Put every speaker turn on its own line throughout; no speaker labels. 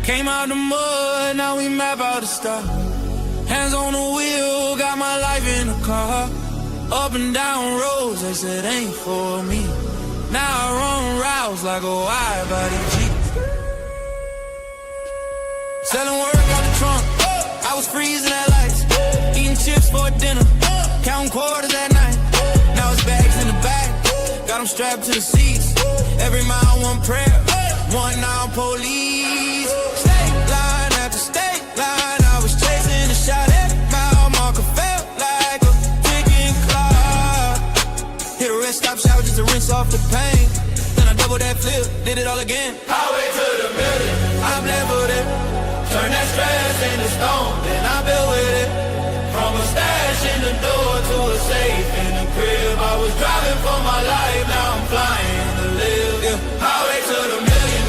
Came out the mud, now we map out the stuff. Hands on the wheel, got my life in the car. Up and down roads, they said ain't for me. Now I run routes like a wide body Jeep. Selling work out the trunk, I was freezing at lights. Eating chips for dinner, counting quarters at night. Now it's bags in the back, got them strapped to the seats. Every mile one prayer, one now police. State line after state line, I was chasing a shot at mile marker, felt like a ticking clock. Hit a rest stop shower just to rinse off the pain. Then I double that flip, did it all again. Highway to the million, I'm leveled it. Turn that stress into stone, then I built with it. From a stash in the door to a safe in the crib. I was driving for my life, now I'm flying to live. Yeah. Highway to the million.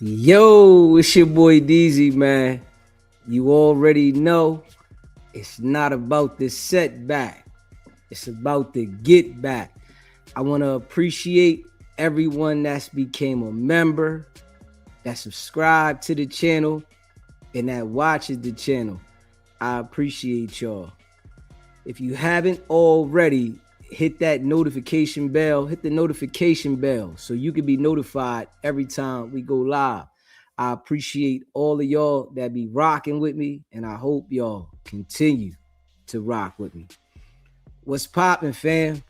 Yo, it's your boy DZ, man. You already know it's not about the setback. It's about the get back. I want to appreciate everyone that's became a member, that subscribed to the channel, and that watches the channel. I appreciate y'all. If you haven't already, hit that notification bell, hit the notification bell so you can be notified every time we go live. I appreciate all of y'all that be rocking with me, and I hope y'all continue to rock with me. What's poppin', fam?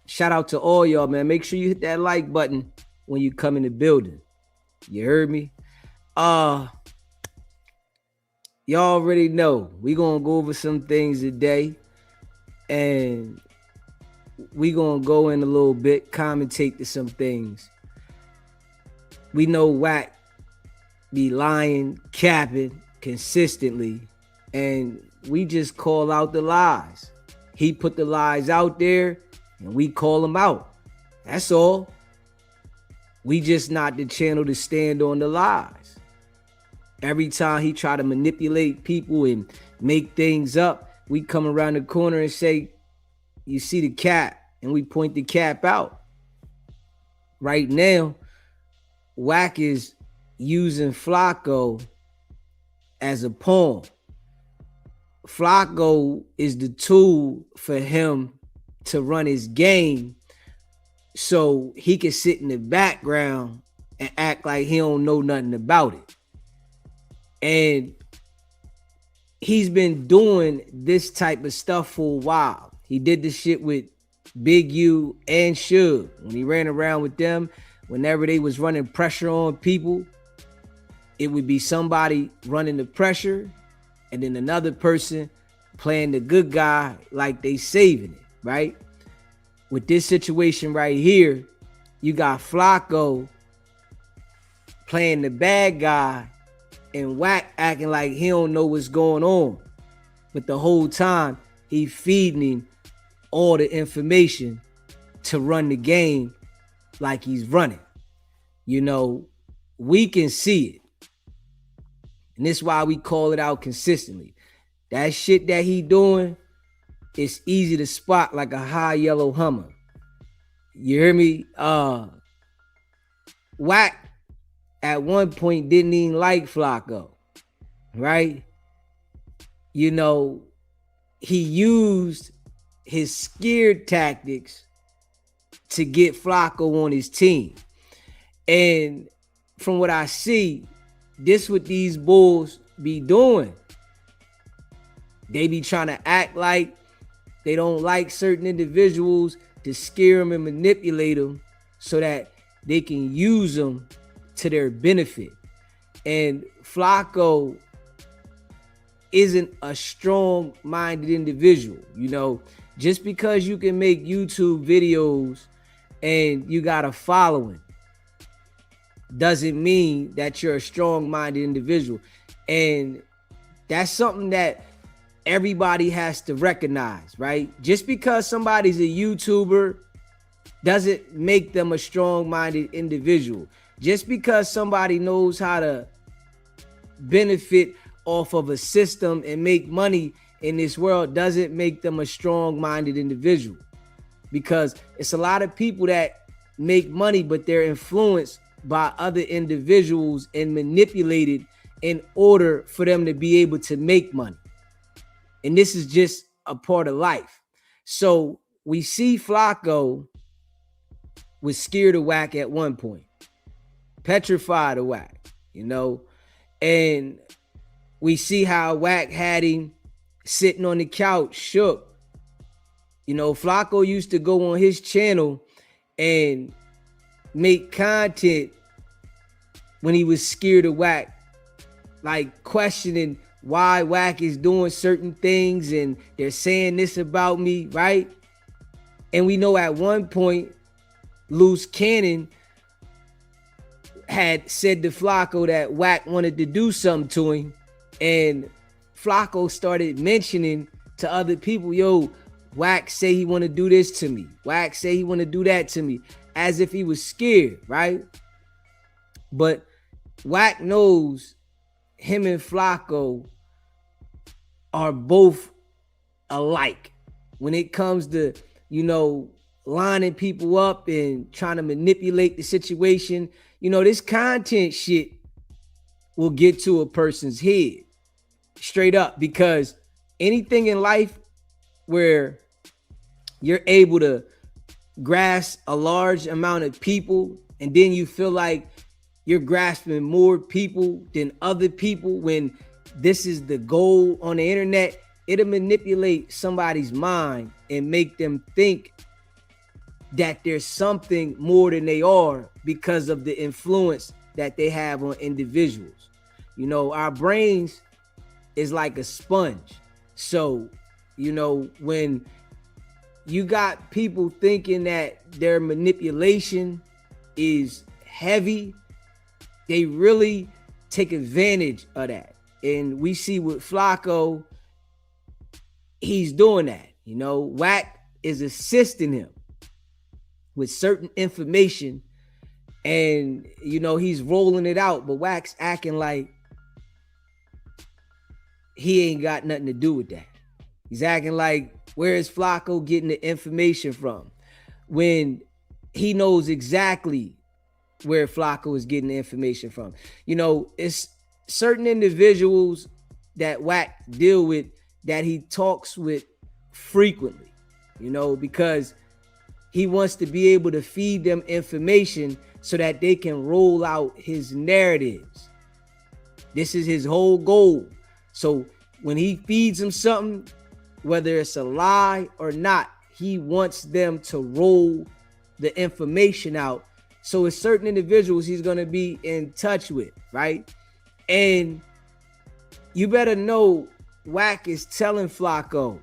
Shout out to all y'all, man. Make sure you hit that like button when you come in the building. You heard me? Y'all already know we gonna go over some things today, and we gonna go in a little bit, commentate to some things. We know Wack be lying, capping consistently, and we just call out the lies. He put the lies out there, and we call them out. That's all. We just not the channel to stand on the lies. Every time he try to manipulate people and make things up, we come around the corner and say, you see the cap, and we point the cap out. Right now, Wack is using Flakko as a pawn. Flakko is the tool for him to run his game so he can sit in the background and act like he don't know nothing about it. And he's been doing this type of stuff for a while. He did this shit with Big U and Suge. When he ran around with them, whenever they was running pressure on people, it would be somebody running the pressure and then another person playing the good guy like they saving it, right? With this situation right here, you got Flakko playing the bad guy and Wack acting like he don't know what's going on. But the whole time, he feeding him all the information to run the game like he's running. You know, we can see it. And this is why we call it out consistently. That shit that he doing, it's easy to spot like a high yellow Hummer. You hear me? Wack at one point didn't even like Flakko, right? You know, he used his scared tactics to get Flakko on his team. And from what I see, this what these bulls be doing. They be trying to act like they don't like certain individuals to scare them and manipulate them so that they can use them to their benefit. And Flakko isn't a strong-minded individual. You know, just because you can make YouTube videos and you got a following doesn't mean that you're a strong-minded individual. And that's something that everybody has to recognize, right? Just because somebody's a YouTuber doesn't make them a strong-minded individual. Just because somebody knows how to benefit off of a system and make money in this world doesn't make them a strong-minded individual. because it's a lot of people that make money, but they're influenced by other individuals and manipulated in order for them to be able to make money. And this is just a part of life. So we see Flakko was scared of Wack at one point, petrified of Wack, you know, and we see how Wack had him sitting on the couch, shook. You know, Flakko used to go on his channel and make content when he was scared of Wack, like questioning why Wack is doing certain things and they're saying this about me, right? And we know at one point, Loose Cannon had said to Flakko that Wack wanted to do something to him, and Flakko started mentioning to other people, yo, Wack say he want to do this to me. Wack say he want to do that to me, as if he was scared, right? But Wack knows him and Flakko are both alike when it comes to, you know, lining people up and trying to manipulate the situation. You know, this content shit will get to a person's head straight up, because anything in life where you're able to grasp a large amount of people and then you feel like you're grasping more people than other people, when this is the goal on the internet, it'll manipulate somebody's mind and make them think that there's something more than they are because of the influence that they have on individuals. You know, our brains is like a sponge. So, you know, when you got people thinking that their manipulation is heavy, they really take advantage of that. And we see with Flakko, he's doing that. You know, Wack is assisting him with certain information, and, you know, he's rolling it out, but Wack's acting like he ain't got nothing to do with that. He's acting like, where is Flakko getting the information from? When he knows exactly where Flakko is getting the information from. You know, it's certain individuals that Wack deal with that he talks with frequently, you know, because he wants to be able to feed them information so that they can roll out his narratives. This is his whole goal. So when he feeds them something, whether it's a lie or not, he wants them to roll the information out. So it's certain individuals he's going to be in touch with, right? And you better know Wack is telling Flakko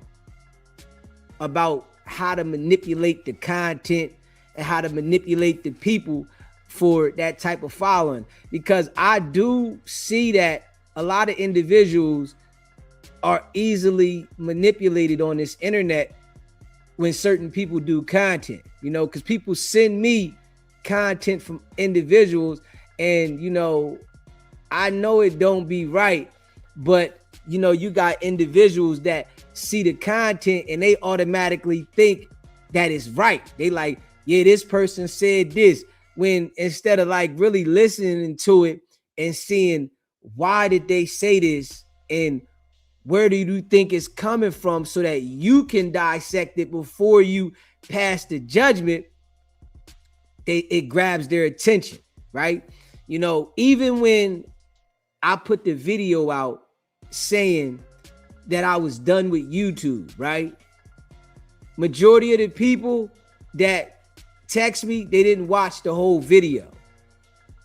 about how to manipulate the content and how to manipulate the people for that type of following. Because I do see that a lot of individuals are easily manipulated on this internet when certain people do content, you know, because people send me content from individuals, and, you know, I know it don't be right, but, you know, you got individuals that see the content and they automatically think that it's right. They like, yeah, this person said this, when instead of like really listening to it and seeing why did they say this and where do you think it's coming from, so that you can dissect it before you pass the judgment, it grabs their attention, right? You know, even when I put the video out saying that I was done with YouTube, right? Majority of the people that text me, they didn't watch the whole video.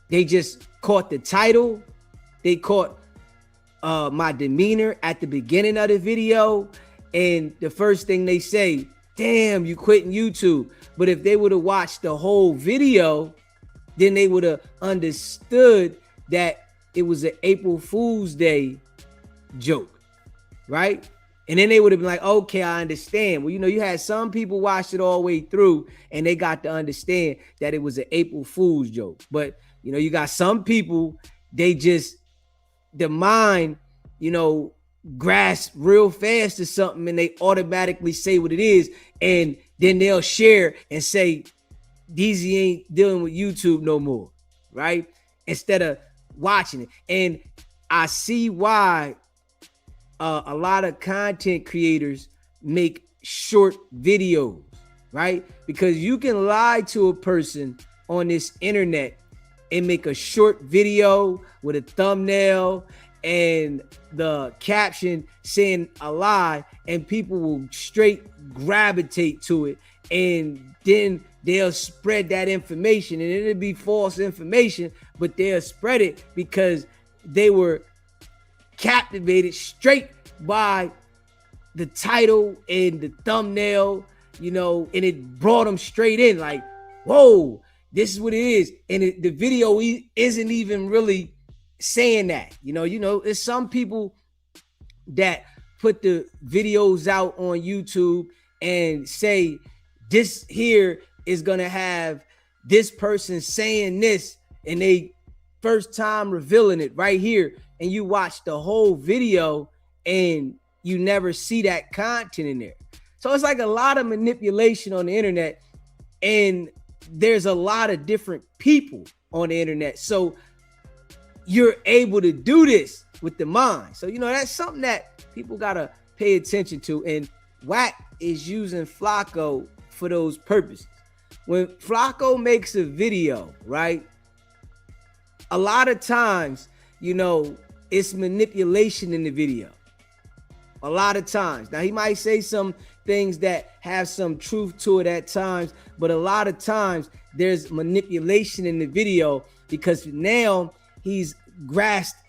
They just caught the title. They caught my demeanor at the beginning of the video, and the first thing they say, damn, you quitting YouTube. But if they would have watched the whole video, then they would have understood that it was an April Fool's Day joke, right? And then they would have been like, okay, I understand. Well, you know, you had some people watch it all the way through and they got to understand that it was an April Fool's joke. But, you know, you got some people, they just, the mind, you know, grasp real fast to something and they automatically say what it is, and then they'll share and say DZ ain't dealing with YouTube no more, right? Instead of watching it. And I see why a lot of content creators make short videos, right? Because you can lie to a person on this internet and make a short video with a thumbnail and the caption saying a lie, and people will straight gravitate to it, and then they'll spread that information, and it'll be false information, but they'll spread it because they were captivated straight by the title and the thumbnail, and it brought them straight in like, whoa, this is what it is. And the video isn't even really saying that. There's some people that put the videos out on YouTube and say this here is gonna have this person saying this, and they first time revealing it right here, and you watch the whole video and you never see that content in there. So it's like a lot of manipulation on the internet, and there's a lot of different people on the internet. So you're able to do this with the mind. So, that's something that people gotta pay attention to. And Wack is using Flakko for those purposes. When Flakko makes a video, right? A lot of times, it's manipulation in the video. A lot of times. Now, he might say some things that have some truth to it at times, but a lot of times there's manipulation in the video because now he's grasped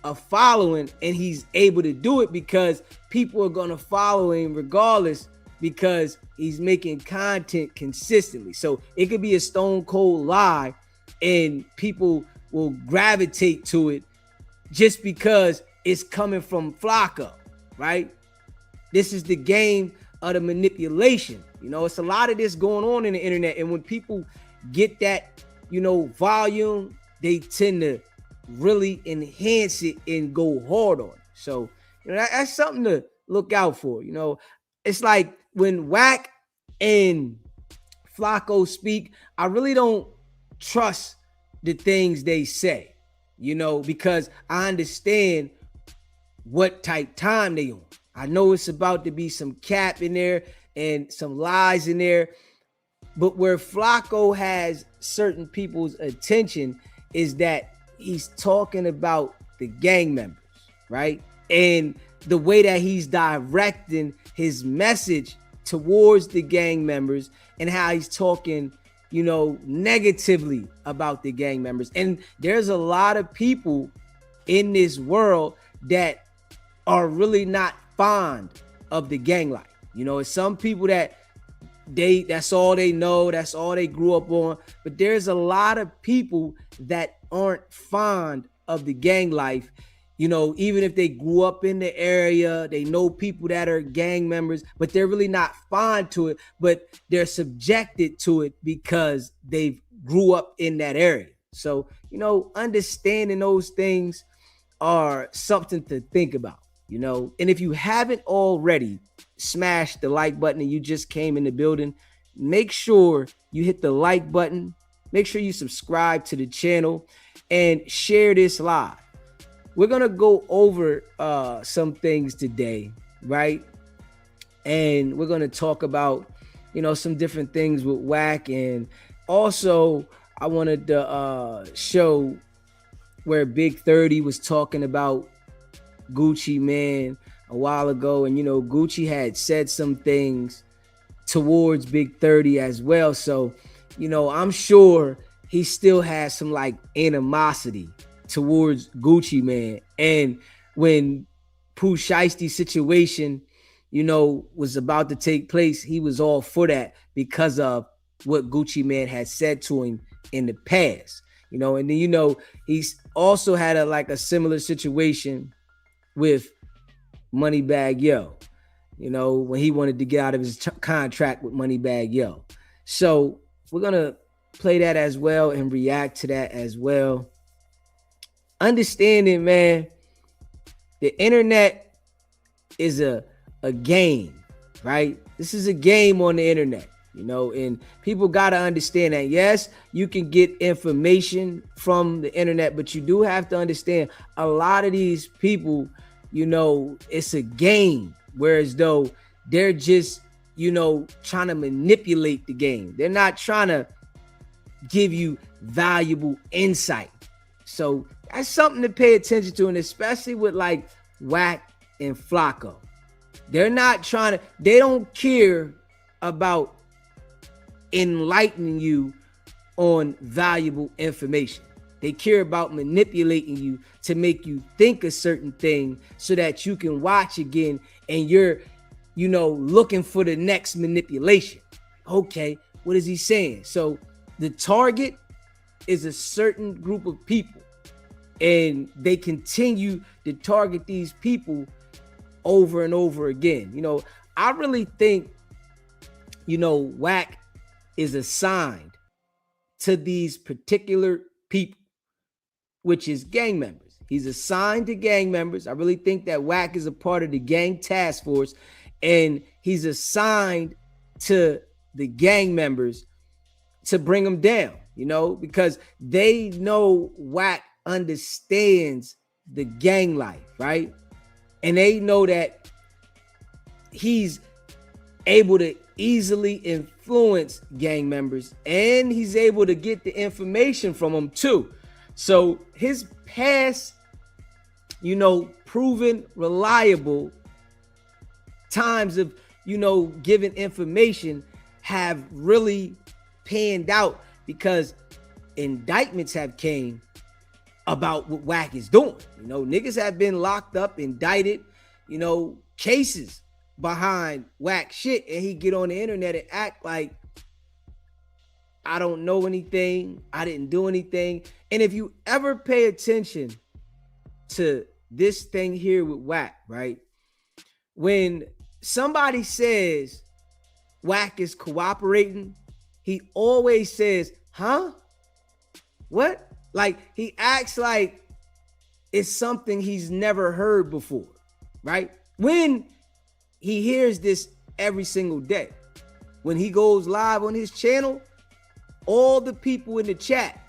a following, and he's able to do it because people are going to follow him regardless, because he's making content consistently. So it could be a stone cold lie and people will gravitate to it just because it's coming from Flaco, right? This is the game of the manipulation. It's a lot of this going on in the internet, and when people get that, volume, they tend to really enhance it and go hard on it. So, that's something to look out for. It's like when Wack and Flakko speak, I really don't trust the things they say, because I understand what type time they on. I know it's about to be some cap in there and some lies in there, but where Flakko has certain people's attention is that he's talking about the gang members, right? And the way that he's directing his message towards the gang members, and how he's talking, negatively about the gang members. And there's a lot of people in this world that are really not fond of the gang life. It's some people that that's all they know, that's all they grew up on. But there's a lot of people that aren't fond of the gang life. Even if they grew up in the area, they know people that are gang members, but they're really not fond to it, but they're subjected to it because they grew up in that area. So, understanding those things are something to think about, and if you haven't already smashed the like button and you just came in the building, make sure you hit the like button, make sure you subscribe to the channel, and share this live. We're going to go over some things today, right? And we're going to talk about, some different things with Wack. And also, I wanted to show where Big 30 was talking about Gucci Mane a while ago. And, Gucci had said some things towards Big 30 as well. So, I'm sure he still has some animosity towards Gucci Mane. And when Pooh Shiesty's situation, was about to take place, he was all for that because of what Gucci Mane had said to him in the past. And then, he's also had a similar situation with Moneybagg Yo, when he wanted to get out of his contract with Moneybagg Yo. So we're going to play that as well and react to that as well. Understanding, man, the internet is a game, right? This is a game on the internet, you know, and people got to understand that. Yes, you can get information from the internet, but you do have to understand a lot of these people, you know, it's a game, whereas though they're just, you know, trying to manipulate the game. They're not trying to give you valuable insight. So that's something to pay attention to, and especially with like Wack and Flakko. They're not trying to, they don't care about enlightening you on valuable information. They care about manipulating you to make you think a certain thing so that you can watch again and you're, you know, looking for the next manipulation. Okay, what is he saying? So the target is a certain group of people, and they continue to target these people over and over again. You know, I really think, you know, Wack is assigned to these particular people, which is gang members. He's assigned to gang members. I really think that Wack is a part of the gang task force, and he's assigned to the gang members to bring them down, you know, because they know Wack understands the gang life, right? And they know that he's able to easily influence gang members, and he's able to get the information from them too. So his past, you know, proven reliable times of, you know, giving information have really panned out, because indictments have came about what Wack is doing. You know, niggas have been locked up, indicted, you know, cases behind Wack shit, and he get on the internet and act like, I don't know anything, I didn't do anything. And if you ever pay attention to this thing here with Wack, right? When somebody says Wack is cooperating, he always says, huh? What? Like, he acts like it's something he's never heard before, right? When he hears this every single day, when he goes live on his channel, all the people in the chat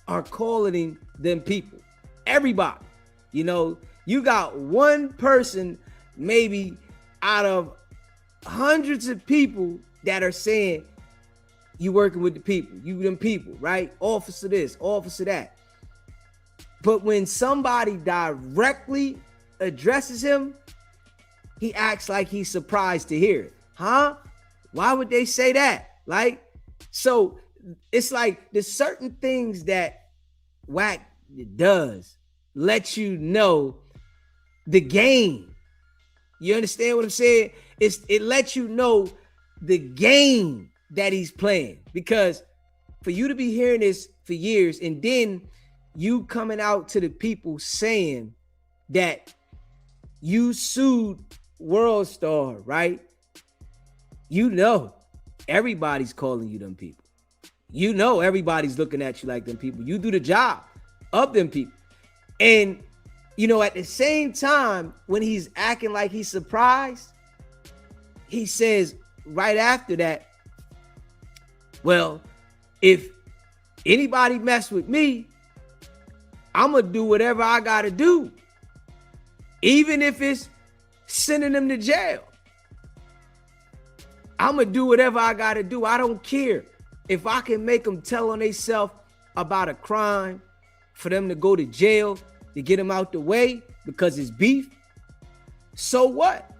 are calling them people. Everybody, you know, you got one person maybe out of hundreds of people that are saying, you working with the people, you them people, right? Officer this, officer that. But when somebody directly addresses him, he acts like he's surprised to hear it. Huh? Why would they say that? Like, so it's like there's certain things that Wack does let you know the game. You understand what I'm saying? It lets you know the game that he's playing, because for you to be hearing this for years and then you coming out to the people saying that you sued World Star, right? You know everybody's calling you them people. You know everybody's looking at you like them people. You do the job of them people. And you know, at the same time, when he's acting like he's surprised, he says right after that, well, if anybody mess with me, I'm gonna do whatever I gotta do, even if it's sending them to jail. I'm gonna do whatever I gotta do. I don't care if I can make them tell on themselves about a crime for them to go to jail to get them out the way because it's beef. So what?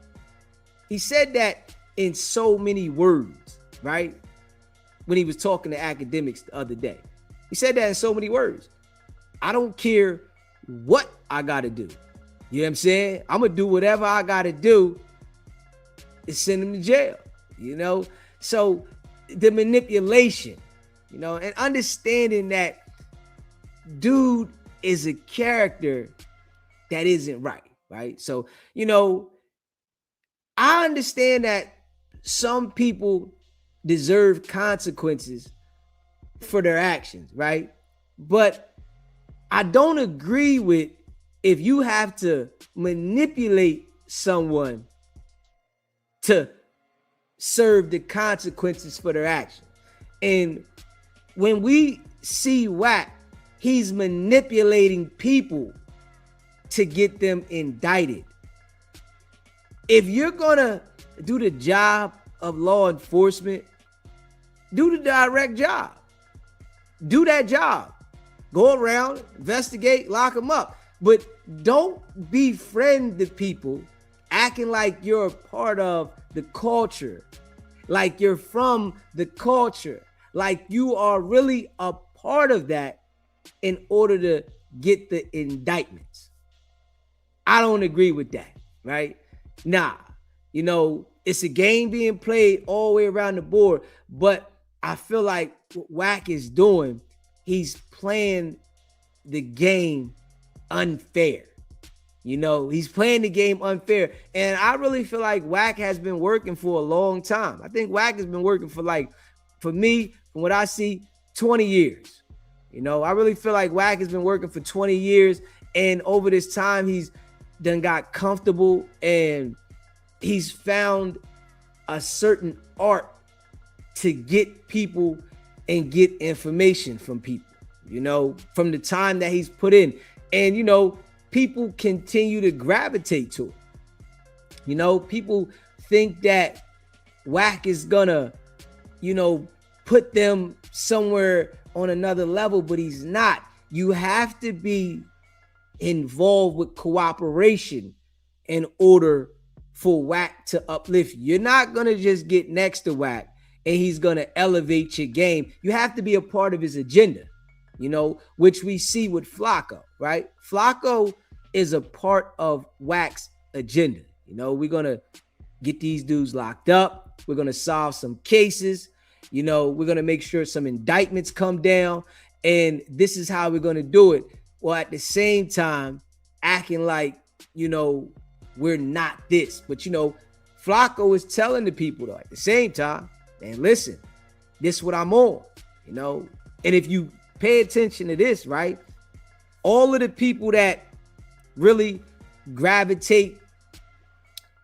He said that in so many words, right? When he was talking to academics the other day, he said that in so many words. I don't care what I gotta do. You know what I'm saying? I'm gonna do whatever I gotta do to send him to jail, you know? So the manipulation, you know, and understanding that dude is a character that isn't right, right? So, you know, I understand that some people deserve consequences for their actions, right? But I don't agree with if you have to manipulate someone to serve the consequences for their action. And when we see Wack, he's manipulating people to get them indicted. If you're gonna do the job of law enforcement, do the direct job. Do that job. Go around, investigate, lock them up. But don't befriend the people acting like you're a part of the culture, like you're from the culture, like you are really a part of that in order to get the indictments. I don't agree with that, right? Nah, you know, it's a game being played all the way around the board, but I feel like what Wack is doing, he's playing the game unfair. You know, he's playing the game unfair. And I really feel like Wack has been working for a long time. I think Wack has been working for, like, for me, from what I see, 20 years. You know, I really feel like Wack has been working for 20 years. And over this time, he's done got comfortable and he's found a certain art to get people and get information from people, you know, from the time that he's put in. And, you know, people continue to gravitate to it. You know, people think that Wack is gonna, you know, put them somewhere on another level, but he's not. You have to be involved with cooperation in order for Wack to uplift you. You're not gonna just get next to Wack and he's gonna elevate your game. You have to be a part of his agenda, you know, which we see with Flakko, right? Flakko is a part of Wack's agenda. You know, we're gonna get these dudes locked up. We're gonna solve some cases. You know, we're gonna make sure some indictments come down, and this is how we're gonna do it. Well, at the same time, acting like, you know, we're not this. But, you know, Flakko is telling the people, though, at the same time, man, listen, this is what I'm on, you know. And if you pay attention to this, right, all of the people that really gravitate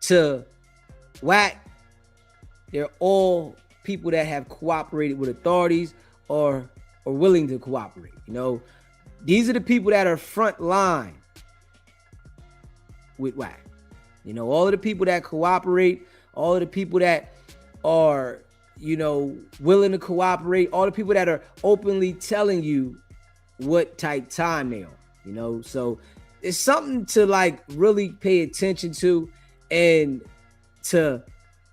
to Wack, they're all people that have cooperated with authorities or willing to cooperate. You know, these are the people that are front line with Wack. You know, all of the people that cooperate, all of the people that are, you know, willing to cooperate, all the people that are openly telling you what type time they are, you know. So it's something to, like, really pay attention to and to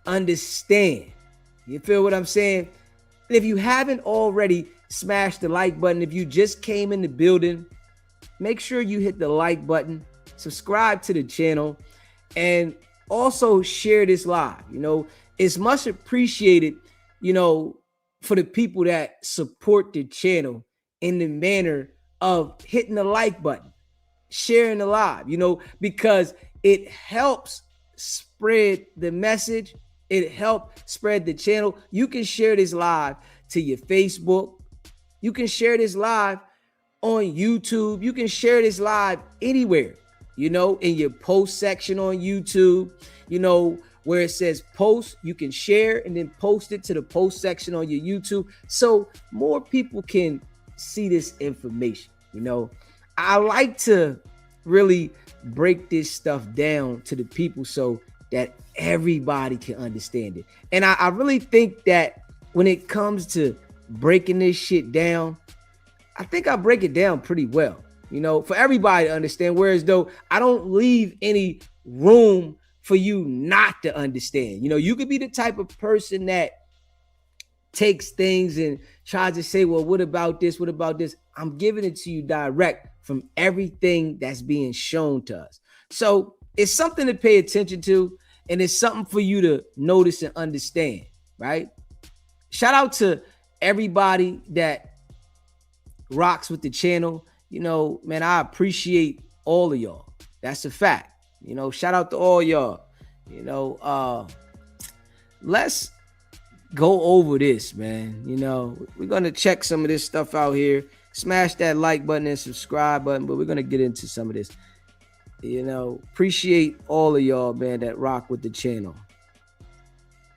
understand. You feel what I'm saying? And if you haven't already, smash the like button. If you just came in the building, make sure you hit the like button, subscribe to the channel, and also share this live. You know, it's much appreciated, you know, for the people that support the channel in the manner of hitting the like button, sharing the live, you know, because it helps spread the message. It helps spread the channel. You can share this live to your Facebook. You can share this live on YouTube. You can share this live anywhere, you know, in your post section on YouTube, you know, where it says post, you can share and then post it to the post section on your YouTube so more people can see this information. You know, I like to really break this stuff down to the people so that everybody can understand it. And I really think that when it comes to breaking this shit down, I think I break it down pretty well, you know, for everybody to understand. Whereas though I don't leave any room for you not to understand. You know, you could be the type of person that takes things and tries to say, well, what about this? What about this? I'm giving it to you direct from everything that's being shown to us. So it's something to pay attention to, and it's something for you to notice and understand, right? Shout out to everybody that rocks with the channel. You know, man, I appreciate all of y'all. That's a fact. You know, shout out to all y'all. You know, let's go over this, man. You know, we're going to check some of this stuff out here. Smash that like button and subscribe button, but we're going to get into some of this. You know, appreciate all of y'all, man, that rock with the channel.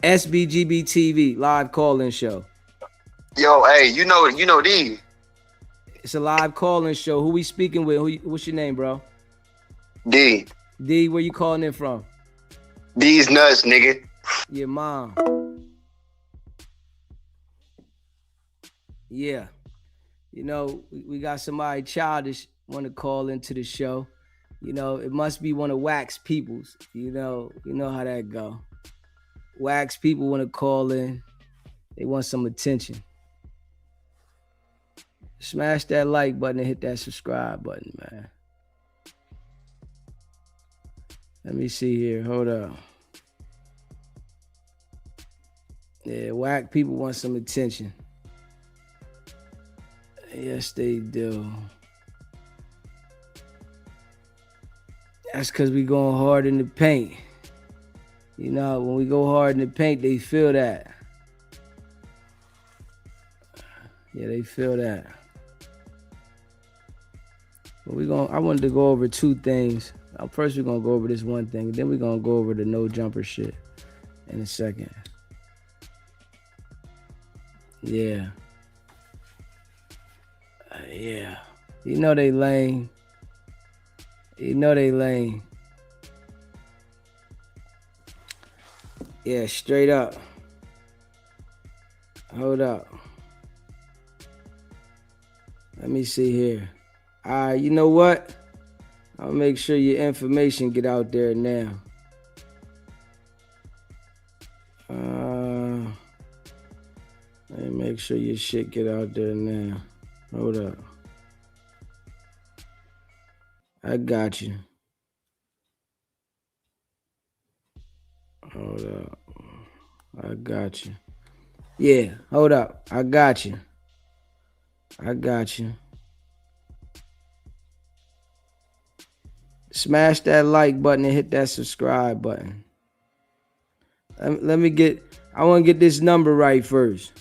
SBGB TV live call-in show.
Yo, hey, you know D.
It's a live call-in show. Who we speaking with? What's your name, bro?
D.
D, where you calling in from?
D's nuts, nigga.
Your mom. Yeah. You know, we got somebody childish want to call into the show. You know, it must be one of Wack's peoples. You know how that go. Wack's people want to call in. They want some attention. Smash that like button and hit that subscribe button, man. Let me see here. Hold up. Yeah, Wack people want some attention. Yes, they do. That's because we going hard in the paint. You know, when we go hard in the paint, they feel that. Yeah, they feel that. But I wanted to go over two things. First, we're going to go over this one thing. Then we're going to go over the no jumper shit in a second. Yeah. Yeah. You know they lame. You know they lame. Yeah, straight up. Hold up. Let me see here. All right, you know what? I'll make sure your information get out there now. Let me make sure your shit get out there now. Hold up. I got you. Hold up. I got you. Yeah, hold up. I got you. I got you. Smash that like button and hit that subscribe button. I want to get this number right first.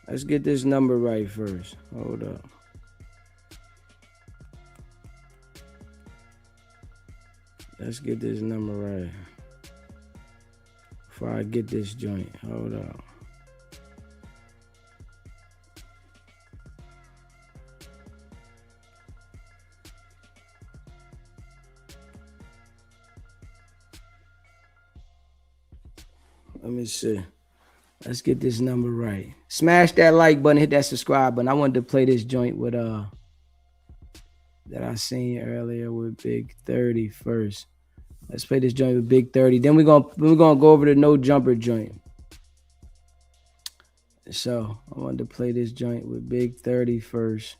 Let's get this number right first. Hold up. Let's get this number right. Before I get this joint. Hold up. Let me see. Let's get this number right. Smash that like button, hit that subscribe button. I wanted to play this joint with that I seen earlier with Big 30 first. Let's play this joint with Big 30. Then we're gonna go over the no jumper joint. So I wanted to play this joint with Big 30 first.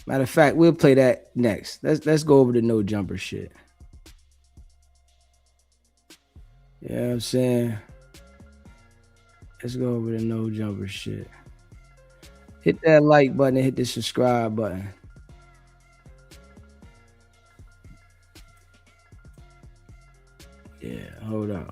Matter of fact, we'll play that next. Let's go over the no jumper shit. You know what I'm saying? Let's go over the no jumper shit. Hit that like button and hit the subscribe button. Yeah, hold on.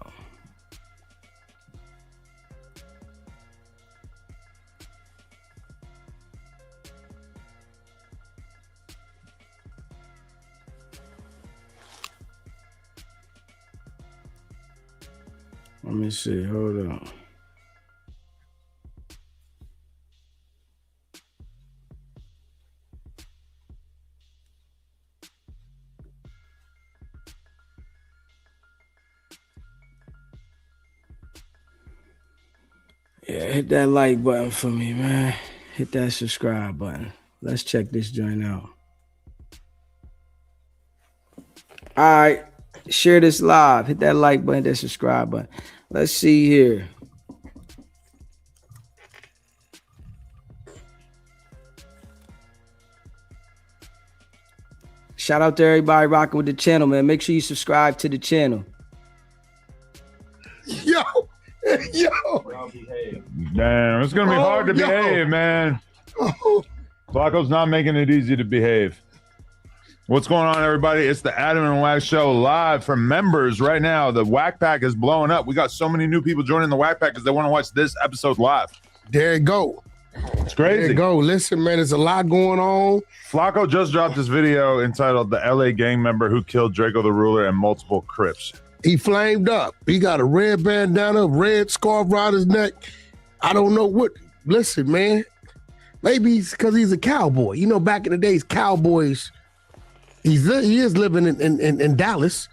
Let me see, hold on. Yeah, hit that like button for me, man. Hit that subscribe button. Let's check this joint out. All right, share this live. Hit that like button, that subscribe button. Let's see here. Shout out to everybody rocking with the channel, man. Make sure you subscribe to the channel.
Yo.
Damn, it's gonna be hard to behave, man. Flaco's not making it easy to behave. What's going on, everybody? It's the Adam and Wack Show live for members right now. The Wack Pack is blowing up. We got so many new people joining the Wack Pack because they want to watch this episode live.
There you go.
It's
There
crazy.
you go. Listen, man, there's a lot going on.
Flacco just dropped this video entitled "The LA Gang Member Who Killed Draco the Ruler and Multiple Crips."
He flamed up. He got a red bandana, red scarf around his neck. I don't know what. Listen, man. Maybe it's because he's a cowboy. You know, back in the days, cowboys. He is living in Dallas.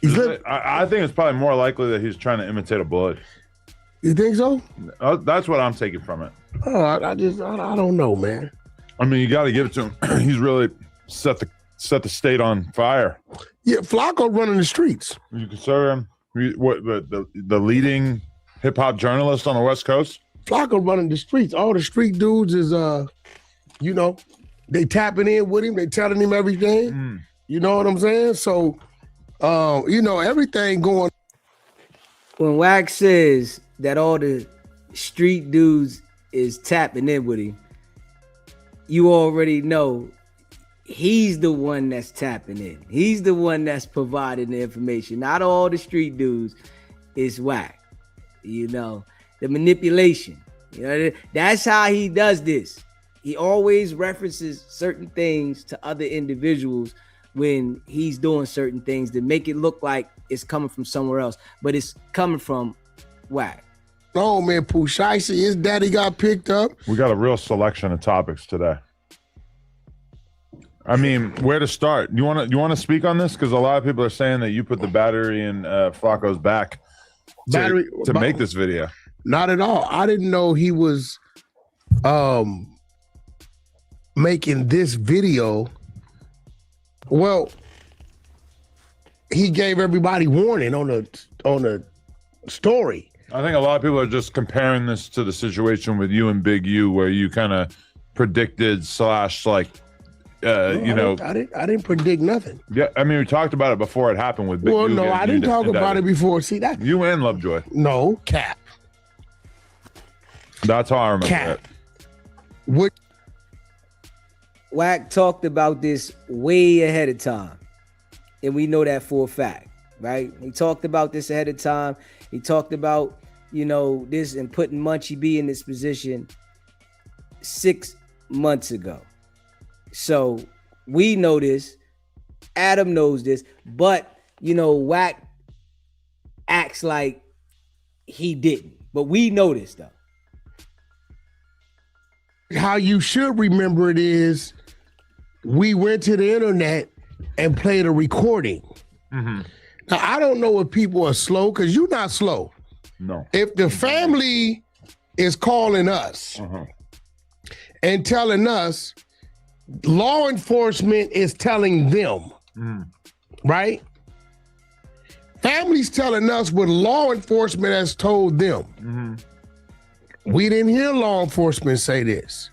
I think it's probably more likely that he's trying to imitate a bullet.
You think so?
That's what I'm taking from it.
Oh, I don't know, man.
I mean, you got to give it to him. He's really set the state on fire.
Yeah, Flakko running the streets.
You consider him the leading hip hop journalist on the West Coast?
Flakko running the streets. All the street dudes is, you know, they tapping in with him. They telling him everything. You know what I'm saying? So, you know, everything going.
When Wack says that all the street dudes is tapping in with him, you already know he's the one that's tapping in. He's the one that's providing the information. Not all the street dudes. It's Wack. You know, the manipulation. You know, that's how he does this. He always references certain things to other individuals when he's doing certain things to make it look like it's coming from somewhere else, but it's coming from Wack.
Oh man, Pushaisi, his daddy got picked up.
We got a real selection of topics today. I mean, where to start? You want to speak on this? Because a lot of people are saying that you put the battery in Flacco's back to make this video.
Not at all. I didn't know he was making this video. Well, he gave everybody warning on the story.
I think a lot of people are just comparing this to the situation with you and Big U, where you kind of predicted
I didn't predict nothing.
Yeah, I mean, we talked about it before it happened with Big U.
Well, no, I didn't talk about it before. See that?
You and Lovejoy.
No, cap.
That's how I remember
Cap.
it.
What?
Wack talked about this way ahead of time, and we know that for a fact, right? He talked about this ahead of time. He talked about, you know, this and putting Munchie B in this position 6 months ago. So we know this. Adam knows this, but you know, Wack acts like he didn't. But we know this though.
How you should remember it is we went to the internet and played a recording.
Mm-hmm.
Now, I don't know if people are slow, because you're not slow.
No.
If the family is calling us and telling us, law enforcement is telling them, right? Family's telling us what law enforcement has told them. We didn't hear law enforcement say this.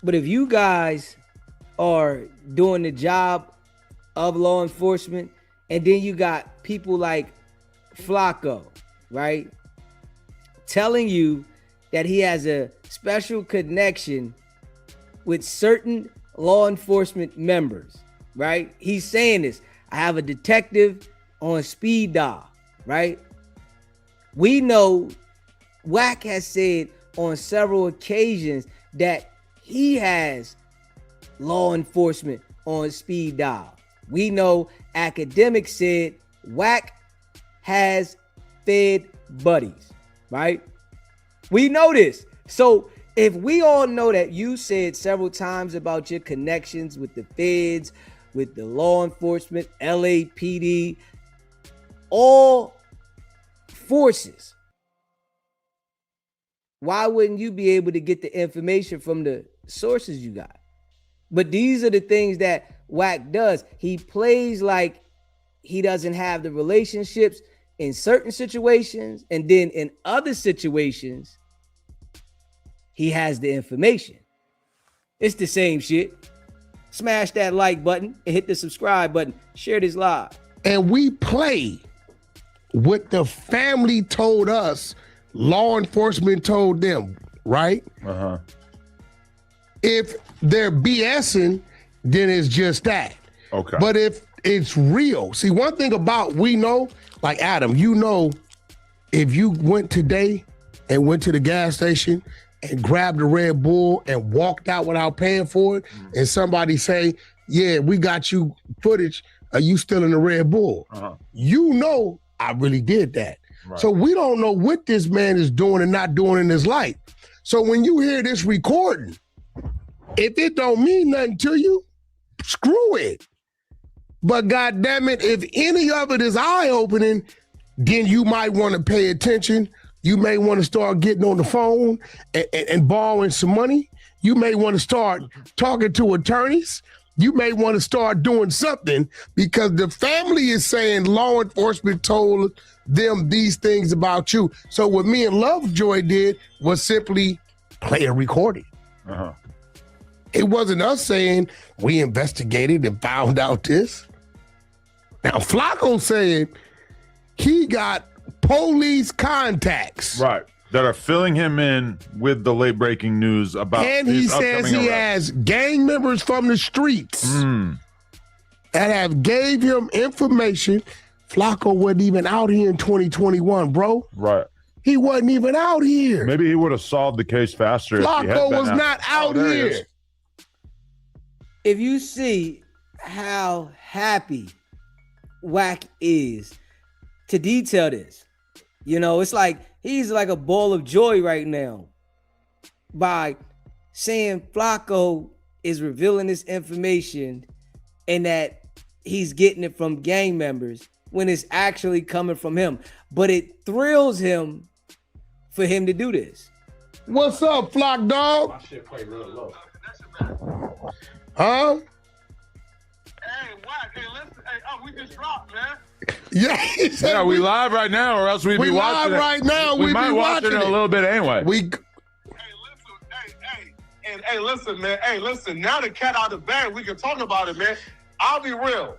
But if you guys are doing the job of law enforcement, and then you got people like Flacco, right, telling you that he has a special connection with certain law enforcement members, right? He's saying this. I have a detective on speed dial, right? We know Wack has said on several occasions that he has law enforcement on speed dial. We know Academic said Wack has Fed buddies, right? We know this. So if we all know that you said several times about your connections with the feds, with the law enforcement, LAPD, all forces, why wouldn't you be able to get the information from the sources you got? But these are the things that Wack does. He plays like he doesn't have the relationships in certain situations, and then in other situations, he has the information. It's the same shit. Smash that like button and hit the subscribe button. Share this live.
And we play what the family told us, law enforcement told them, right? If they're BSing, then it's just that.
Okay.
But if it's real, see, one thing about we know, like Adam, you know, if you went today and went to the gas station and grabbed a Red Bull and walked out without paying for it, and somebody say, yeah, we got you footage of you stealing the Red Bull. You know I really did that. Right. So we don't know what this man is doing and not doing in his life. So when you hear this recording, if it don't mean nothing to you, screw it. But God damn it, if any of it is eye-opening, then you might want to pay attention. You may want to start getting on the phone and borrowing some money. You may want to start talking to attorneys. You may want to start doing something because the family is saying law enforcement told them these things about you. So what me and Lovejoy did was simply play a recording. It wasn't us saying we investigated and found out this. Now Flacco said he got police contacts.
Right. That are filling him in with the late breaking news about.
And he says he has gang members from the streets that have gave him information. Flacco wasn't even out here in 2021, bro.
Right.
He wasn't even out here.
Maybe he would have solved the case faster.
Flacco was not out here.
If you see how happy Wack is to detail this, you know, it's like he's like a ball of joy right now by saying Flacco is revealing this information and that he's getting it from gang members when it's actually coming from him. But it thrills him for him to do this.
What's up, Flock Dog?
My shit play real low.
Huh?
Hey, Wack, hey, listen, hey, we just dropped, man.
Yeah,
yeah, we live right now, or else we'd be watching it.
We live right now.
We might watch it a little bit anyway.
Hey, listen, man. Hey, listen, now the cat out of the bag, we can talk about it, man. I'll be real,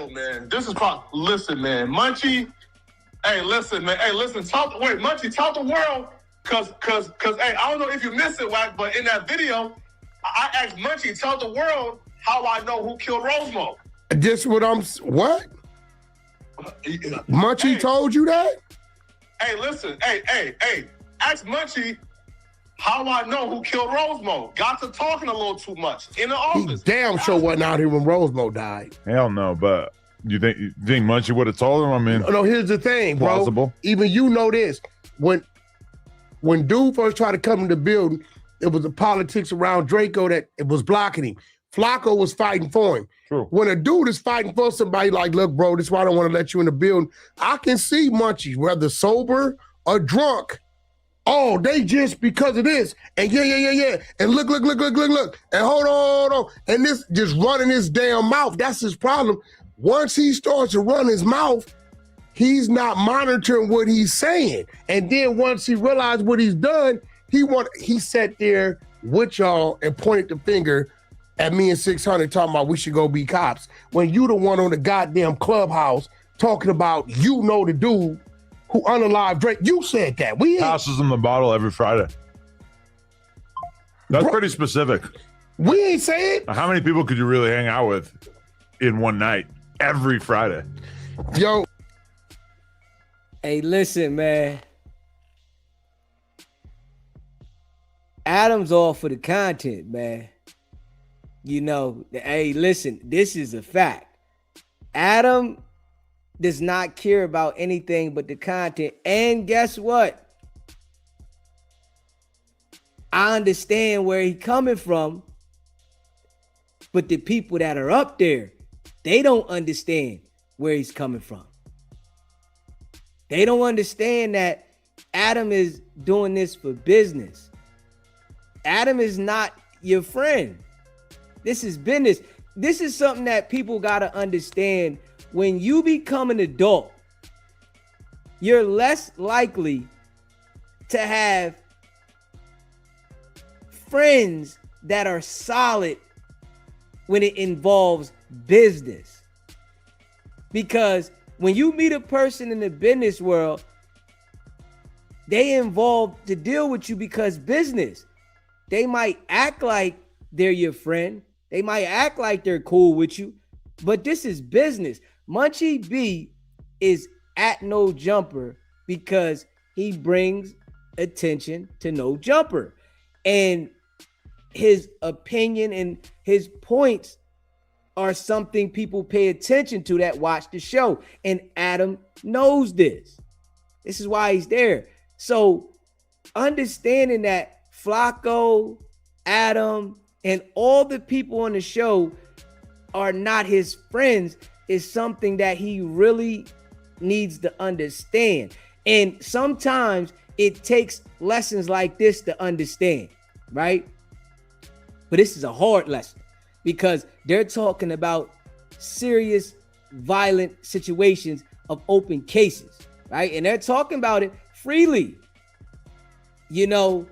man. This is listen, man. Munchie, hey, listen, man. Hey, listen, Munchie, tell the world, cause, hey, I don't know if you missed it, Wack, but in that video, I asked Munchie, tell the world how I know who killed Rosemo.
Just what Munchie told you that?
Hey, listen, hey, ask Munchie how I know who killed Rosemo. Got to talking a little too much in the office.
He damn sure wasn't out here when Rosemo died.
Hell no, but you think Munchie would have told him? I mean,
no, here's the thing, bro.
Plausible.
Even you know this. When dude first tried to come in the building, it was the politics around Draco that it was blocking him. Flacco was fighting for him.
True.
When a dude is fighting for somebody, like, look, bro, this is why I don't want to let you in the building. I can see Munchie, whether sober or drunk. Oh, they just because of this. And yeah. And look. And hold on. And this just running his damn mouth. That's his problem. Once he starts to run his mouth, he's not monitoring what he's saying. And then once he realized what he's done, he sat there with y'all and pointed the finger at me and 600 talking about we should go be cops. When you the one on the goddamn clubhouse talking about the dude who unalived Drake. You said that. We
passes him the bottle every Friday. That's pretty specific.
We ain't saying.
How many people could you really hang out with in one night every Friday?
Yo.
Hey, listen, man. Adam's all for the content, man. You know, hey, listen, this is a fact. Adam does not care about anything but the content. And guess what? I understand where he's coming from, but the people that are up there, they don't understand where he's coming from. They don't understand that Adam is doing this for business. Adam is not your friend. This is business. This is something that people got to understand. When you become an adult, you're less likely to have friends that are solid when it involves business. Because when you meet a person in the business world, they involved to deal with you because business. They might act like they're your friend. They might act like they're cool with you, but this is business. Munchie B is at no jumper because he brings attention to No Jumper. And his opinion and his points are something people pay attention to that watch the show. And Adam knows this. This is why he's there. So understanding that Flakko, Adam, and all the people on the show are not his friends is something that he really needs to understand. And sometimes it takes lessons like this to understand, right? But this is a hard lesson because they're talking about serious, violent situations of open cases, right? And they're talking about it freely. You know,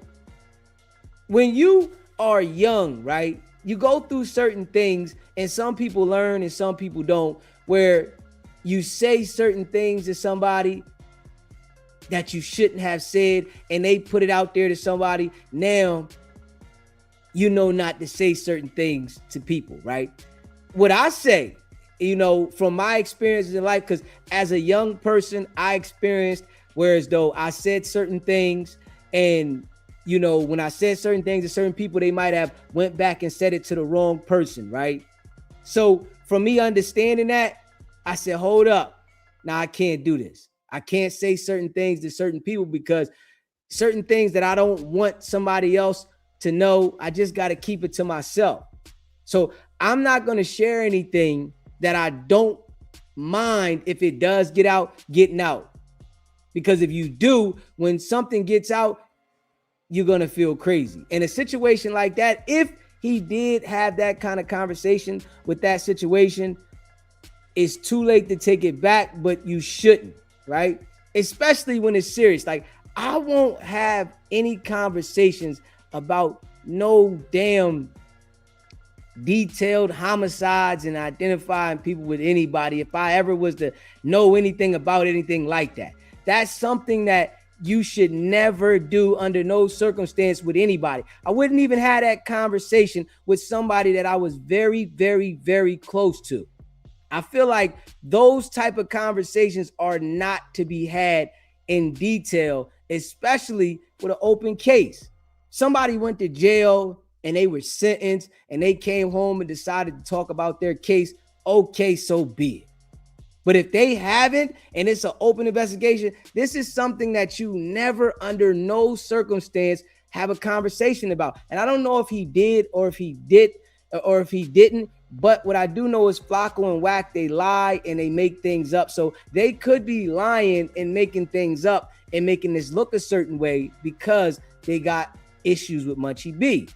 when you are young, right, you go through certain things and some people learn and some people don't, where you say certain things to somebody that you shouldn't have said and they put it out there to somebody. Now, you know not to say certain things to people, right? What I say, you know, from my experiences in life, because as a young person, I experienced whereas though I said certain things and, you know, when I said certain things to certain people, they might have went back and said it to the wrong person, right? So from me understanding that, I said, hold up. Now I can't do this. I can't say certain things to certain people because certain things that I don't want somebody else to know, I just got to keep it to myself. So I'm not going to share anything that I don't mind if it does getting out. Because if you do, when something gets out, you're going to feel crazy. In a situation like that, if he did have that kind of conversation with that situation, it's too late to take it back, but you shouldn't, right? Especially when it's serious. Like, I won't have any conversations about no damn detailed homicides and identifying people with anybody if I ever was to know anything about anything like that. That's something that you should never do under no circumstance with anybody. I wouldn't even have that conversation with somebody that I was very, very, very close to. I feel like those type of conversations are not to be had in detail, especially with an open case. Somebody went to jail and they were sentenced and they came home and decided to talk about their case. Okay, so be it. But if they haven't and it's an open investigation, this is something that you never under no circumstance have a conversation about. And I don't know if he did or if he did or if he didn't. But what I do know is Flakko and Wack, they lie and they make things up. So they could be lying and making things up and making this look a certain way because they got issues with Munchie B,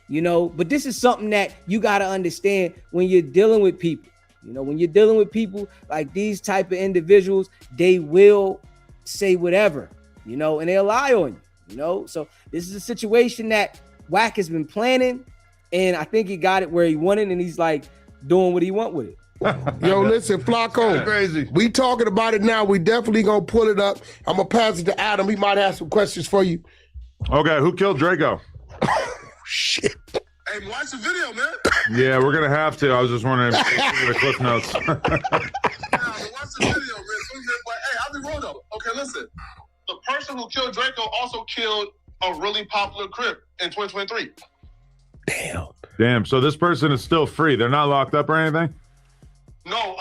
you know. But this is something that you got to understand when you're dealing with people. You know, when you're dealing with people like these type of individuals, they will say whatever, you know, and they'll lie on you, you know. So this is a situation that Wack has been planning. And I think he got it where he wanted, and he's like doing what he want with it.
Yo, listen, Flakko,
crazy.
We talking about it now. We definitely gonna pull it up. I'm gonna pass it to Adam. He might have some questions for you.
Okay, who killed Draco?
Shit.
Hey, watch the video, man.
Yeah, we're gonna have to. I was just wondering if the cliff notes.
Watch the video, man. But hey, I'll be real though. Okay, listen. The person who killed Draco also killed a really popular Crip in 2023.
Damn. So this person is still free. They're not locked up or anything?
No,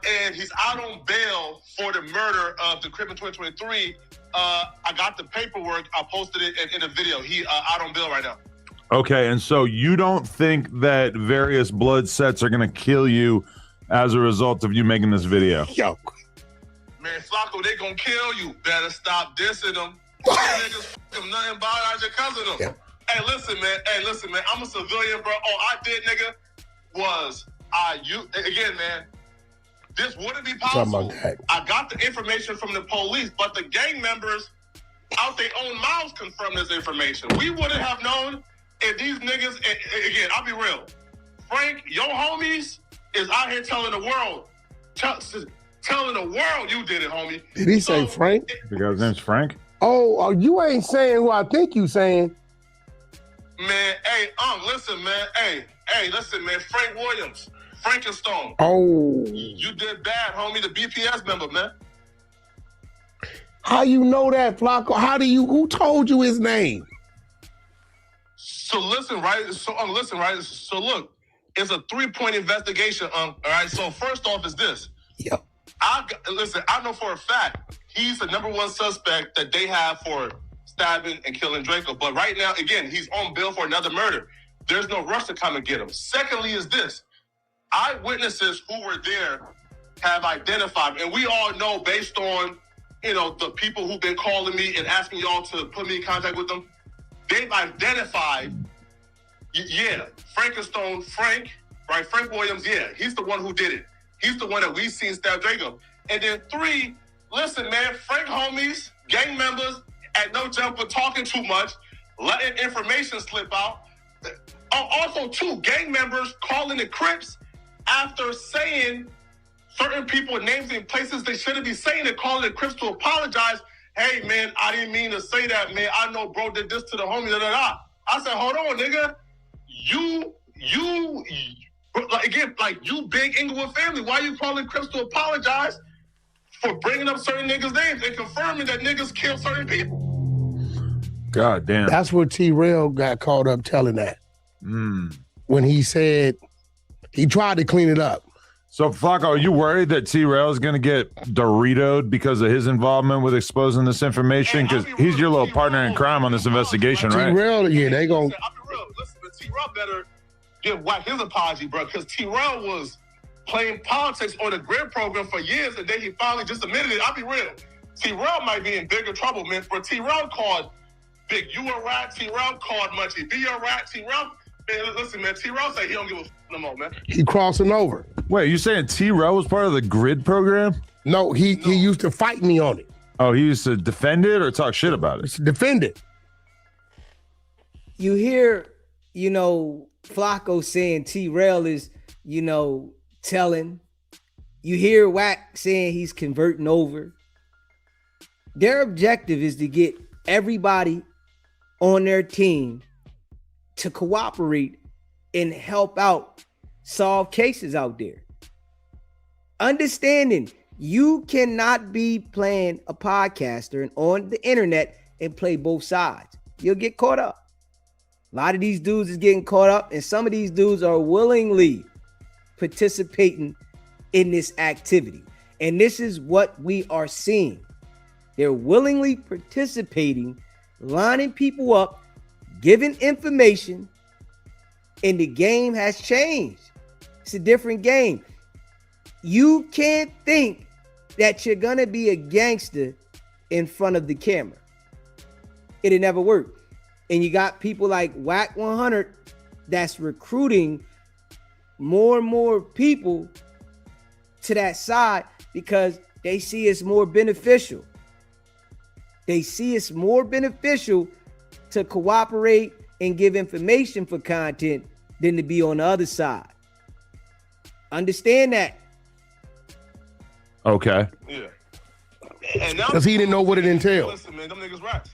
and he's out on bail for the murder of the Crip in 2023. I got the paperwork. I posted it in a video. He out on bail right now.
Okay, and so you don't think that various blood sets are going to kill you as a result of you making this video?
Yo.
Man, Flakko, they going to kill you. Better stop dissing them. Niggas them nothing about out your cousin them.
Yeah.
Hey, listen, man. I'm a civilian, bro. All I did, nigga, was again, man. This wouldn't be possible. I got the information from the police, but the gang members out their own mouths confirmed this information. We wouldn't have known if these niggas. Again, I'll be real. Frank, your homies is out here telling the world, telling the world you did it, homie.
Did he say Frank?
The guy's name's Frank.
Oh, you ain't saying who I think you saying.
Man, hey, listen, man. Hey, listen, man. Frank Williams, Frankenstone.
Oh.
You did bad, homie. The BPS member, man.
How you know that, Flakko? Who told you his name?
So listen, right? So look, it's a 3-point investigation. All right. So first off is this.
Yep.
I know for a fact he's the number one suspect that they have for stabbing and killing Draco. But right now, again, he's on bail for another murder. There's no rush to come and get him. Secondly is this. Eyewitnesses who were there have identified, and we all know based on, the people who've been calling me and asking y'all to put me in contact with them, they've identified, Frank Williams, he's the one who did it. He's the one that we've seen stab Draco. And then 3, listen, man, Frank homies, gang members at No Jumper talking too much, letting information slip out. Also, 2, gang members calling the Crips after saying certain people names in places they shouldn't be saying and calling the Crips to apologize. Hey, man, I didn't mean to say that, man. I know bro did this to the homie, da-da-da. I said, hold on, nigga. You big Inglewood family. Why you calling Crips to apologize for bringing up certain niggas' names and confirming that niggas kill certain people?
God damn.
That's what T-Rail got caught up telling that. When he said he tried to clean it up.
So, Flacco, are you worried that T-Rail is going to get Doritoed because of his involvement with exposing this information? Because he's your little partner in crime on this investigation, right?
T-Rail, they going
to... I'll be real. Listen, T-Rail better give Wack his apology, bro, because T-Rail was playing politics on the grid program for years, and then he finally just admitted it. I'll be real. T-Rail might be in bigger trouble, man. But T-Rail called Big U a rat. T-Rail called Munchie B a rat. T-Rail... Man, listen, man, T-Rail say he don't give a no more, man.
He crossing over.
Wait, you saying T-Rail was part of the grid program?
No, he used to fight me on it.
Oh, he used to defend it or talk shit about it?
Defend it.
You hear, Flacco saying T-Rail is, telling. You hear Wack saying he's converting over. Their objective is to get everybody on their team to cooperate and help out solve cases out there. Understanding you cannot be playing a podcaster and on the internet and play both sides. You'll get caught up. A lot of these dudes is getting caught up, and some of these dudes are willingly participating in this activity. And this is what we are seeing. They're willingly participating, lining people up, giving information, and the game has changed. It's a different game. You can't think that you're gonna be a gangster in front of the camera. It'll never work. And you got people like WICKED100 that's recruiting more and more people to that side because they see it's more beneficial. They see it's more beneficial to cooperate and give information for content than to be on the other side. Understand that.
Okay.
Yeah.
Because he didn't know what it entailed.
Listen, man, them niggas rats.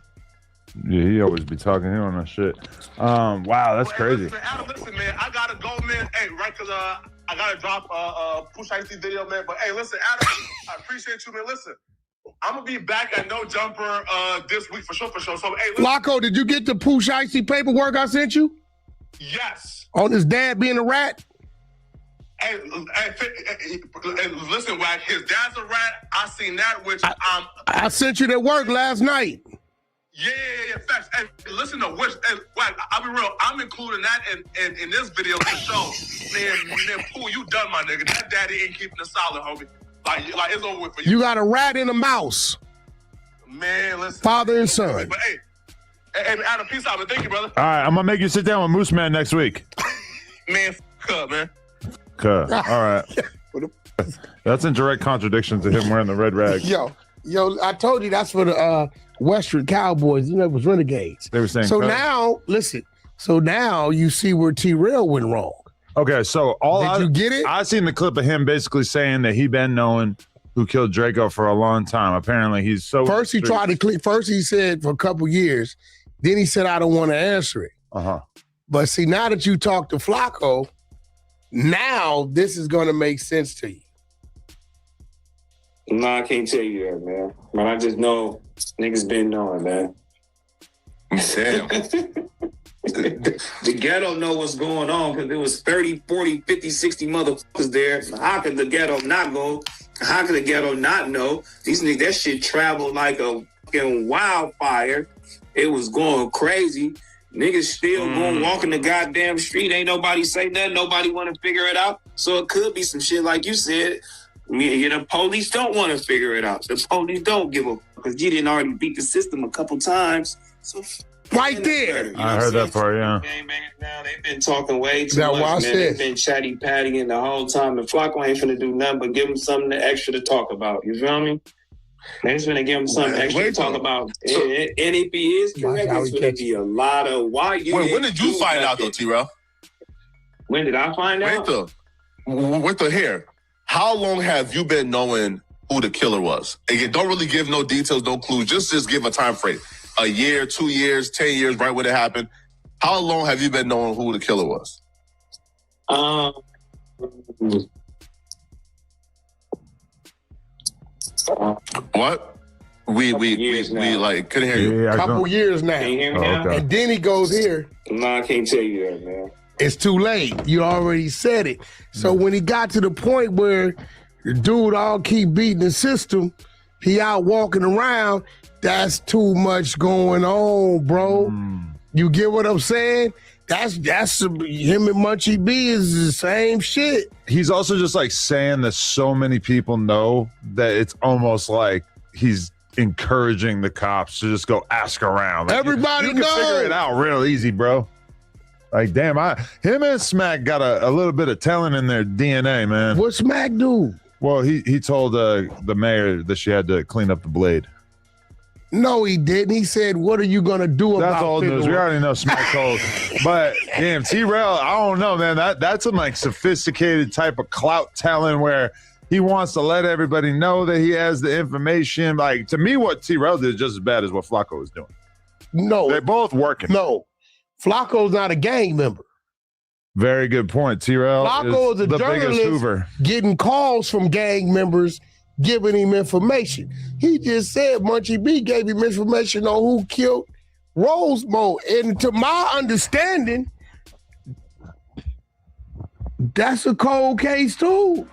Yeah, he always be talking here on that shit. Wow, that's crazy.
Listen, Adam, listen, man, I gotta go, man. Hey, right, because I gotta drop a Push Icy video, man. But hey, listen, Adam, I appreciate you, man. Listen, I'm gonna be back at No Jumper this week for sure. So hey, listen.
Flacco, did you get the Push Icy paperwork I sent you?
Yes.
On his dad being a rat?
Hey, listen, Wack, his dad's a rat. I seen that, which
I sent you that work last night.
Yeah, facts. Hey, listen to which, Wack, I'll be real, I'm including that in this video to show, man, Pooh, you done, my nigga. That daddy ain't keeping it solid, homie. Like it's over with for you.
You got a rat and a mouse.
Man, listen.
Father and son.
But hey, Adam, peace out, man. Thank you, brother.
All right, I'm gonna make you sit down with Moose Man next week.
Man, up, man.
All right. That's in direct contradiction to him wearing the red rag.
Yo, I told you that's for the Western Cowboys. It was Renegades.
They were saying
so. Now, listen. So now you see where T-Rail went wrong.
Okay, so
Did you get it?
I seen the clip of him basically saying that he been knowing who killed Draco for a long time. Apparently, he's so.
First, he tried to click. First, he said for a couple years. Then he said, "I don't want to answer it." But see, now that you talk to Flacco, now this is going to make sense to you.
No, I can't tell you that, man. But I just know niggas been knowing, man.
Damn.
The ghetto know what's going on because there was 30, 40, 50, 60 motherfuckers there. How could the ghetto not go? How could the ghetto not know? These niggas, that shit traveled like a fucking wildfire. It was going crazy. Niggas still going walking the goddamn street. Ain't nobody say nothing. Nobody want to figure it out. So it could be some shit like you said. The police don't want to figure it out. The police don't give a fuck because you didn't already beat the system a couple times. So
right there.
I heard that part, yeah.
Now they've been talking way too
Now
much,
watch
man.
this.
They've been chatty pattying the whole time. And Flacco ain't finna do nothing but give him something extra to talk about. You feel me? They just finna give him something extra to talk about. And if he is correct, it's gonna be a lot of why you.
Wait, when did you find out though, T-Rail?
When did I find out?
With the hair. How long have you been knowing who the killer was? Again, don't really give no details, no clues. Just give a time frame. A year, 2 years, 10 years, right when it happened. How long have you been knowing who the killer was? What? We like couldn't hear you.
Yeah, couple years now.
Can you hear me now?
Okay.
And then he goes here.
No, I can't tell you that, man.
It's too late. You already said it. So when he got to the point where the dude all keep beating the system, he out walking around, that's too much going on, bro. You get what I'm saying? That's him and Munchie B is the same shit.
He's also just like saying that so many people know that it's almost like he's encouraging the cops to just go ask around. Like,
Everybody
you can
knows.
figure it out real easy, bro. Like, damn, him and Smack got a little bit of telling in their DNA, man.
What Smack do?
Well, he told the mayor that she had to clean up the blade.
No, he didn't. He said, "What are you gonna do about?"
That's old news. We already know Smack told. But damn, T-Rail, I don't know, man. That's some like sophisticated type of clout telling where he wants to let everybody know that he has the information. Like, to me, what T-Rail did is just as bad as what Flacco was doing.
No,
They're both working.
no. Flacco's not a gang member.
Very good point. T-Rail
Flacco is a
the biggest
journalist
Hoover.
getting calls from gang members, giving him information. He just said Munchie B gave him information on who killed Rosemo. And to my understanding, that's a cold case too.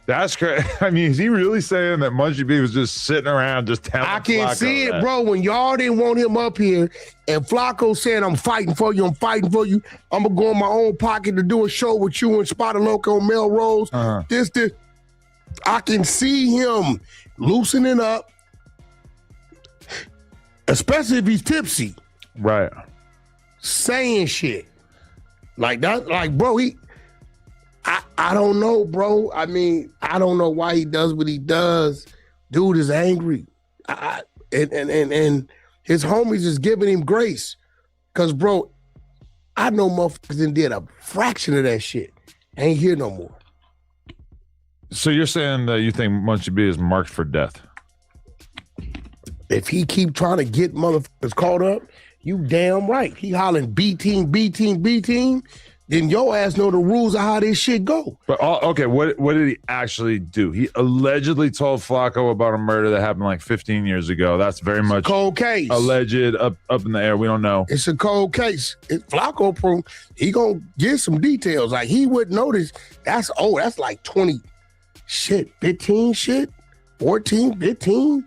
That's crazy. I mean, is he really saying that Munchie B was just sitting around just telling
I can
Flacco
see it,
that?
bro. When y'all didn't want him up here and Flacco said, I'm fighting for you, I'm going to go in my own pocket to do a show with you and Spotted Loco, Melrose. This. I can see him loosening up, especially if he's tipsy,
Right.
saying shit. Like that, like, bro, I don't know, bro. I mean, I don't know why he does what he does. Dude is angry. And his homies is giving him grace. Cause, bro, I know motherfuckers done did a fraction of that shit. Ain't here no more.
So you're saying that you think Munchie B is marked for death?
If he keep trying to get motherfuckers caught up, you damn right. He hollering B team, B team, B team. Then your ass know the rules of how this shit go.
But okay, what did he actually do? He allegedly told Flacco about a murder that happened like 15 years ago. That's very much
Cold case.
alleged, up in the air. We don't know.
It's a cold case. Flacco proof. He gonna get some details. Like he would notice. That's like 20 shit, 15 shit, 14, 15.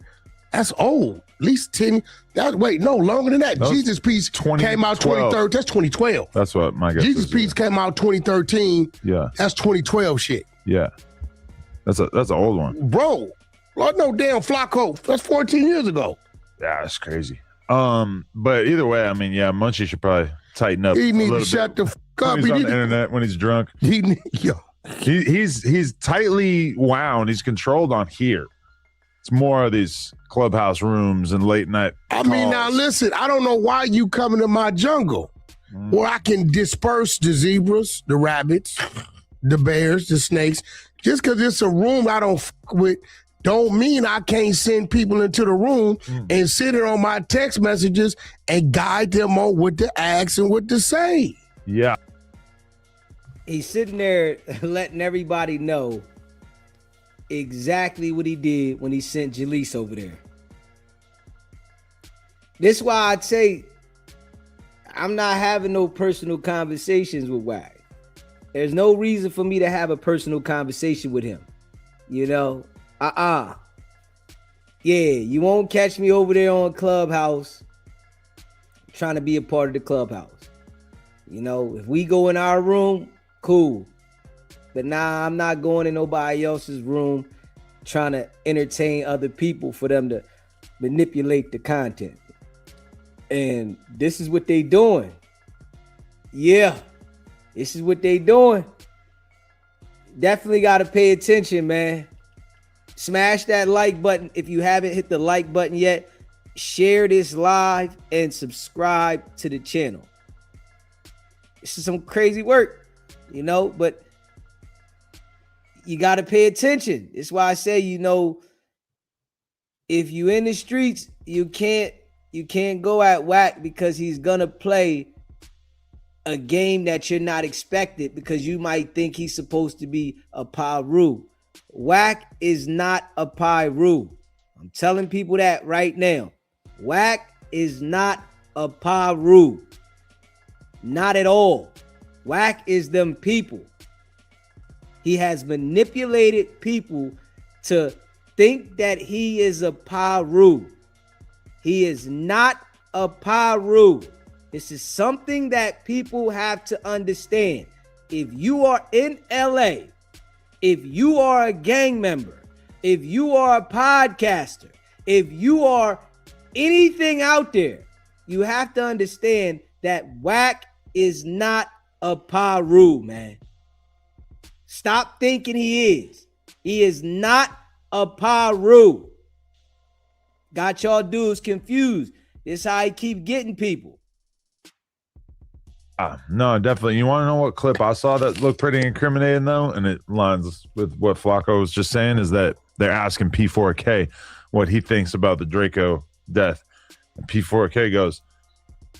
That's old. At least 10. Longer than that. Jesus Piece came out 2013. That's 2012.
That's what my guess
Jesus
is.
Piece came out 2013.
Yeah.
That's 2012 shit.
Yeah. That's an old one.
Bro, like no damn Flacco. That's 14 years ago.
Yeah, that's crazy. But either way, I mean, yeah, Munchie should probably tighten up.
He
a
need to
little
shut
bit
the fuck up.
when he's on the internet when he's drunk. He's tightly wound. He's controlled on here. It's more of these clubhouse rooms and late night.
I mean, now listen, I don't know why you coming to my jungle where I can disperse the zebras, the rabbits, the bears, the snakes. Just because it's a room I don't fuck with don't mean I can't send people into the room and sit there on my text messages and guide them on what to ask and what to say.
Yeah.
He's sitting there letting everybody know exactly what he did when he sent Jaleese over there. This is why I'd say I'm not having no personal conversations with Wack. There's no reason for me to have a personal conversation with him. You know, Yeah, you won't catch me over there on Clubhouse trying to be a part of the Clubhouse. You know, if we go in our room, cool. But nah, I'm not going in nobody else's room trying to entertain other people for them to manipulate the content. And this is what they doing. Yeah, this is what they doing. Definitely got to pay attention, man. Smash that like button if you haven't hit the like button yet. Share this live and subscribe to the channel. This is some crazy work, you know, but you got to pay attention. It's why I say, you know, if you in the streets, you can't go at Wack because he's gonna play a game that you're not expected because you might think he's supposed to be a Pyru. Wack is not a Pyru. I'm telling people that right now. Wack is not a Pyru. Not at all. Wack is them people. He has manipulated people to think that he is a Pyru. He is not a Pyru. This is something that people have to understand. If you are in LA, if you are a gang member, if you are a podcaster, if you are anything out there, you have to understand that Wack is not a Pyru, man. Stop thinking he is. He is not a Pyru. Got y'all dudes confused. This is how he keep getting people.
No, definitely. You want to know what clip I saw that looked pretty incriminating, though? And it lines with what Flakko was just saying, is that they're asking P4K what he thinks about the Draco death. And P4K goes,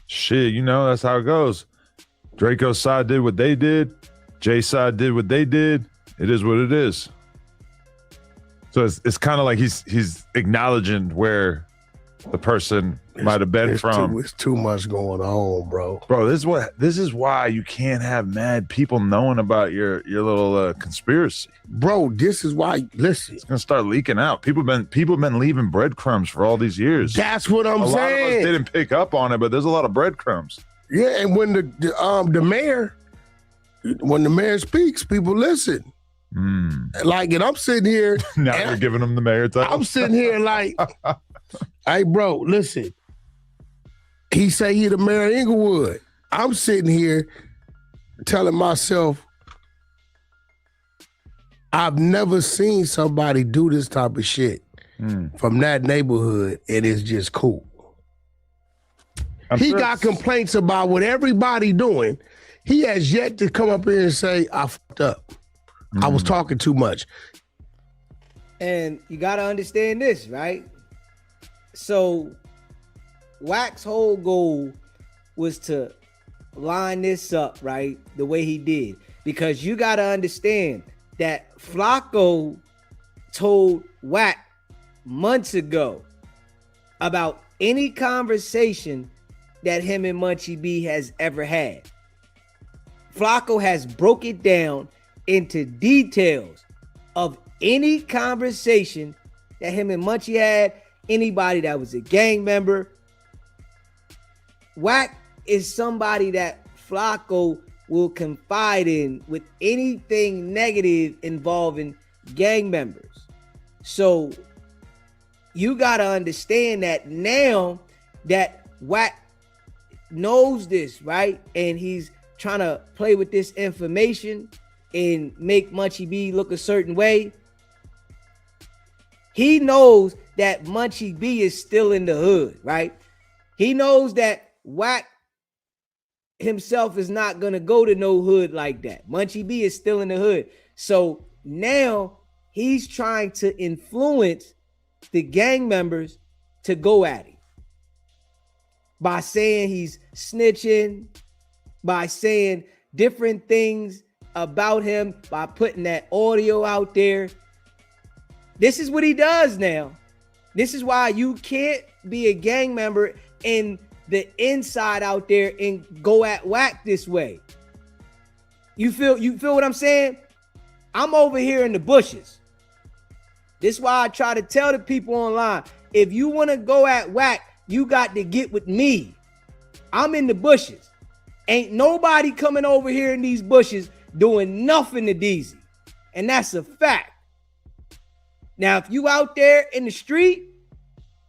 shit, you know, that's how it goes. Draco's side did what they did. Jay's side did what they did. It is what it is. So it's kind of like he's acknowledging where the person might have been from.
It's too much going on, bro.
Bro, this is why you can't have mad people knowing about your little conspiracy.
Bro, this is why. Listen,
it's gonna start leaking out. People been leaving breadcrumbs for all these years.
That's what I'm saying. A lot of us
didn't pick up on it, but there's a lot of breadcrumbs.
Yeah, and when the mayor speaks, people listen. Like, and I'm sitting here.
Now you're giving them the mayor title.
I'm sitting here like, hey, bro, listen. He say he the mayor of Inglewood. I'm sitting here telling myself, I've never seen somebody do this type of shit from that neighborhood, and it's just cool. He got complaints about what everybody doing. He has yet to come up here and say, I fucked up. I was talking too much.
And you got to understand this, right? So Wack's whole goal was to line this up, right? The way he did. Because you got to understand that Flakko told Wack months ago about any conversation that him and Munchie B has ever had. Flakko has broke it down into details of any conversation that him and Munchie had, anybody that was a gang member. Wack is somebody that Flakko will confide in with anything negative involving gang members. So you got to understand that now that Wack knows this, right? And he's trying to play with this information and make Munchie B look a certain way. He knows that Munchie B is still in the hood, right? He knows that Wack himself is not going to go to no hood like that. Munchie B is still in the hood. So now he's trying to influence the gang members to go at him by saying he's snitching, by saying different things about him, by putting that audio out there. This is what he does now. This is why you can't be a gang member in the inside out there and go at Wack this way. You feel what I'm saying? I'm over here in the bushes. This is why I try to tell the people online, if you want to go at Wack, you got to get with me. I'm in the bushes. Ain't nobody coming over here in these bushes doing nothing to Deezy. And that's a fact. Now, if you out there in the street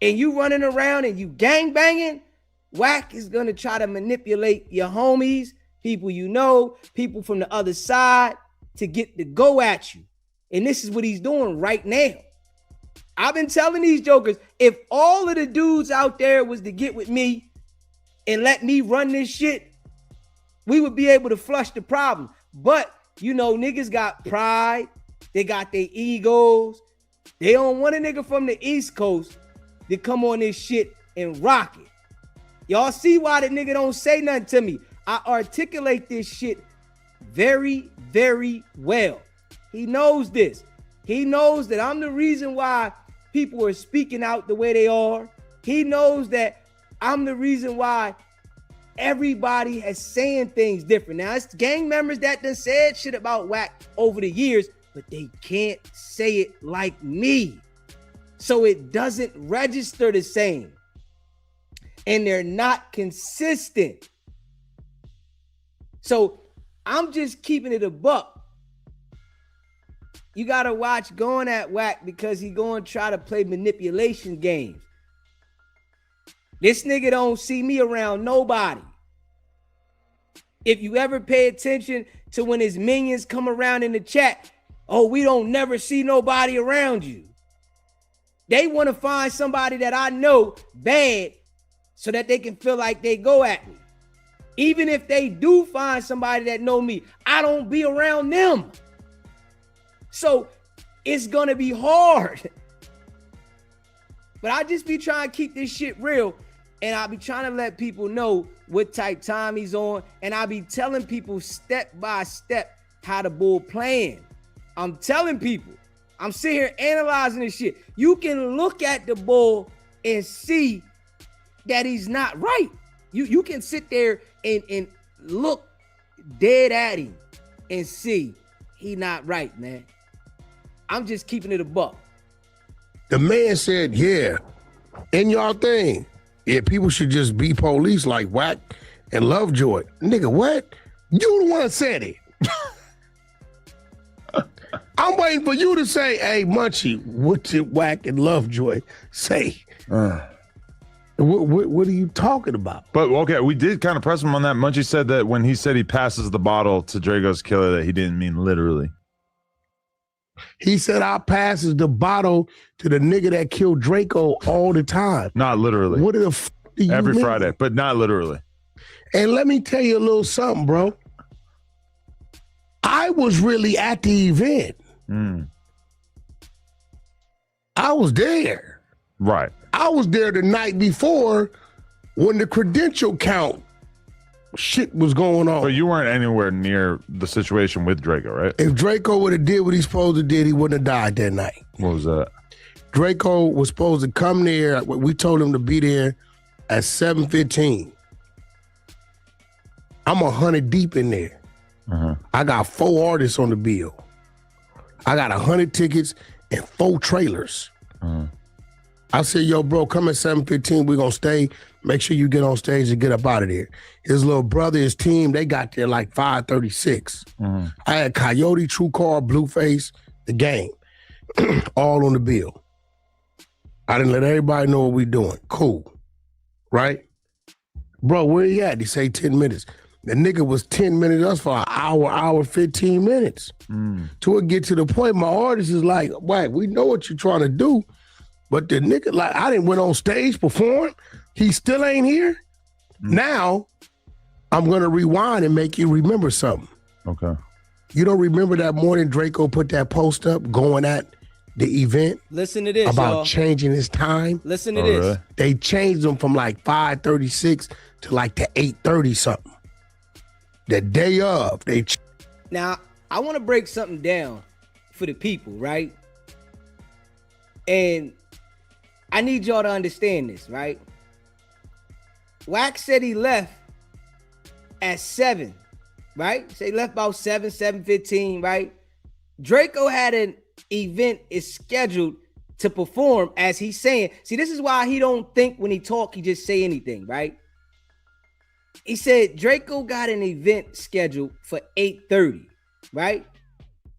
and you running around and you gang banging, Wack is going to try to manipulate your homies, people you know, people from the other side to get to go at you. And this is what he's doing right now. I've been telling these jokers, if all of the dudes out there was to get with me and let me run this shit, we would be able to flush the problem. But, you know, niggas got pride. They got their egos. They don't want a nigga from the East Coast to come on this shit and rock it. Y'all see why the nigga don't say nothing to me. I articulate this shit very, very well. He knows this. He knows that I'm the reason why people are speaking out the way they are. He knows that I'm the reason why everybody is saying things different. Now, it's gang members that done said shit about Wack over the years, but they can't say it like me. So it doesn't register the same. And they're not consistent. So I'm just keeping it a buck. You gotta watch going at Wack because he going to try to play manipulation games. This nigga don't see me around nobody. If you ever pay attention to when his minions come around in the chat, oh, we don't never see nobody around you. They want to find somebody that I know bad so that they can feel like they go at me. Even if they do find somebody that know me, I don't be around them. So it's going to be hard. But I just be trying to keep this shit real. And I be trying to let people know what type time he's on. And I be telling people step by step how the bull playing. I'm telling people. I'm sitting here analyzing this shit. You can look at the bull and see that he's not right. You can sit there and look dead at him and see he not right, man. I'm just keeping it a buck.
The man said, yeah, in y'all thing, yeah, people should just be police like Wack and Lovejoy. Nigga, what? You the one that said it. I'm waiting for you to say, hey, Munchie, what did Wack and Lovejoy say? What are you talking about?
But okay, we did kind of press him on that. Munchie said that when he said he passes the bottle to Draco's killer, that he didn't mean literally.
He said I passes the bottle to the nigga that killed Draco all the time.
Not literally.
What the f do you
Every
mean?
Friday, but not literally.
And let me tell you a little something, bro. I was really at the event. I was there.
Right.
I was there the night before when the credential count shit was going on.
But you weren't anywhere near the situation with Draco, right?
If Draco would have did what he's supposed to did, he wouldn't have died that night.
What was that?
Draco was supposed to come there. We told him to be there at 7:15. I'm 100 deep in there. I got 4 artists on the bill. I got 100 tickets and 4 trailers. I said, yo, bro, come at 7:15. We're going to stay. Make sure you get on stage and get up out of there. His little brother, his team, they got there like 5:36. I had Coyote, True Car, Blueface, the gang, all on the bill. I didn't let everybody know what we doing. Cool. Right? Bro, where he at? He say 10 minutes. The nigga was 10 minutes us for an hour, 15 minutes. Till it get to the point, my artist is like, Wack, we know what you're trying to do, but the nigga, like, I didn't went on stage, perform. He still ain't here. Now, I'm going to rewind and make you remember something.
Okay.
You don't remember that morning Draco put that post up going at the event?
Listen to this,
about
y'all.
changing his time?
Listen to this.
Really?
They changed him from like 5:36 to like the 8:30 something. The day of.
Now, I want to break something down for the people, right? And I need y'all to understand this, right? Wack said he left at 7, right? So he left about 7:15, right? Draco had an event is scheduled to perform, as he's saying. See, this is why he don't think when he talk, he just say anything, right? He said Draco got an event scheduled for 8:30, right?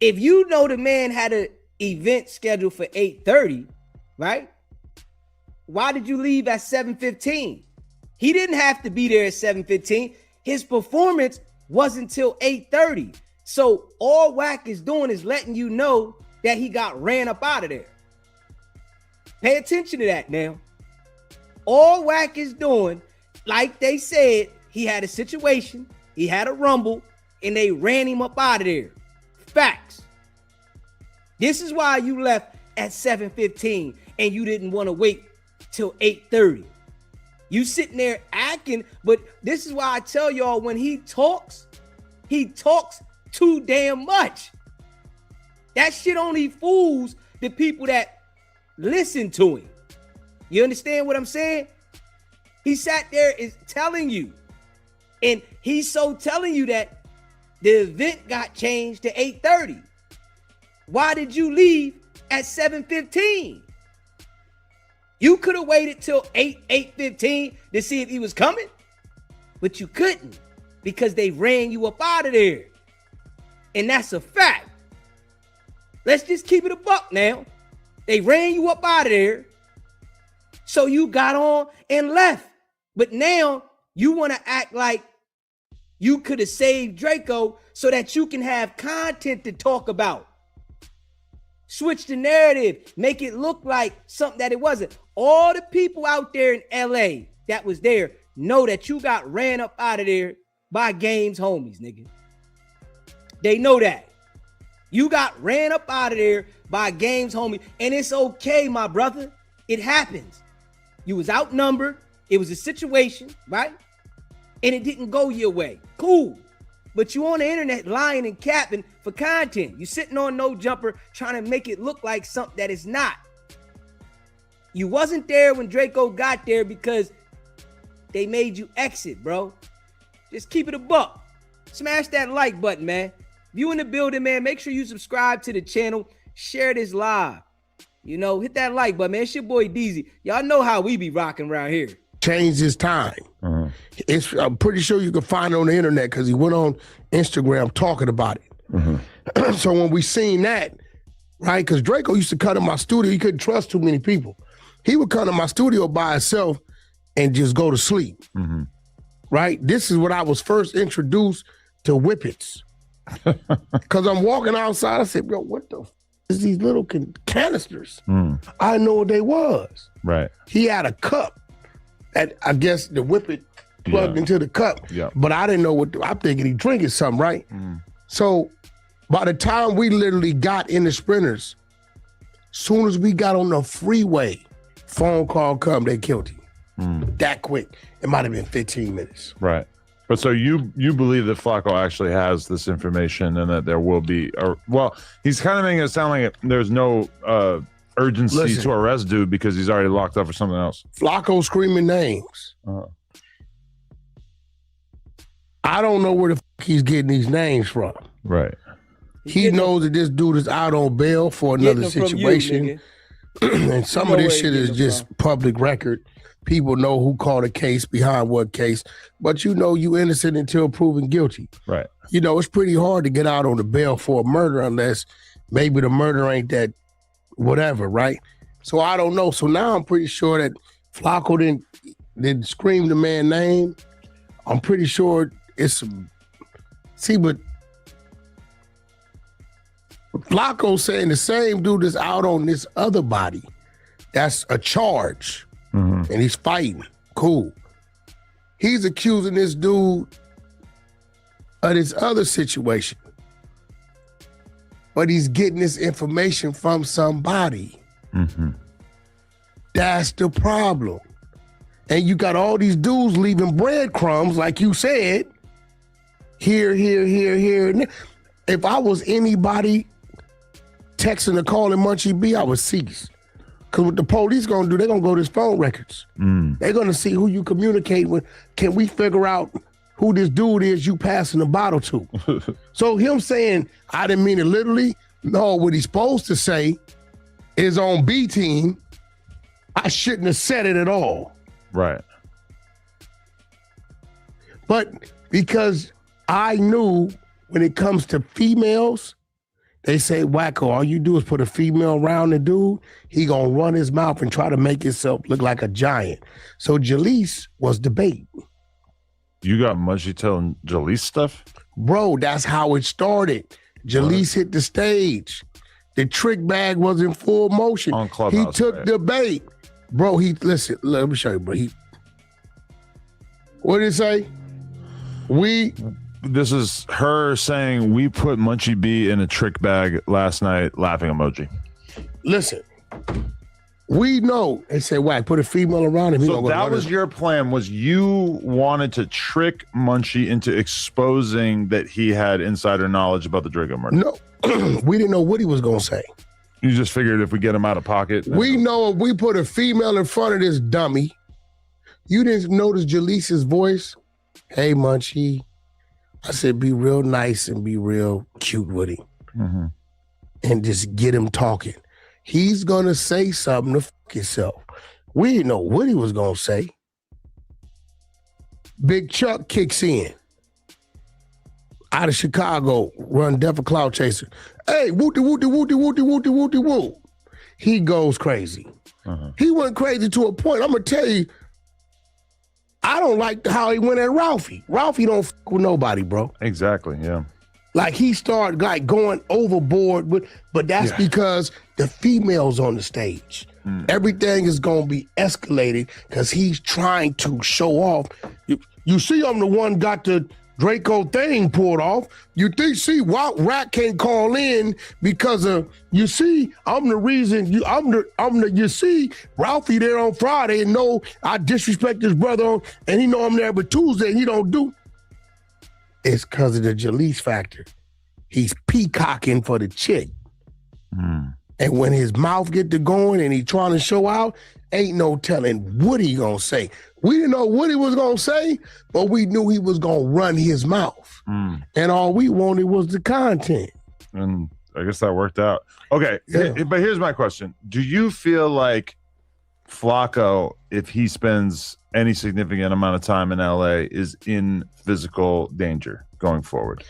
If you know the man had an event scheduled for 8:30, right? Why did you leave at 7:15? He didn't have to be there at 7:15. His performance wasn't until 8:30. So all Wack is doing is letting you know that he got ran up out of there. Pay attention to that now. All Wack is doing, like they said, he had a situation, he had a rumble, and they ran him up out of there. Facts. This is why you left at 7:15 and you didn't want to wait till 8:30. You sitting there acting, but this is why I tell y'all when he talks too damn much. That shit only fools the people that listen to him. You understand what I'm saying? He sat there is telling you, and he's so telling you that the event got changed to 8:30. Why did you leave at 7:15? You could have waited till 8:15 to see if he was coming, but you couldn't because they ran you up out of there. And that's a fact. Let's just keep it a buck now. They ran you up out of there, so you got on and left. But now you want to act like you could have saved Draco so that you can have content to talk about. Switch the narrative, make it look like something that it wasn't. All the people out there in LA that was there know that you got ran up out of there by Game's homies, nigga. They know that. You got ran up out of there by Game's homie, and it's okay, my brother. It happens. You was outnumbered. It was a situation, right? And it didn't go your way. Cool. But you on the internet lying and capping for content. You sitting on No Jumper trying to make it look like something that it's not. You wasn't there when Draco got there because they made you exit, bro. Just keep it a buck. Smash that like button, man. If you in the building, man, make sure you subscribe to the channel. Share this live. You know, hit that like button, man. It's your boy DZ. Y'all know how we be rocking around here.
Changed his time. I'm pretty sure you can find it on the internet because he went on Instagram talking about it. So when we seen that, right, because Draco used to come to my studio, he couldn't trust too many people. He would come to my studio by himself and just go to sleep. Right? This is when I was first introduced to whippets. Because I'm walking outside, I said, bro, what the f is these little canisters? I didn't know what they was.
Right.
He had a cup that I guess the whippet plugged into the cup. But I didn't know what, I'm thinking he drinking something, right? So by the time we literally got in the Sprinters, soon as we got on the freeway, phone call come, they killed him. That quick. It might have been 15 minutes.
Right. But so you believe that Flaco actually has this information and that there will be, or well, he's kind of making it sound like there's no urgency to arrest dude because he's already locked up for something else.
Flaco screaming names. I don't know where the f he's getting these names from.
Right.
He knows that this dude is out on bail for another situation. And some of this shit is just public record. People know who called a case, behind what case, but you know you innocent until proven guilty.
Right.
You know, it's pretty hard to get out on the bail for a murder unless maybe the murder ain't that whatever, right? So I don't know. So now I'm pretty sure that Flaco didn't scream the man's name. I'm pretty sure it's but Flaco saying the same dude is out on this other body. That's a charge. And he's fighting. Cool. He's accusing this dude of this other situation. But he's getting this information from somebody. That's the problem. And you got all these dudes leaving breadcrumbs, like you said, here. If I was anybody texting or calling Munchie B, I would cease. Because what the police gonna do, they're gonna go to his phone records. They're gonna see who you communicate with. Can we figure out who this dude is you passing the bottle to? So him saying, I didn't mean it literally. No, what he's supposed to say is on B team, I shouldn't have said it at all.
Right.
But because I knew when it comes to females, they say, Wacko, all you do is put a female around the dude, he gonna run his mouth and try to make himself look like a giant. So Jalise was the bait.
You got Munchie telling Jalise stuff?
Bro, that's how it started. Jalise hit the stage. The trick bag was in full motion.
On Clubhouse,
he took
right.
the bait. Bro, listen, let me show you, bro. What did it say?
This is her saying we put Munchie B in a trick bag last night, laughing emoji.
Listen, we know. They said, Wack, put a female around him.
So that was your plan, was you wanted to trick Munchie into exposing that he had insider knowledge about the Draco murder?
No, we didn't know what he was going to say.
You just figured if we get him out of pocket.
We know if we put a female in front of this dummy, you didn't notice Jalice's voice? Hey, Munchie. I said, be real nice and be real cute with him. And just get him talking. He's going to say something to fuck himself. We didn't know what he was going to say. Big Chuck kicks in. Out of Chicago, run Devil Cloud Chaser. Hey, wooty, wooty, wooty, wooty, wooty, wooty, woo. He goes crazy. He went crazy to a point. I'm going to tell you, I don't like how he went at Ralphie. Ralphie don't fuck with nobody, bro.
Exactly, yeah.
Like he started like going overboard with, but that's because the female's on the stage. Everything is gonna be escalated because he's trying to show off. You see, I'm the one got the Draco thing pulled off. You think, see, Rat can't call in because of, you see, I'm the reason, you see, Ralphie there on Friday and know I disrespect his brother and he know I'm there, but Tuesday he don't do. It's because of the Jalise factor. He's peacocking for the chick. And when his mouth get to going and he trying to show out, ain't no telling what he gonna say. We didn't know what he was gonna say, but we knew he was gonna run his mouth. And all we wanted was the content.
And I guess that worked out. Okay, but here's my question. Do you feel like Flaco, if he spends any significant amount of time in LA, is in physical danger going forward?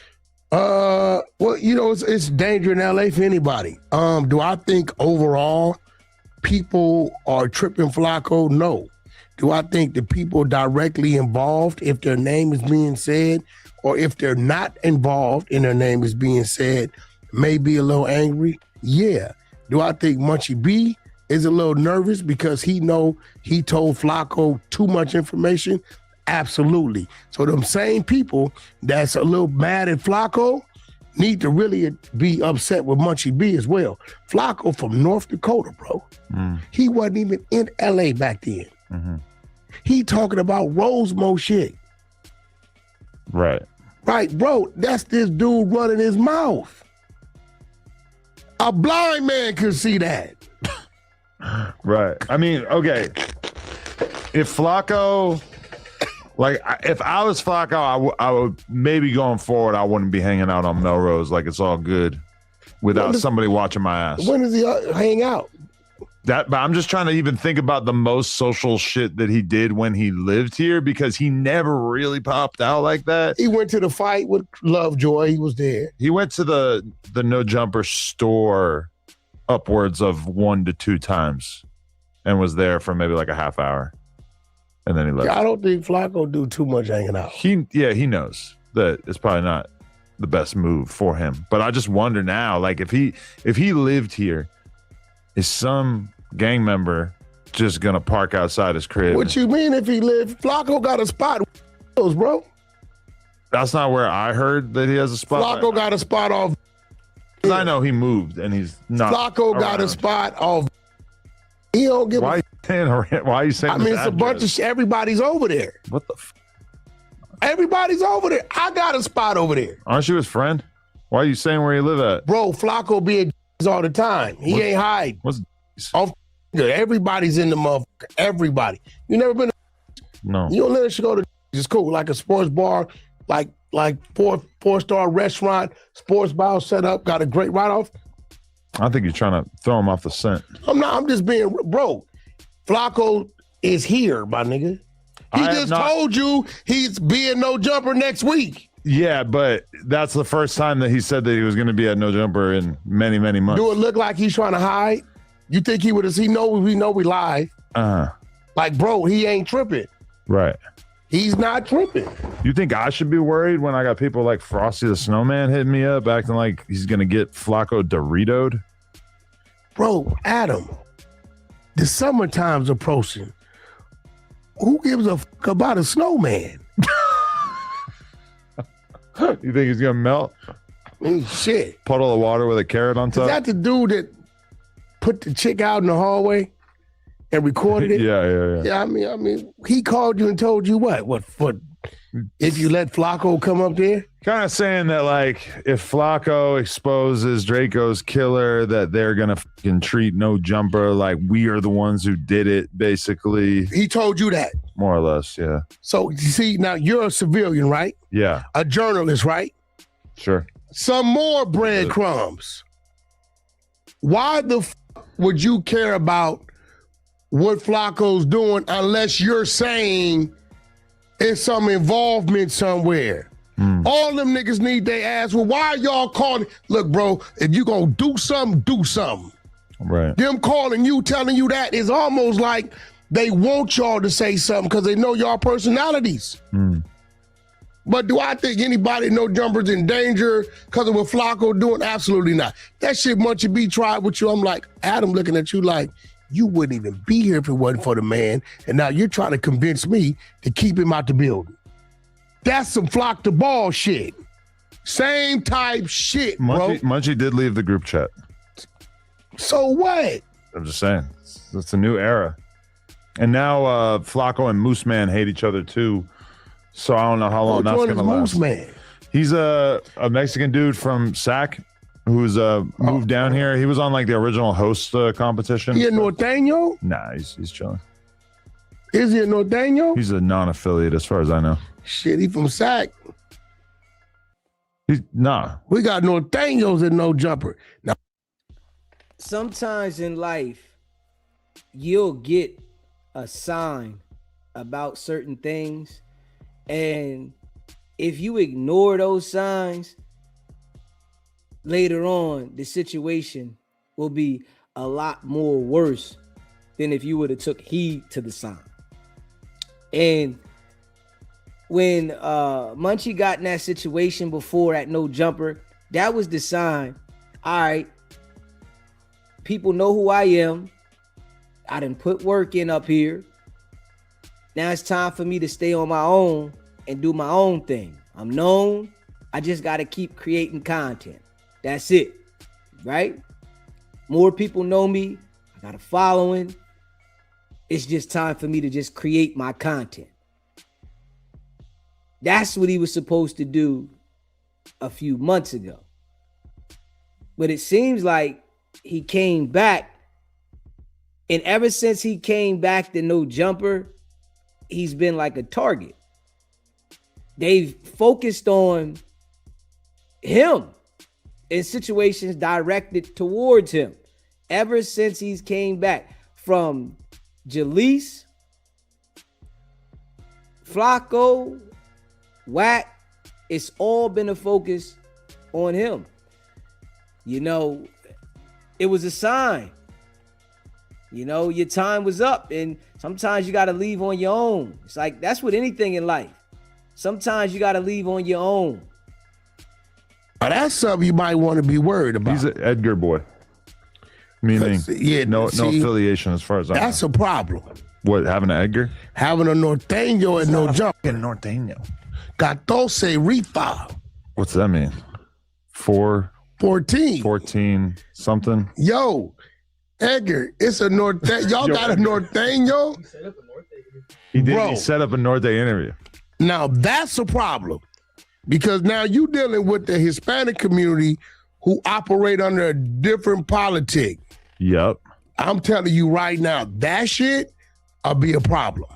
Well, you know, it's danger in LA for anybody. Do I think overall people are tripping Flacco? No. Do I think the people directly involved, if their name is being said, or if they're not involved and their name is being said, may be a little angry? Yeah. Do I think Munchie B is a little nervous because he know he told Flacco too much information? Absolutely. So them same people that's a little mad at Flacco need to really be upset with Munchie B as well. Flacco from North Dakota, bro. He wasn't even in LA back then. He talking about Rosemo shit.
Right.
Right, bro. That's this dude running his mouth. A blind man could see that.
Right. I mean, okay. If Flacco, like, if I was Flacco, I would maybe going forward, I wouldn't be hanging out on Melrose like it's all good without somebody watching my ass.
When does he hang out?
But I'm just trying to even think about the most social shit that he did when he lived here, because he never really popped out like that.
He went to the fight with Lovejoy. He was there.
He went to the No Jumper store upwards of 1 to 2 times and was there for maybe like a half hour. And then he left.
I don't think Flacco do too much hanging out.
He knows that it's probably not the best move for him. But I just wonder now, like if he lived here, is some gang member just gonna park outside his crib?
What you mean if he lived? Flacco got a spot, bro.
That's not where I heard that he has a spot.
Flacco got a spot off.
I know he moved and he's not.
Flacco got a spot off. He don't give.
Why are you saying?
I mean, it's a bunch of shit. Everybody's over there.
What the?
Everybody's over there. I got a spot over there.
Aren't you his friend? Why are you saying where you live at?
Bro, Flacco be at all the time. He ain't hide.
What's
off Everybody's in the motherfucker. Everybody. You never been?
No.
You don't let us go to. It's cool, like a sports bar, like four-star restaurant, sports bar set up, got a great write-off.
I think you're trying to throw him off the scent.
I'm not. I'm just being bro. Flacco is here, my nigga. He just told you he's being no jumper next week.
Yeah, but that's the first time that he said that he was going to be at no jumper in many, many months.
Do it look like he's trying to hide? You think he would have? We know we live. Like, bro, he ain't tripping.
Right.
He's not tripping.
You think I should be worried when I got people like Frosty the Snowman hitting me up, acting like he's going to get Flacco Dorito'd?
Bro, Adam, the summertime's approaching. Who gives a fuck about a snowman?
You think he's going to melt?
I mean, shit.
Puddle of water with a carrot on top?
Is that the dude that put the chick out in the hallway and recorded it?
Yeah.
I mean, he called you and told you what? What if you let Flacco come up there?
Kind of saying that, like, if Flacco exposes Draco's killer, that they're gonna fucking treat no jumper like we are the ones who did it. Basically,
he told you that,
more or less. Yeah.
So you see, now you're a civilian, right?
Yeah.
A journalist, right?
Sure.
Some more breadcrumbs. Why the would you care about what Flacco's doing unless you're saying it's some involvement somewhere? All them niggas need their ass. Well, why are y'all calling? Look, bro, if you gonna do something, do something.
Right.
Them calling you, telling you that is almost like they want y'all to say something because they know y'all personalities. But do I think anybody no jumpers in danger because of what Flacco doing? Absolutely not. That shit Munchie B tried with you. I'm like, Adam looking at you like, you wouldn't even be here if it wasn't for the man. And now you're trying to convince me to keep him out the building. That's some flock the ball shit. Same type shit, bro.
Munchie did leave the group chat.
So what?
I'm just saying. It's a new era. And now Flacco and Moose Man hate each other too. So I don't know how long that's going to last.
Moose Man?
He's a Mexican dude from SAC who's moved down here. He was on like the original host competition.
He a Norteño?
Nah, he's chilling.
Is he a Norteño?
He's a non-affiliate as far as I know.
Shit, he from SAC.
Nah.
We got Norteños and no jumper. Now,
sometimes in life, you'll get a sign about certain things, and if you ignore those signs, later on, the situation will be a lot more worse than if you would have took heed to the sign. And when Munchie got in that situation before at no jumper, that was the sign. All right, people know who I am. I done put work in up here. Now it's time for me to stay on my own and do my own thing. I'm known. I just got to keep creating content. That's it, right? More people know me. I got a following. It's just time for me to just create my content. That's what he was supposed to do a few months ago. But it seems like he came back, and ever since he came back to no jumper, he's been like a target. They've focused on him in situations directed towards him. Ever since he's came back, from Jaleese, Flakko, Wack, it's all been a focus on him. You know, it was a sign. You know, your time was up, and sometimes you got to leave on your own. It's like, that's with anything in life. Sometimes you got to leave on your own.
Now, that's something you might want to be worried about.
He's an Edgar boy. Meaning, no affiliation as far as I know.
That's a problem.
What, having an Edgar?
Having a Norteño and no jump.
A Norteño.
14 refi.
What's that mean? 14 something?
Yo, Edgar, it's a Norteño. Y'all got a Norteño?
He did. Bro, he set up a Norte interview.
Now, that's a problem. Because now you dealing with the Hispanic community who operate under a different politic.
Yep.
I'm telling you right now, that shit will be a problem.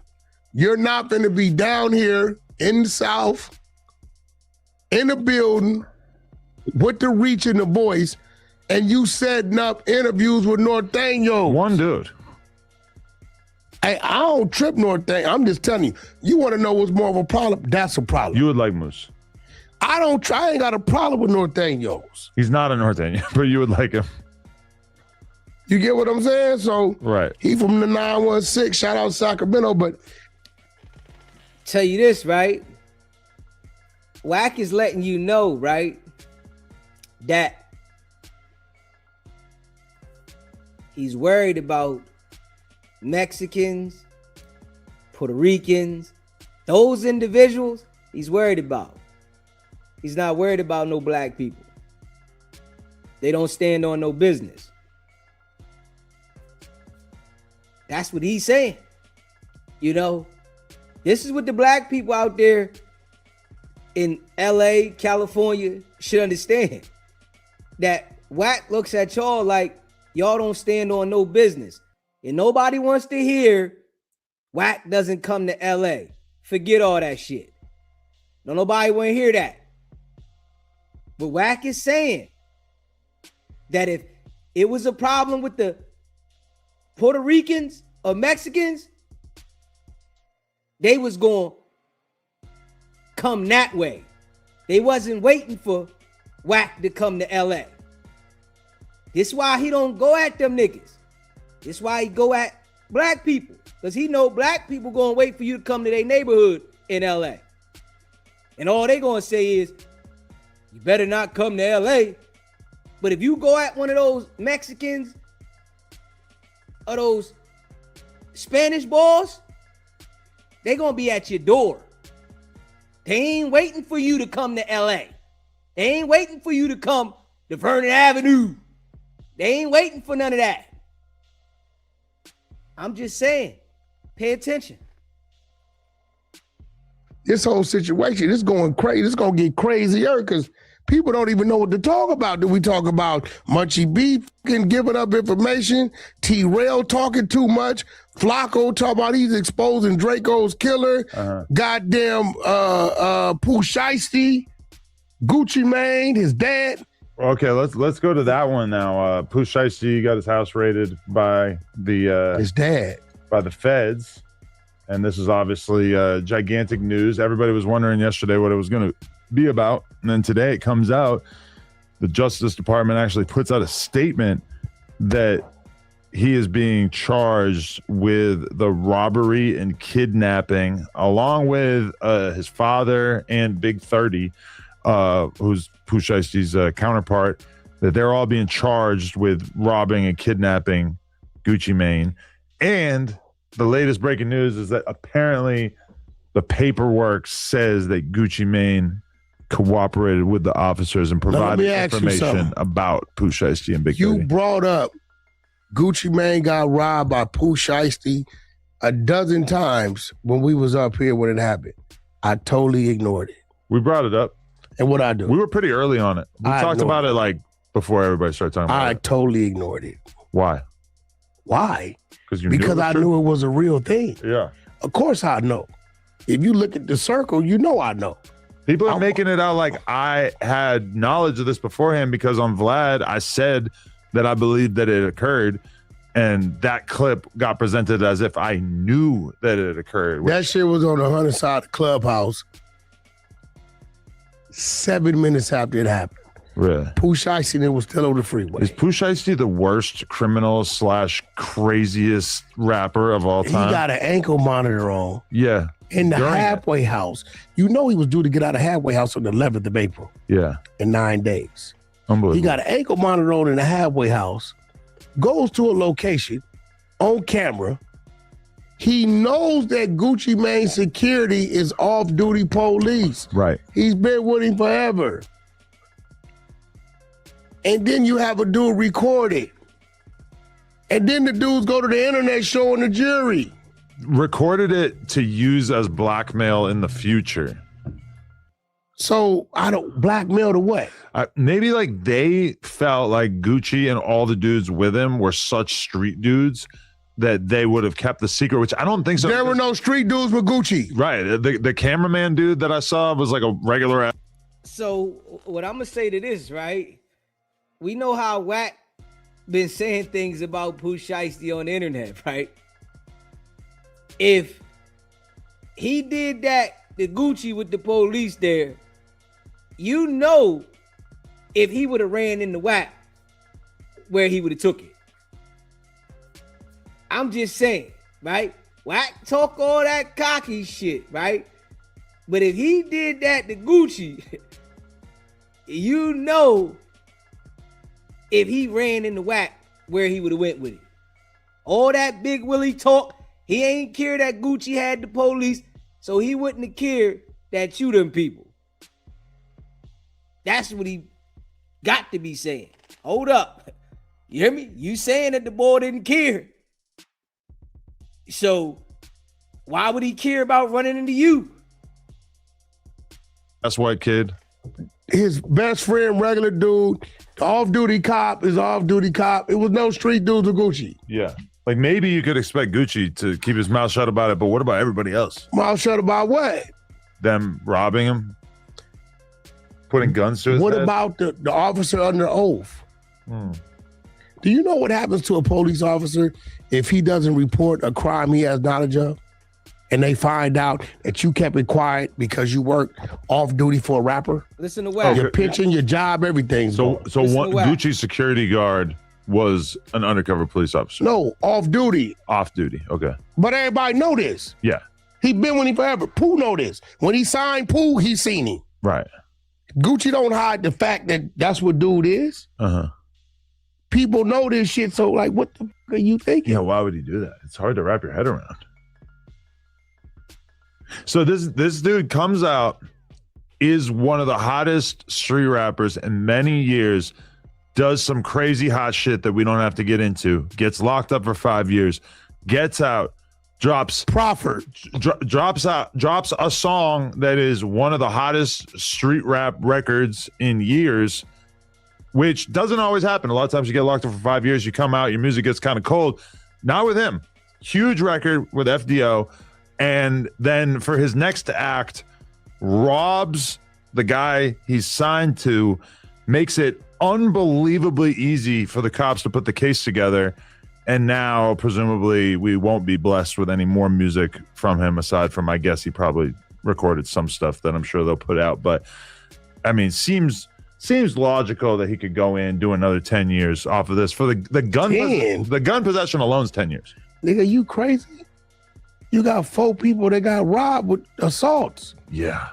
You're not going to be down here in the South, in a building, with the reach and the voice, and you setting up interviews with Norteño.
One dude.
Hey, I don't trip Norteño. I'm just telling you. You want to know what's more of a problem? That's a problem.
You would like Moose.
I ain't got a problem with Norteños.
He's not a Norteño, but you would like him.
You get what I'm saying? So
Right.
he from the 916. Shout out Sacramento, but
Tell you this, right? Wack is letting you know, right, that he's worried about Mexicans, Puerto Ricans, those individuals he's worried about. He's not worried about no black people. They don't stand on no business. That's what he's saying. You know, this is what the black people out there in LA, California should understand. That Wack looks at y'all like y'all don't stand on no business. And nobody wants to hear Wack doesn't come to LA. Forget all that shit. No, nobody want to hear that. But Wack is saying that if it was a problem with the Puerto Ricans or Mexicans, they was going to come that way. They wasn't waiting for Wack to come to LA. This why he don't go at them niggas. This why he go at black people. Because he know black people going to wait for you to come to their neighborhood in LA. And all they going to say is, you better not come to LA. But if you go at one of those Mexicans or those Spanish boys, they gonna be at your door. They ain't waiting for you to come to LA. They ain't waiting for you to come to Vernon Avenue. They ain't waiting for none of that. I'm just saying, pay attention.
this whole situation is going crazy. It's going to get crazier because people don't even know what to talk about. Do we talk about Munchie B giving up information? T-Rail talking too much? Flaco talking about he's exposing Draco's killer? Goddamn Pooh Shiesty? Gucci Mane, his dad?
Okay, let's go to that one now. Pooh Shiesty got his house raided by the
his dad,
by the feds, and this is obviously gigantic news. Everybody was wondering yesterday what it was going to be about, and then today it comes out. The Justice Department actually puts out a statement that he is being charged with the robbery and kidnapping, along with his father and Big 30. Who's Pooh Shiesty's counterpart, that they're all being charged with robbing and kidnapping Gucci Mane. And the latest breaking news is that apparently the paperwork says that Gucci Mane cooperated with the officers and provided information about Pooh Shiesty and Big 30.
You brought up Gucci Mane got robbed by Pooh Shiesty a dozen times when we was up here when it happened. I totally ignored it.
We brought it up.
And what I do?
We were pretty early on it. We talked about it like before everybody started talking about it.
I totally ignored it.
Why?
Why?
Because
I knew it was a real thing.
Yeah.
Of course I know. If you look at the circle, you know I know.
People are making it out like I had knowledge of this beforehand because on Vlad, I said that I believed that it occurred. And that clip got presented as if I knew that it occurred.
That shit was on the 100 side of the clubhouse 7 minutes after it happened.
Really?
Pooh Shiesty was still on the freeway.
Is Pooh Shiesty the worst criminal / craziest rapper of all time?
He got an ankle monitor on.
Yeah.
In the halfway house. You know he was due to get out of halfway house on the 11th of April.
Yeah.
In 9 days.
Unbelievable.
He got an ankle monitor on in the halfway house. Goes to a location on camera. He knows that Gucci Mane security is off-duty police.
Right.
He's been with him forever. And then you have a dude record it. And then the dudes go to the internet showing the jury.
Recorded it to use as blackmail in the future.
So I don't blackmail to what?
Maybe like they felt like Gucci and all the dudes with him were such street dudes that they would have kept the secret, which I don't think so.
There were no street dudes with Gucci.
Right. The cameraman dude that I saw was like a regular.
So what I'm gonna say to this, right? We know how Wack been saying things about Pooh Shiesty on the internet, right? If he did that, the Gucci with the police there, you know, if he would have ran into Wack, where he would have took it. I'm just saying, right? Wack talk all that cocky shit, right? But if he did that to Gucci, you know, if he ran into Wack, where he would have went with it. All that Big Willie talk, he ain't care that Gucci had the police, so he wouldn't have cared that you them people. That's what he got to be saying. Hold up. You hear me? You saying that the boy didn't care. So why would he care about running into you?
That's white kid.
His best friend, regular dude, off-duty cop is off-duty cop. It was no street dudes with Gucci.
Yeah. Like maybe you could expect Gucci to keep his mouth shut about it, but what about everybody else?
Mouth shut about what?
Them robbing him? Putting guns to his
What
head?
about the officer under oath? Do you know what happens to a police officer if he doesn't report a crime he has knowledge of? And they find out that you kept it quiet because you worked off duty for a rapper?
Listen to Wack.
Your pension, your job, everything.
So one Gucci's security guard was an undercover police officer.
No, off duty.
Off duty. Okay.
But everybody know this.
Yeah.
He been with him forever. Pooh know this. When he signed Pooh, he seen him.
Right.
Gucci don't hide the fact that that's what dude is.
Uh-huh.
People know this shit, so like, what the fuck are you thinking?
Yeah, why would he do that? It's hard to wrap your head around. So this dude comes out, is one of the hottest street rappers in many years, does some crazy hot shit that we don't have to get into, gets locked up for 5 years, gets out, drops a song that is one of the hottest street rap records in years, which doesn't always happen. A lot of times you get locked up for 5 years, you come out, your music gets kind of cold. Not with him. Huge record with FDO. And then for his next act, robs the guy he's signed to, makes it unbelievably easy for the cops to put the case together. And now, presumably, we won't be blessed with any more music from him, aside from, I guess, he probably recorded some stuff that I'm sure they'll put out. But, I mean, seems logical that he could go in, do another 10 years off of this. For the gun, the gun possession alone is 10 years.
Nigga, you crazy? You got 4 people that got robbed with assaults.
Yeah.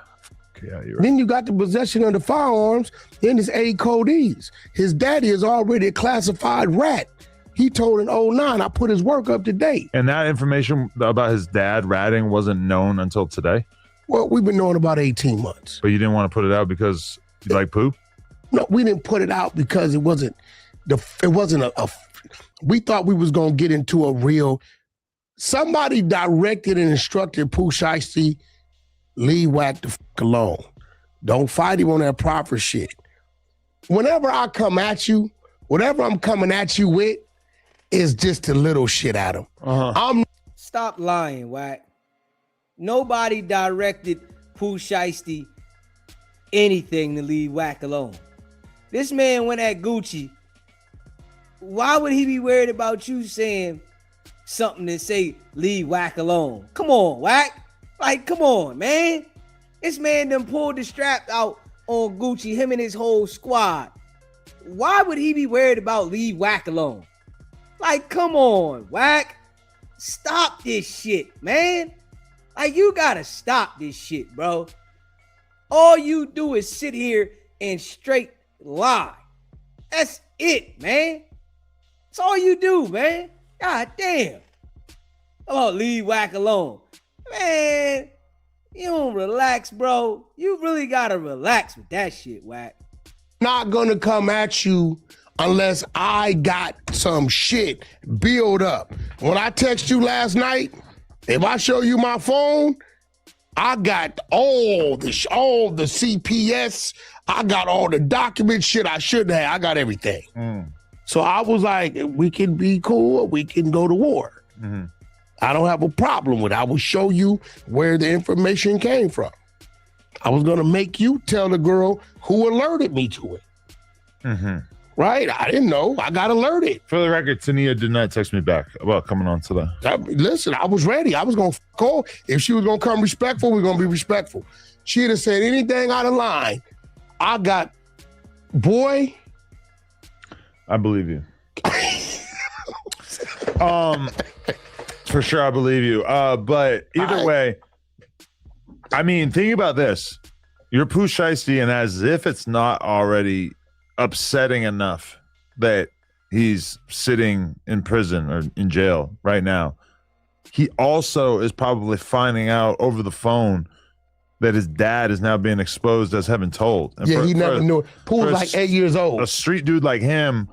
Yeah, you're right.
Then you got the possession of the firearms, then it's 8 codees. His daddy is already a classified rat. He told in 2009, I put his work up to date.
And that information about his dad ratting wasn't known until today?
Well, we've been knowing about 18 months.
But you didn't want to put it out because you like Pooh?
No, we didn't put it out because it wasn't a we thought we was going to get into a real, somebody directed and instructed Pooh Shiesty, leave Wack the fuck alone. Don't fight him on that proper shit. Whenever I come at you, whatever I'm coming at you with is just the little shit at him.
Stop lying, Wack. Nobody directed Pooh Shiesty anything to leave Wack alone. This man went at Gucci. Why would he be worried about you saying something to say leave Wack alone? Come on, Wack. Like, come on, man. This man done pulled the strap out on Gucci, him and his whole squad. Why would he be worried about leave Wack alone? Like, come on, Wack. Stop this shit, man. Like, you gotta stop this shit, bro. All you do is sit here and straight lie. That's it, man. That's all you do, man. God damn. Oh, leave Wack alone. Man, you don't relax, bro. You really gotta relax with that shit, Wack.
Not gonna come at you unless I got some shit build up. When I text you last night, if I show you my phone, I got all the CPS. I got all the documents, shit I shouldn't have. I got everything. So I was like, we can be cool or we can go to war. I don't have a problem with it. I will show you where the information came from. I was going to make you tell the girl who alerted me to it. Right? I didn't know. I got alerted.
For the record, Tania did not text me back about coming on today.
Listen, I was ready. I was going to call. If she was going to come respectful, we're going to be respectful. She'd have said anything out of line. I got, boy.
I believe you. For sure, I believe you. But either way, I mean, think about this. You're Pooh Shiesty, and as if it's not already upsetting enough that he's sitting in prison or in jail right now, he also is probably finding out over the phone that his dad is now being exposed as having told. And
he never knew it. Pooh's like 8 years old.
A street dude like him,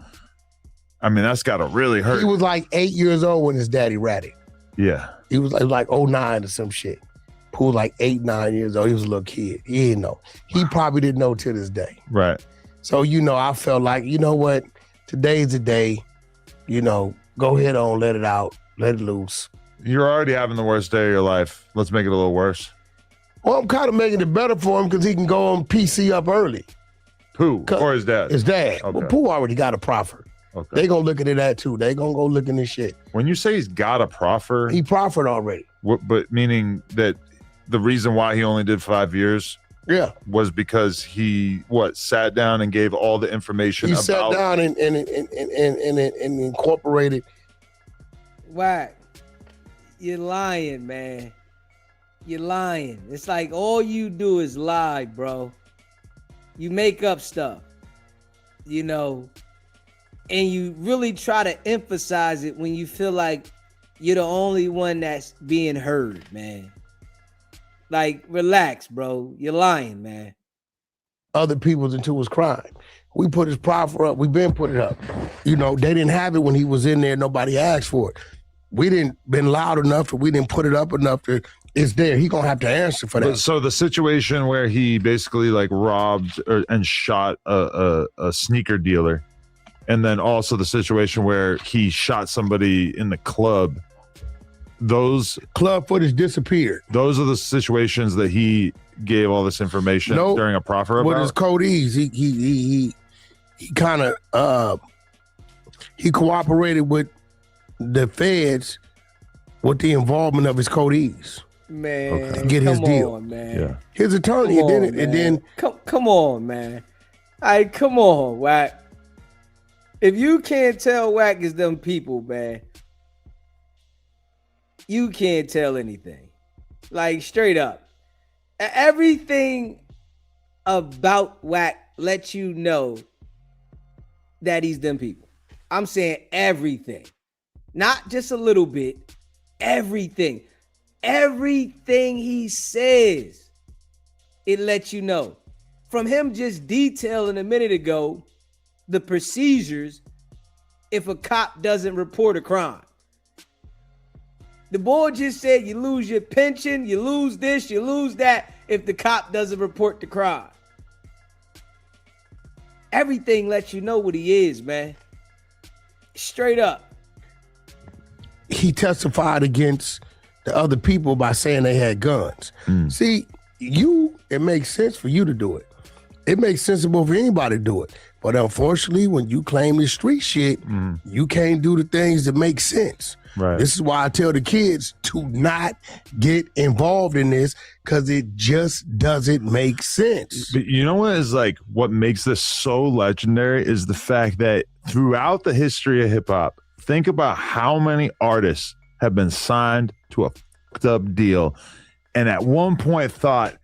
I mean, that's got to really hurt.
He was like 8 years old when his daddy ratted.
Yeah.
He was like 09 or some shit. Pooh was like 8, 9 years old. He was a little kid. He didn't know. He probably didn't know to this day.
Right.
So, I felt like, you know what? Today's the day. Go ahead on, let it out. Let it loose.
You're already having the worst day of your life. Let's make it a little worse.
Well, I'm kind of making it better for him because he can go on PC up early.
Pooh or his dad?
His dad.
Okay.
Well, Pooh already got a proffer.
Okay.
They gonna look into that too. They gonna go look in this shit.
When you say he's got a proffer,
he proffered already.
But meaning that the reason why he only did 5 years, was because he sat down and gave all the information.
He sat down and incorporated.
Wack, you're lying, man. You're lying. It's like all you do is lie, bro. You make up stuff, and you really try to emphasize it when you feel like you're the only one that's being heard, man. Like, relax, bro. You're lying, man.
Other people's into his crime. We put his proffer up. We've been put it up. They didn't have it when he was in there. Nobody asked for it. We didn't been loud enough, or we didn't put it up enough to. It's there. He gonna have to answer for that.
So the situation where he basically robbed and shot a sneaker dealer, and then also the situation where he shot somebody in the club. Those
club footage disappeared.
Those are the situations that he gave all this information during a proffer about.
With his codees, he kind of he cooperated with the feds with the involvement of his codees.
Man,
to get his deal.
Man.
Yeah.
His attorney did it, and then
come on, man. All right, come on, Wack. If you can't tell Wack is them people, man, you can't tell anything. Like, straight up. Everything about Wack lets you know that he's them people. I'm saying everything. Not just a little bit. Everything. Everything he says, it lets you know. From him just detailing a minute ago the procedures if a cop doesn't report a crime. The boy just said you lose your pension, you lose this, you lose that if the cop doesn't report the crime. Everything lets you know what he is, man. Straight up.
He testified against the other people by saying they had guns. See, it makes sense for you to do it. It makes sensible for anybody to do it. But unfortunately, when you claim this street shit, you can't do the things that make sense.
Right.
This is why I tell the kids to not get involved in this, because it just doesn't make sense.
But you know what is what makes this so legendary is the fact that throughout the history of hip hop, think about how many artists have been signed to a fucked up deal, and at one point thought,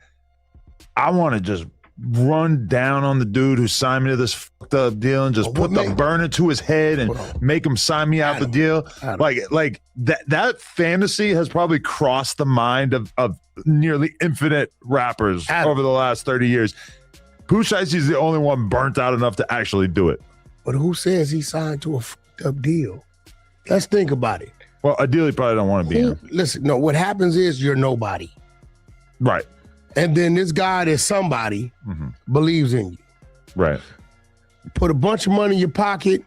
I want to just run down on the dude who signed me to this fucked up deal and just put the burner to his head and make him sign me out the deal. Like that fantasy has probably crossed the mind of nearly infinite rappers over the last 30 years. Pooh Shiesty is the only one burnt out enough to actually do it.
But who says he signed to a fucked up deal? Let's think about it.
Well, a deal he probably don't want to be in.
Listen, no, what happens is you're nobody.
Right.
And then this guy that's somebody believes in you.
Right.
Put a bunch of money in your pocket,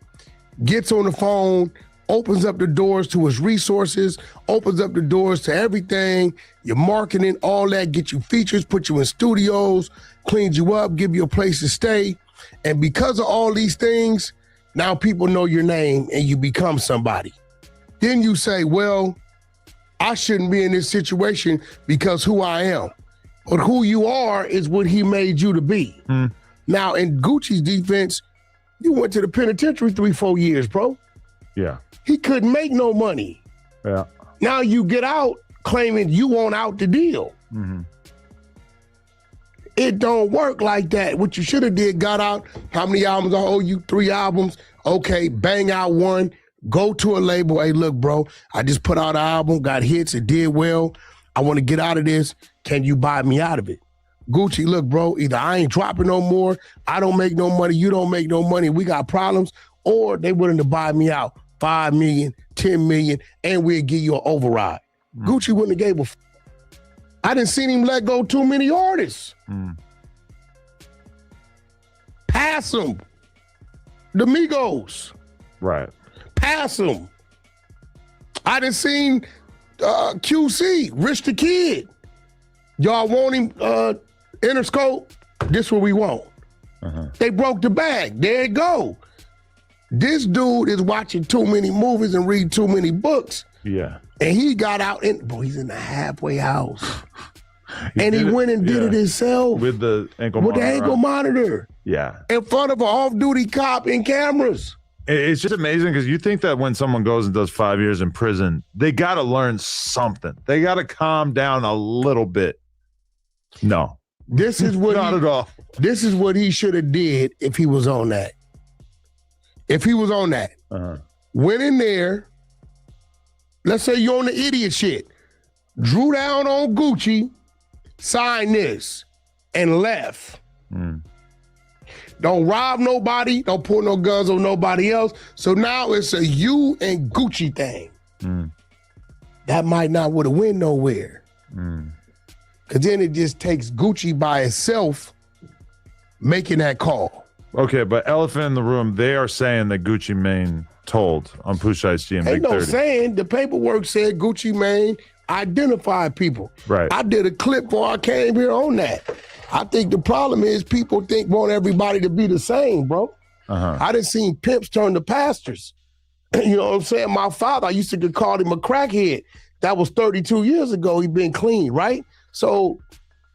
gets on the phone, opens up the doors to his resources, opens up the doors to everything, your marketing, all that, get you features, put you in studios, cleans you up, give you a place to stay. And because of all these things, now people know your name and you become somebody. Then you say, well, I shouldn't be in this situation because who I am. But who you are is what he made you to be. Now, in Gucci's defense, you went to the penitentiary 3-4 years, bro.
Yeah.
He couldn't make no money.
Yeah.
Now you get out claiming you want out the deal. It don't work like that. What you should have did, got out, how many albums? I owe you 3 albums. Okay, bang out one, go to a label. Hey, look, bro, I just put out an album, got hits, it did well. I want to get out of this. Can you buy me out of it? Gucci, look, bro, either I ain't dropping no more, I don't make no money, you don't make no money, we got problems, or they willing to buy me out 5 million, 10 million, and we'll give you an override. Gucci wouldn't have gave a I didn't see him let go too many artists. Pass them. The Migos.
Right.
Pass them. I done seen QC, Rich the Kid. Y'all want him, Interscope? This what we want. They broke the bag. There it go. This dude is watching too many movies and read too many books.
Yeah.
And he got out and he's in the halfway house. And he went and did it himself.
With the ankle
with
monitor.
The ankle monitor.
Yeah.
In front of an off-duty cop in cameras.
It's just amazing because you think that when someone goes and does 5 years in prison, they got to learn something. They got to calm down a little bit. No.
This is what
Not at all.
This is what he should have did if he was on that. If he was on that. Went in there. Let's say you're on the idiot shit. Drew down on Gucci, signed this, and left. Don't rob nobody. Don't pull no guns on nobody else. So now it's a you and Gucci thing. That might not would have went nowhere. Because then it just takes Gucci by itself making that call.
Okay, but elephant in the room, they are saying that Gucci Mane told on Push Ice G and
Ain't
Big
no
30.
saying. The paperwork said Gucci Mane identified people.
Right.
I did a clip before I came here on that. I think the problem is people want everybody to be the same, bro. I done seen pimps turn to pastors. You know what I'm saying? My father, I used to get called him a crackhead. That was 32 years ago. He been clean, right? So,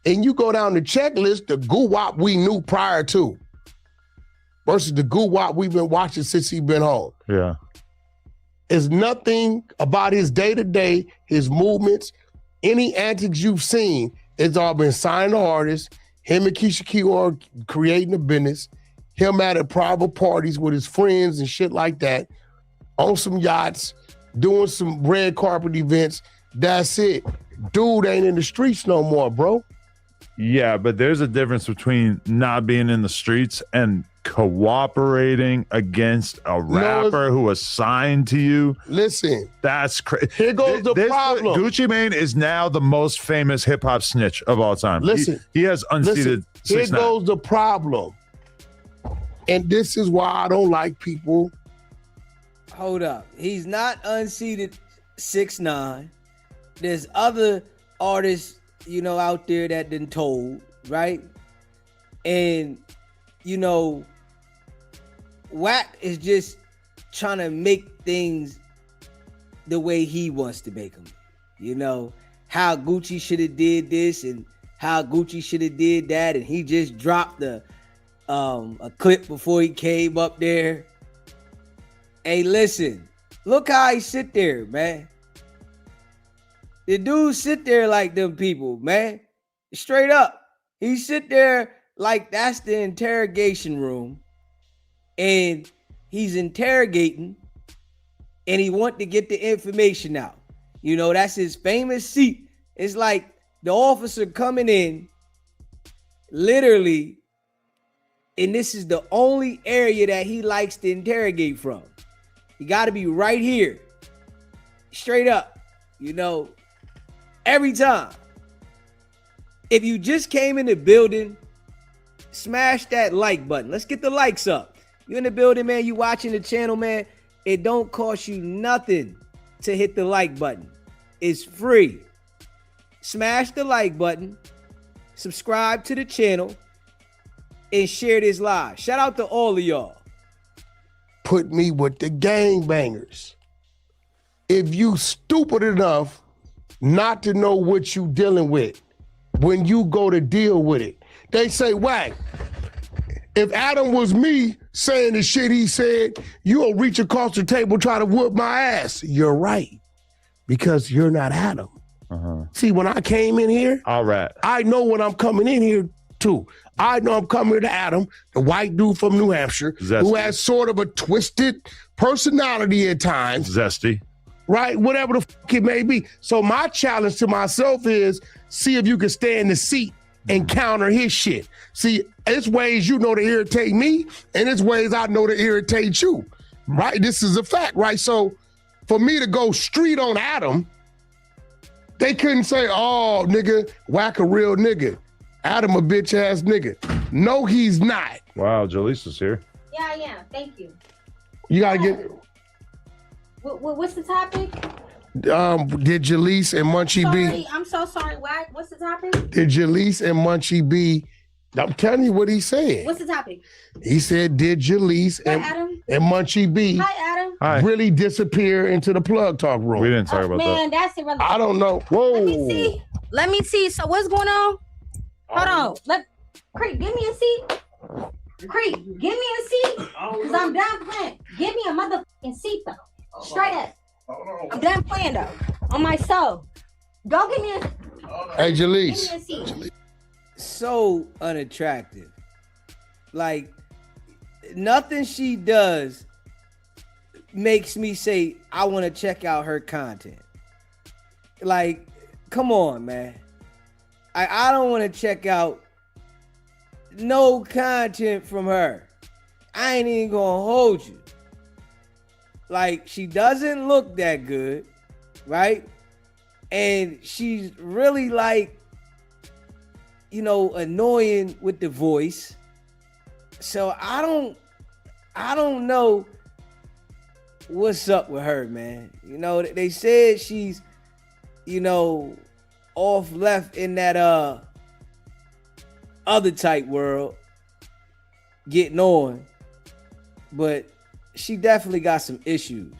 and you go down the checklist, the goo-wop we knew prior to versus the goo-wop we've been watching since he been home.
Yeah.
There's nothing about his day-to-day, his movements, any antics you've seen, it's all been signed to artists, him and Keisha Key are creating a business, him at private parties with his friends and shit like that, on some yachts, doing some red carpet events. That's it. Dude ain't in the streets no more, bro.
Yeah, but there's a difference between not being in the streets and cooperating against a rapper who was signed to you.
Listen.
That's crazy.
Here goes the problem.
Gucci Mane is now the most famous hip-hop snitch of all time.
Listen.
He has unseated 6ix9ine.
Here goes the problem. And this is why I don't like people.
Hold up. He's not unseated 6ix9ine. There's other artists, you know, out there that been told, right? And, you know, Wack is just trying to make things the way he wants to make them. You know, how Gucci should have did this and how Gucci should have did that. And he just dropped a clip before he came up there. Hey, listen, look how he sit there, man. The dude sit there like them people, man. Straight up. He sit there like that's the interrogation room. And he's interrogating. And he want to get the information out. You know, that's his famous seat. It's like the officer coming in, literally, and this is the only area that he likes to interrogate from. You got to be right here. Straight up. You know, every time. If you just came in the building, smash that like button. Let's get the likes up. You in the building, man. You watching the channel, man. It don't cost you nothing to hit the like button. It's free. Smash the like button. Subscribe to the channel. And share this live. Shout out to all of y'all.
Put me with the gangbangers. If you stupid enough not to know what you dealing with when you go to deal with it, they say, Wack, if Adam was me saying the shit he said, you'll reach across the table, try to whoop my ass. You're right, because you're not Adam. See, when I came in here,
all right,
I know what I'm coming in here to. I know I'm coming to Adam, the white dude from New Hampshire, who has sort of a twisted personality at times.
Zesty.
Right? Whatever the fuck it may be. So my challenge to myself is see if you can stay in the seat and counter his shit. See, it's ways you know to irritate me, and it's ways I know to irritate you. Right? This is a fact, right? So for me to go street on Adam, they couldn't say, oh, nigga, Wack a real nigga. Adam a bitch ass nigga. No, he's not.
Wow, Jaleesa's here.
Yeah, I am. Thank you.
You gotta get.
What's the topic?
Did Jaleese and Munchie B?
I'm so sorry. What's the topic?
Did Jaleese and Munchie B? I'm telling you what he said.
What's the topic?
He said, did Jaleese and Munchie B really disappear into the plug talk room?
We didn't talk about that.
Man, that's irrelevant.
I don't know. Whoa.
Let me see. So what's going on? Hold on. Creek, give me a seat. Creek, give me a seat. Because I'm done playing. Give me a motherfucking seat, though. Straight up. I'm done playing, though. On my soul. Go give me a...
Hey, Jaleese.
Give me a seat.
So unattractive. Like, nothing she does makes me say, I want to check out her content. Like, come on, man. I don't want to check out no content from her. I ain't even gonna hold you. Like, she doesn't look that good, right? And she's really like, you know, annoying with the voice. So I don't know what's up with her, man. You know, they said she's, you know, off left in that other type world, getting on, but she definitely got some issues.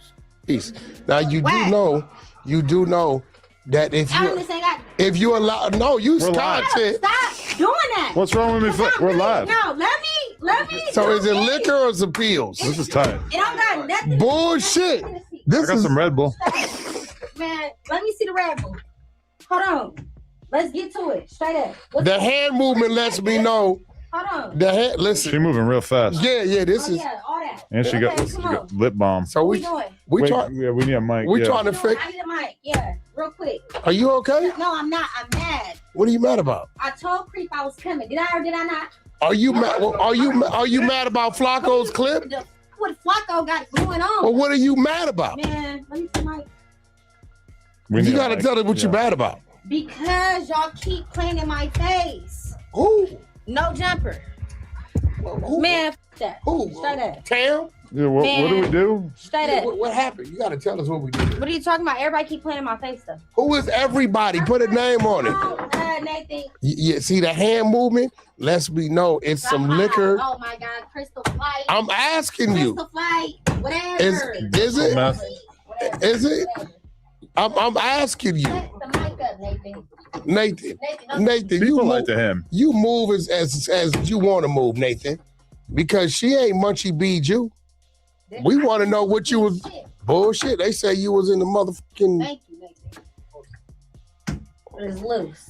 Now you do know that if you allow, no, you stop it.
Stop doing that.
What's wrong with me? We're live.
No, let me.
So is it liquor or some pills?
This is tight.
It don't got nothing.
Bullshit.
I got some Red Bull.
Man, let me see the Red Bull. Hold on. Let's get to it. Straight up.
The hand movement lets me know.
Hold on.
The hand, listen.
She's moving real fast.
Yeah, this is.
Yeah, all that.
And she got lip balm.
So we trying.
Yeah, we need a mic.
We trying to fix.
I need a mic. Yeah, real quick.
Are you okay?
No, I'm not. I'm mad.
What are you mad about?
I told Creep I was coming. Did I or did I not?
Are you mad? Are you mad about Flacco's clip?
What Flacco got going on?
Well, what are you mad about?
Man, let me see my.
You gotta tell us what you're mad about.
Because y'all keep playing in my face.
Who?
No jumper.
Who?
Man, f that.
Who?
Straight up.
Tam?
Yeah, what do we do?
Straight up.
What happened? You gotta tell us what we did.
What are you talking about? Everybody keep playing in my face though.
Who is everybody? Put a name on it.
Nathan.
Yeah, see the hand movement lets me know it's some liquor.
Oh my God, Crystal Flight.
I'm asking you.
Crystal Flight. Whatever.
Is it?
Whatever.
Is it? I'm asking you.
Set the mic up, Nathan.
you
like to him.
You move as you want to move, Nathan, because she ain't Munchie B'd you. We want to know what you was bullshit. They say you was in the motherfucking.
Thank you, Nathan. It's loose.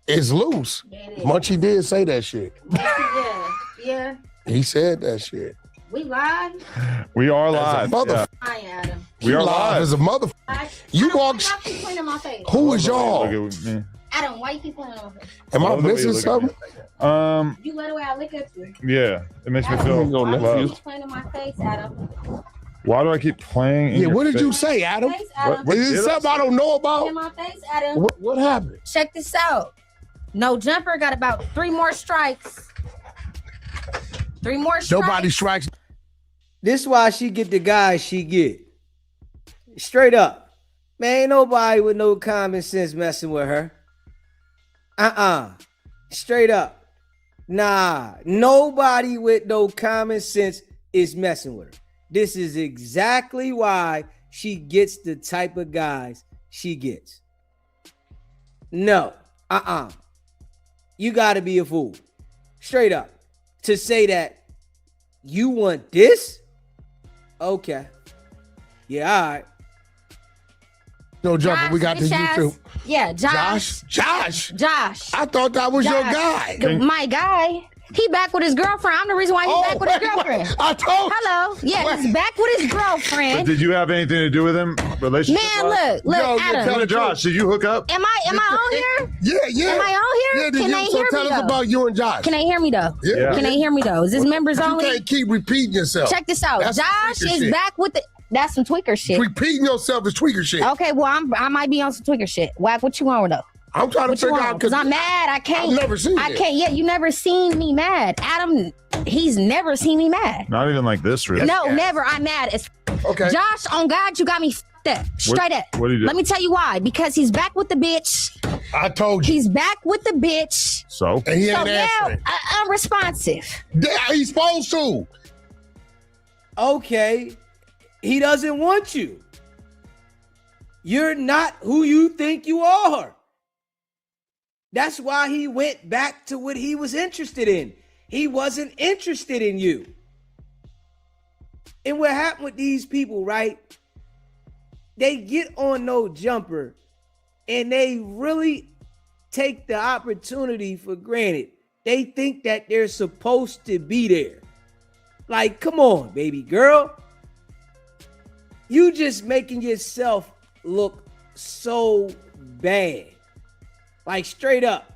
It's loose.
Yeah, it is.
Munchie did say that shit.
Yeah.
He said that shit.
We live.
We are live.
Mother.
Hi, Adam.
We are live
as a mother. You walk.
In my face.
Who is y'all?
Look at me.
Adam, why you keep playing in my face?
Am I missing something?
You let the way I look at you.
Yeah, it makes me feel
Why you
loved.
keep playing in my face, Adam?
Why do I keep playing? In your
What did
face?
you say, Adam?
Face, Adam.
What
Is
did
this
I
something I don't know
In
about?
my face, Adam.
What happened?
Check this out. No Jumper got about 3 more strikes. 3 more strikes.
Nobody strikes.
This why she get the guys she get. Straight up. Man, ain't nobody with no common sense messing with her. Straight up. Nah, nobody with no common sense is messing with her. This is exactly why she gets the type of guys she gets. No, you gotta be a fool. Straight up. To say that you want this? Okay. Yeah, all right.
No, Jumper, we got
Josh,
the
bitch
YouTube.
ass. Yeah, Josh.
Josh. I thought that was your guy.
My guy. He back with his girlfriend. I'm the reason why he's back with his girlfriend.
I told you.
Hello. Yeah, he's back with his
But
girlfriend.
did you have anything to do with him? Relationship?
Man, look,
Yo,
Adam.
Tell me, Josh, did you hook up?
Am I on here?
Yeah.
Am I on here?
Yeah,
Can they hear
tell
me
us
though?
about you and Josh.
Can they hear me though?
Yeah.
Can they hear me though? Is this members
You
only?
can't keep repeating yourself.
Check this out.
That's
Josh
tweaker
is
shit.
back with the. That's some tweaker shit.
Repeating yourself is tweaker shit.
Okay, well I might be on some tweaker shit. Wack, what you want though?
I'm trying to
What you
figure out
want? Because I'm mad. I can't.
I've never seen
I
it.
can't. Yeah, you never seen me mad. Adam, he's never seen me mad.
Not even like this, really.
No, never. I'm mad. It's
Okay.
Josh, on God, you got me fucked up. Straight up.
What did he do?
Let me tell you why. Because he's back with the bitch.
I told you.
He's back with the bitch.
So?
And he
So
ain't
now,
answering.
unresponsive.
Yeah, he's supposed to.
Okay. He doesn't want you. You're not who you think you are. That's why he went back to what he was interested in. He wasn't interested in you. And what happened with these people, right? They get on no Jumper and they really take the opportunity for granted. They think that they're supposed to be there. Like, come on, baby girl. You just making yourself look so bad. Like, straight up.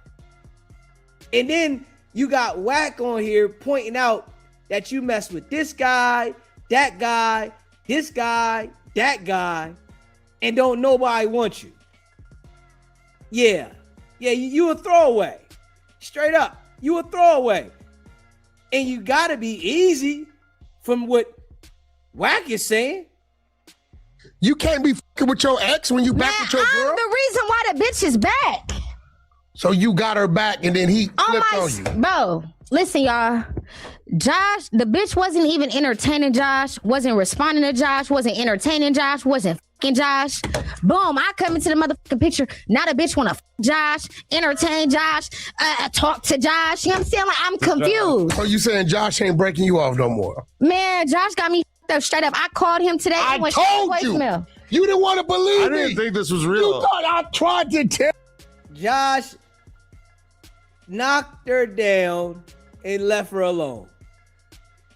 And then you got Wack on here pointing out that you mess with this guy, that guy, this guy, that guy, and don't nobody want you. Yeah, you a throwaway. Straight up, you a throwaway. And you gotta be easy from what Wack is saying.
You can't be fucking with your ex when you back with your
I'm
girl.
the reason why the bitch is back.
So you got her back and then he flipped on you.
Bro, listen, y'all. Josh, the bitch wasn't even entertaining Josh, wasn't responding to Josh, wasn't entertaining Josh, wasn't fucking Josh. Boom, I come into the motherfucking picture. Now the bitch wanna Josh, entertain Josh, talk to Josh. You know what I'm saying? Like, I'm confused.
So you saying Josh ain't breaking you off no more?
Man, Josh got me up straight up. I called him today.
I
He went straight to
told you.
voicemail.
You didn't want to believe
I
me.
didn't think this was
You
real.
thought I tried to tell.
Josh knocked her down and left her alone.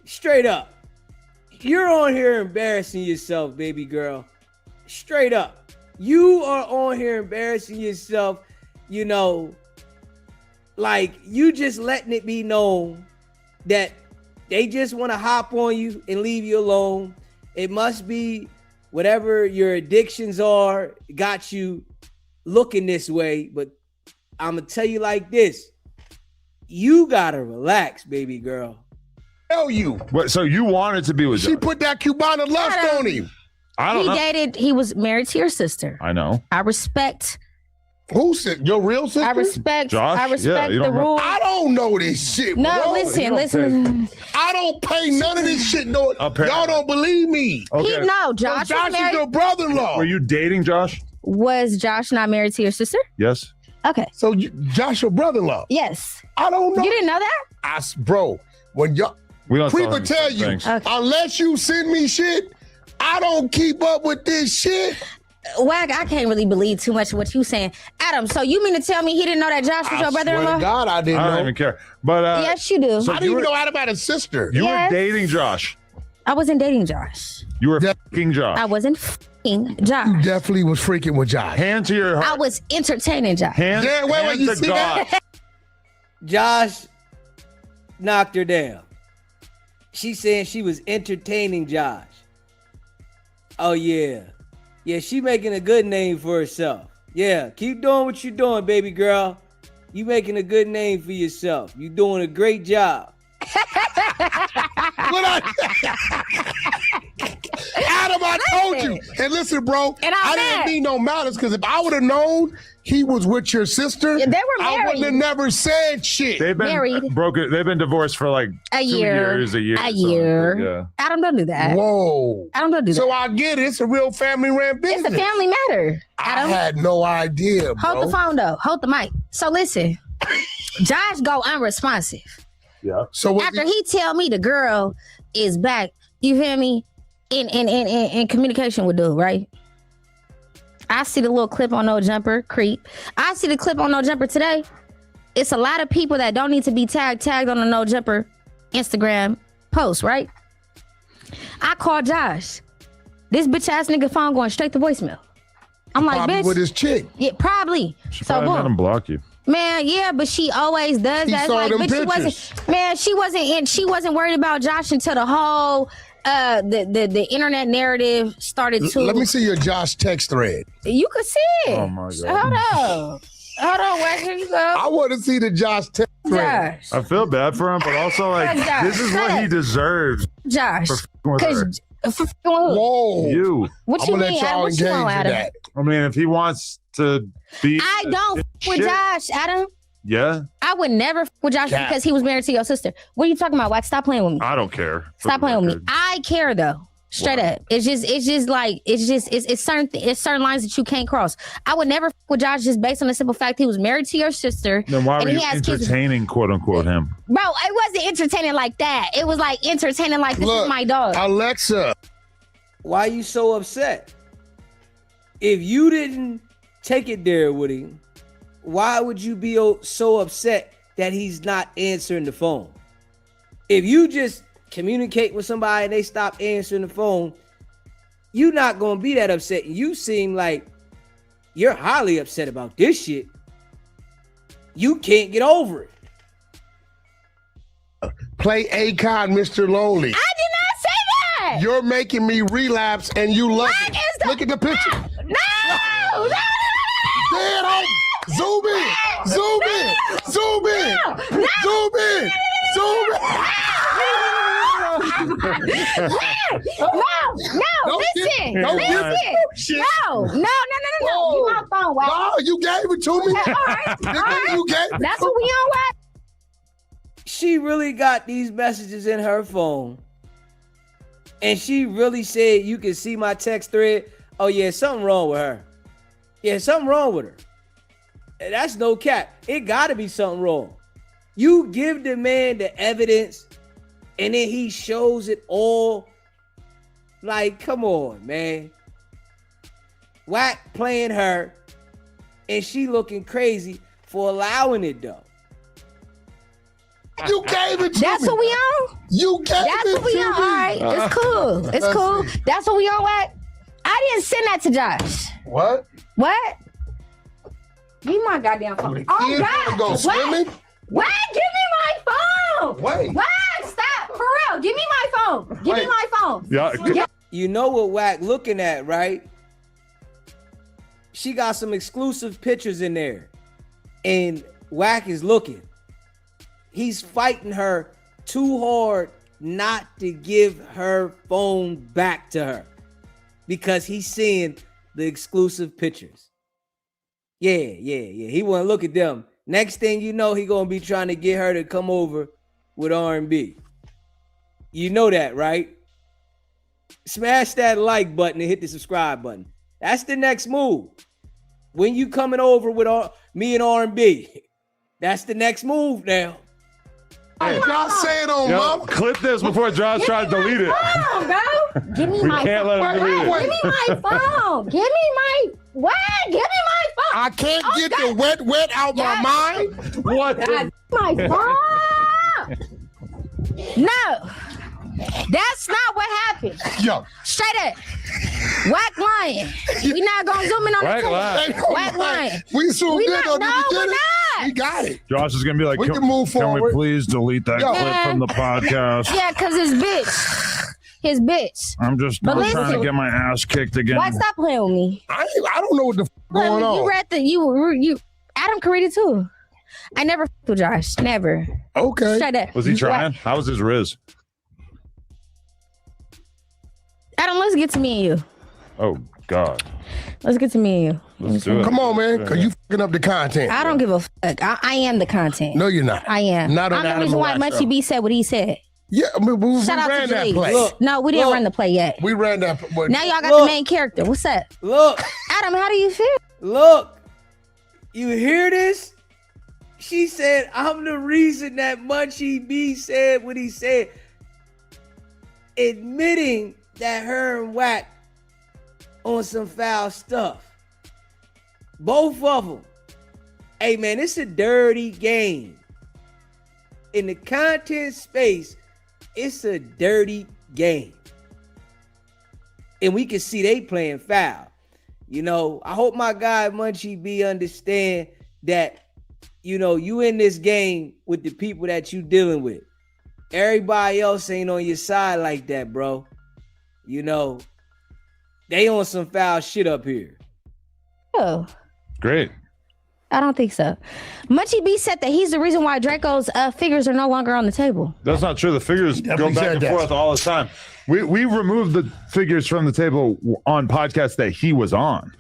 Straight up. You're on here embarrassing yourself, baby girl. Straight up. You are on here embarrassing yourself, you know, like you just letting it be known that they just want to hop on you and leave you alone. It must be whatever your addictions are got you looking this way. But I'm going to tell you like this. You got to relax, baby girl.
Tell you.
What, so you wanted to be with
She
Josh?
put that Cubana lust on him.
I don't know.
He was married to your sister.
I know.
I respect.
Who said your real sister?
I respect.
Josh?
I respect
Yeah, you
the
don't know.
rules.
I don't know this shit.
No,
bro.
listen.
I don't pay none of this shit. No,
Apparently.
y'all don't believe me.
Okay.
Josh
Josh
was
is
married.
your brother-in-law.
Were you dating Josh?
Was Josh not married to your sister?
Yes.
Okay.
So Josh your brother-in-law.
Yes.
I don't know.
You didn't know that?
Bro, when y'all
We don't
people
him
tell
some
you,
things.
Okay.
unless you send me shit, I don't keep up with this shit.
Wag, I can't really believe too much of what you saying. Adam, so you mean to tell me he didn't know that Josh was your
I swear
brother-in-law?
to God, I didn't
I don't
know.
even care. But
Yes, you do.
So
I didn't even know Adam had a sister.
you
Yes.
were dating Josh.
I wasn't dating Josh.
You were
Yeah.
fucking Josh.
I wasn't fucking Josh.
You definitely was freaking with Josh.
Hand to your
I
heart.
was entertaining Josh.
Hand,
Yeah, wait,
hand
you
to
see
God.
that?
Josh knocked her down. She saying she was entertaining Josh. Oh, yeah. Yeah, she making a good name for herself. Yeah, keep doing what you're doing, baby girl. You making a good name for yourself. You doing a great job.
Adam, I told you. And listen, bro, I didn't mean no malice, because if I would have known he was with your sister,
Yeah, they were
I wouldn't have
married.
never said shit.
They've been
Married.
broken. They've been divorced for like
A
2
year.
years, a year.
A
or something.
year.
Yeah.
Adam, don't do that.
Whoa.
Adam, don't do that.
So I get it. It's a real family-ran business.
It's a family matter.
I
Adam,
had no idea, bro.
hold the phone though. Hold the mic. So listen, Josh go unresponsive.
Yeah.
So what
After he tell me the girl is back, you hear me? In communication with dude, right? I see the little clip on No Jumper, creep. I see the clip on No Jumper today. It's a lot of people that don't need to be tagged on the No Jumper Instagram post, right? I called Josh. This bitch ass nigga phone going straight to voicemail. I'm like,
probably
bitch.
with his chick.
Yeah, probably.
She
So
probably let him
boom.
block you.
Man, yeah, but she always does
He
that. It's
saw
like,
them
bitch, she wasn't worried about Josh until the whole the internet narrative started to.
Let me see your Josh text thread.
You could see it.
Oh my God.
Hold on, Wack, here you go.
I want to see the Josh text thread.
Josh.
I feel bad for him, but also like
Josh,
this is what he deserves.
Josh.
For f***ing with her.
Because
Whoa.
You.
what
I'm
you
gonna
mean,
let
Adam?
y'all
What you
engage
want,
in
Adam?
that.
I mean, if he wants to be,
I don't f- with
shit.
Josh, Adam.
Yeah,
I would never f- with Josh
Cap.
because he was married to your sister. What are you talking about, Wack? Stop playing with me.
I don't care. for
Stop
the
playing with me.
record.
I care though. Straight
Why?
up. It's certain lines that you can't cross. I would never f- with Josh just based on the simple fact he was married to your sister.
Then why
and
were
he
you
has kids with-
entertaining, quote unquote, him?
Bro, it wasn't entertaining like that. It was like entertaining like this
Look,
is my dog.
Alexa,
Why you so upset? If you didn't take it there with him, why would you be so upset that he's not answering the phone? If you just communicate with somebody and they stop answering the phone, you're not going to be that upset. You seem like you're highly upset about this shit. You can't get over it.
play Akon, Mr. Lonely.
I did not say that.
You're making me relapse and you love
What
it.
is the-
Look at the picture.
No.
Dead on. Zoom in. Zoom in. Zoom in. Zoom in. Zoom in.
No, listen.
Don't
Listen.
Shit.
No. Give my phone, Wack.
No, you gave it to me.
All right.
You gave it
That's
to
what we on, Wack.
She really got these messages in her phone. And she really said, you can see my text thread. Oh, yeah, something wrong with her. Yeah, something wrong with her. And that's no cap. It got to be something wrong. You give the man the evidence, and then he shows it all. Like, come on, man. Wack playing her, and she looking crazy for allowing it, though.
You gave it to
That's
me.
what we on?
You gave
That's
it
what we
to
on.
me.
All right. It's cool. It's cool. That's what we on, Wack. I didn't send that to Josh.
What?
What? Give me my goddamn phone.
The
Oh,
kids wanna
God.
go
What?
swimming?
What? Give me my phone.
Wait.
What? Stop. For real. Give me my phone. Give me
Wait.
my phone.
Yeah,
You know what Wack looking at, right? She got some exclusive pictures in there. And Wack is looking. He's fighting her too hard not to give her phone back to her because he's seeing the exclusive pictures. Yeah. He want to look at them. Next thing you know, he going to be trying to get her to come over with R&B. You know that, right? Smash that like button and hit the subscribe button. That's the next move. When you coming over with me and R&B, that's the next move now.
Y'all say it on
Yo,
mama.
clip this before Josh tries to delete it.
Phone, bro. Give me
We
my
can't
phone.
let him delete
Give
it.
me my phone. Give me my what? Give me my phone.
I can't
Oh,
get
God.
the wet out my
Yes.
mind.
What?
God, my phone. No. That's not what happened.
Yo.
Straight up. Wack lying. We not gonna zoom in on
Wack
the
lying.
Wack lying.
We zoomed
We
in
not-
on
no,
the
we're
beginning.
not.
We got it.
Josh is gonna be like,
We can move
Can we
forward."
please delete that
Yo.
clip from the podcast?
Yeah, cause his bitch. His bitch.
I'm just
But
not trying to
listen.
get my ass kicked again.
Wack, stop playing with me.
I don't know what the f- going
You
on.
read the you Adam can read it too. I never f***ed with Josh. Never.
Okay.
Straight up.
Was he trying? How was his Riz?
Adam, let's get to me and you.
Oh God.
Let's get to me and you.
Let's do it.
Come on, man, because you fucking up the content.
I don't give a fuck. I am the content.
No, you're not.
I am.
Not on
I'm
the
the reason why
Animal Wax
Munchy B said what he said.
Yeah, I mean, we
Shout out
ran
to
that
Julie.
play.
Look,
No, we didn't run the play yet.
We ran that. But
Now y'all got
Look.
the main character. What's up?
Look,
Adam, how do you feel?
look. You hear this? She said, I'm the reason that Munchie B said what he said. Admitting that her and Wack on some foul stuff. Both of them. Hey, man, it's a dirty game. In the content space, it's a dirty game. And we can see they playing foul. You know, I hope my guy Munchie B understand that, you know, you in this game with the people that you dealing with. Everybody else ain't on your side like that, bro. You know, they on some foul shit up here.
Oh,
Great.
I don't think so. Munchie B said that he's the reason why Draco's figures are no longer on the table.
That's not true. The figures go
definitely
back
said
and
that.
forth all the time. We removed the figures from the table on podcasts that he was on.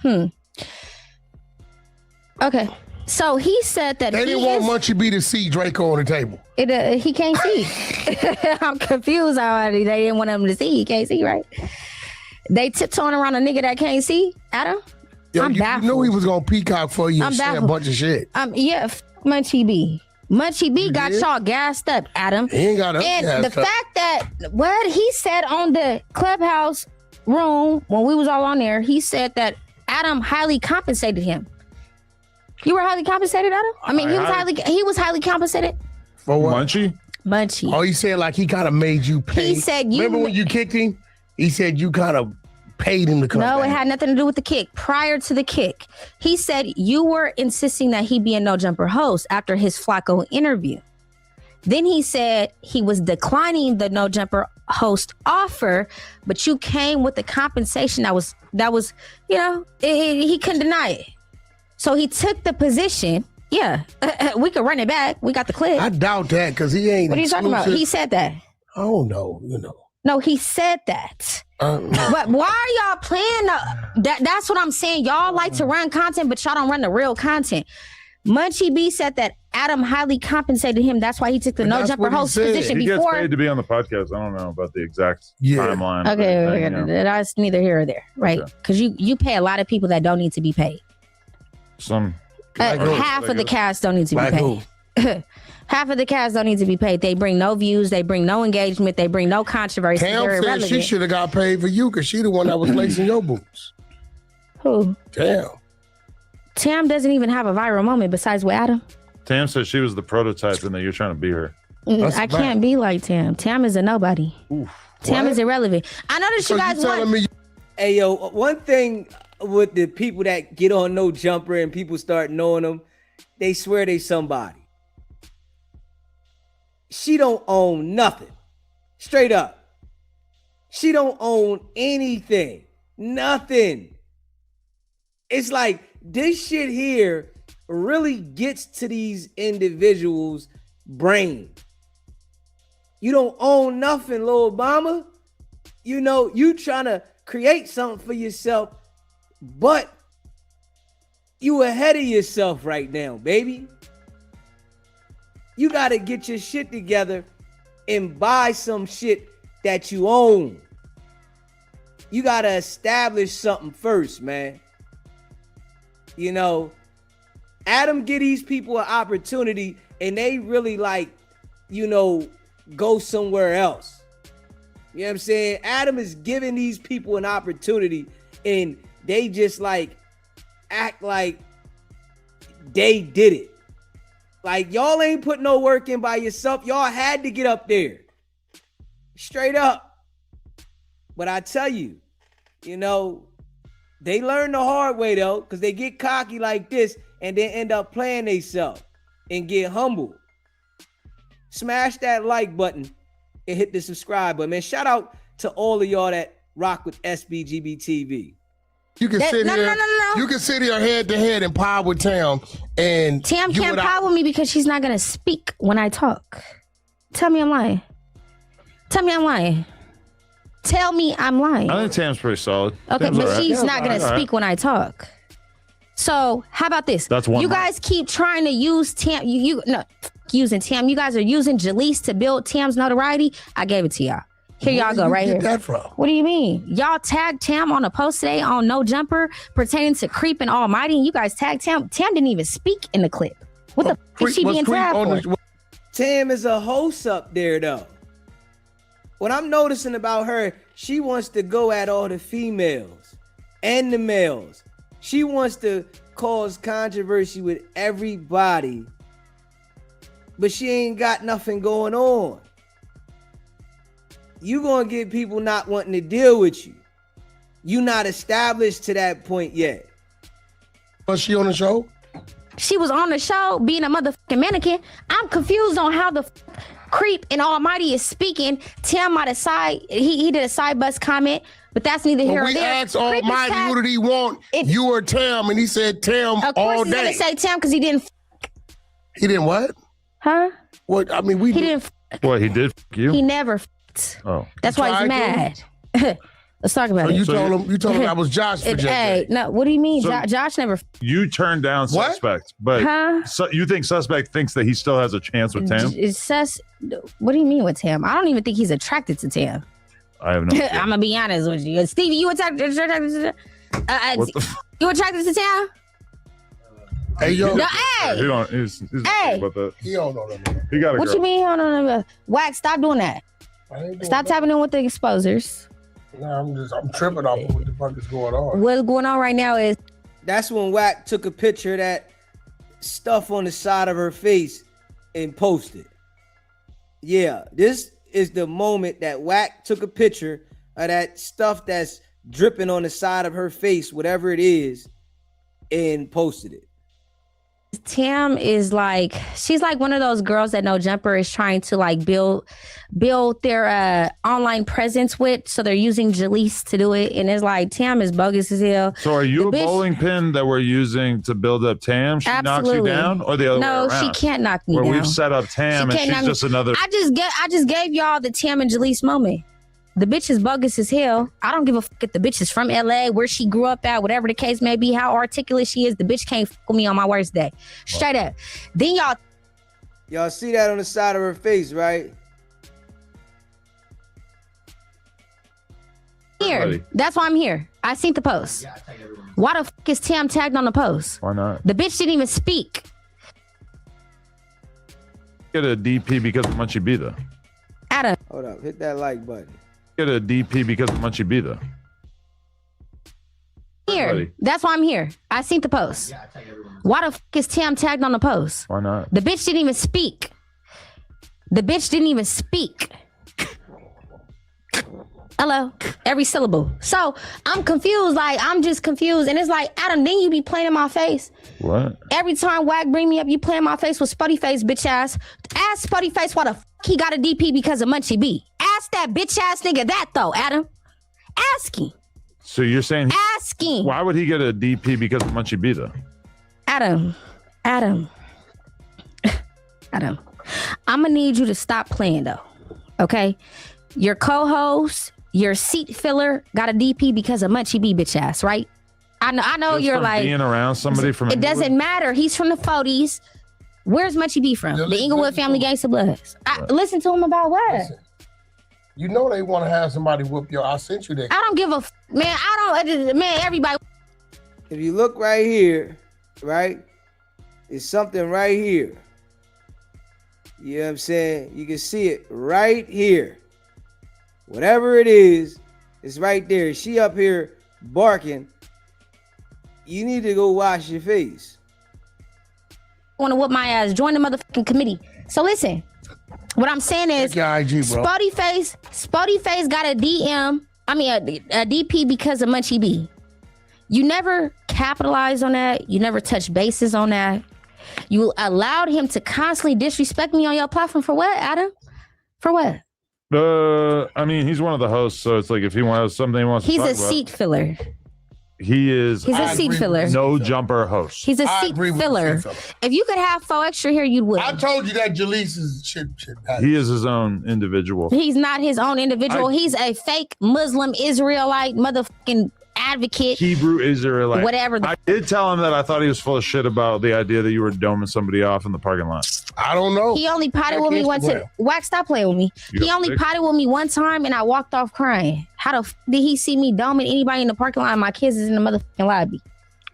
Okay. So he said that
they
he
didn't want
is,
Munchie B to see Draco on the table.
he can't see. I'm confused already. They didn't want him to see. He can't see, right? They tiptoeing around a nigga that can't see, Adam?
Yo,
I'm
you
baffled.
knew he was gonna peacock for you
I'm
and say a
baffled.
bunch of shit.
Yeah, Munchie B. Munchie B
You
got
did?
y'all gassed up, Adam.
He ain't got us
And
gassed
the
up.
fact that what he said on the clubhouse room when we was all on there, he said that Adam highly compensated him. You were highly compensated, Adam? I mean, he was highly compensated.
For what?
Munchie?
Munchie.
Oh, he said like he kind of made you pay.
He said you-
Remember when you kicked him? He said you kind of paid him to come
No,
back.
it had nothing to do with the kick. Prior to the kick, he said you were insisting that he be a No Jumper host after his Flaco interview. Then he said he was declining the No Jumper host offer, but you came with the compensation that was you know, he couldn't deny it. So he took the position. Yeah, we could run it back. We got the clip.
I doubt that because he ain't.
What are you talking about?
exclusive.
He said that.
I don't know. You know.
No, he said that. But why are y'all playing that's what I'm saying. Y'all like to run content, but y'all don't run the real content. Munchie B said that Adam highly compensated him. That's why he took the
But
No
that's
Jumper
what he
host
said.
position
He gets
before.
paid to be on the podcast. I don't know about the exact
Yeah.
timeline.
Okay,
but, you know,
that's neither here or there, right?
Okay.
Because you pay a lot of people that don't need to be paid.
some
Like who?
Half of the cast don't need to be
Like who?
paid. Half of the cast don't need to be paid. They bring no views. They bring no engagement. They bring no controversy.
Tam
They're
said
irrelevant.
she should have got paid for you because she the one that was lacing your boots.
Who?
Damn.
Tam doesn't even have a viral moment besides with Adam.
Tam said she was the prototype and that you're trying to be her.
That's
I
a
can't
fact.
be like Tam. Tam is a nobody. Tam
What?
is irrelevant. I know that
So
you
you
guys
telling
want.
me
Hey, yo, one thing with the people that get on No Jumper and people start knowing them, they swear they somebody. She don't own nothing. Straight up. She don't own anything. Nothing. It's like this shit here really gets to these individuals' brain. You don't own nothing, Lil Obama. You know, you trying to create something for yourself, but you ahead of yourself right now, baby. You got to get your shit together and buy some shit that you own. You got to establish something first, man. You know, Adam give these people an opportunity and they really like, you know, go somewhere else. You know what I'm saying? Adam is giving these people an opportunity and they just like act like they did it. Like y'all ain't put no work in by yourself. Y'all had to get up there. Straight up. But I tell you, you know, they learn the hard way though, because they get cocky like this and then end up playing themselves and get humble. Smash that like button and hit the subscribe button. Man, shout out to all of y'all that rock with SBGB TV.
You can sit here.
No.
You can sit here head to head and pod with Tam, and
Tam can't pod with me because she's not gonna speak when I talk. Tell me I'm lying. Tell me I'm lying. Tell me I'm lying.
I think Tam's pretty solid.
Okay,
Tam's
but
all right.
she's not gonna speak when I talk. So how about this?
That's one.
You guys keep trying to use Tam. Using Tam. You guys are using Jaleese to build Tam's notoriety. I gave it to y'all. Here y'all go, right here.
Where did you get that from?
What do you mean? Y'all tagged Tam on a post today on No Jumper pertaining to Creep and Almighty, and you guys tagged Tam. Tam didn't even speak in the clip. What the f is she being tagged for?
Tam is a host up there, though. What I'm noticing about her, she wants to go at all the females and the males. She wants to cause controversy with everybody, but she ain't got nothing going on. You gonna get people not wanting to deal with you. You not established to that point yet.
Was she on the show?
She was on the show being a motherfucking mannequin. I'm confused on how the Creep and Almighty is speaking. Tam might have he did a side bus comment, but that's neither here nor there.
We asked Almighty who did he want, you or Tam, and he said Tam all day.
Of course he's gonna say Tam because he didn't.
He didn't what?
Huh?
What? I mean,
he didn't.
What he did? You?
He never.
Oh,
that's why he's mad. Let's talk about it.
You told him I was Josh for
Hey, no, what do you mean?
So
Josh never.
You turned down Suspect, but you think Suspect thinks that he still has a chance with Tam?
What do you mean with Tam? I don't even think he's attracted to Tam.
I have no idea.
I'm gonna be honest with you, Stevie. You attracted to you attracted to Tam?
Hey yo,
no, hey,
he don't. He's
hey, about that. He don't know that.
He got a
What
girl.
you mean? Hold on, Wack, stop doing that. Stop tapping in with the exposers.
No, I'm tripping off of what the fuck is going on.
What's going on right now is
that's when Wack took a picture of that stuff on the side of her face and posted. Yeah, this is the moment that Wack took a picture of that stuff that's dripping on the side of her face, whatever it is, and posted it.
Tam is like, she's like one of those girls that No Jumper is trying to like build their online presence with, so they're using Jaleese to do it, and it's like Tam is bogus as hell.
So are you a bowling pin that we're using to build up Tam? She
Absolutely.
knocks you down, or the other way around?
No, she can't knock me
Where
down.
we've set up Tam and she's just another.
I just gave y'all the Tam and Jaleese moment. The bitch is bogus as hell. I don't give a fuck if the bitch is from LA, where she grew up at, whatever the case may be, how articulate she is. The bitch can't fuck with me on my worst day. Straight up. Then
y'all see that on the side of her face, right?
Here. That's why I'm here. I seen the post. Why the fuck is Tam tagged on the post?
Why not?
The bitch didn't even speak.
Get a DP because of Munchie B though.
Adam.
Hold up, hit that like button.
Get a DP because of Munchie B though.
Here. That's why I'm here. I seen the post. Why the fuck is Tam tagged on the post?
Why not?
The bitch didn't even speak. The bitch didn't even speak. Hello, every syllable. So I'm confused. Like, I'm just confused. And it's like, Adam, then you be playing in my face.
What?
Every time Wack bring me up, you play in my face with Spuddy Face, bitch ass. Ask Spuddy Face why the fuck he got a DP because of Munchie B. Ask that bitch ass nigga that though, Adam. Ask him.
So you're saying
Ask him.
Why would he get a DP because of Munchie B though?
Adam. I'm gonna need you to stop playing though. Okay? Your co-host, your seat filler got a DP because of Munchie B bitch ass, right? I know
Just
you're
from
like
being around somebody from
it doesn't matter. He's from the 40s. Where's Munchie B from? The Inglewood Family Gangsta Bloods. Listen to him about what?
Listen, you know they want to have somebody whoop your. I sent you that.
I don't give a man. Everybody.
If you look right here, right, it's something right here. You know what I'm saying? You can see it right here. Whatever it is, it's right there. She up here barking. You need to go wash your face.
Want to whoop my ass? Join the motherfucking committee. So listen, what I'm saying is, Spuddy Face got a DP because of Munchie B. You never capitalized on that. You never touched bases on that. You allowed him to constantly disrespect me on your platform for what, Adam? For what?
I mean, he's one of the hosts, so it's like if he wants something he wants
He's
to talk
a
about.
seat filler.
He's
a seat filler.
No jumper host.
He's a seat filler. If you could have 4 extra here, you would.
I told you that Jalees should have.
He is his own individual.
He's not his own individual. He's a fake Muslim Israelite motherfucking advocate.
Hebrew Israelite.
Whatever.
I did tell him that I thought he was full of shit about the idea that you were doming somebody off in the parking lot.
I don't know.
He only potted with me once. Wax, stop playing with me. He only potted with me one time and I walked off crying. How the did he see me doming anybody in the parking lot? My kids is in the motherfucking lobby.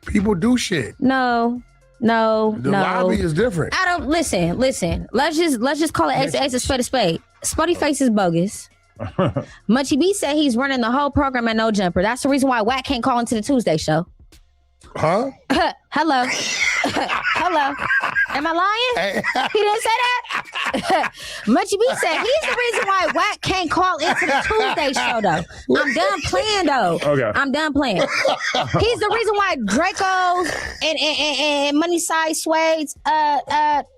People do shit.
No. The
lobby is different.
Adam, listen. Let's just call it a spade a spade. Spuddy Face is bogus. Munchie B said he's running the whole program at No Jumper. That's the reason why Wack can't call into the Tuesday show.
Huh?
Hello. Hello. Am I lying? He didn't say that? Munchie B said he's the reason why Wack can't call into the Tuesday show, though. I'm done playing, though.
Okay.
I'm done playing. He's the reason why Draco and Money Size Suede's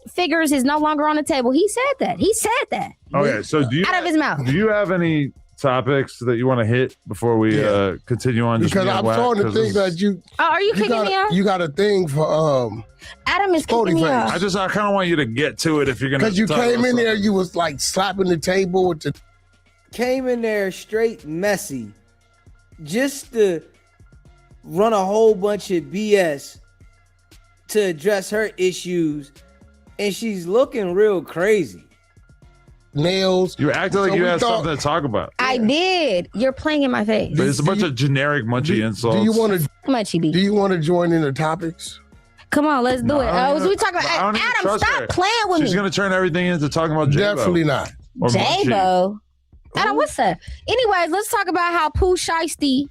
figures is no longer on the table. He said that.
Okay, so
out of his mouth.
Do you have any topics that you want to hit before we continue on?
Because I'm starting to think that you.
Oh, are you kicking me off?
You got a thing for
Adam is kicking me off.
I kind of want you to get to it if you're gonna.
Because you came in there, you was like slapping the table with the.
Came in there straight messy, just to run a whole bunch of BS to address her issues, and she's looking real crazy.
Nails.
You acted like you had something to talk about.
I did. You're playing in my face.
But it's a bunch of generic Munchie insults.
Do you want to?
Munchie B.
Do you want to join in the topics?
Come on, let's do it. We talking about Adam? Stop playing with me.
She's gonna turn everything into talking about J-Bo.
Definitely not.
J-Bo. Adam, what's up? Anyways, let's talk about how Pooh Shiesty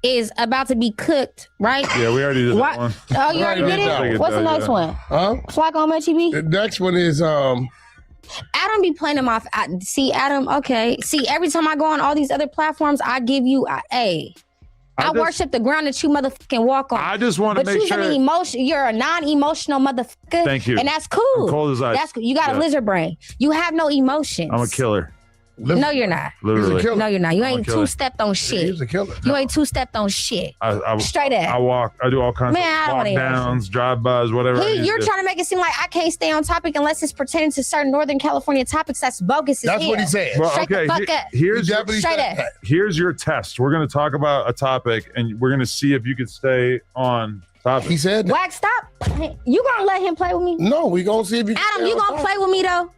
is about to be cooked, right?
Yeah, we already did that one.
Oh, you already did it? What's the next one?
Huh?
Flakko Munchie B?
The next one is
Adam be playing him off. See, Adam, okay. See, every time I go on all these other platforms, I give you I worship the ground that you motherfucking walk on.
I just want to make sure.
You're a non-emotional motherfucker.
Thank you.
And that's cool.
I'm cold as ice.
That's cool. You got a lizard brain. You have no emotions.
I'm a killer.
No, you're not.
Literally.
No, you're not. You ain't two-stepped on shit.
He's a killer.
You ain't two-stepped on shit. Straight up.
I walk. I do all kinds of walk downs, drive-bys, whatever.
You're trying to make it seem like I can't stay on topic unless it's pertaining to certain Northern California topics. That's bogus.
That's what he said.
Well,
Straight the fuck up.
Here's your test. We're going to talk about a topic, and we're going to see if you can stay on topic.
He said that.
Wax, stop. You gonna let him play with me?
No, we gonna see if you.
Adam, you gonna play with me though?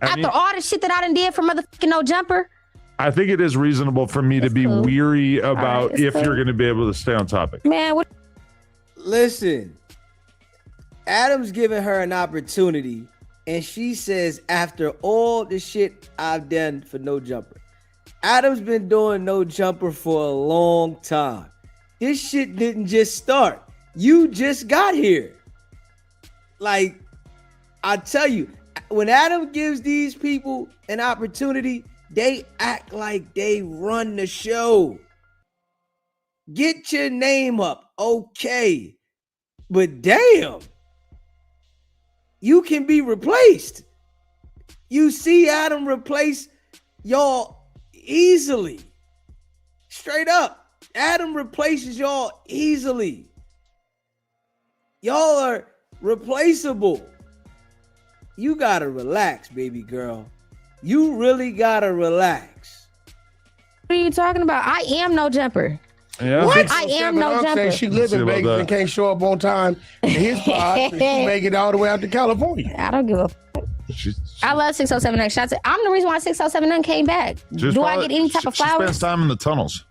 After all the shit that I done did for motherfucking No Jumper.
I think it is reasonable for me to be weary about if you're going to be able to stay on topic.
Man, what?
Listen, Adam's giving her an opportunity, and she says, after all the shit I've done for No Jumper, Adam's been doing No Jumper for a long time. This shit didn't just start. You just got here. Like, I tell you, when Adam gives these people an opportunity, they act like they run the show. Get your name up, okay. But damn, you can be replaced. You see Adam replace y'all easily. Straight up, Adam replaces y'all easily. Y'all are replaceable. You gotta relax, baby girl. You really gotta relax.
What are you talking about? I am No Jumper.
Yeah.
What? I am No Jumper.
She lives in Vegas and can't show up on time in his pod. And she make it all the way out to California.
I don't give a fuck. I love 607 shots. I'm the reason why 607 came back. Do I get any type of flowers?
She spends time in the tunnels.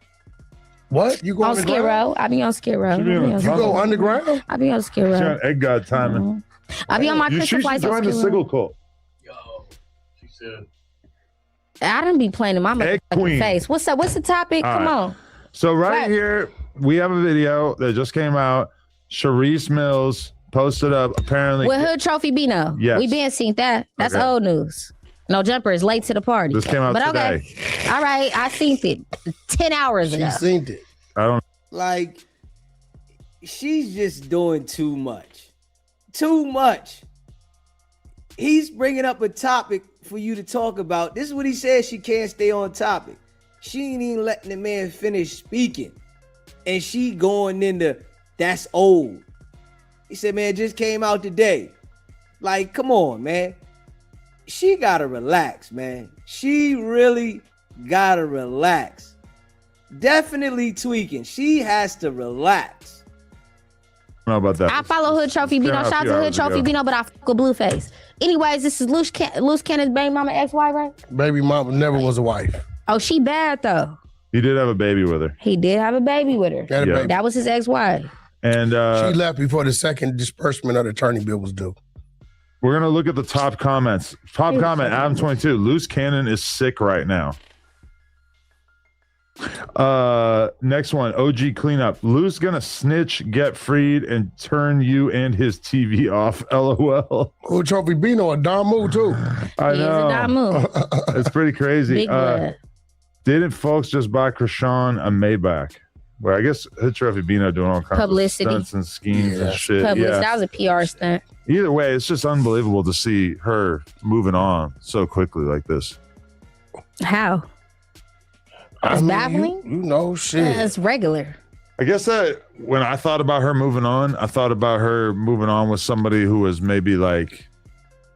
What? You go
on Skid Row? I be on Skid Row.
You go underground?
I be on Skid Row.
She on Egg God timing.
I be on my Christian flights.
You should join the Sigil cult.
Yo, she said.
I done be playing in my motherfucking face. What's up? What's the topic? Come on.
So right here, we have a video that just came out. Sharice Mills posted up apparently.
With Hood Trophy Bino.
Yes.
We been seen that. That's old news. No Jumper is late to the party.
This came out today.
Okay. All right. I seen it 10 hours ago.
She seen it.
I don't.
Like, she's just doing too much. Too much. He's bringing up a topic for you to talk about. This is what he says. She can't stay on topic. She ain't even letting the man finish speaking. and she going into that's old. He said, man, just came out today. Like, come on, man. She gotta relax, man. She really gotta relax. Definitely tweaking. She has to relax.
I don't know about that.
I follow Hood Trophy Bino. Shout out to Hood Trophy Bino, but I fuck with Blueface. Anyways, this is Loose Cannon's baby mama ex-wife, right?
Baby mama never was a wife.
Oh, she bad though.
He did have a baby with her.
He did have a baby with her.
Got a baby.
That was his ex-wife.
And
she left before the second disbursement of the attorney bill was due.
we're going to look at the top comments. Top comment, Adam22. Loose Cannon is sick right now. Next one, OG Cleanup. Lou's gonna snitch, get freed, and turn you and his TV off. LOL.
Who Trophy Bino a Damu too?
I know.
Damu.
It's pretty crazy.
Big blood.
Didn't folks just buy Krishan a Maybach? Well, I guess Hood Trophy Bino doing all kinds
Publicity.
of stunts and schemes and shit.
Publicity. That was a PR stunt.
Either way, it's just unbelievable to see her moving on so quickly like this.
How? It's baffling.
You know, shit.
It's regular.
I guess that when I thought about her moving on, I thought about her moving on with somebody who was maybe like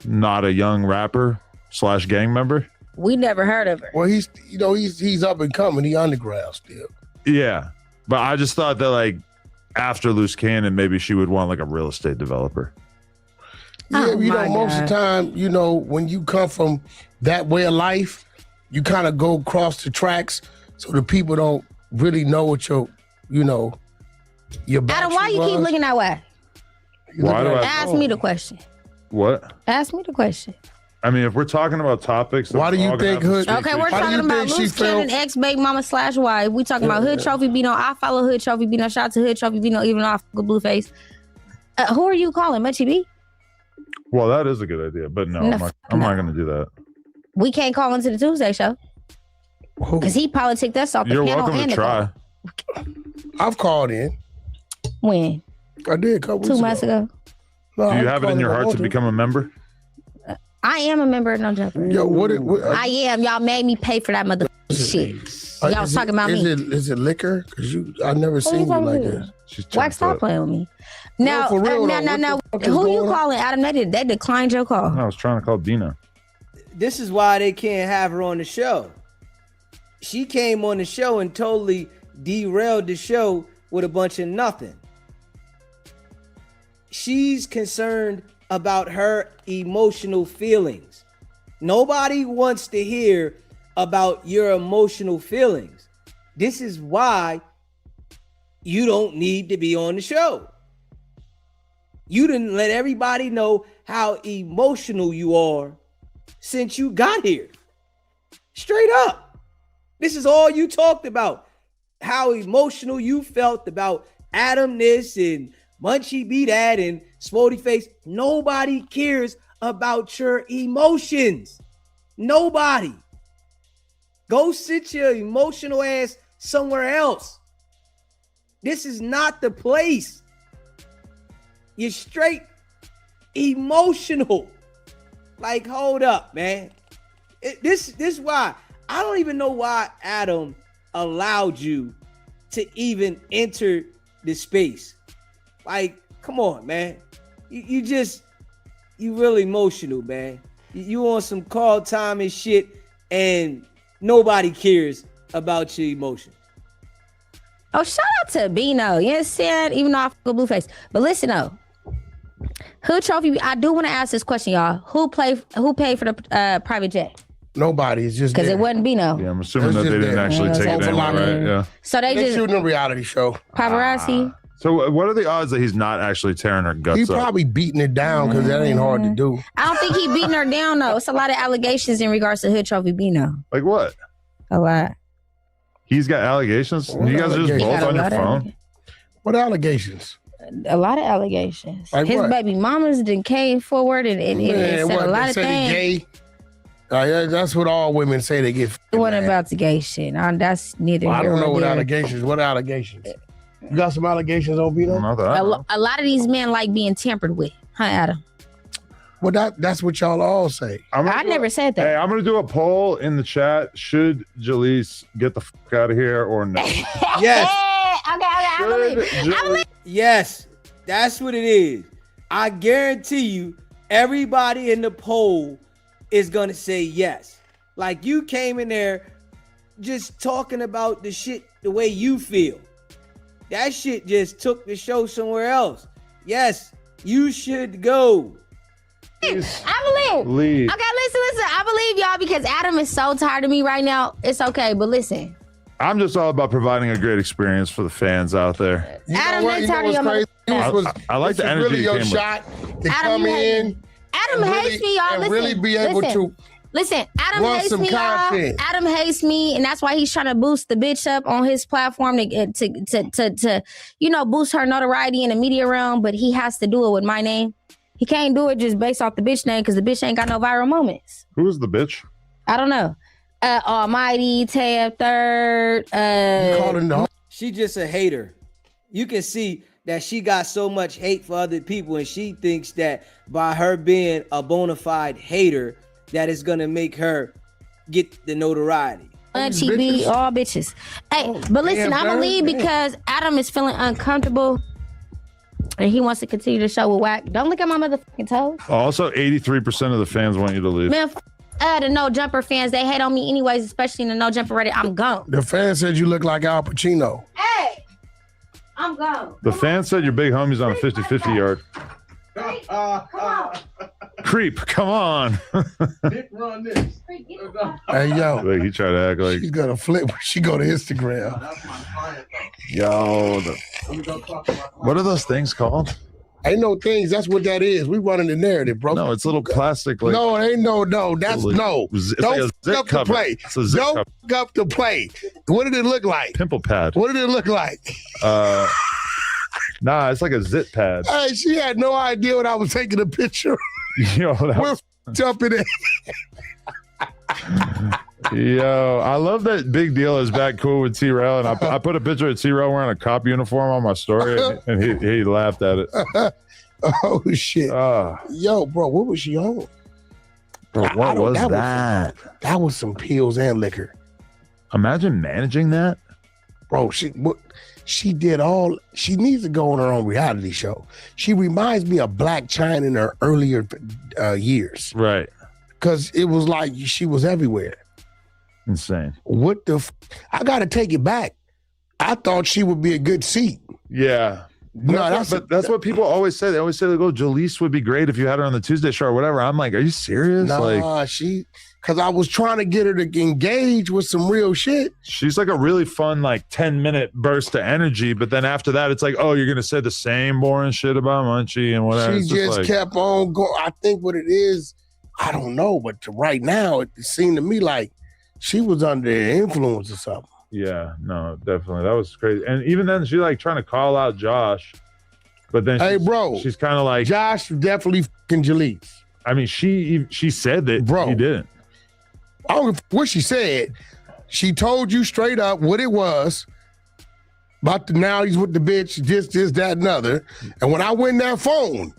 not a young rapper / gang member.
We never heard of her.
Well, he's up and coming. He underground still.
Yeah, but I just thought that like after Loose Cannon, maybe she would want like a real estate developer.
Yeah, most of the time, when you come from that way of life, you kind of go across the tracks so the people don't really know what your
Adam, why you keep looking that way? Ask me the question.
What?
Ask me the question.
I mean, if we're talking about topics,
why do you think Hood?
Okay, we're talking about Loose Cannon, ex-baby mama / wife. We talking about Hood Trophy Bino. I follow Hood Trophy Bino. Shout out to Hood Trophy Bino, even off the Blueface. Who are you calling, Muchie B?
Well, that is a good idea, but no, I'm not going to do that.
We can't call into the Tuesday show because he politicked us off the panel. You're welcome to try.
I've called in.
When?
I did a couple
2 months ago.
No,
do you have it in your heart to become a member?
I am a member of No Jumper.
Yo, what
I am. Y'all made me pay for that mother shit. Y'all was talking about me.
Is it liquor? Because I never seen you like this.
Wax, stop playing with me. Now,
for real,
now, who you calling? Adam, they declined your call.
I was trying to call Dina.
This is why they can't have her on the show. She came on the show and totally derailed the show with a bunch of nothing. She's concerned about her emotional feelings. Nobody wants to hear about your emotional feelings. This is why you don't need to be on the show. You didn't let everybody know how emotional you are since you got here. Straight up. This is all you talked about. How emotional you felt about Adam this and Munchie be that and Smokey Face. Nobody cares about your emotions. Nobody. Go sit your emotional ass somewhere else. This is not the place. You're straight emotional. Like, hold up, man. This is why. I don't even know why Adam allowed you to even enter the space. Like, come on, man. You really emotional, man. You on some call time and shit, and nobody cares about your emotions.
Oh, shout out to Bino. You know what I'm saying? Even though I fuck with Blueface. But listen, though. Hood Trophy, I do want to ask this question, y'all. Who paid for the private jet?
Nobody. It's just
because it wasn't Bino.
Yeah, I'm assuming that they didn't actually take it anywhere, right? Yeah.
So they just
shooting a reality show.
Paparazzi.
So what are the odds that he's not actually tearing her guts up?
He's probably beating it down because that ain't hard to do.
I don't think he beating her down though. It's a lot of allegations in regards to Hood Trophy Bino.
Like what?
A lot.
He's got allegations. You guys are just both on your phone.
What allegations?
A lot of allegations.
Like
his
what?
baby mamas then came forward and said a lot of things.
Gay? That's what all women say. They get.
It wasn't about the gay shit. That's neither.
I don't know what
there.
allegations. What allegations? You got some allegations on Bino?
A lot of these men like being tampered with, huh, Adam?
Well, that's what y'all all say.
I never said that.
Hey, I'm going to do a poll in the chat. Should Jalise get the fuck out of here or no?
Yes.
I believe.
Yes, that's what it is. I guarantee you, everybody in the poll is gonna say yes. Like you came in there just talking about the shit the way you feel. That shit just took the show somewhere else. Yes, you should go.
I believe.
Leave.
Okay, listen. I believe y'all because Adam is so tired of me right now. It's okay, but listen.
I'm just all about providing a great experience for the fans out there.
You know
Adam
what?
is
You know
tired of
what's
your
crazy?
I like
This
the
is
energy
really
you
your
came with.
shot to
Adam,
come
you hate
in
me. Adam
and
hates me, y'all.
and
Listen,
really be able to
Listen, Adam
run
hates
some
me,
content.
y'all. Adam hates me, and that's why he's trying to boost the bitch up on his platform to boost her notoriety in the media realm. But he has to do it with my name. He can't do it just based off the bitch name because the bitch ain't got no viral moments.
Who's the bitch?
I don't know. Almighty, Tab Third.
You calling the
She just a hater. You can see that she got so much hate for other people, and she thinks that by her being a bona fide hater, that is gonna make her get the notoriety.
She be all bitches. Hey, but listen,
damn,
I believe
damn.
because Adam is feeling uncomfortable and he wants to continue the show with Wack. Don't look at my motherfucking toes.
Also, 83% of the fans want you to leave.
Man, the No Jumper fans, they hate on me anyways, especially in the No Jumper Reddit. I'm gone.
The fan said you look like Al Pacino.
Hey, I'm gone.
The fans said your big homie's on a 50-50 yard.
Come on.
Creep, come on.
Run this.
Hey yo,
Like, he tried to act like,
she's gonna flip when she go to Instagram.
yo, what are those things called?
Ain't no things. That's what that is. We running the narrative, bro.
No, it's little plastic. Like,
no, it ain't no. That's
Like,
no.
it's like
Don't
a
fuck
zip
up the
cover.
play.
It's a zip
Don't
cover.
fuck up the play. What did it look like?
Pimple pad.
What did it look like?
Nah, it's like a zip pad.
Hey, she had no idea what I was taking a picture.
Yo, that
We're
was-
jumping in.
Yo, I love that Big Deal is back cool with T-Rail, and I put a picture of T-Rail wearing a cop uniform on my story, and he laughed at it.
Oh shit. Yo, bro, what was she on?
Bro,
I
what
don't-
was
that was-
that?
That was some pills and liquor.
Imagine managing that.
Bro, she did all. She needs to go on her own reality show. She reminds me of Black China in her earlier years.
Right.
Because it was like she was everywhere.
Insane.
What the I gotta take it back. I thought she would be a good seat.
Yeah.
No,
That's what people always say. They always say, like, oh, Jaleese would be great if you had her on the Tuesday show or whatever. I'm like, are you serious?
Nah,
Like,
because I was trying to get her to engage with some real shit.
she's like a really fun, like 10-minute burst of energy. But then after that, it's like, oh, you're going to say the same boring shit about Munchie and whatever.
She
It's
just
like,
kept on going. I think what it is, I don't know, but right now it seemed to me like she was under the influence or something.
yeah, no, definitely. That was crazy. And even then, she like trying to call out Josh. But then
Hey, bro,
she's kind of like,
Josh definitely fucking Jaleese.
I mean, she said that
Bro.
he didn't.
I don't know what she said. She told you straight up what it was. About the now he's with the bitch, this, that, and other. And when I went that phone,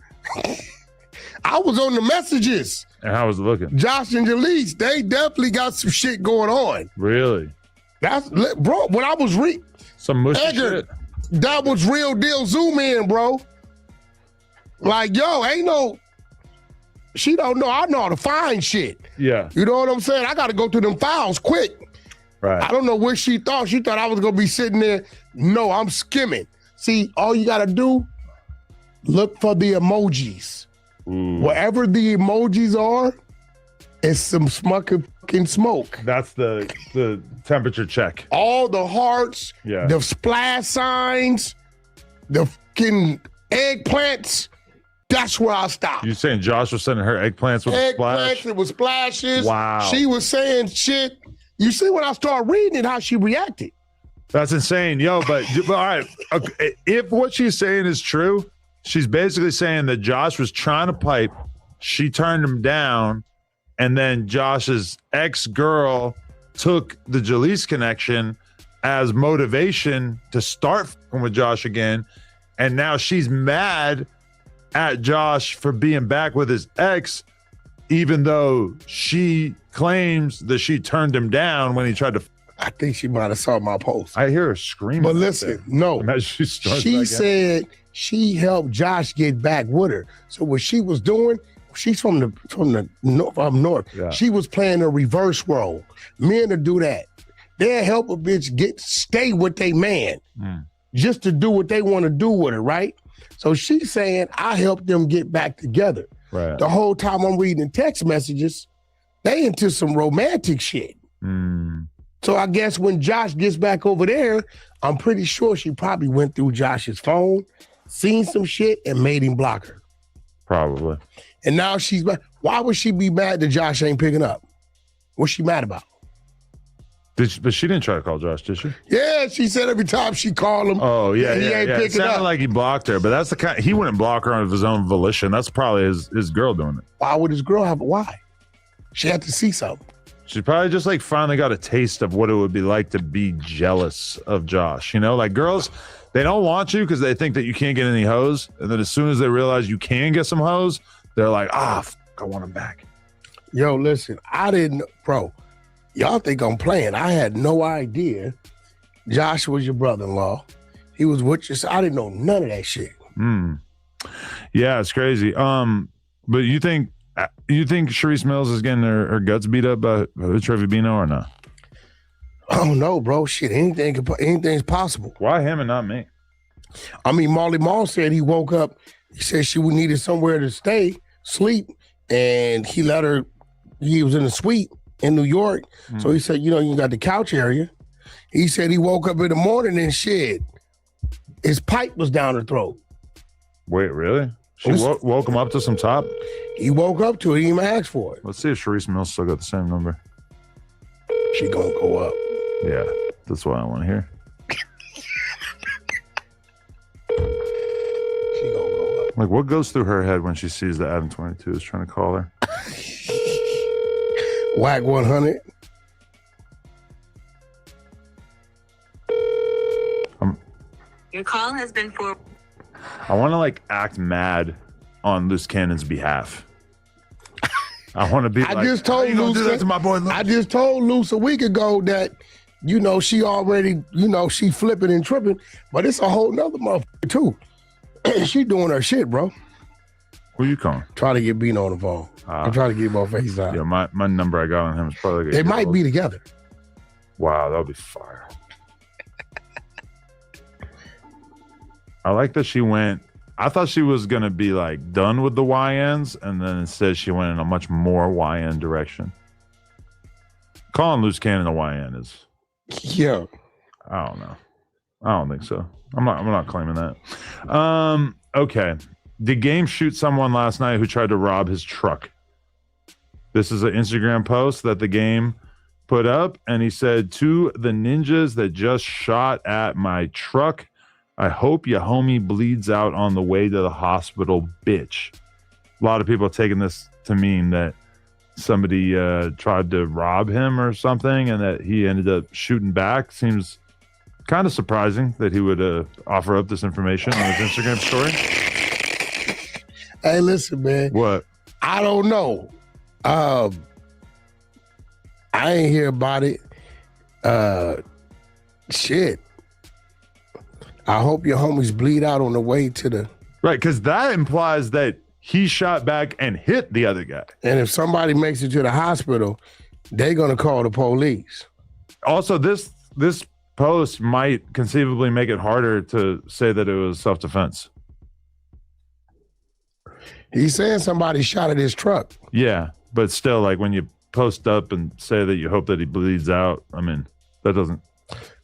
I was on the messages.
And how was it looking?
Josh and Jaleese, they definitely got some shit going on.
Really?
That's bro. When I was
Some mushy
Edgar,
shit.
that was real deal. Zoom in, bro. Like, yo, ain't no. She don't know. I know how to find shit.
Yeah.
You know what I'm saying? I got to go through them files quick.
Right.
I don't know what she thought. She thought I was gonna be sitting there. No, I'm skimming. See, all you gotta do, look for the emojis.
Ooh.
Wherever the emojis are, it's some fucking smoke.
That's the temperature check.
All the hearts,
Yeah.
the splash signs, the fucking eggplants. That's where I stop.
You saying Josh was sending her eggplants with a splash?
Eggplants, it was splashes.
Wow.
She was saying shit. You see when I started reading it, how she reacted.
That's insane. Yo, but all right. Okay, if what she's saying is true, she's basically saying that Josh was trying to pipe, she turned him down, and then Josh's ex-girl took the Jaleese connection as motivation to start fucking with Josh again. And now she's mad at Josh for being back with his ex, even though she claims that she turned him down when he tried to
I think she might have saw my post.
I hear her screaming.
But listen, no.
She
said she helped Josh get back with her. So what she was doing, she's from the north.
Yeah.
She was playing a reverse role. Men to do that. They'll help a bitch stay with their man just to do what they want to do with her, right? So she's saying, I helped them get back together.
Right.
The whole time I'm reading text messages, they into some romantic shit. So I guess when Josh gets back over there, I'm pretty sure she probably went through Josh's phone, seen some shit, and made him block her.
Probably.
And now she's back. Why would she be mad that Josh ain't picking up? What's she mad about?
But she didn't try to call Josh, did she?
Yeah, she said every time she called him,
he
ain't
It
picking
sounded
up.
like he blocked her, but that's the kind. He wouldn't block her of his own volition. That's probably his girl doing it.
Why would his girl have? Why? She had to see something.
She probably just like finally got a taste of what it would be like to be jealous of Josh. You know, like girls, they don't want you because they think that you can't get any hoes, and then as soon as they realize you can get some hoes, they're like, I want him back.
Yo, listen, I didn't, bro. Y'all think I'm playing. I had no idea Josh was your brother-in-law. He was with you. I didn't know none of that shit.
Yeah, it's crazy. But you think Sharice Mills is getting her guts beat up by Trevi Bino or not?
Oh no, bro. Shit, anything's possible.
Why him and not me?
I mean, Marley Marl said he woke up. He said she needed somewhere to sleep, and he let her. He was in a suite in New York, so he said, you got the couch area. He said he woke up in the morning and shit, his pipe was down her throat.
Wait, really? She woke him up to some top?
He woke up to it. He didn't even ask for it.
Let's see if Sharice Mills still got the same number.
She gonna go up.
Yeah, that's what I want to hear.
She gonna go up.
Like, what goes through her head when she sees that Adam 22 is trying to call her?
WICKED100.
Your call has been for.
I want to like act mad on Loose Cannon's behalf. I want to be like,
just told Luce
do that to my boy Luce?
I just told Luce a week ago that, she already, she flipping and tripping, but it's a whole nother motherfucker too. She doing her shit, bro.
Who you calling?
Try to get Beano on the phone. I'm trying to get him on FaceTime.
Yeah, my number I got on him is probably like
they might be together.
Wow, that'll be fire. I like that she went. I thought she was gonna be like done with the YNs, and then instead she went in a much more YN direction. Calling Loose Cannon a YN is.
Yeah.
I don't know. I don't think so. I'm not claiming that. Okay. Did Game shoot someone last night who tried to rob his truck? This is an Instagram post that the Game put up, and he said, to the ninjas that just shot at my truck, I hope your homie bleeds out on the way to the hospital, bitch. A lot of people are taking this to mean that somebody tried to rob him or something and that he ended up shooting back. Seems kind of surprising that he would offer up this information on his Instagram story.
Hey, listen, man.
What?
I don't know. I ain't hear about it. Shit. I hope your homies bleed out on the way to the...
Right, because that implies that he shot back and hit the other guy.
And if somebody makes it to the hospital, they're going to call the police.
Also, this post might conceivably make it harder to say that it was self-defense.
He's saying somebody shot at his truck.
Yeah, but still, like when you post up and say that you hope that he bleeds out, I mean, that doesn't...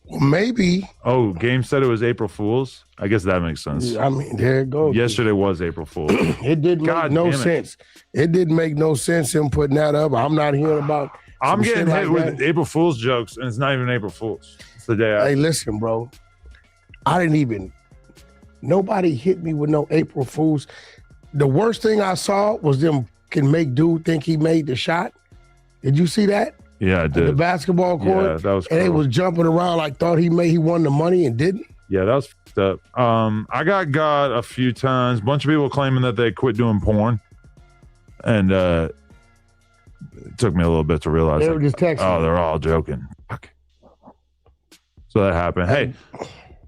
Well, maybe.
Oh, Game said it was April Fool's? I guess that makes sense.
I mean, there it goes.
Yesterday was April Fool's.
It didn't make no sense. It didn't make no sense him putting that up. I'm not hearing about...
I'm getting hit
like
with April Fool's jokes, and it's not even April Fool's. It's the day
Hey, listen, bro. Nobody hit me with no April Fool's. The worst thing I saw was them can make dude think he made the shot. Did you see that?
Yeah, I did.
The basketball court.
Yeah, that was cool.
And they was jumping around like thought he won the money and didn't.
Yeah, that was fucked up. I got a few times. A bunch of people claiming that they quit doing porn. And it took me a little bit to realize.
They were just texting.
Oh, they're all joking. Fuck. So that happened. Hey,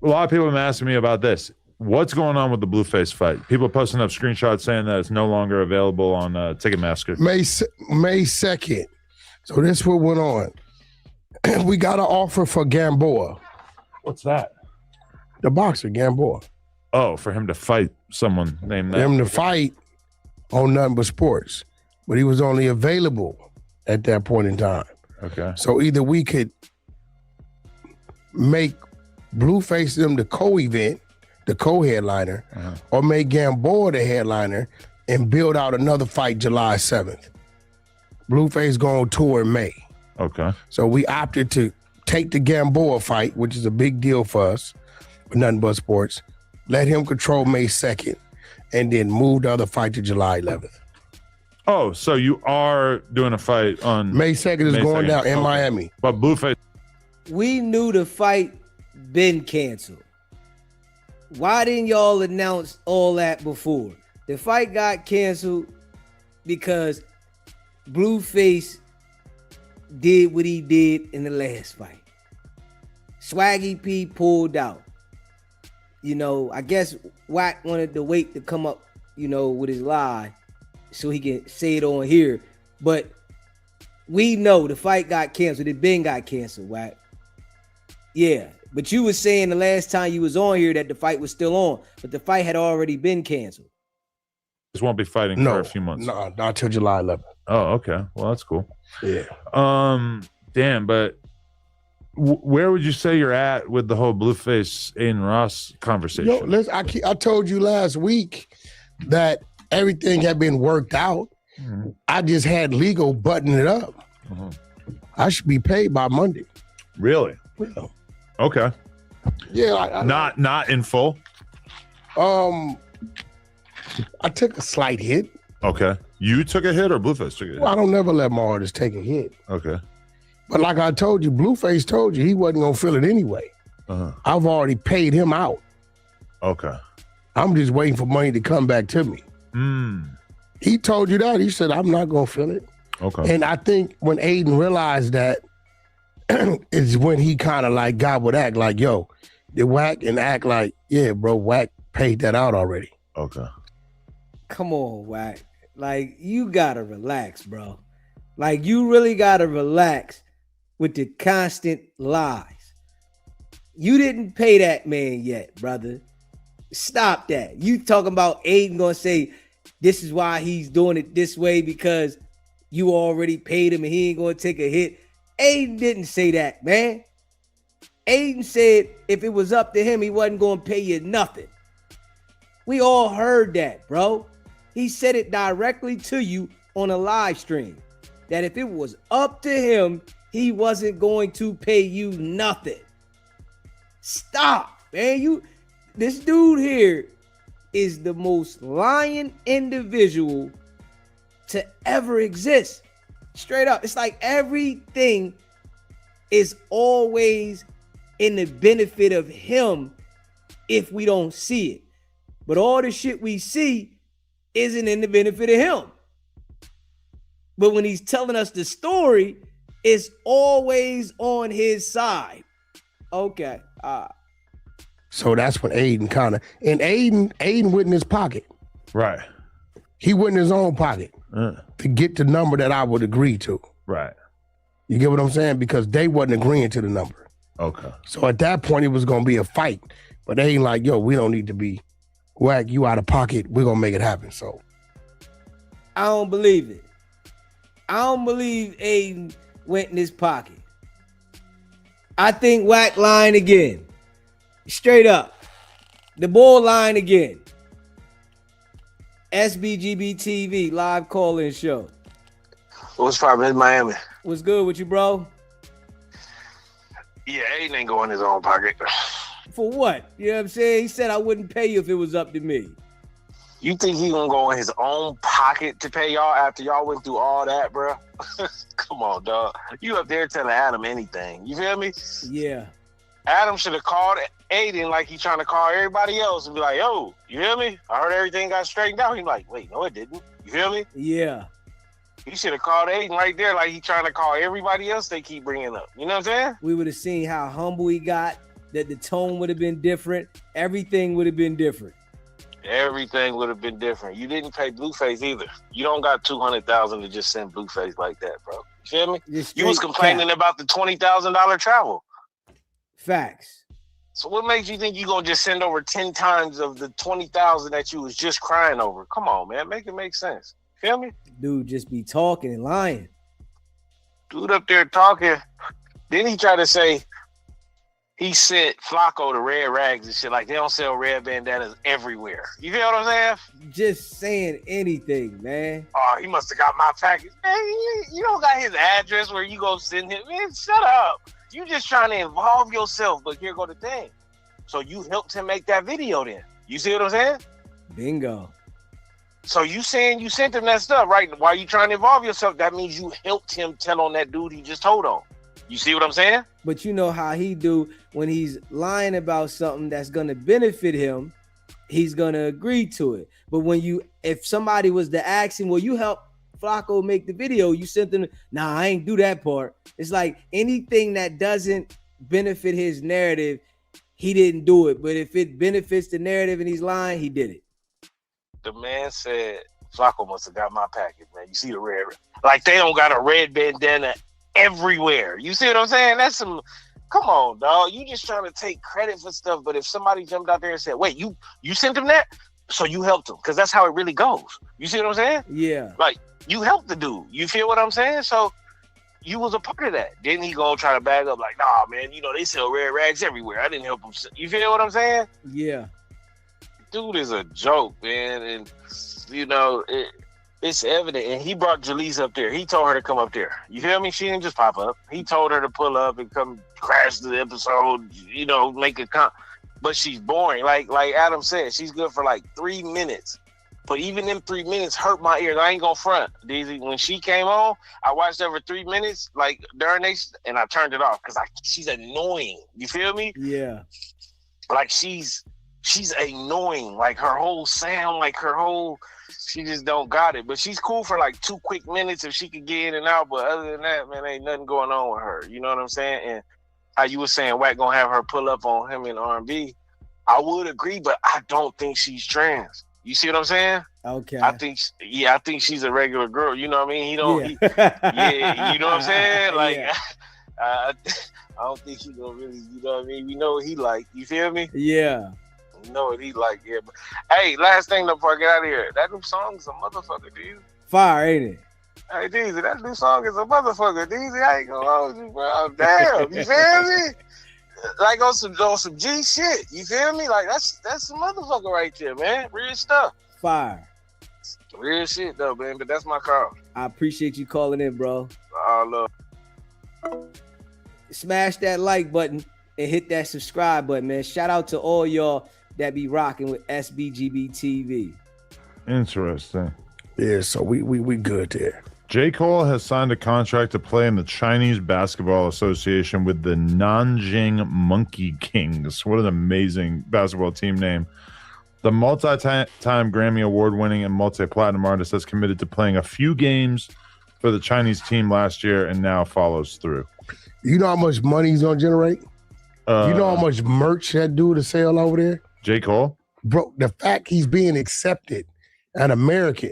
a lot of people have been asking me about this. What's going on with the Blueface fight? People posting up screenshots saying that it's no longer available on Ticketmaster.
May 2nd. So this what went on. We got an offer for Gamboa.
What's that?
The boxer, Gamboa.
Oh, for him to fight someone named that.
Him to fight on Nothing But Sports. But he was only available at that point in time.
Okay.
So either we could make Blueface them the co-event, the co-headliner, or make Gamboa the headliner and build out another fight July 7th. Blueface going on tour in May.
Okay.
So we opted to take the Gamboa fight, which is a big deal for us, with Nothing But Sports, let him control May 2nd, and then move the other fight to July 11th.
Oh, so you are doing a fight on
May 2nd is going down in Miami.
But Blueface.
We knew the fight been canceled. Why didn't y'all announce all that before? The fight got canceled because Blueface did what he did in the last fight. Swaggy P pulled out. You know, I guess Wack wanted to wait to come up, you know, with his lie so he can say it on here. But we know the fight got canceled. It been got canceled, Wack. Yeah, but you was saying the last time you was on here that the fight was still on, but the fight had already been canceled.
Just won't be fighting for a few months.
No, not till July 11th.
Oh, okay. Well, that's cool.
Yeah.
Damn, but where would you say you're at with the whole Blueface Aiden Ross conversation?
Yo, listen, I told you last week that everything had been worked out. Mm-hmm. I just had legal button it up. Mm-hmm. I should be paid by Monday.
Really?
Yeah.
Okay.
Yeah.
Not in full?
I took a slight hit.
Okay. You took a hit or Blueface took a hit?
Well, I don't never let my artists take a hit.
Okay.
But like I told you, Blueface told you he wasn't going to feel it anyway. I've already paid him out.
Okay.
I'm just waiting for money to come back to me. He told you that. He said, I'm not going to feel it.
Okay.
And I think when Aiden realized that is when he kind of like God would act like, yo, the Wack and act like, yeah, bro, Wack paid that out already.
Okay.
Come on, Wack. Like, you gotta relax, bro. Like, you really gotta relax with the constant lies. You didn't pay that man yet, brother. Stop that. You talking about Aiden gonna say this is why he's doing it this way because you already paid him and he ain't gonna take a hit. Aiden didn't say that, man. Aiden said if it was up to him, he wasn't gonna pay you nothing. We all heard that, bro. He said it directly to you on a live stream. That if it was up to him, he wasn't going to pay you nothing. Stop, man. This dude here is the most lying individual to ever exist. Straight up. It's like everything is always in the benefit of him if we don't see it. But all the shit we see isn't in the benefit of him. But when he's telling us the story, it's always on his side. Okay.
So that's when Aiden kind of, and Aiden went in his pocket.
Right.
He went in his own pocket to get the number that I would agree to.
Right.
You get what I'm saying? Because they wasn't agreeing to the number.
Okay.
So at that point, it was going to be a fight. But they ain't like, yo, we don't need to be Wack, you out of pocket. We're going to make it happen. So
I don't believe it. I don't believe Aiden went in his pocket. I think Wack lying again. Straight up. The boy lying again. SBGB TV live call-in show.
What's poppin' in Miami?
What's good with you, bro?
Yeah, Aiden ain't going in his own pocket.
For what? You know what I'm saying? He said I wouldn't pay you if it was up to me.
You think he gonna go in his own pocket to pay y'all after y'all went through all that, bro? Come on, dog. You up there telling Adam anything. You feel me?
Yeah.
Adam should have called Aiden like he trying to call everybody else and be like, yo, you hear me? I heard everything got straightened out. He's like, wait, no, it didn't. You feel me?
Yeah.
He should have called Aiden right there, like he trying to call everybody else they keep bringing up. You know what I'm saying?
We would have seen how humble he got, that the tone would have been different. Everything would have been different.
Everything would have been different. You didn't pay Blueface either. You don't got $200,000 to just send Blueface like that, bro. You feel me? You was complaining about the $20,000 travel.
Facts.
So what makes you think you gonna just send over 10 times of the 20,000 that you was just crying over? Come on, man, make it make sense. Feel me?
Dude just be talking and lying.
Dude up there talking. Then he tried to say he sent Flaco the red rags and shit. Like they don't sell red bandanas everywhere. You feel what I'm saying?
Just saying anything, man.
Oh, he must have got my package. Man, you don't got his address where you go send him. Man, shut up. You just trying to involve yourself, but here go the thing. So you helped him make that video then. You see what I'm saying?
Bingo.
So you saying you sent him that stuff, right? While you trying to involve yourself, that means you helped him tell on that dude he just told on. You see what I'm saying?
But you know how he do when he's lying about something that's going to benefit him, he's going to agree to it. But if somebody was to ask him, well, you help Flacco make the video, you sent them, nah, I ain't do that part. It's like anything that doesn't benefit his narrative, he didn't do it. But if it benefits the narrative and he's lying, he did it.
The man said, Flacco must have got my package, man. You see the red, like they don't got a red bandana everywhere. You see what I'm saying? That's some, come on, dog. You just trying to take credit for stuff. But if somebody jumped out there and said, wait, you sent him that? So you helped him. Because that's how it really goes. You see what I'm saying?
Yeah.
Like, you helped the dude. You feel what I'm saying? So you was a part of that. Then he gonna try to bag up like, nah, man, you know, they sell red rags everywhere. I didn't help him. You feel what I'm saying?
Yeah.
Dude is a joke, man. And, you know, it's evident. And he brought Jaleese up there. He told her to come up there. You feel me? She didn't just pop up. He told her to pull up and come crash the episode, you know, make a but she's boring. Like Adam said, she's good for like 3 minutes. But even them 3 minutes hurt my ears. I ain't gonna front, Deezy. When she came on, I watched her for 3 minutes, like during and I turned it off because she's annoying. You feel me?
Yeah.
Like she's annoying. Like her whole sound, like her whole, she just don't got it. But she's cool for like 2 quick minutes if she could get in and out. But other than that, man, ain't nothing going on with her. You know what I'm saying? And how you were saying Wack gonna have her pull up on him in R&B, I would agree, but I don't think she's trans. You see what I'm saying?
Okay.
I think she's a regular girl. You know what I mean? You know what I'm saying? Like, yeah. I don't think he gonna really, you know what I mean? We know what he like. You feel me?
Yeah.
We know what he like. Yeah. But, hey, last thing before I get out of here, that new song is a motherfucker, dude.
Fire, ain't it?
Hey, Deezy, that new song is a motherfucker, Deezy. I ain't gonna hold you, bro. Damn, you feel me? Like on some G shit, you feel me? Like that's some motherfucker right there, man. Real stuff.
Fire.
Real shit though, man. But that's my call.
I appreciate you calling in, bro.
All love.
Smash that like button and hit that subscribe button, man. Shout out to all y'all that be rocking with SBGB TV.
Interesting.
Yeah, so we good there.
J. Cole has signed a contract to play in the Chinese Basketball Association with the Nanjing Monkey Kings. What an amazing basketball team name. The multi-time Grammy Award-winning and multi-platinum artist has committed to playing a few games for the Chinese team last year and now follows through.
You know how much money he's going to generate? You know how much merch that dude to sell over there?
J. Cole?
Bro, the fact he's being accepted, an American,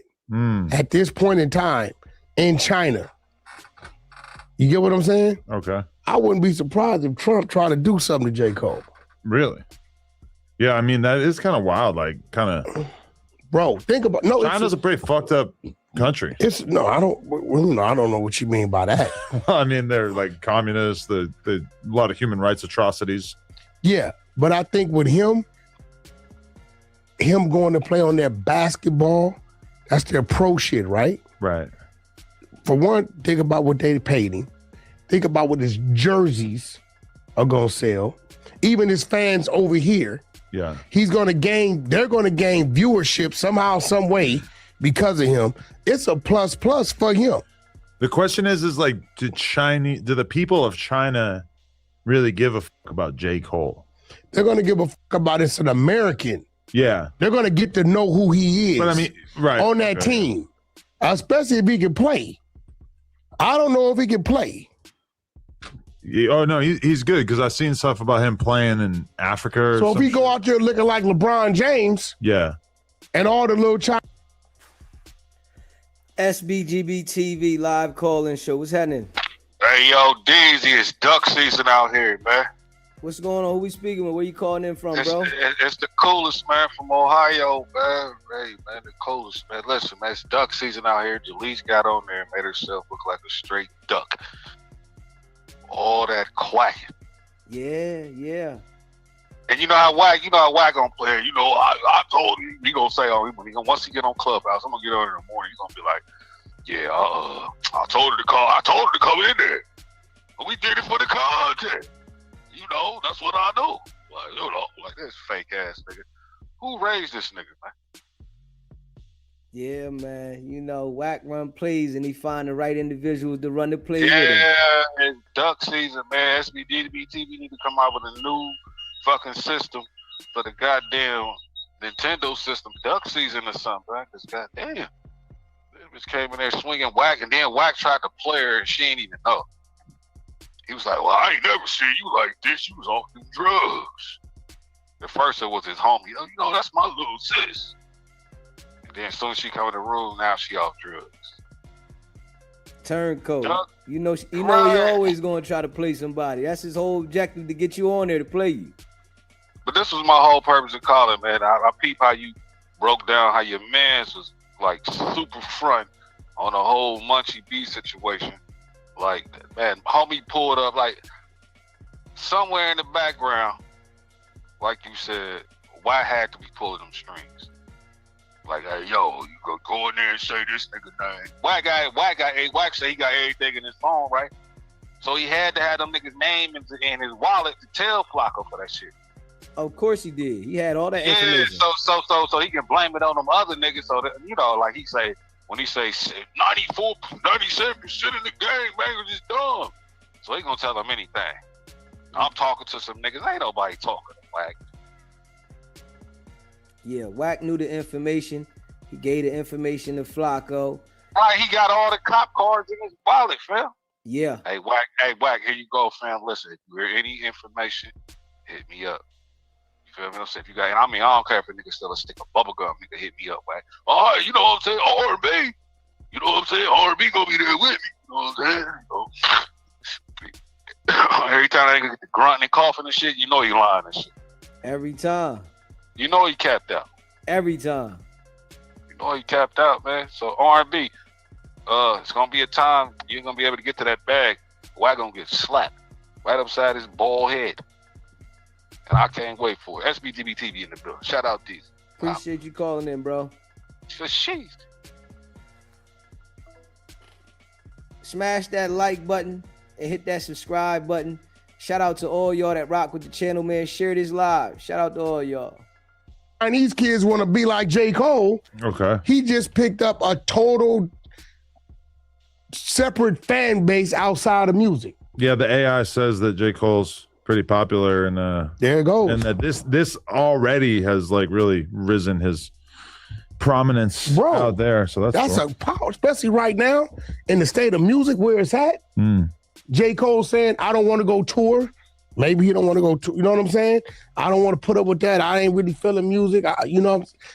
at this point in time, in China. You get what I'm saying?
Okay.
I wouldn't be surprised if Trump tried to do something to J. Cole.
Really? Yeah, I mean, that is kind of wild. Like, kind of.
Bro, think about
China's a pretty fucked up country.
I don't know what you mean by that.
I mean, they're like communists, a lot of human rights atrocities.
Yeah, but I think with him going to play on their basketball, that's their pro shit, right?
Right.
For one, think about what they paid him. Think about what his jerseys are going to sell. Even his fans over here.
Yeah.
They're going to gain viewership somehow, some way because of him. It's a plus for him.
The question is like, do the people of China really give a fuck about J. Cole?
They're going to give a fuck about it's an American.
Yeah.
They're going to get to know who he is.
But I mean, right.
On that team. especially if he can play. I don't know if he can play.
Oh no, he's good because I've seen stuff about him playing in Africa.
So if he go out there looking like LeBron James,
yeah,
and all the little child.
SBGB TV live call-in show. What's happening?
Hey yo, Deezy, it's duck season out here, man.
What's going on? Who we speaking with? Where you calling in from, bro?
It's the coolest, man, from Ohio, man. Hey, man, the coolest, man. Listen, man, it's duck season out here. Jalise got on there and made herself look like a straight duck. All that quacking.
Yeah.
And you know how Wack gonna play. You know, I told him, he gonna say, once he get on Clubhouse, I'm gonna get on in the morning. He's gonna be like, yeah, I told her to come in there. But we did it for the content. You know, that's what I do. Like, you know, like this fake ass nigga. Who raised this nigga, man?
Yeah, man. You know, Wack run plays and he find the right individuals to run the plays with him.
Yeah, it's duck season, man. SBDB need to come out with a new fucking system for the goddamn Nintendo system. Duck season or something, right? Because goddamn, it just came in there swinging Wack, and then Wack tried to play her and she ain't even know. He was like, well, I ain't never seen you like this. You was on them drugs. At first it was his homie. You know, that's my little sis. And then as soon as she come in the room, now she off drugs.
Turncoat.
Duck,
You know he always gonna try to play somebody. That's his whole objective, to get you on there to play you.
But this was my whole purpose of calling, man. I peep how you broke down how your mans was like super front on the whole Munchie B situation. Like, man, homie pulled up like somewhere in the background, like you said, why had to be pulling them strings? Like, hey, yo, you go in there and say this nigga name. Wack say he got everything in his phone, right? So he had to have them niggas' name in his wallet to tell Flaco for that shit.
Of course he did. He had all that information.
So he can blame it on them other niggas. So that, you know, like when he say 94, 97% of the game, man, was just dumb. So he gonna tell them anything. I'm talking to some niggas. Ain't nobody talking to Wack.
Yeah, Wack knew the information. He gave the information to Flaco.
Right, he got all the cop cards in his wallet, fam.
Yeah.
Hey, Wack, here you go, fam. Listen, if you hear any information, hit me up. You feel me? I'm saying, if you got, I don't care if a nigga still a stick of bubble gum, nigga, hit me up, Wack. All right, you know what I'm saying? R&B. You know what I'm saying? R&B gonna be there with me. You know what I'm saying? Every time I get the grunting and coughing and shit, you know he lying and shit.
Every time.
You know he capped out.
Every time.
You know he tapped out, man. So R&B, it's gonna be a time you're gonna be able to get to that bag. Wack gonna get slapped right upside his bald head. And I can't wait for it. SBTV TV in the building. Shout out these.
Appreciate you calling in, bro.
For sheesh.
Smash that like button and hit that subscribe button. Shout out to all y'all that rock with the channel, man. Share this live. Shout out to all y'all.
And these kids want to be like J. Cole.
Okay.
He just picked up a total separate fan base outside of music.
Yeah, the AI says that J. Cole's pretty popular, and
there it goes.
And that this already has like really risen his prominence out there. So that's cool.
A power, especially right now in the state of music where it's at. J. Cole saying, I don't want to go tour. Maybe he don't want to go to, you know what I'm saying? I don't want to put up with that. I ain't really feeling music.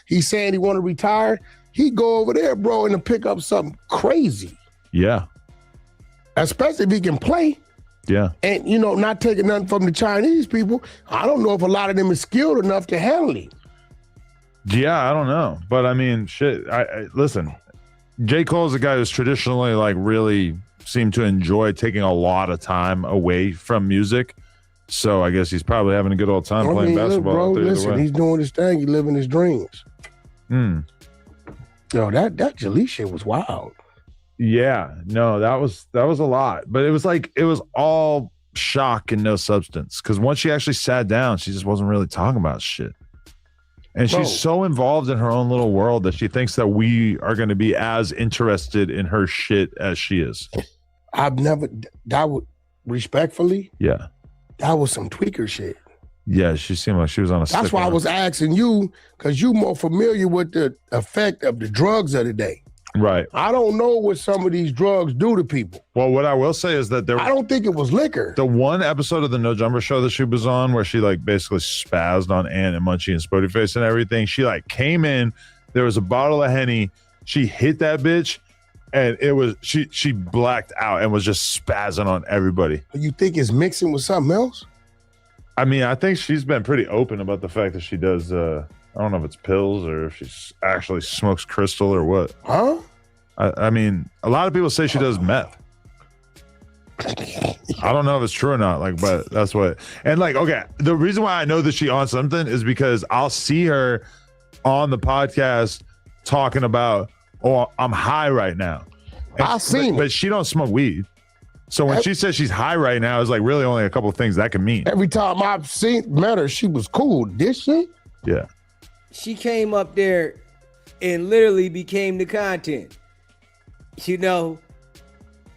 He's saying he want to retire. He go over there, bro, and to pick up something crazy.
Yeah.
Especially if he can play.
Yeah.
And, not taking nothing from the Chinese people. I don't know if a lot of them is skilled enough to handle it.
Yeah, I don't know. But I mean, shit, I listen, J. Cole's a guy who's traditionally like really seemed to enjoy taking a lot of time away from music. So I guess he's probably having a good old time playing basketball.
Look, bro, listen, he's doing his thing. He's living his dreams. Yo, that Jalise shit was wild.
Yeah, no, that was a lot. But it was all shock and no substance. Because once she actually sat down, she just wasn't really talking about shit. And she's so involved in her own little world that she thinks that we are going to be as interested in her shit as she is.
Respectfully.
Yeah.
That was some tweaker shit.
Yeah, she seemed like she was on a.
That's why I was asking you, because you more familiar with the effect of the drugs of the day.
Right.
I don't know what some of these drugs do to people.
Well, what I will say is that
I don't think it was liquor.
The one episode of the No Jumper show that she was on where she like basically spazzed on Ant and Munchie and Spooty Face and everything, she like came in, there was a bottle of Henny, she hit that bitch, and it was she blacked out and was just spazzing on everybody.
You think it's mixing with something else?
I mean, I think she's been pretty open about the fact that she does I don't know if it's pills or if she actually smokes crystal or what.
Huh?
I mean, a lot of people say she does meth. I don't know if it's true or not, like, but that's what. And like, okay, the reason why I know that she on something is because I'll see her on the podcast talking about, oh, I'm high right now.
I've seen it.
But she don't smoke weed. So when she says she's high right now, it's like really only a couple of things that can mean.
Every time I've met her, she was cool. This shit?
Yeah.
She came up there and literally became the content. You know,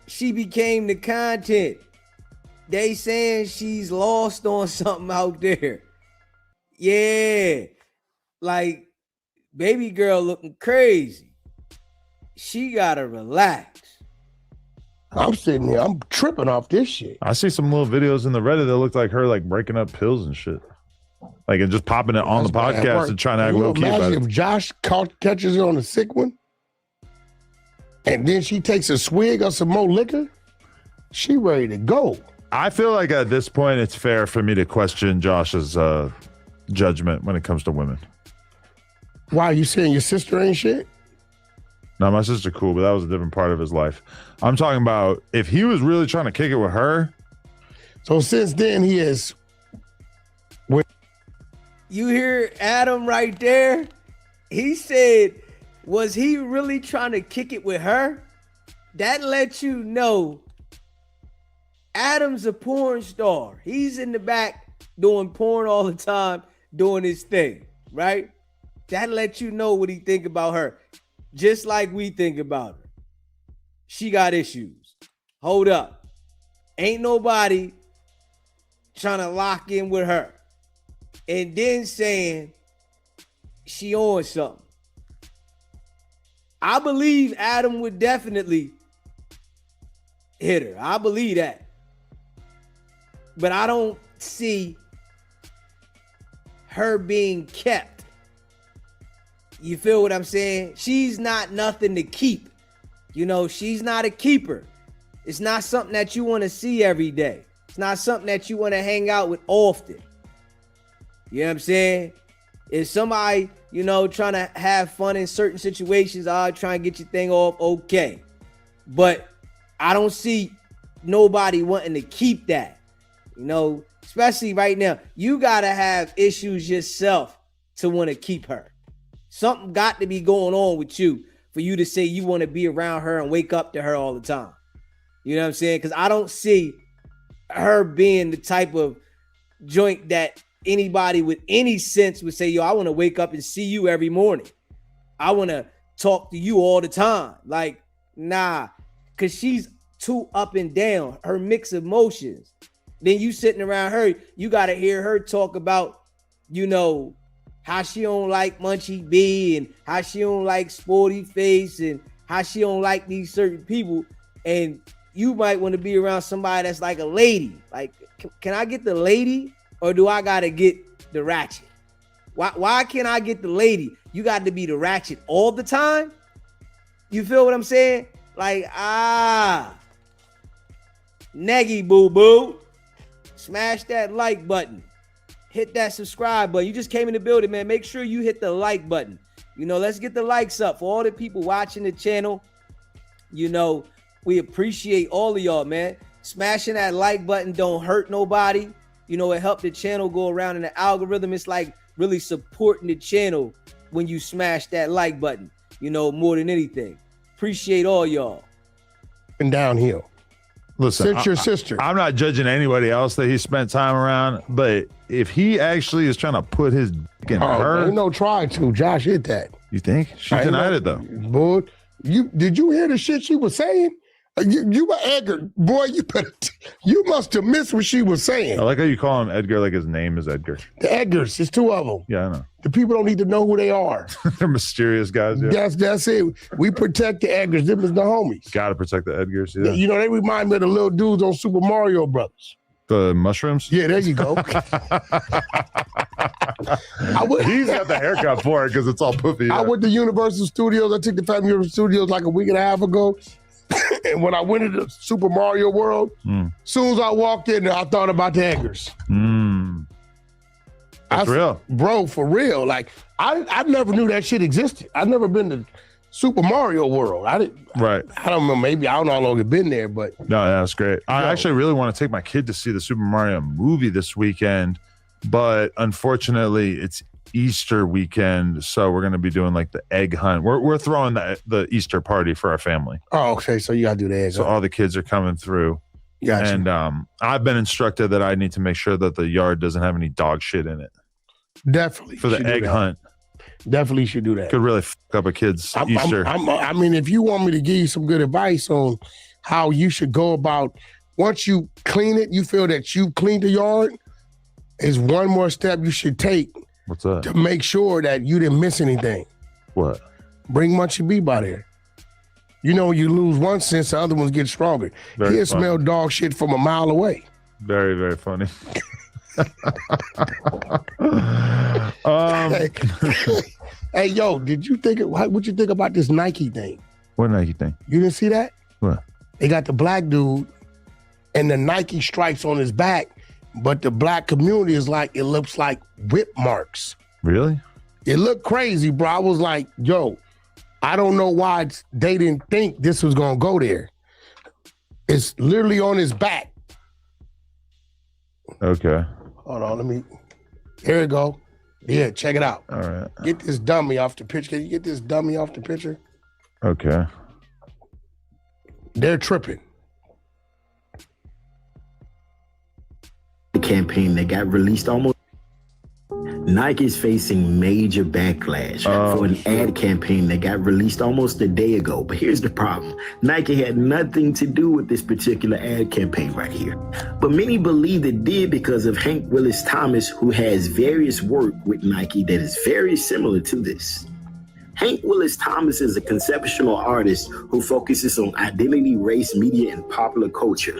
she became the content. They saying she's lost on something out there. Yeah. Like, baby girl looking crazy. She gotta relax.
I'm sitting here, I'm tripping off this shit.
I see some little videos in the Reddit that look like her like breaking up pills and shit. Like, and just popping it on the podcast and trying to act low key about it.
Imagine if Josh catches her on a sick one, and then she takes a swig of some more liquor, she ready to go.
I feel like at this point, it's fair for me to question Josh's judgment when it comes to women.
Why, you saying your sister ain't shit?
No, my sister cool, but that was a different part of his life. I'm talking about if he was really trying to kick it with her.
So since then, he has...
You hear Adam right there? He said, was he really trying to kick it with her? That lets you know Adam's a porn star. He's in the back doing porn all the time, doing his thing, right? That lets you know what he think about her. Just like we think about her. She got issues. Hold up. Ain't nobody trying to lock in with her. And then saying she on something. I believe Adam would definitely hit her. I believe that. But I don't see her being kept. You feel what I'm saying? She's not nothing to keep. You know, she's not a keeper. It's not something that you want to see every day. It's not something that you want to hang out with often. You know what I'm saying? If somebody, you know, trying to have fun in certain situations, I'll try and get your thing off, okay. But I don't see nobody wanting to keep that. You know, especially right now. You got to have issues yourself to want to keep her. Something got to be going on with you for you to say you want to be around her and wake up to her all the time. You know what I'm saying? Because I don't see her being the type of joint that anybody with any sense would say, yo, I want to wake up and see you every morning. I want to talk to you all the time. Like, nah, because she's too up and down, her mix of emotions. Then you sitting around her, you got to hear her talk about, you know, how she don't like Munchie B and how she don't like Sporty Face and how she don't like these certain people. And you might want to be around somebody that's like a lady. Like, can I get the lady? Or do I gotta get the ratchet? Why can't I get the lady? You got to be the ratchet all the time? You feel what I'm saying? Like, neggy boo-boo. Smash that like button. Hit that subscribe button. You just came in the building, man. Make sure you hit the like button. You know, let's get the likes up for all the people watching the channel. You know, we appreciate all of y'all, man. Smashing that like button don't hurt nobody. You know, it helped the channel go around in the algorithm. It's like really supporting the channel when you smash that like button, you know, more than anything. Appreciate all y'all.
And downhill.
Listen,
Since your sister.
I'm not judging anybody else that he spent time around, but if he actually is trying to put his dick in her.
Ain't no try to. Josh hit that.
You think? She denied it, though.
Boy, did you hear the shit she was saying You were Edgar. Boy, you must have missed what she was saying.
I like how you call him Edgar like his name is Edgar.
The Edgars, there's two of them.
Yeah, I know.
The people don't need to know who they are.
They're mysterious guys. Yeah.
That's it. We protect the Edgars. Them is the homies.
Gotta protect the Edgars. Yeah.
You know, they remind me of the little dudes on Super Mario Brothers.
The mushrooms?
Yeah, there you go.
He's got the haircut for it because it's all poofy. Yeah.
I went to Universal Studios. I took the family Universal Studios like a week and a half ago. And when I went into Super Mario World, as soon as I walked in there, I thought about the Edgars.
That's real.
Bro, for real. Like, I never knew that shit existed. I've never been to Super Mario World.
Right.
I don't know, maybe I don't know how long it's been there, but
no, that's great. I actually really want to take my kid to see the Super Mario movie this weekend, but unfortunately it's Easter weekend, so we're going to be doing like the egg hunt. We're throwing the Easter party for our family.
Oh, okay. So you got to do the egg
hunt. So all the kids are coming through. Gotcha. And I've been instructed that I need to make sure that the yard doesn't have any dog shit in it.
Definitely.
For the egg hunt.
Definitely should do that.
Could really fuck up a kid's Easter.
I mean, if you want me to give you some good advice on how you should go about, once you clean it, you feel that you cleaned the yard, is one more step you should take.
What's that?
To make sure that you didn't miss anything.
What?
Bring Munchie B by there. You know, you lose one sense, the other ones get stronger. He'll smell dog shit from a mile away.
Very, very funny.
Hey, yo, what you think about this Nike thing?
What Nike thing?
You didn't see that?
What?
They got the black dude and the Nike stripes on his back, but the black community is like, it looks like whip marks.
Really?
It looked crazy, bro. I was like, yo, I don't know why they didn't think this was going to go there. It's literally on his back.
Okay.
Hold on, here we go. Yeah, check it out.
All right.
Get this dummy off the picture. Can you get this dummy off the picture?
Okay.
They're tripping.
The campaign that got released almost. Nike's facing major backlash for an ad campaign that got released almost a day ago. But here's the problem. Nike had nothing to do with this particular ad campaign right here. But many believe it did because of Hank Willis Thomas, who has various work with Nike that is very similar to this. Hank Willis Thomas is a conceptual artist who focuses on identity, race, media, and popular culture.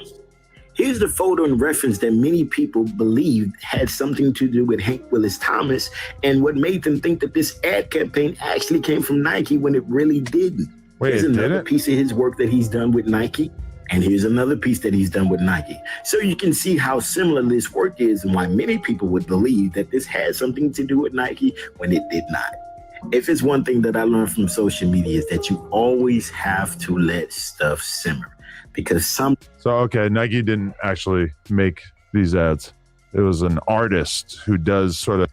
Here's the photo and reference that many people believed had something to do with Hank Willis Thomas and what made them think that this ad campaign actually came from Nike when it really didn't.
Wait,
here's another piece of his work that he's done with Nike, and here's another piece that he's done with Nike. So you can see how similar this work is and why many people would believe that this had something to do with Nike when it did not. If it's one thing that I learned from social media is that you always have to let stuff simmer. Because So
Nike didn't actually make these ads. It was an artist who does sort of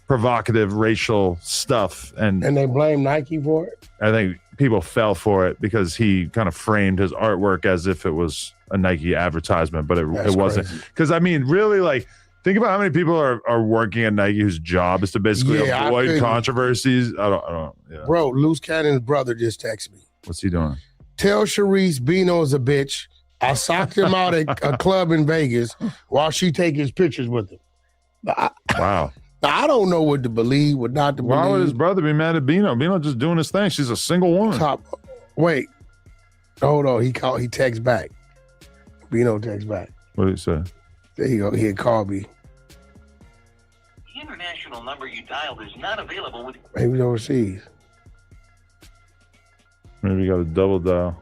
provocative racial stuff, and
they blame Nike for it.
I think people fell for it because he kind of framed his artwork as if it was a Nike advertisement, but it wasn't. Because I mean, really, like, think about how many people are working at Nike whose job is to basically avoid controversies. I don't. Yeah.
Bro, Loose Cannon's brother just texted me.
What's he doing?
Tell Sharice Bino's a bitch. I socked him out at a club in Vegas while she take his pictures with him.
Wow.
I don't know what to believe, what not to believe.
Why would his brother be mad at Bino? Bino just doing his thing. She's a single woman.
Wait. Hold on. He texts back. Bino texts back.
What did he say?
There you go. He had called me.
The international number you dialed is not available with...
Maybe overseas.
Maybe you got a double dial.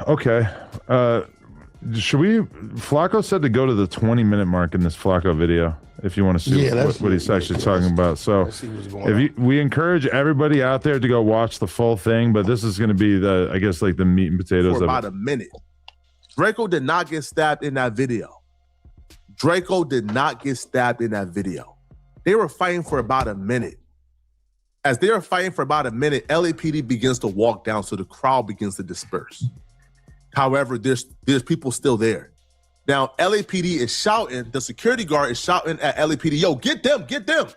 Okay. Should we? Flacco said to go to the 20-minute mark in this Flacco video if you want to see what he's actually talking about. So we encourage everybody out there to go watch the full thing, but this is going to be the meat and potatoes
for about a minute. Draco did not get stabbed in that video. They were fighting for about a minute. As they are fighting for about a minute, LAPD begins to walk down, so the crowd begins to disperse. However, there's people still there. Now, LAPD is shouting, the security guard is shouting at LAPD, yo, get them.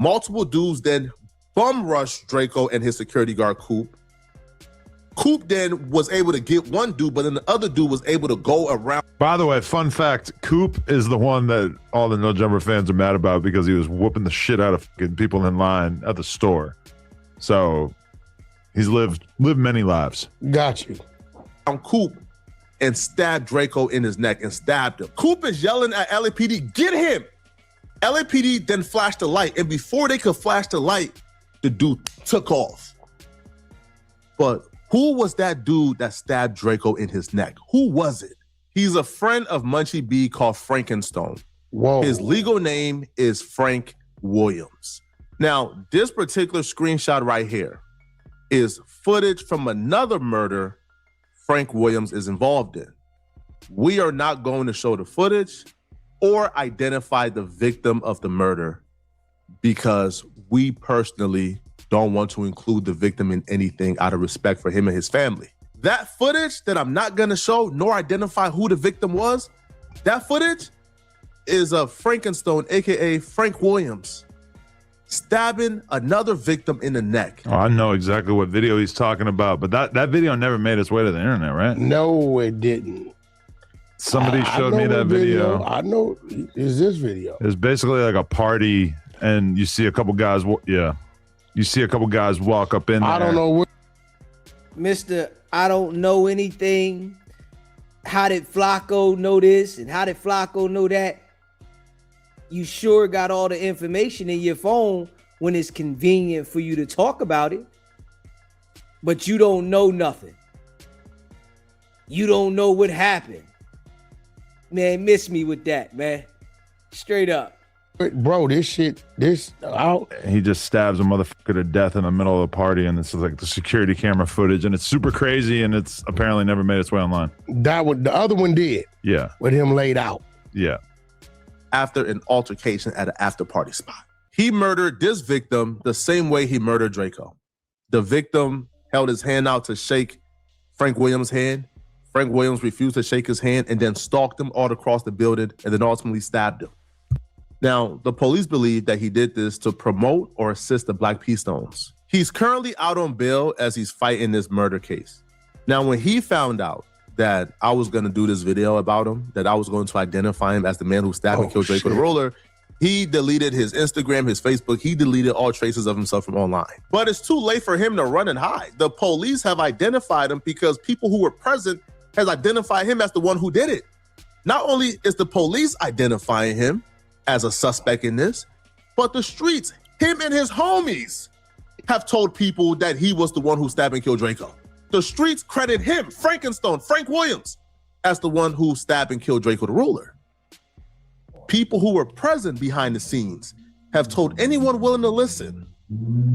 Multiple dudes then bum rushed Draco and his security guard Coop. Coop then was able to get one dude, but then the other dude was able to go around.
By the way, fun fact, Coop is the one that all the No Jumper fans are mad about because he was whooping the shit out of fucking people in line at the store. So he's lived many lives.
Got you.
Coop and stabbed Draco in his neck and stabbed him. Coop is yelling at LAPD, get him! LAPD then flashed the light, and before they could flash the light, the dude took off. But who was that dude that stabbed Draco in his neck? Who was it? He's a friend of Munchie B called Frankenstone.
Whoa.
His legal name is Frank Williams. Now, this particular screenshot right here is footage from another murder Frank Williams is involved in. We are not going to show the footage or identify the victim of the murder because we personally don't want to include the victim in anything out of respect for him and his family. That footage that I'm not gonna show nor identify who the victim was, that footage is of Frankenstone, AKA Frank Williams, stabbing another victim in the neck.
Oh, I know exactly what video he's talking about, but that video never made its way to the internet, right?
No, it didn't.
Somebody showed me that video.
I know. Is this video?
It's basically like a party, and you see a couple guys. You see a couple guys walk up in there.
I don't know what.
Mr. I don't know anything. How did Flacco know this? And how did Flacco know that? You sure got all the information in your phone when it's convenient for you to talk about it. But you don't know nothing. You don't know what happened. Man, miss me with that, man. Straight up.
Bro, this shit,
he just stabs a motherfucker to death in the middle of the party, and this is like the security camera footage, and it's super crazy, and it's apparently never made its way online.
That one, the other one did.
Yeah.
With him laid out.
Yeah.
After an altercation at an after party spot. He murdered this victim the same way he murdered Draco. The victim held his hand out to shake Frank Williams' hand. Frank Williams refused to shake his hand and then stalked him all across the building and then ultimately stabbed him. Now, the police believe that he did this to promote or assist the Black P Stones. He's currently out on bail as he's fighting this murder case. Now, when he found out that I was going to do this video about him, that I was going to identify him as the man who stabbed and killed Draco the Ruler, he deleted his Instagram, his Facebook. He deleted all traces of himself from online. But it's too late for him to run and hide. The police have identified him because people who were present has identified him as the one who did it. Not only is the police identifying him as a suspect in this, but the streets, him and his homies, have told people that he was the one who stabbed and killed Draco. The streets credit him, Frankenstone, Frank Williams, as the one who stabbed and killed Draco the Ruler. People who were present behind the scenes have told anyone willing to listen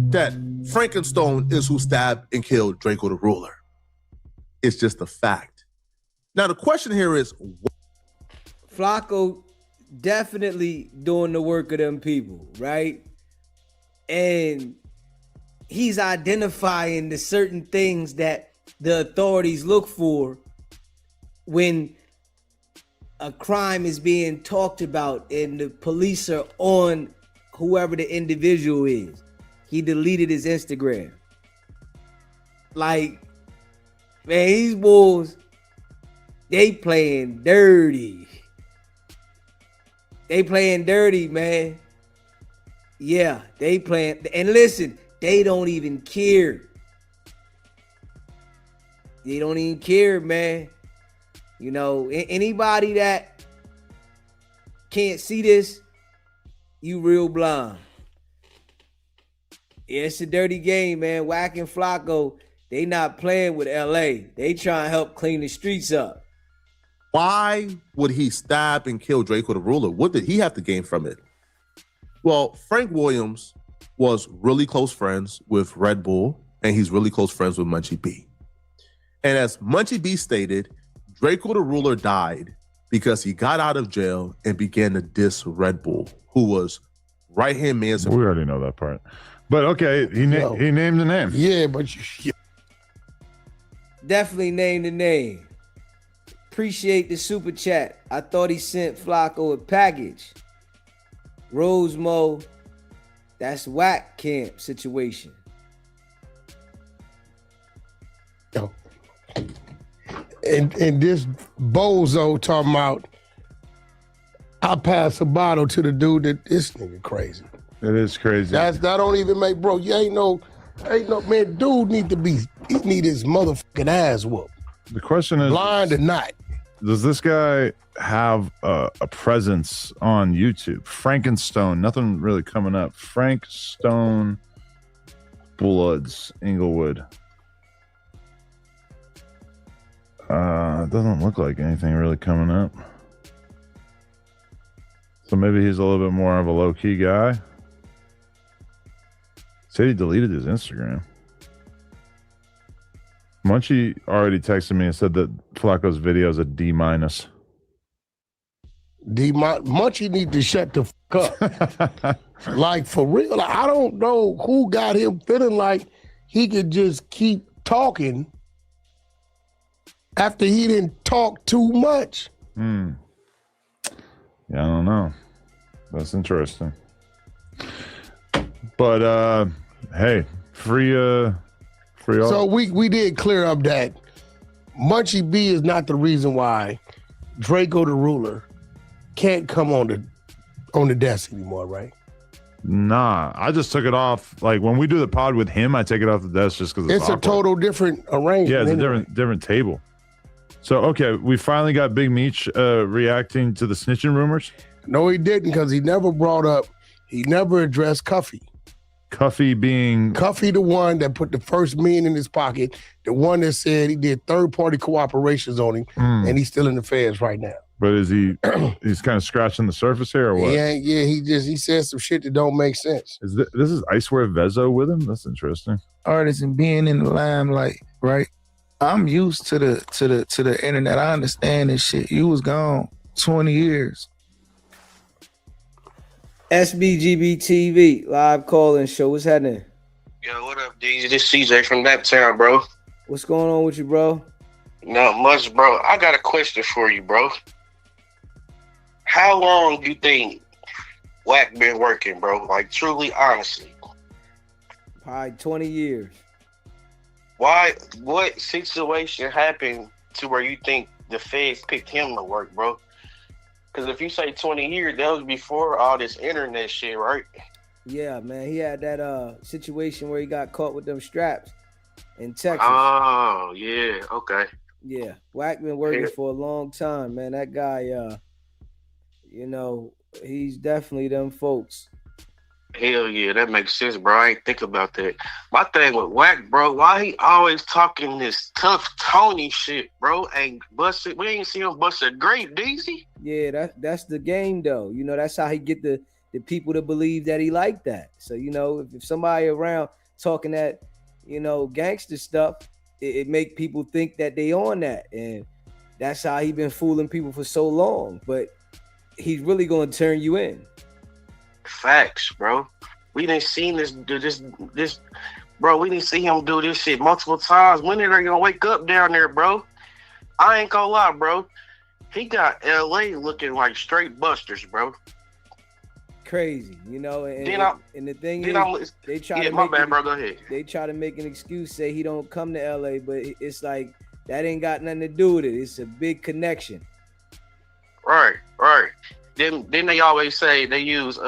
that Frankenstone is who stabbed and killed Draco the Ruler. It's just a fact. Now, the question here is,
Flacco definitely doing the work of them people, right? And he's identifying the certain things that the authorities look for when a crime is being talked about and the police are on whoever the individual is. He deleted his Instagram. Like, man, these bulls, they playing dirty. They playing dirty, man. Yeah, they playing. And listen, they don't even care. They don't even care, man. You know, anybody that can't see this, you real blind. Yeah, it's a dirty game, man. Wack and Flacco, they not playing with LA. They trying to help clean the streets up.
why would he stab and kill Draco the Ruler? What did he have to gain from it? Well, Frank Williams was really close friends with Red Bull, and he's really close friends with Munchie B. And as Munchie B stated, Draco the Ruler died because he got out of jail and began to diss Red Bull, who was right-hand man.
We already know that part. But okay, he named the name.
Yeah, but
definitely named the name. Appreciate the super chat. I thought he sent Flaco a package. Rosemo That's whack camp situation.
Yo. And this bozo talking about, I pass a bottle to the dude that this nigga crazy.
It is crazy.
That don't even make, bro. You ain't no man. Dude he need his motherfucking ass whooped.
The question is,
blind or not,
does this guy have a presence on YouTube? Frankenstone, nothing really coming up. Frank Stone Bloods, Inglewood. It doesn't look like anything really coming up. So maybe he's a little bit more of a low-key guy. Said he deleted his Instagram. Munchie already texted me and said that Flacco's video is a D-.
Munchie need to shut the fuck up. Like, for real. Like, I don't know who got him feeling like he could just keep talking after he didn't talk too much.
Yeah, I don't know. That's interesting. But hey, free
So we did clear up that Munchie B is not the reason why Draco the ruler can't come on the desk anymore, right?
Nah, I just took it off. Like when we do the pod with him, I take it off the desk just because
it's a total different arrangement.
Yeah, it's a different table. So okay, we finally got Big Meech reacting to the snitching rumors.
No, he didn't, because he never addressed Cuffy.
Cuffy being
Cuffy, the one that put the first million in his pocket, the one that said he did third-party cooperations on him, and he's still in the feds right now.
But is he? He's kind of scratching the surface here, or what?
Yeah. He said some shit that don't make sense.
This is I Swear Vezo with him? That's interesting.
Artists and being in the limelight, right? I'm used to the internet. I understand this shit. You was gone 20 years.
SBGB TV live call-in show. What's happening?
Yo, what up, DZ? This CJ from that town, bro.
What's going on with you, bro?
Not much, bro. I got a question for you, bro. How long do you think Wack been working, bro? Like, truly, honestly.
Probably 20 years.
Why? What situation happened to where you think the feds picked him to work, bro? Because if you say 20 years, that was before all this internet shit, right?
Yeah, man. He had that situation where he got caught with them straps in Texas.
Oh, yeah. Okay.
Yeah. Wack been working for a long time, man. That guy, he's definitely them folks.
Hell yeah, that makes sense, bro. I ain't think about that. My thing with Wack, bro, why he always talking this tough Tony shit, bro? Ain't busted. We ain't see him bust a grape, DZ.
Yeah, that's the game, though. That's how he get the people to believe that he like that. So, if somebody around talking that, gangster stuff, it make people think that they on that. And that's how he been fooling people for so long. But he's really going to turn you in.
Facts, bro. We didn't see this, bro. We didn't see him do this shit multiple times. When are they gonna wake up down there, bro? I ain't gonna lie, bro. He got LA looking like straight busters, bro.
Crazy, and the thing is, they try to
my bad, bro. Go ahead.
They try to make an excuse, say he don't come to LA, but it's like that ain't got nothing to do with it. It's a big connection.
Right. Then they always say they use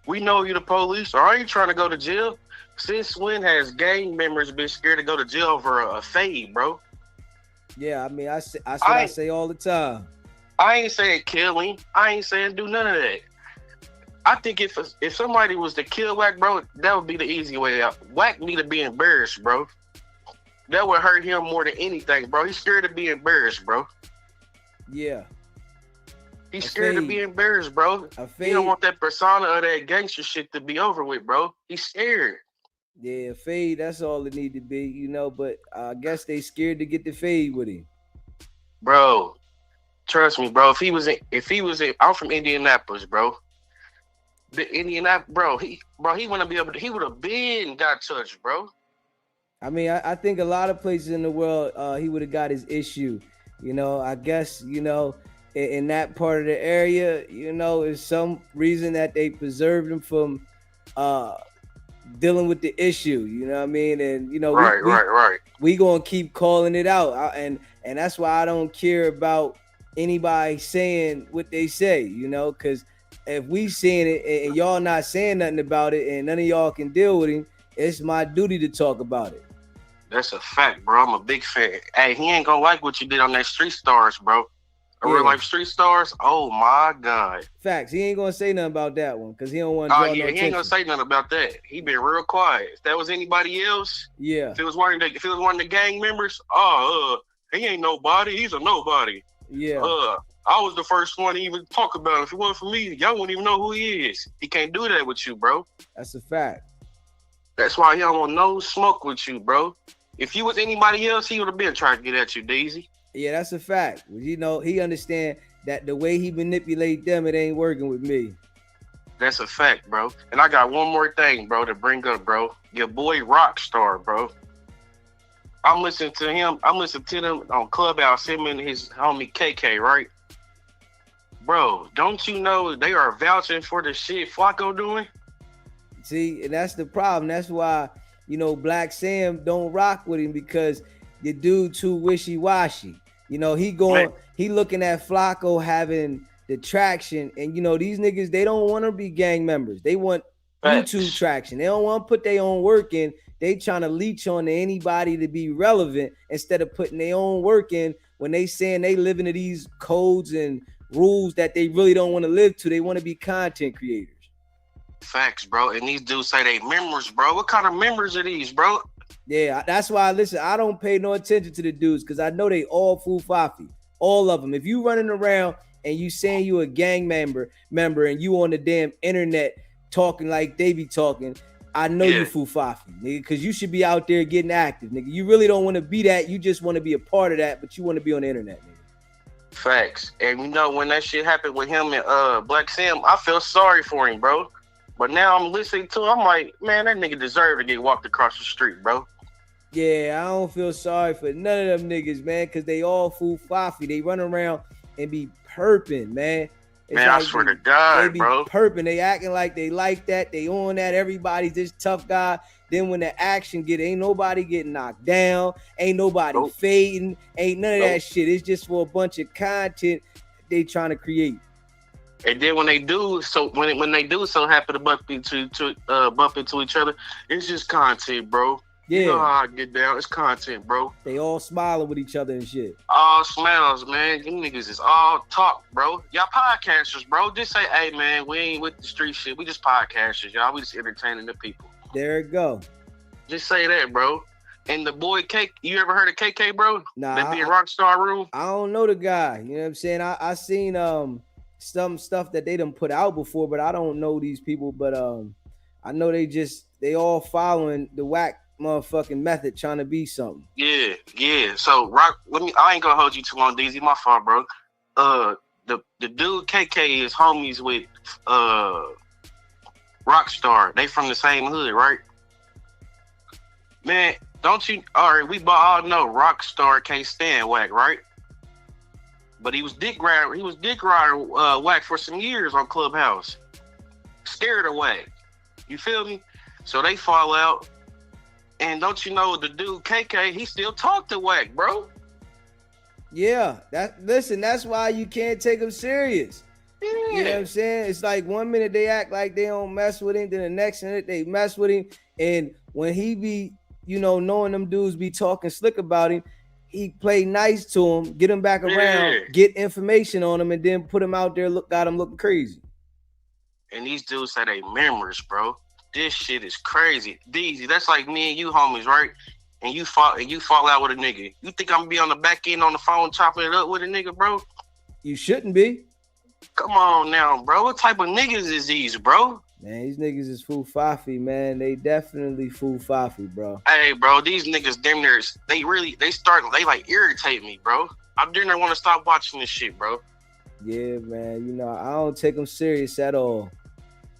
we know you the police, or are you trying to go to jail? Since when has gang members been scared to go to jail for a fade, bro?
Yeah, I mean, I say all the time.
I ain't saying kill him. I ain't saying do none of that. I think if somebody was to kill Wack, bro, that would be the easy way out. Wack need to be embarrassed, bro. That would hurt him more than anything, bro. He's scared to be embarrassed, bro.
Yeah.
He's scared to be embarrassed, bro. He don't want that persona of that gangster shit to be over with, bro. He's scared.
Yeah, fade, that's all it need to be, but I guess they scared to get the fade with him.
Bro, trust me, bro. If he was in, I'm from Indianapolis, bro. He wouldn't be able to, he would have been got touched, bro.
I mean, I think a lot of places in the world, he would have got his issue. I guess, in that part of the area, is some reason that they preserved him from dealing with the issue. You know what I mean? And you know,
right.
We gonna keep calling it out, and that's why I don't care about anybody saying what they say. You know, because if we seeing it and y'all not saying nothing about it, and none of y'all can deal with him, it's my duty to talk about it.
That's a fact, bro. I'm a big fan. Hey, he ain't gonna like what you did on that Street Stars, bro. Real life Street Stars. Oh my God.
Facts. He ain't gonna say nothing about that one because he don't want to draw no
he
attention.
ain't gonna say nothing about that. He been real quiet. If that was anybody else,
if
it was one of the gang members, he ain't nobody. He's a nobody.
Yeah.
I was the first one to even talk about him. If it wasn't for me, y'all wouldn't even know who he is. He can't do that with you, bro.
That's a fact.
That's why he don't want no smoke with you, bro. If you was anybody else, he would have been trying to get at you, Daisy.
Yeah, that's a fact. You know, he understand that the way he manipulate them, it ain't working with me.
That's a fact, bro. And I got one more thing, bro, to bring up, bro. Your boy Rockstar, bro. I'm listening to him. I'm listening to them on Clubhouse, him and his homie KK, right? Bro, don't you know they are vouching for the shit Flaco doing?
See, and that's the problem. That's why, you know, Black Sam don't rock with him because the dude too wishy-washy. You know, he looking at Flacco having the traction, and you know, these niggas, they don't want to be gang members. They want YouTube traction. They don't want to put their own work in. They trying to leech on to anybody to be relevant instead of putting their own work in when they saying they live into these codes and rules that they really don't want to live to. They want to be content creators.
Facts, bro. And these dudes say they members, bro. What kind of members are these, bro?
Yeah, that's why, listen, I don't pay no attention to the dudes because I know they all fufafi. All of them. If you running around and you saying you a gang member and you on the damn internet talking like they be talking, I know you fufafi, nigga, because you should be out there getting active, nigga. You really don't want to be that. You just want to be a part of that, but you want to be on the internet, nigga.
Facts. And you know, when that shit happened with him and Black Sam, I feel sorry for him, bro. But now I'm listening to him, I'm like, man, that nigga deserved to get walked across the street, bro.
Yeah, I don't feel sorry for none of them niggas, man, because they all fufafi. They run around and be perping, man. It's
man, I swear to God,
they be
bro.
Perping. They acting like they like that. They on that. Everybody's this tough guy. Then when the action get, ain't nobody getting knocked down. Ain't nobody fading. Ain't none of that shit. It's just for a bunch of content they trying to create.
And then when they do, so when they do so happen to bump into each other, it's just content, bro.
Yeah.
You know how I get down. It's content, bro.
They all smiling with each other and shit.
All smiles, man. You niggas is all talk, bro. Y'all podcasters, bro. Just say, hey, man, we ain't with the street shit. We just podcasters, y'all. We just entertaining the people.
There it go.
Just say that, bro. And the boy K, you ever heard of KK, bro?
Nah.
That be in Rockstar Room?
I don't know the guy. You know what I'm saying? I seen some stuff that they done put out before, but I don't know these people. But I know they all following the whack motherfucking method, trying to be something.
Yeah. So I ain't gonna hold you too long, DZ. My fault, bro. The dude KK is homies with Rockstar. They from the same hood, right? Man, don't you? All right, we all know Rockstar can't stand Wack, right? But he was dick rider. He was dick rider Wack for some years on Clubhouse. Scared of Wack. You feel me? So they fall out. And don't you know the dude KK? He still talk to Wack, bro.
Yeah, that's why you can't take him serious.
Yeah.
You know what I'm saying? It's like 1 minute they act like they don't mess with him, then the next minute they mess with him. And when he be, you know, knowing them dudes be talking slick about him, he play nice to him, get him back around, get information on him, and then put him out there, got him looking crazy.
And these dudes say they members, bro. This shit is crazy. DZ, that's like me and you homies, right? And you fall out with a nigga. You think I'm gonna be on the back end on the phone chopping it up with a nigga, bro?
You shouldn't be.
Come on now, bro. What type of niggas is these, bro?
Man, these niggas is fufafi, man. They definitely fufafi, bro.
Hey, bro, these niggas damn near, they like irritate me, bro. I'm damn near want to stop watching this shit, bro.
Yeah, man. You know, I don't take them serious at all.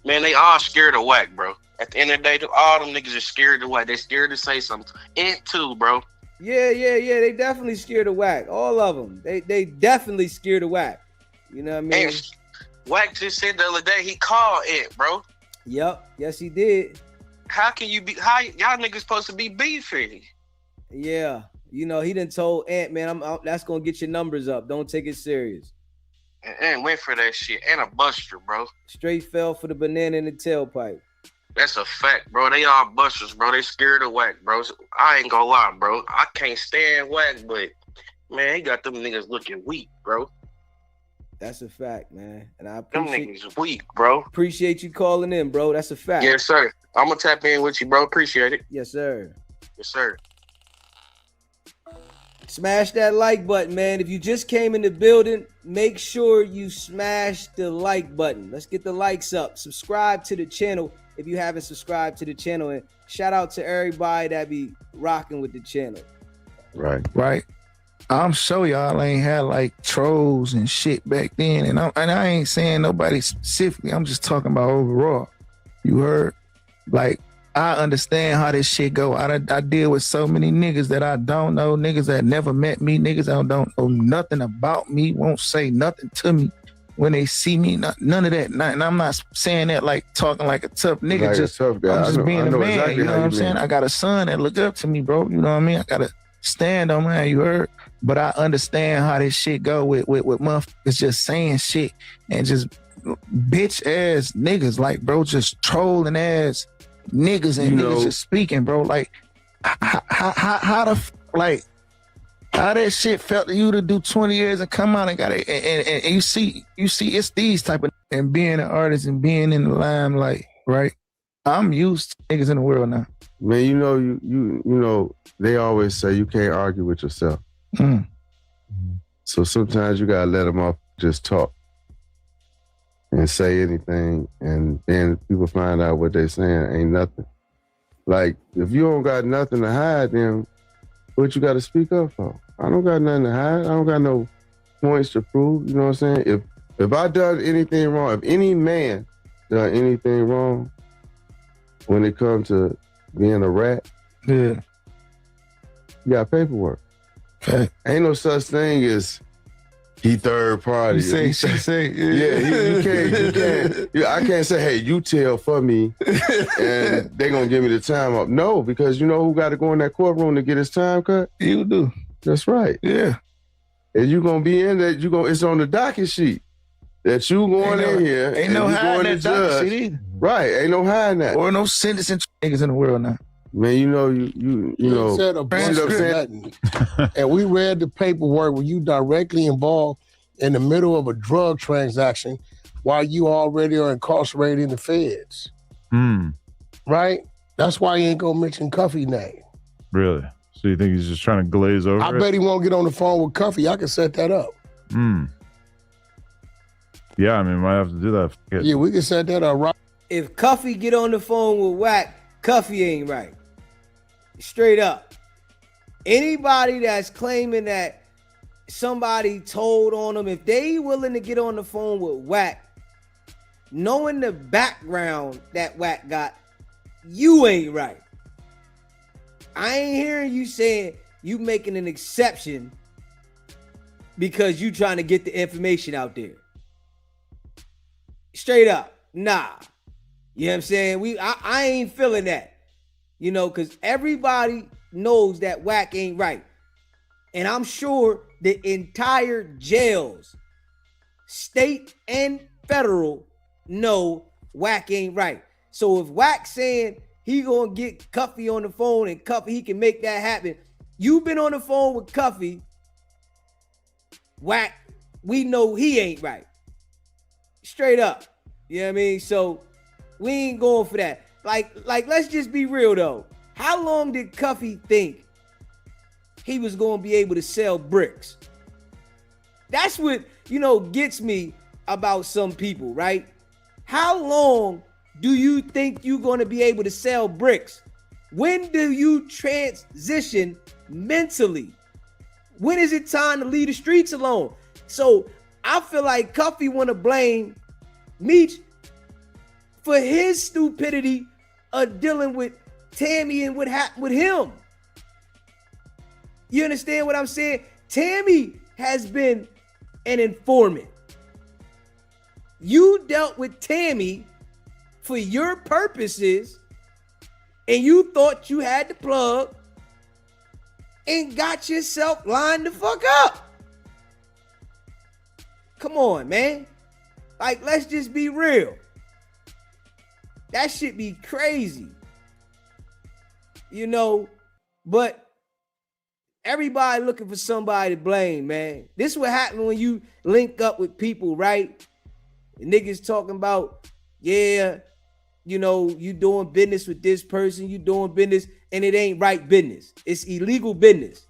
Man, they all scared of Wack, bro. At the end of the day, all them niggas are scared of Wack. They scared to say something. It too, bro.
Yeah. They definitely scared of Wack. All of them. They definitely scared of Wack. You know what I mean?
And Wack just said the other day he called it, bro.
Yep. Yes, he did.
How can you be? How y'all niggas supposed to be beefing?
Yeah. You know, he done told Ant, man, that's gonna get your numbers up. Don't take it serious.
And went for that shit. And a buster, bro.
Straight fell for the banana in the tailpipe.
That's a fact, bro. They all busters, bro. They scared of Wack, bro. I ain't gonna lie, bro. I can't stand Wack, but man, he got them niggas looking weak, bro.
That's a fact, man. And I
Them
appreciate
niggas weak, bro.
Appreciate you calling in, bro. That's a fact.
Yes, sir. I'm gonna tap in with you, bro. Appreciate it.
Yes, sir.
Yes, sir.
Smash that like button, man. If you just came in the building, make sure you smash the like button. Let's get the likes up. Subscribe to the channel if you haven't subscribed to the channel. And shout out to everybody that be rocking with the channel.
Right. I'm sure y'all ain't had like trolls and shit back then. And I ain't saying nobody specifically. I'm just talking about overall. You heard? Like, I understand how this shit go. I deal with so many niggas that I don't know, niggas that never met me, niggas that don't know nothing about me, won't say nothing to me when they see me. None of that. And I'm not saying that like talking like a tough nigga.
Like
just
a tough guy.
I'm just being a man.
Exactly,
you know what I'm saying? I got a son that look up to me, bro. You know what I mean? I gotta stand on, man. You heard? But I understand how this shit go with motherfuckers just saying shit and just bitch ass niggas, like, bro, just trolling ass niggas and niggas just speaking, bro. Like, how that shit felt to you to do 20 years and come out and got it, and you see it's these type of, and being an artist and being in the limelight, right? I'm used to niggas in the world now.
Man, you know, they always say you can't argue with yourself. So sometimes you gotta let them off, just talk and say anything, and then people find out what they saying ain't nothing. Like, if you don't got nothing to hide, then what you got to speak up for? I don't got nothing to hide. I don't got no points to prove. You know what I'm saying? If I done anything wrong, if any man done anything wrong when it comes to being a rat,
yeah, you
got paperwork.
Okay.
Ain't no such thing as he third party.
You say,
you can't. I can't say, hey, you tell for me, and they gonna give me the time up. No, because you know who got to go in that courtroom to get his time cut?
You do.
That's right.
Yeah.
And you gonna be in that. It's on the docket sheet that you going in here.
Ain't no hiding that docket sheet either.
Right. Ain't no hiding that.
Or no sentencing niggas in the world now.
Man, you know, you know.
Said a bunch of nothing. And we read the paperwork where you directly involved in the middle of a drug transaction while you already are incarcerated in the feds. Right? That's why he ain't gonna mention Cuffy's name.
Really? So you think he's just trying to glaze over
I bet he won't get on the phone with Cuffy. I can set that up.
Yeah, I mean, might have to do that.
Yeah, we can set that up right.
If Cuffy get on the phone with Wack, Cuffy ain't right. Straight up. Anybody that's claiming that somebody told on them, if they willing to get on the phone with Wack, knowing the background that Wack got, you ain't right. I ain't hearing you saying you making an exception because you trying to get the information out there. Straight up. Nah. You know what I'm saying? I ain't feeling that. You know, because everybody knows that Wack ain't right. And I'm sure the entire jails, state and federal, know Wack ain't right. So if Wack saying he gonna get Cuffy on the phone and Cuffy, he can make that happen. You've been on the phone with Cuffy. Wack, we know he ain't right. Straight up. You know what I mean? So we ain't going for that. Like, let's just be real though. How long did Cuffy think he was going to be able to sell bricks? That's what, gets me about some people, right? How long do you think you're going to be able to sell bricks? When do you transition mentally? When is it time to leave the streets alone? So I feel like Cuffy want to blame Meech for his stupidity of dealing with Tammy and what happened with him. You understand what I'm saying? Tammy has been an informant. You dealt with Tammy for your purposes, and you thought you had the plug and got yourself lined the fuck up. Come on, man. Like, let's just be real. That shit be crazy. You know, but everybody looking for somebody to blame, man. This is what happens when you link up with people, right? The niggas talking about, yeah, you know, you doing business with this person, you doing business, and it ain't right business. It's illegal business.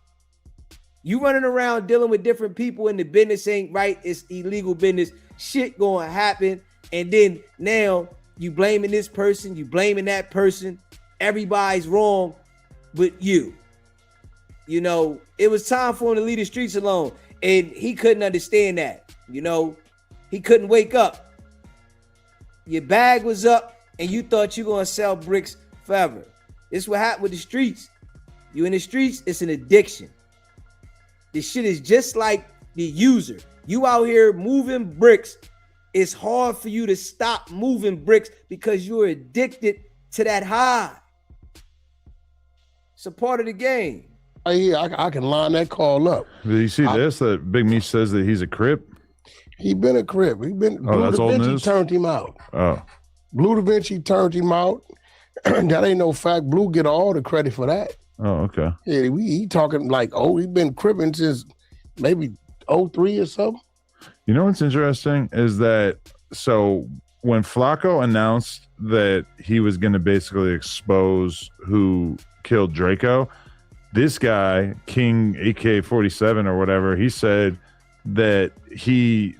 You running around dealing with different people and the business ain't right, it's illegal business. Shit gonna happen, and then now you blaming this person, you blaming that person. Everybody's wrong but you. You know, it was time for him to leave the streets alone, and he couldn't understand that. You know, he couldn't wake up. Your bag was up, and you thought you gonna sell bricks forever. This is what happened with the streets. You in the streets, it's an addiction. This shit is just like the user. You out here moving bricks. It's hard for you to stop moving bricks because you're addicted to that high. It's a part of the game.
I can line that call up.
Did you see this? That Big Meech says that he's a Crip.
He been a Crip. He been.
Oh, that's old
Blue
news?
turned him out.
Oh,
Blue Da Vinci turned him out. That ain't no fact. Blue get all the credit for that.
oh, okay.
Yeah, he talking like, oh, he been cripping since maybe 03 or something.
You know what's interesting is that so when Flaco announced that he was going to basically expose who killed Draco, this guy, King AK-47 or whatever, he said that he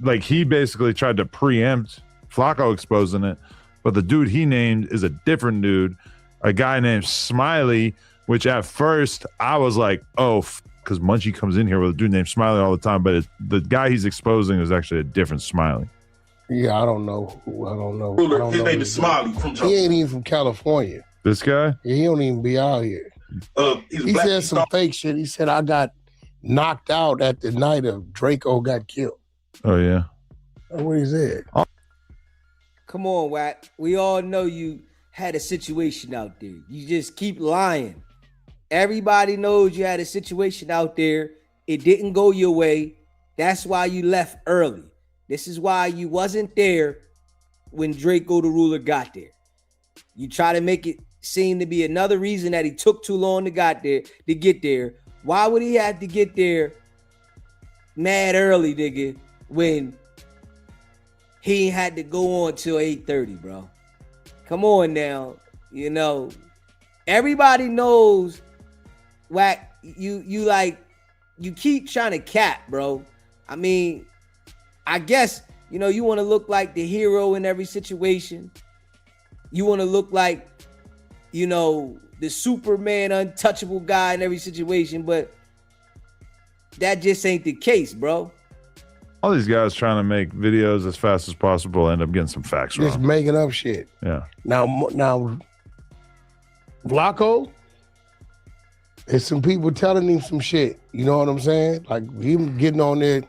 basically tried to preempt Flaco exposing it, but the dude he named is a different dude, a guy named Smiley, which at first I was like, oh, because Munchie comes in here with a dude named Smiley all the time, but the guy he's exposing is actually a different Smiley.
Yeah, I don't know. I don't know.
His name is Smiley from
He ain't even from California.
This guy?
Yeah, he don't even be out here. He said some fake shit. He said, I got knocked out at the night of Draco got killed.
Oh, yeah.
That's what he said.
Come on, Wack. We all know you had a situation out there. You just keep lying. Everybody knows you had a situation out there. It didn't go your way. That's why you left early. This is why you wasn't there when Draco the Ruler got there. You try to make it seem to be another reason that he took too long to get there. Why would he have to get there mad early, nigga, when he had to go on till 8:30, bro? Come on now. You know, everybody knows, Wack, you keep trying to cap, bro. I mean, I guess, you know, you want to look like the hero in every situation. You want to look like, you know, the Superman, untouchable guy in every situation, but that just ain't the case, bro.
All these guys trying to make videos as fast as possible end up getting some facts wrong.
Just making up shit.
Yeah.
Now, Flaco, there's some people telling him some shit. You know what I'm saying? Like him getting on there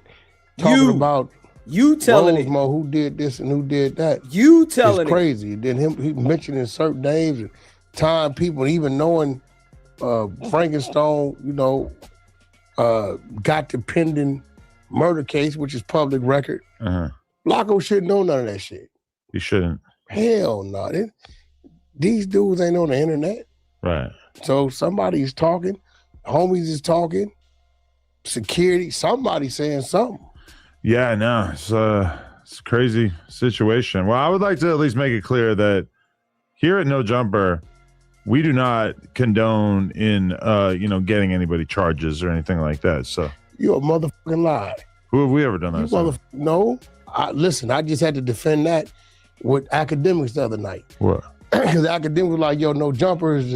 talking about
you telling
Rosemont, who did this and who did that.
You telling
it's crazy. Then he mentioning certain names and time people, and even knowing Frankenstone, you know, got the pending murder case, which is public record. Flaco shouldn't know none of that shit.
He shouldn't.
Hell no. These dudes ain't on the internet.
Right.
So somebody's talking, homies is talking, security, somebody saying something.
Yeah, no, it's a crazy situation. Well, I would like to at least make it clear that here at No Jumper, we do not condone in getting anybody charges or anything like that. So
you're a motherfucking lie.
Who have we ever done that?
No. Listen, I just had to defend that with academics the other night.
What?
Because academics were like, yo, No Jumper is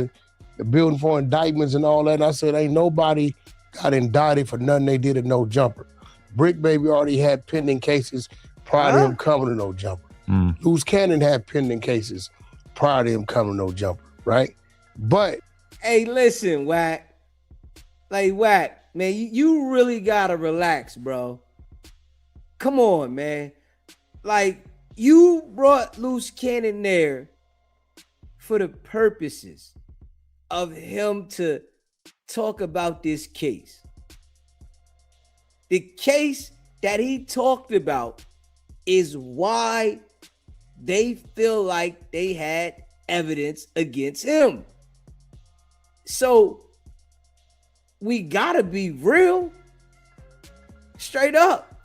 the building for indictments and all that. And I said, ain't nobody got indicted for nothing they did at No Jumper. Brick Baby already had pending cases prior to him coming to No Jumper. Loose Cannon had pending cases prior to him coming to No Jumper, right? But
hey, listen, Wack. Like, Wack, man, you really gotta relax, bro. Come on, man. Like, you brought Loose Cannon there for the purposes of him to talk about this case. The case that he talked about is why they feel like they had evidence against him. So we gotta be real. Straight up.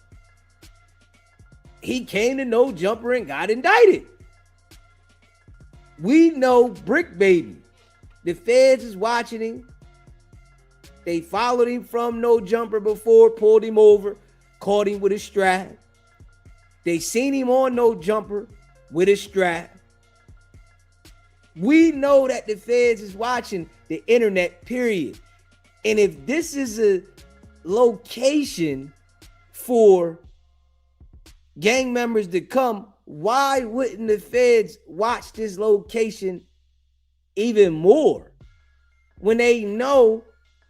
He came to know Jumper and got indicted. We know Brick Baby. The feds is watching him. They followed him from No Jumper before, pulled him over, caught him with a strap. They seen him on No Jumper with a strap. We know that the feds is watching the internet, period. And if this is a location for gang members to come, why wouldn't the feds watch this location even more when they know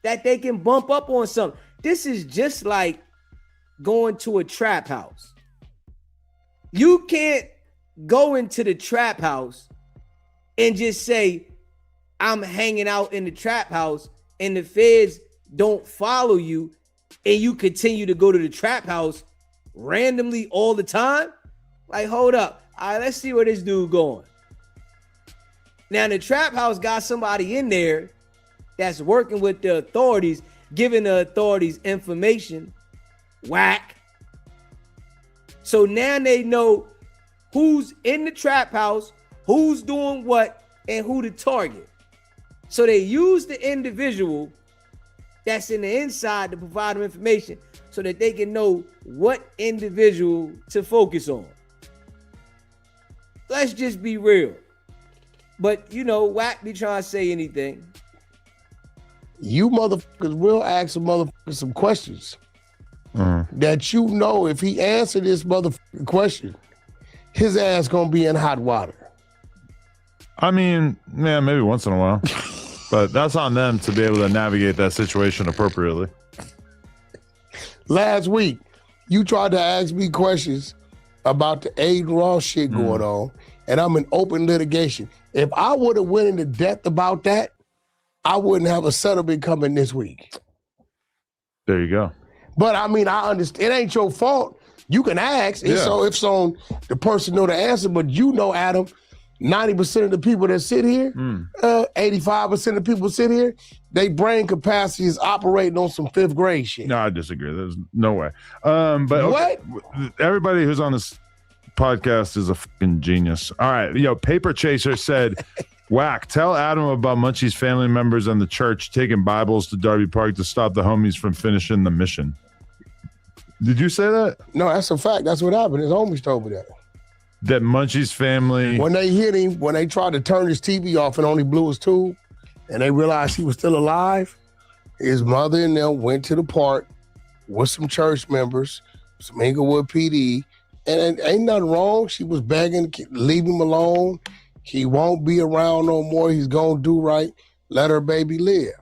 that they can bump up on something? This is just like going to a trap house. You can't go into the trap house and just say, I'm hanging out in the trap house, and the feds don't follow you, and you continue to go to the trap house randomly all the time. Like, hold up. All right, let's see where this dude going. Now, the trap house got somebody in there that's working with the authorities, giving the authorities information. Whack. So now they know who's in the trap house, who's doing what, and who to target. So they use the individual that's in the inside to provide them information so that they can know what individual to focus on. Let's just be real. But, you know, Wack be trying to say anything.
You motherfuckers will ask a motherfucker some questions that you know if he answered this motherfucking question, his ass gonna be in hot water.
I mean, yeah, maybe once in a while. But that's on them to be able to navigate that situation appropriately.
Last week, you tried to ask me questions about the Aiden Ross shit going on, and I'm in open litigation. If I would have went into depth about that, I wouldn't have a settlement coming this week.
There you go.
But I mean, I understand. It ain't your fault. You can ask.
Yeah.
So if on the person know the answer, but you know, Adam, 90% of the people that sit here, 85% of the people sit here, their brain capacity is operating on some fifth grade shit.
No, I disagree. There's no way. But
what?
Okay, everybody who's on this podcast is a fucking genius. All right. Yo, Paper Chaser said, Wack, tell Adam about Munchie's family members and the church taking Bibles to Darby Park to stop the homies from finishing the mission. Did you say that?
No, that's a fact. That's what happened. His homies told me that.
That Munchie's family...
When they hit him, when they tried to turn his TV off and only blew his tube, and they realized he was still alive, his mother and them went to the park with some church members, some Inglewood PD, and ain't nothing wrong. She was begging, leave him alone. He won't be around no more. He's going to do right. Let her baby live.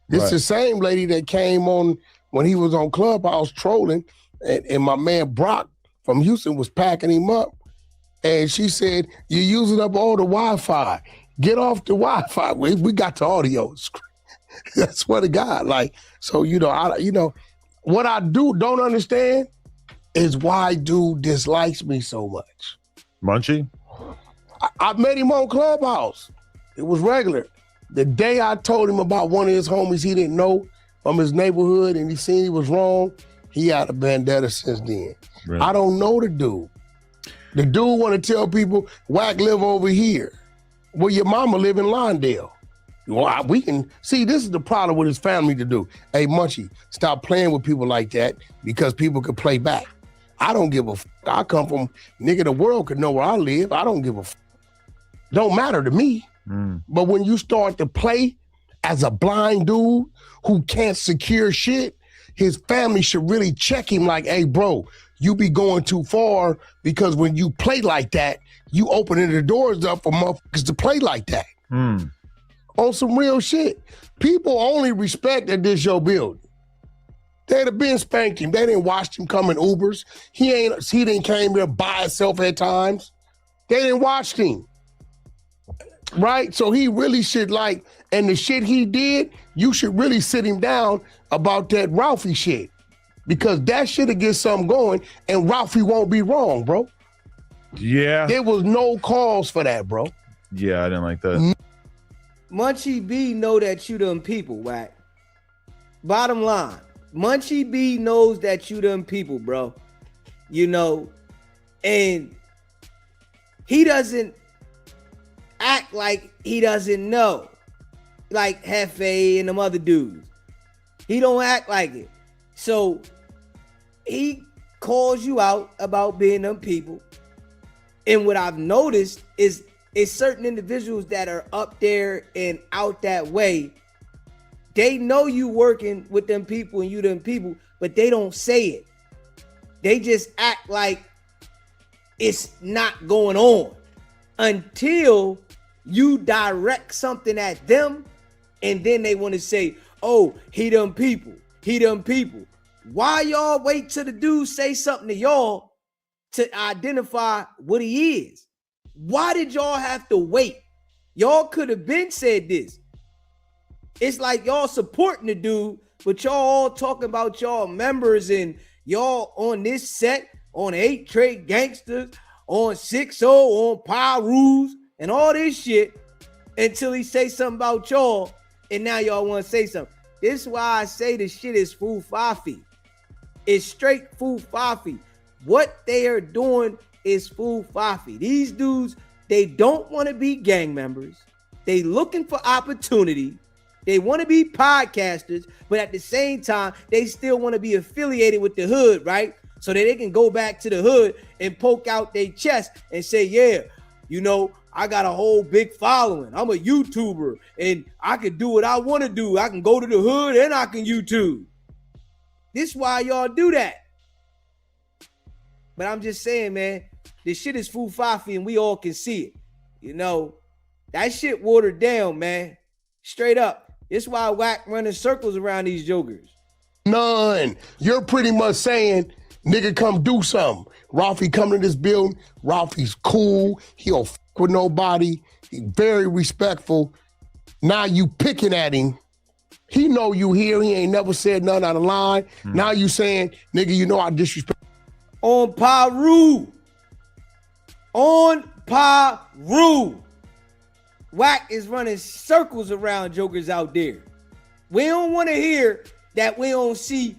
This is the same lady that came on when he was on Clubhouse trolling, and my man Brock from Houston was packing him up. And she said, you're using up all the Wi-Fi. Get off the Wi-Fi. We got the audio. I swear to God. Like, so, what I don't understand is why dude dislikes me so much.
Munchie?
I met him on Clubhouse. It was regular. The day I told him about one of his homies he didn't know from his neighborhood and he seen he was wrong, he had a vendetta since then. Really? I don't know the dude. The dude want to tell people, Wack live over here. Well, your mama live in Lawndale. Well, we can see this is the problem with his family to do. Hey, Munchie, stop playing with people like that because people could play back. I don't give a f. I come from, nigga, the world could know where I live. I don't give a f. Don't matter to me. But when you start to play as a blind dude who can't secure shit, his family should really check him like, hey, bro, you be going too far because when you play like that, you opening the doors up for motherfuckers to play like that. On some real shit. People only respect that this your building. They'd have been spanked him. They didn't watch him come in Ubers. He didn't came here by himself at times. They didn't watch him. Right? So he really should like, and the shit he did, you should really sit him down about that Ralphie shit. Because that shit'll get something going and Ralphie won't be wrong, bro.
Yeah.
There was no cause for that, bro.
Yeah, I didn't like that.
Munchie B know that you them people, Wack. Bottom line, Munchie B knows that you them people, bro. You know, and he doesn't act like he doesn't know, like Hefe and them other dudes. He don't act like it. So he calls you out about being them people. And what I've noticed is certain individuals that are up there and out that way, they know you working with them people and you them people, but they don't say it. They just act like it's not going on until you direct something at them, and then they want to say, oh, he them people, he them people. Why y'all wait till the dude say something to y'all to identify what he is? Why did y'all have to wait? Y'all could have been said this. It's like y'all supporting the dude, but y'all all talking about y'all members and y'all on this set, on 8 Trade Gangsters, on 6-0, on Pyrus, and all this shit until he say something about y'all, and now y'all want to say something. This is why I say this shit is foo-fafi. It's straight foo-fafi. What they are doing is foo-fafi. These dudes, they don't want to be gang members. They looking for opportunity. They want to be podcasters, but at the same time, they still want to be affiliated with the hood, right? So that they can go back to the hood and poke out their chest and say, yeah, you know, I got a whole big following. I'm a YouTuber and I can do what I want to do. I can go to the hood and I can YouTube. This is why y'all do that. But I'm just saying, man, this shit is foo-fafi and we all can see it. You know, that shit watered down, man. Straight up. This is why Wack running circles around these jokers.
None. You're pretty much saying, nigga, come do something. Ralphie come to this building. Ralphie's cool. He don't fuck with nobody. He very respectful. Now you picking at him. He know you here. He ain't never said nothing out of line. Now you saying, nigga, you know I disrespect.
On Paru. On Paru. Wack is running circles around jokers out there. We don't want to hear that we don't see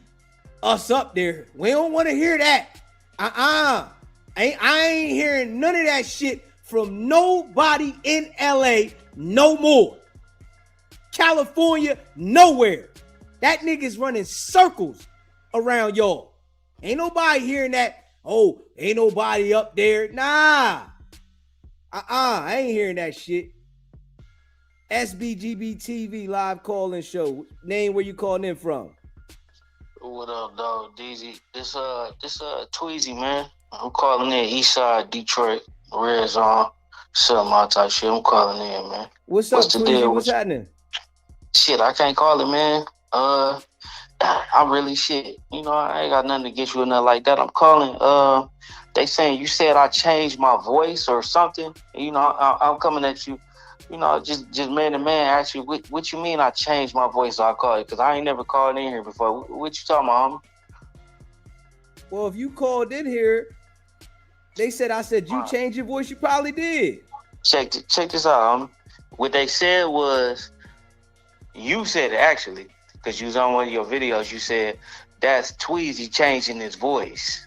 us up there. We don't want to hear that. I ain't hearing none of that shit from nobody in LA no more. California, nowhere. That nigga's running circles around y'all. Ain't nobody hearing that, oh, ain't nobody up there. Nah. I ain't hearing that shit. SBGB TV live call-in show. Name where you calling in from.
What up, dog? DZ. This Tweezy, man. I'm calling in Eastside, Detroit, Red Zone, something all type shit. I'm calling in, man.
What's up, Tweezy? What's happening?
Shit, I can't call it, man. I'm really shit. You know, I ain't got nothing to get you or nothing like that. I'm calling. They saying you said I changed my voice or something. You know, I'm coming at you. You know, just man to man, actually, what you mean I changed my voice so I call it? Because I ain't never called in here before. What you talking about, homie?
Well, if you called in here, they said I said you changed your voice. You probably did.
Check this out, homie. What they said was, you said it actually, because you was on one of your videos, you said, that's Tweezy changing his voice.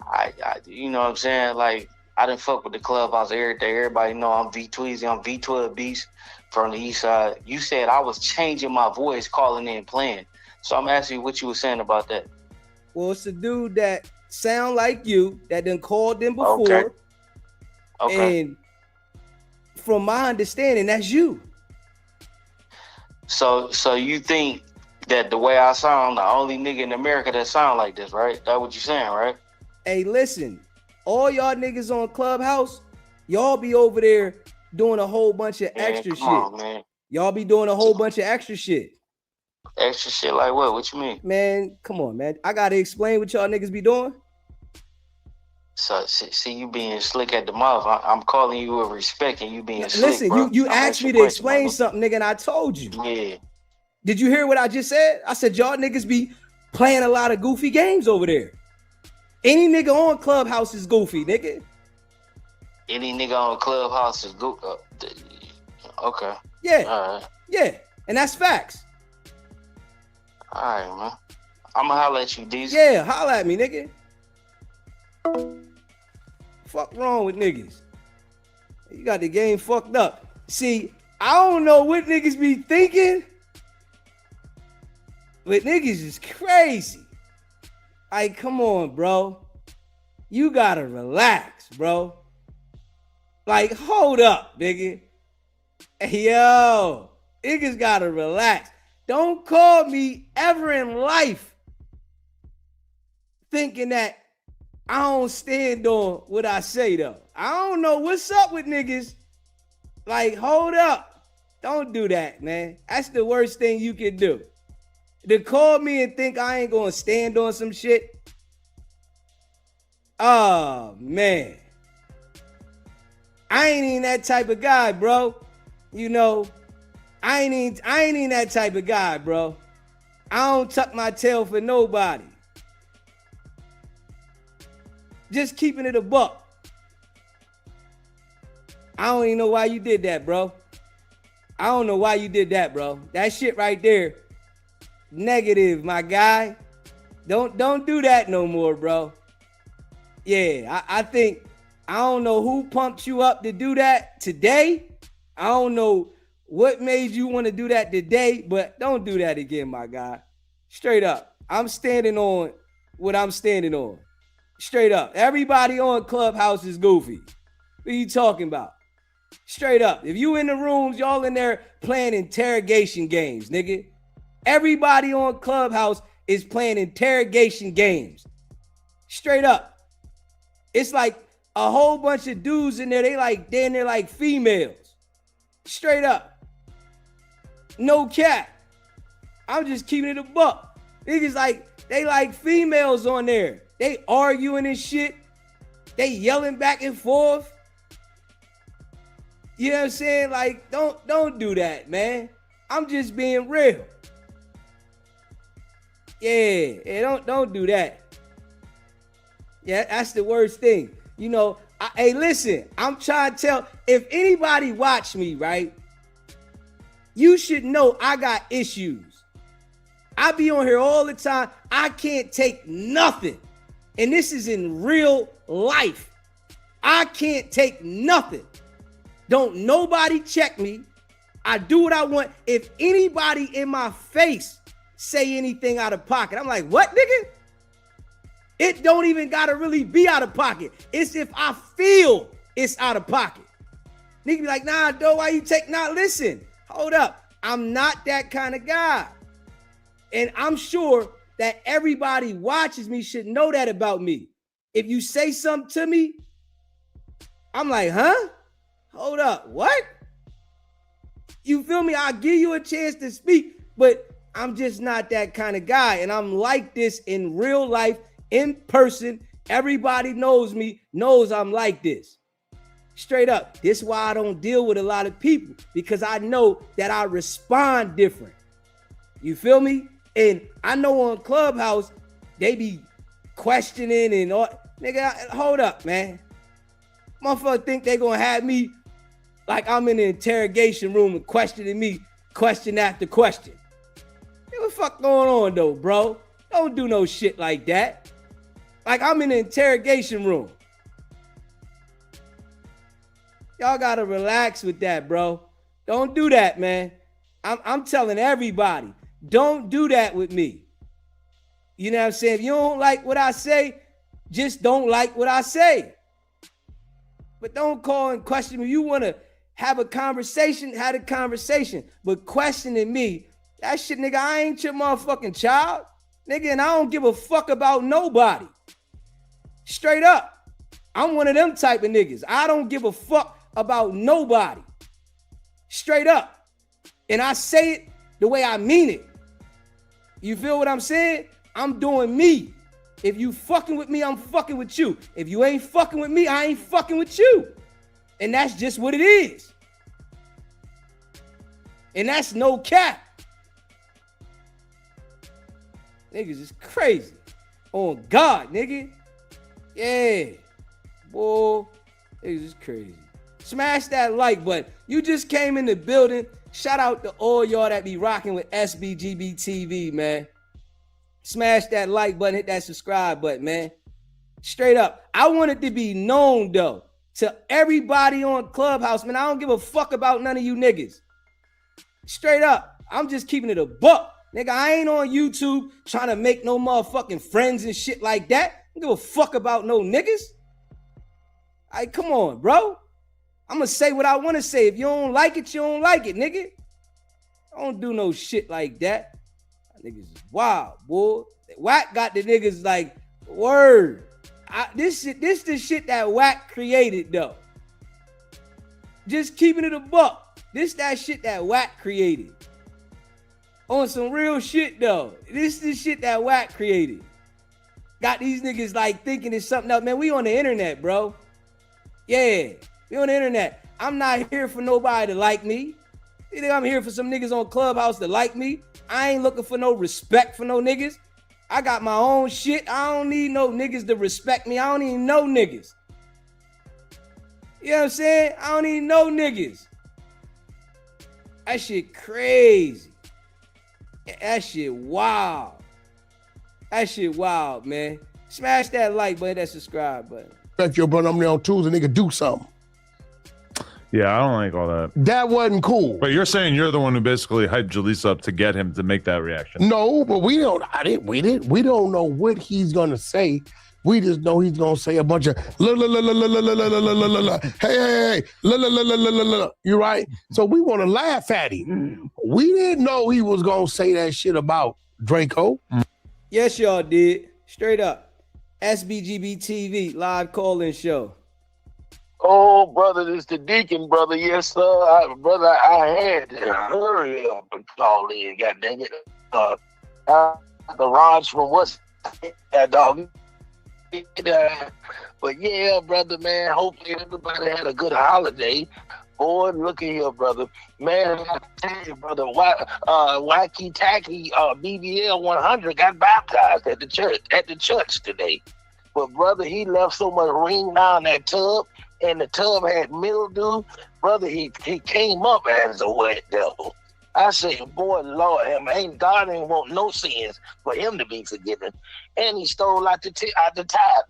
I you know what I'm saying? Like, I didn't fuck with the clubhouse every day. Everybody know I'm V-Tweezy. I'm V12 Beast from the east side. You said I was changing my voice, calling in, playing. So I'm asking you what you were saying about that.
Well, it's a dude that sound like you that done called in before.
Okay.
And from my understanding, that's you.
So you think that the way I sound, the only nigga in America that sound like this, right? That's what you're saying, right?
Hey, listen. All y'all niggas on Clubhouse, y'all be over there doing a whole bunch of extra shit.
On, man.
Y'all be doing a whole bunch of extra shit.
Extra shit like what? What you mean?
Man, come on, man. I gotta explain what y'all niggas be doing.
So see you being slick at the mouth. I'm calling you with respect, and you being slick.
Listen,
bro.
you
I'm
asked me
asking
to
questions,
explain
bro.
something, nigga, and I told you.
Yeah.
Did you hear what I just said? I said y'all niggas be playing a lot of goofy games over there. Any nigga on Clubhouse is goofy, nigga.
Any nigga on Clubhouse is good. Okay.
Yeah.
All right.
Yeah. And that's facts.
All right, man. I'ma holler at you, DC.
Yeah, holla at me, nigga. Fuck wrong with niggas? You got the game fucked up. See, I don't know what niggas be thinking, but niggas is crazy. Like, come on, bro. You gotta relax, bro. Like, hold up, nigga. Hey, yo, niggas gotta relax. Don't call me ever in life thinking that I don't stand on what I say, though. I don't know what's up with niggas. Like, hold up. Don't do that, man. That's the worst thing you can do. To call me and think I ain't gonna stand on some shit. Oh, man. I ain't even that type of guy, bro. You know, I ain't even that type of guy, bro. I don't tuck my tail for nobody. Just keeping it a buck. I don't even know why you did that, bro. I don't know why you did that, bro. That shit right there, negative, my guy. Don't do that no more, bro. Yeah, I think, I don't know who pumped you up to do that today. I don't know what made you want to do that today, but don't do that again, my guy. Straight up. I'm standing on what I'm standing on. Straight up. Everybody on Clubhouse is goofy. What are you talking about? Straight up. If you in the rooms, y'all in there playing interrogation games, nigga. Everybody on Clubhouse is playing interrogation games. Straight up. It's like a whole bunch of dudes in there. They're in there like females. Straight up. No cap. I'm just keeping it a buck. Niggas they like females on there. They arguing and shit. They yelling back and forth. You know what I'm saying? Like, don't do that, man. I'm just being real. Yeah, don't do that. Yeah, that's the worst thing. You know, hey, listen, I'm trying to tell, if anybody watch me, right, you should know I got issues. I be on here all the time. I can't take nothing. And this is in real life. I can't take nothing. Don't nobody check me. I do what I want. If anybody in my face say anything out of pocket, I'm like, what, nigga? It don't even gotta really be out of pocket. It's if I feel it's out of pocket. Nigga be like, nah, though, why you take, nah, listen, hold up. I'm not that kind of guy. And I'm sure that everybody watches me should know that about me. If you say something to me, I'm like, huh? Hold up, what? You feel me? I'll give you a chance to speak, but I'm just not that kind of guy. And I'm like this in real life, in person. Everybody knows me, knows I'm like this. Straight up. This is why I don't deal with a lot of people, because I know that I respond different. You feel me? And I know on Clubhouse, they be questioning and all. Nigga, hold up, man. Motherfucker think they gonna have me like I'm in the interrogation room and questioning me, question after question. What the fuck going on though, bro? Don't do no shit like that. Like I'm in the interrogation room. Y'all gotta relax with that, bro. Don't do that, man. I'm telling everybody, don't do that with me. You know what I'm saying? If you don't like what I say, just don't like what I say. But don't call and question me. You want to have a conversation, have a conversation. But questioning me, that shit, nigga, I ain't your motherfucking child. Nigga, and I don't give a fuck about nobody. Straight up. I'm one of them type of niggas. I don't give a fuck about nobody. Straight up. And I say it the way I mean it. You feel what I'm saying? I'm doing me. If you fucking with me, I'm fucking with you. If you ain't fucking with me, I ain't fucking with you. And that's just what it is. And that's no cap. Niggas is crazy. Oh God, nigga. Yeah. Boy, niggas is crazy. Smash that like button. You just came in the building. Shout out to all y'all that be rocking with SBGB TV, man. Smash that like button, hit that subscribe button, man. Straight up. I want it to be known, though, to everybody on Clubhouse, man. I don't give a fuck about none of you niggas. Straight up. I'm just keeping it a buck. Nigga, I ain't on YouTube trying to make no motherfucking friends and shit like that. I don't give a fuck about no niggas. Like, come on, bro. I'm going to say what I want to say. If you don't like it, you don't like it, nigga. I don't do no shit like that. Niggas is wild, boy. Wack got the niggas like, word. This the shit that Wack created, though. Just keeping it a buck. This that shit that Wack created. On some real shit, though. This the shit that Wack created. Got these niggas like thinking it's something else. Man, we on the internet, bro. Yeah, we on the internet. I'm not here for nobody to like me. You think I'm here for some niggas on Clubhouse to like me? I ain't looking for no respect for no niggas. I got my own shit. I don't need no niggas to respect me. I don't even know niggas. You know what I'm saying? I don't even know niggas. That shit crazy. That shit wild. That shit wild, man. Smash that like button, that subscribe button.
Respect your brother, I'm there on Tuesday, nigga, do something.
Yeah, I don't like all that.
That wasn't cool.
But you're saying you're the one who basically hyped Jalisa up to get him to make that reaction.
No, but we don't know what he's gonna say. We just know he's gonna say a bunch of hey, you right? So we want to laugh at him. We didn't know he was gonna say that shit about Draco.
Yes, y'all did. Straight up. SBGB TV live call-in show.
Oh, brother, this the Deacon, brother. Yes, sir. I had to hurry up and call in, god dang it. The Raj from what's that dog? But yeah, brother, man, hopefully everybody had a good holiday. Boy, look at here, brother. Man, I tell you, brother, Wacky Tacky BBL 100 got baptized at the church today. But brother, he left so much ring down that tub, and the tub had mildew. Brother, he came up as a wet devil. I say, boy, Lord, God ain't want no sins for him to be forgiven. And he stole out the tithe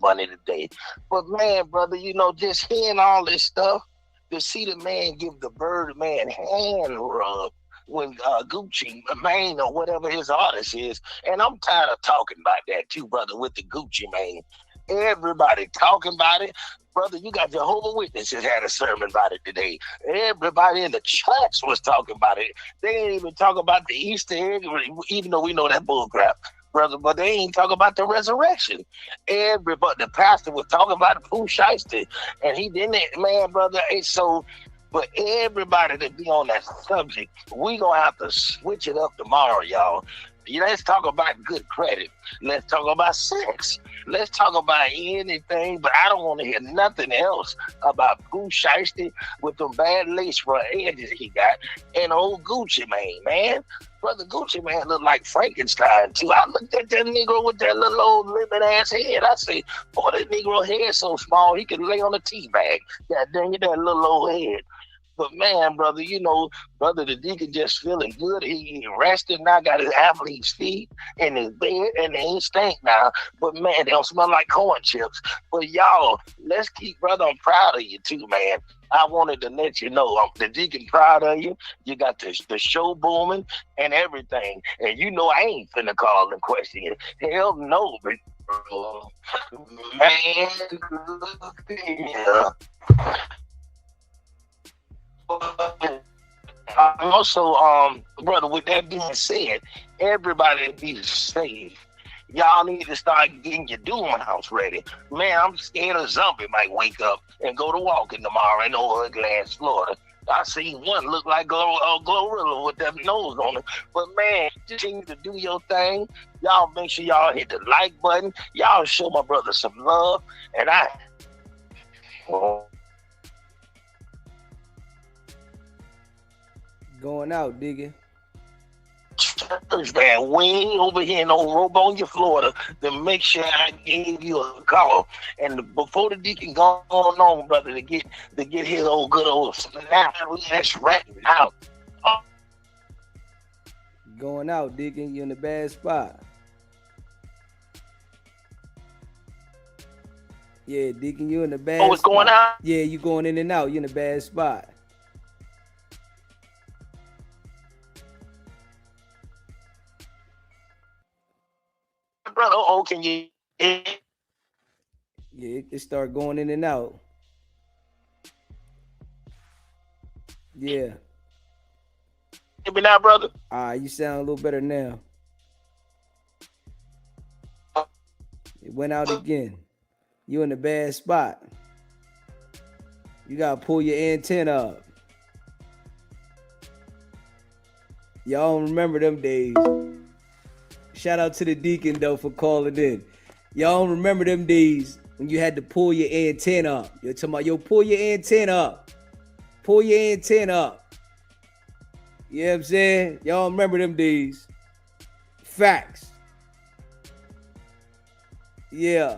money today. But man, brother, just hearing all this stuff, to see the man give the Birdman hand rub when Gucci Mane or whatever his artist is. And I'm tired of talking about that too, brother, with the Gucci Mane. Everybody talking about it. Brother, you got Jehovah's Witnesses had a sermon about it today. Everybody in the church was talking about it. They ain't even talk about the Easter egg, even though we know that bull crap, brother, but they ain't talking about the resurrection. The pastor was talking about the Pooh Shiesty, and he didn't, man, brother. It's so, but everybody that be on that subject, we gonna have to switch it up tomorrow, y'all. Let's talk about good credit. Let's talk about sex. Let's talk about anything, but I don't want to hear nothing else about Pooh Shiesty with them bad lace front edges he got and old Gucci Mane, man. Brother, Gucci Mane look like Frankenstein, too. I looked at that Negro with that little old lemon-ass head. I say, boy, that Negro head so small, he could lay on a tea bag. God dang it, that little old head. But man, brother, brother, the Deacon just feeling good. He rested now, got his athlete's feet in his bed, and they ain't stink now. But man, they don't smell like corn chips. But y'all, let's keep, brother, I'm proud of you too, man. I wanted to let you know, I'm the Deacon proud of you. You got the show booming and everything. And I ain't finna call and question you. Hell no, bro. Man, yeah. Also, brother, with that being said, everybody be safe. Y'all need to start getting your doom house ready. Man, I'm scared a zombie might wake up and go to walking tomorrow in old ugly ass Florida. I seen one look like Glorilla with that nose on it. But man, continue to do your thing. Y'all make sure y'all hit the like button. Y'all show my brother some love. And
Going out, digging.
Man, we ain't over here in old Robonia, Florida, to make sure I gave you a call. And before the deacon gone on, brother, to get his old good old snap, that's right now.
Going out, digging. You in the bad spot. Yeah, digging. You in the bad.
Oh, it's
spot.
going out.
Yeah, you going in and out. You in the bad spot.
Brother, can you?
Yeah, it start going in and out. Yeah.
Hear me now, brother?
You sound a little better now. It went out again. You in the bad spot. You gotta pull your antenna up. Y'all don't remember them days. Shout out to the deacon though for calling in. Y'all don't remember them days when you had to pull your antenna up. You're talking about, yo, pull your antenna up. Pull your antenna up. You know what I'm saying? Y'all remember them days. Facts. Yeah.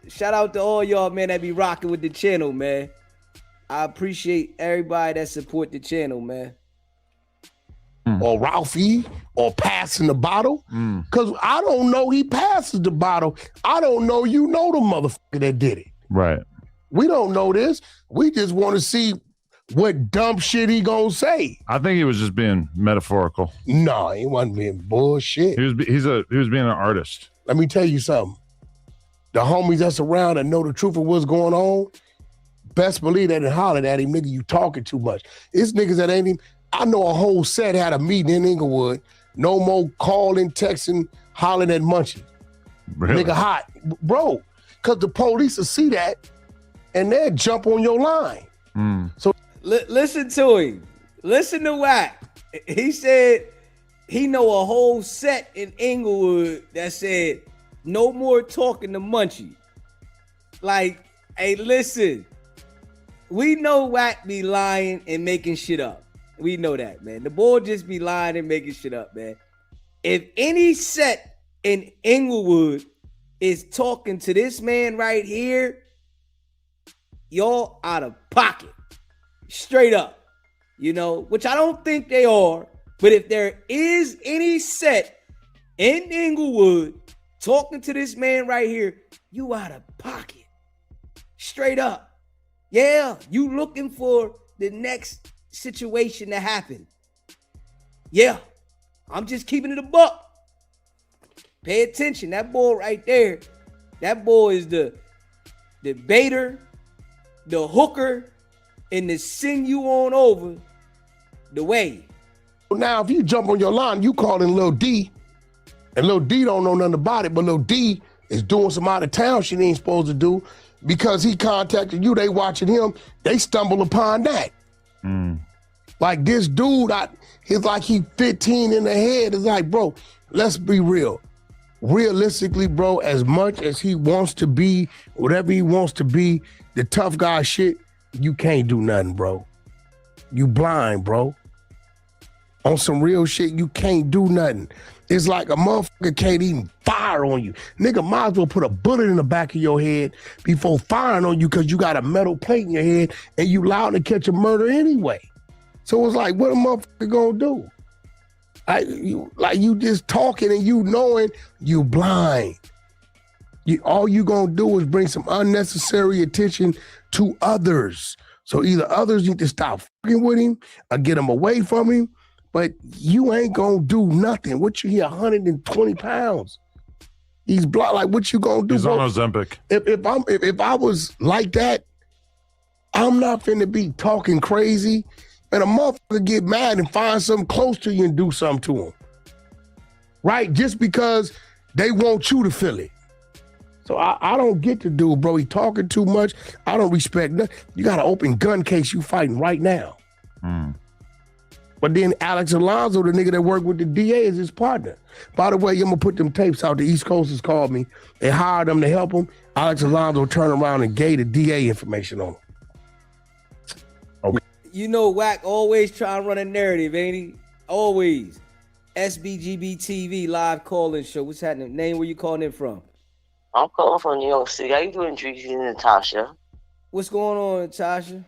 Shout out to all y'all, man, that be rocking with the channel, man. I appreciate everybody that support the channel, man.
Or Ralphie, or passing the bottle. Because I don't know he passes the bottle. I don't know you know the motherfucker that did it.
Right.
We don't know this. We just want to see what dumb shit he gonna say.
I think he was just being metaphorical.
No, he wasn't being bullshit.
He was being an artist.
Let me tell you something. The homies that's around that know the truth of what's going on, best believe that and holler at him, nigga, you talking too much. It's niggas that ain't even. I know a whole set had a meeting in Inglewood. No more calling, texting, hollering at Munchie.
Really?
Nigga hot. Bro, because the police will see that and they'll jump on your line. So
listen to him. Listen to Wack. He said he know a whole set in Inglewood that said no more talking to Munchie. Like, hey, listen. We know Wack be lying and making shit up. We know that, man. The boy just be lying and making shit up, man. If any set in Inglewood is talking to this man right here, y'all out of pocket. Straight up. You know, which I don't think they are. But if there is any set in Inglewood talking to this man right here, you out of pocket. Straight up. Yeah, you looking for the next situation to happen. Yeah, I'm just keeping it a buck. Pay attention. That boy right there, that boy is the baiter, the hooker, and the send you on over the way.
now if you jump on your line, you calling Lil D, and Lil D don't know nothing about it, but Lil D is doing some out of town shit he ain't supposed to do because he contacted you, they watching him, they stumble upon that. Like this dude, he's like he 15 in the head. It's like, bro, let's be real. Realistically, bro, as much as he wants to be, whatever he wants to be, the tough guy shit, you can't do nothing, bro. You blind, bro. On some real shit, you can't do nothing. It's like a motherfucker can't even fire on you. Nigga might as well put a bullet in the back of your head before firing on you because you got a metal plate in your head and you liable to catch a murder anyway. So it's like, what a motherfucker gonna do? You just talking and you knowing you blind. All you gonna do is bring some unnecessary attention to others. So either others need to stop fucking with him or get him away from him, but you ain't gonna do nothing. What you here, 120 pounds? He's blind. Like, what you gonna do?
He's on Ozempic.
If I was like that, I'm not finna be talking crazy. And a motherfucker get mad and find something close to you and do something to him. Right? Just because they want you to feel it. So I don't get the dude, bro. He talking too much. I don't respect nothing. You got an open gun case you fighting right now. But then Alex Alonso, the nigga that worked with the DA, is his partner. By the way, I'm gonna put them tapes out. The East Coasters called me. They hired him to help him. Alex Alonso turned around and gave the DA information on him.
Okay. You know, Wack always try to run a narrative, ain't he? Always. SBGB TV live call-in show. What's happening? Name, where you calling in from?
I'm calling from New York City. How you doing, Dreezy and Natasha?
What's going on, Natasha?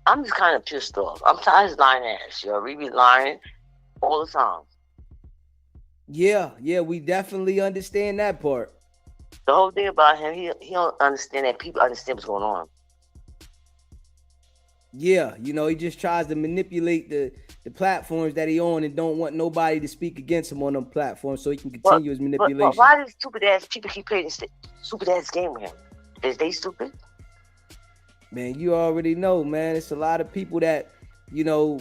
I'm just kind of pissed off. I'm tired of his lying ass. Yo, we be lying all the time.
Yeah, we definitely understand that part.
The whole thing about him, he don't understand that people understand what's going on.
Yeah, you know, he just tries to manipulate the platforms that he on and don't want nobody to speak against him on them platforms so he can continue his manipulation.
But why do stupid ass people keep playing this stupid ass game with him? Is they stupid?
Man, you already know, man. It's a lot of people that, you know,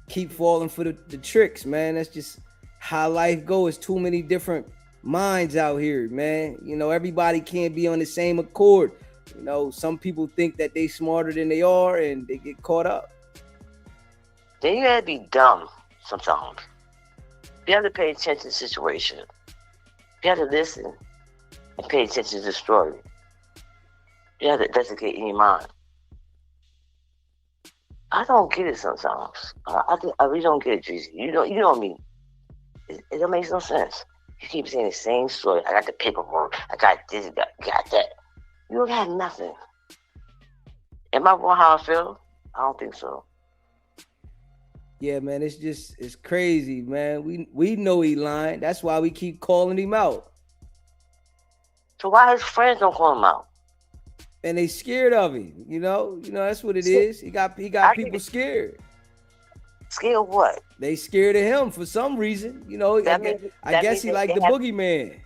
keep falling for the tricks, man. That's just how life goes. Too many different minds out here, man. You know, everybody can't be on the same accord. You know, some people think that they smarter than they are and they get caught up.
Then you gotta be dumb sometimes. You have to pay attention to the situation. You have to listen and pay attention to the story. You have to investigate in your mind. I don't get it sometimes. I really don't get it, Dreezy. You know what I mean? It don't make no sense. You keep saying the same story. I got the paperwork. I got this, got that. You don't have nothing. Am I wrong how I feel? I don't think so.
Yeah, man, it's crazy, man. We know he lying. That's why we keep calling him out.
So why his friends don't call him out?
And they scared of him. You know that's what it is. He got people scared.
Scared of what?
They scared of him for some reason. You know, I guess he like the boogeyman.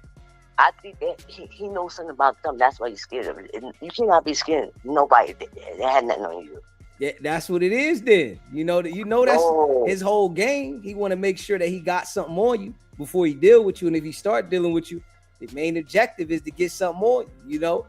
I think that he knows something about them. That's why he's scared of it. You cannot be scared of nobody. They had nothing on you.
Yeah, that's what it is then. You know that's his whole game. He want to make sure that he got something on you before he deal with you. And if he start dealing with you, the main objective is to get something on you, know?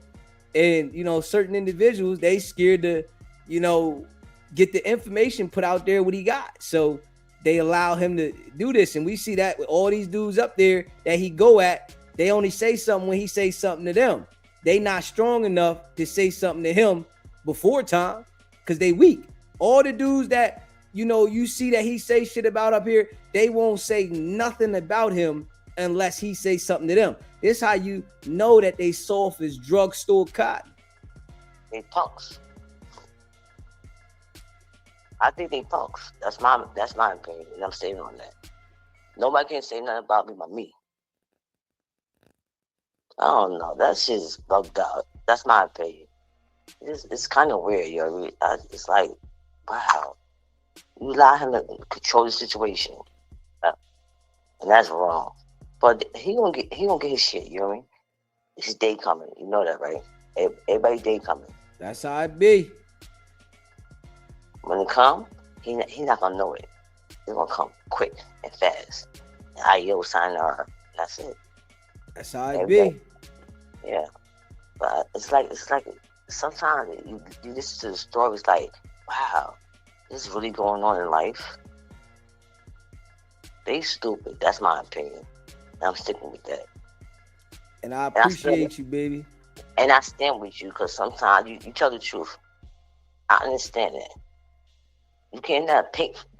And, you know, certain individuals, they scared to, you know, get the information put out there what he got. So they allow him to do this. And we see that with all these dudes up there that he go at, they only say something when he say something to them. They not strong enough to say something to him before time because they weak. All the dudes that, you know, you see that he say shit about up here, they won't say nothing about him unless he say something to them. This how you know that they soft as drugstore cotton.
They punks. I think they punks. That's my opinion, and I'm staying on that. Nobody can say nothing about me but me. I don't know. That shit is bugged out. That's my opinion. It's kind of weird, yo. It's like, wow, you allow him to control the situation, and that's wrong. But he gonna get his shit. You know what I mean? It's his day coming. You know that, right? Everybody's day coming.
That's how it be.
When it come, he not gonna know it. It's gonna come quick and fast. IEO sign her. That's it.
That's how it be.
Yeah, but it's like sometimes you listen to the story. It's like, wow, this is really going on in life. They stupid. That's my opinion. And I'm sticking with that.
And I appreciate you, baby.
And I stand with you because sometimes you tell the truth. I understand that. You cannot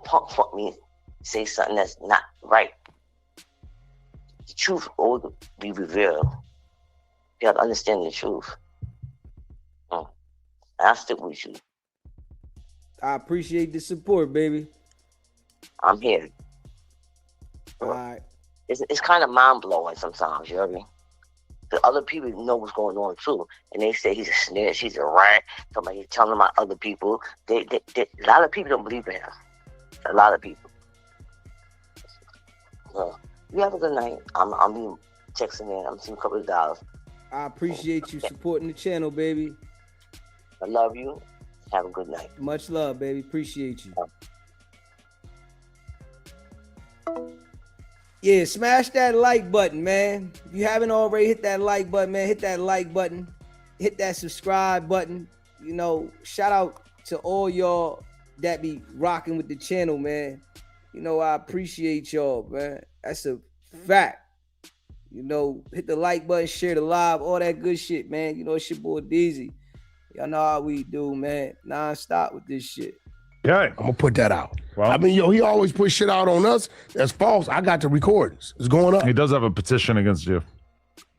punk fuck me, say something that's not right. The truth will be revealed. You have to understand the truth. And I stick with you.
I appreciate the support, baby.
I'm here.
All right.
It's kind of mind blowing sometimes, you know what I mean? The other people know what's going on too, and they say he's a snitch, he's a rat. Somebody telling about other people. A lot of people don't believe in him. A lot of people. You have a good night. I'm being texting in. I'm seeing a couple of dollars.
I appreciate you supporting the channel, baby.
I love you. Have a good night.
Much love, baby. Appreciate you. Yeah, smash that like button, man. If you haven't already hit that like button, man, hit that like button. Hit that subscribe button. You know, shout out to all y'all that be rocking with the channel, man. You know, I appreciate y'all, man. That's a fact. You know, hit the like button, share the live, all that good shit, man. You know, it's your boy Deezy. Y'all know how we do, man. Non-stop with this shit.
Yeah,
I'm gonna put that out.
Well,
I mean, he always puts shit out on us that's false. I got the recordings. It's going up.
He does have a petition against you.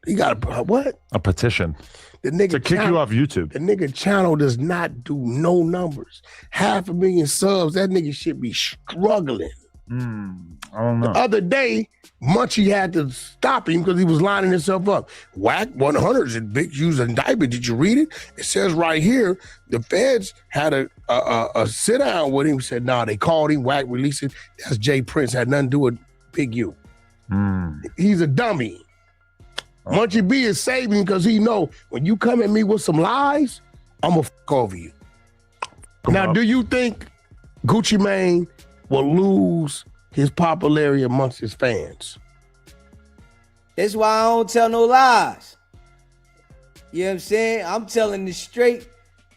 He got a what?
A petition.
The nigga
to kick you off YouTube.
The nigga channel does not do no numbers. 500,000 subs. That nigga should be struggling.
I don't know.
The other day, Munchie had to stop him because he was lining himself up. WICKED100 is a big user indictment. Did you read it? It says right here, the feds had a sit down with him. Said, nah, they called him. Wack released it. That's Jay Prince. Had nothing to do with Big U. He's a dummy. Munchie B is saving because he know when you come at me with some lies, I'm gonna fuck over you. Now, do you think Gucci Mane will lose his popularity amongst his fans?
That's why I don't tell no lies. You know what I'm saying? I'm telling the straight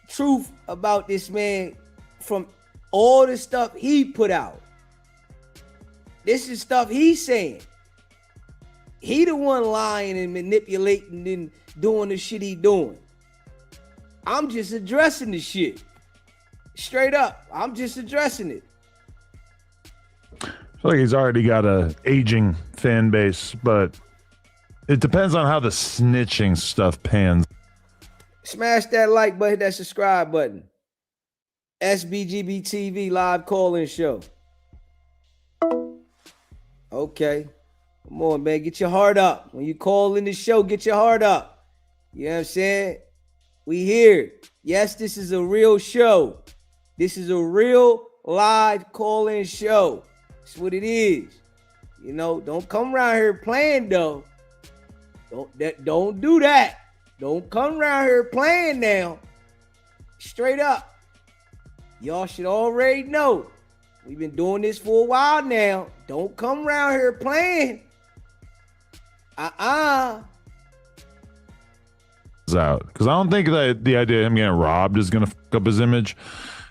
truth about this man from all the stuff he put out. This is stuff he's saying. He the one lying and manipulating and doing the shit he doing. I'm just addressing the shit. Straight up. I'm just addressing it.
I feel like he's already got a aging fan base, but it depends on how the snitching stuff pans.
Smash that like button, hit that subscribe button. SBGB TV live call-in show. Okay. Come on, man. Get your heart up. When you call in the show, get your heart up. You know what I'm saying? We here. Yes, this is a real show. This is a real live call-in show. That's what it is. You know, don't come around here playing though. Don't do that. Don't come around here playing now. Straight up. Y'all should already know. We've been doing this for a while now. Don't come around here playing.
Out because I don't think that the idea of him getting robbed is gonna fuck up his image.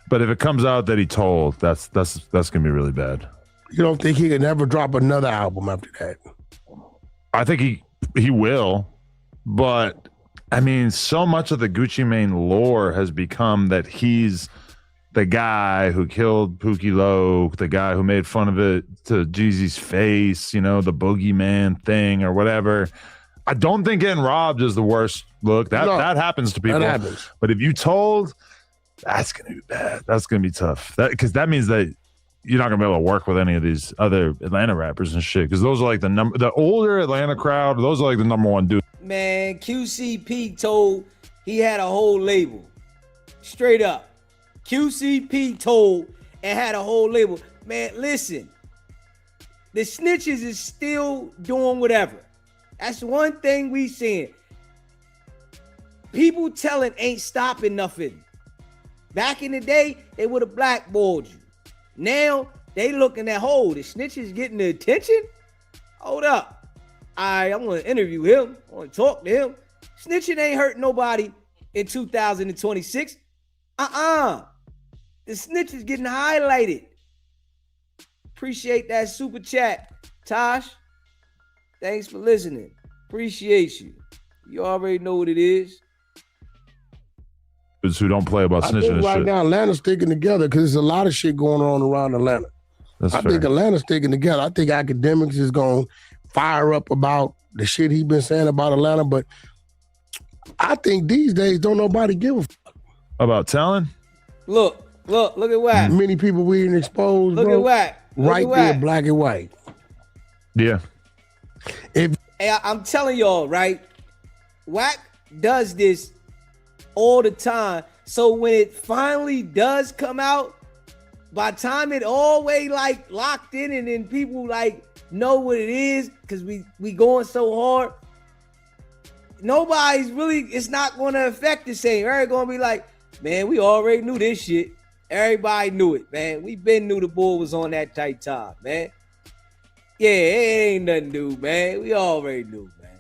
But if it comes out that he told, that's gonna be really bad.
You don't think he can ever drop another album after that?
I think he will, but I mean, so much of the Gucci Mane lore has become that he's the guy who killed Pookie Low, the guy who made fun of it to Jeezy's face, you know, the boogeyman thing or whatever. I don't think getting robbed is the worst look. That happens to people.
That happens.
But if you told, that's gonna be bad. That's gonna be tough. Because that means that you're not gonna be able to work with any of these other Atlanta rappers and shit. Because those are like the older Atlanta crowd. Those are like the number one dude.
Man, QCP told he had a whole label. Straight up. QCP told and had a whole label. Man, listen. The snitches is still doing whatever. That's one thing we seeing. People telling ain't stopping nothing. Back in the day, they would have blackballed you. Now, they looking at, the snitches getting the attention? Hold up. I want to interview him. I want to talk to him. Snitching ain't hurt nobody in 2026. The snitch is getting highlighted. Appreciate that super chat, Tosh. Thanks for listening. Appreciate you. You already know what it is.
Who don't play about snitching and
right
shit.
now, Atlanta's sticking together because there's a lot of shit going on around Atlanta.
That's
I
fair.
think Atlanta's sticking together. I think academics is going to fire up about the shit he been saying about Atlanta, but I think these days don't nobody give a fuck.
About telling?
Look at Wack.
Many people we didn't expose,
Look
bro.
at Wack.
Right there, black and white.
Yeah.
Hey, I'm telling y'all, right? Wack does this all the time. So when it finally does come out, by the time it always like locked in and then people like know what it is, because we going so hard, nobody's really, it's not going to affect the same. Everybody's going to be like, man, we already knew this shit. Everybody knew it, man. We been knew the bull was on that tight top, man. Yeah, it ain't nothing new, man. We already knew, man.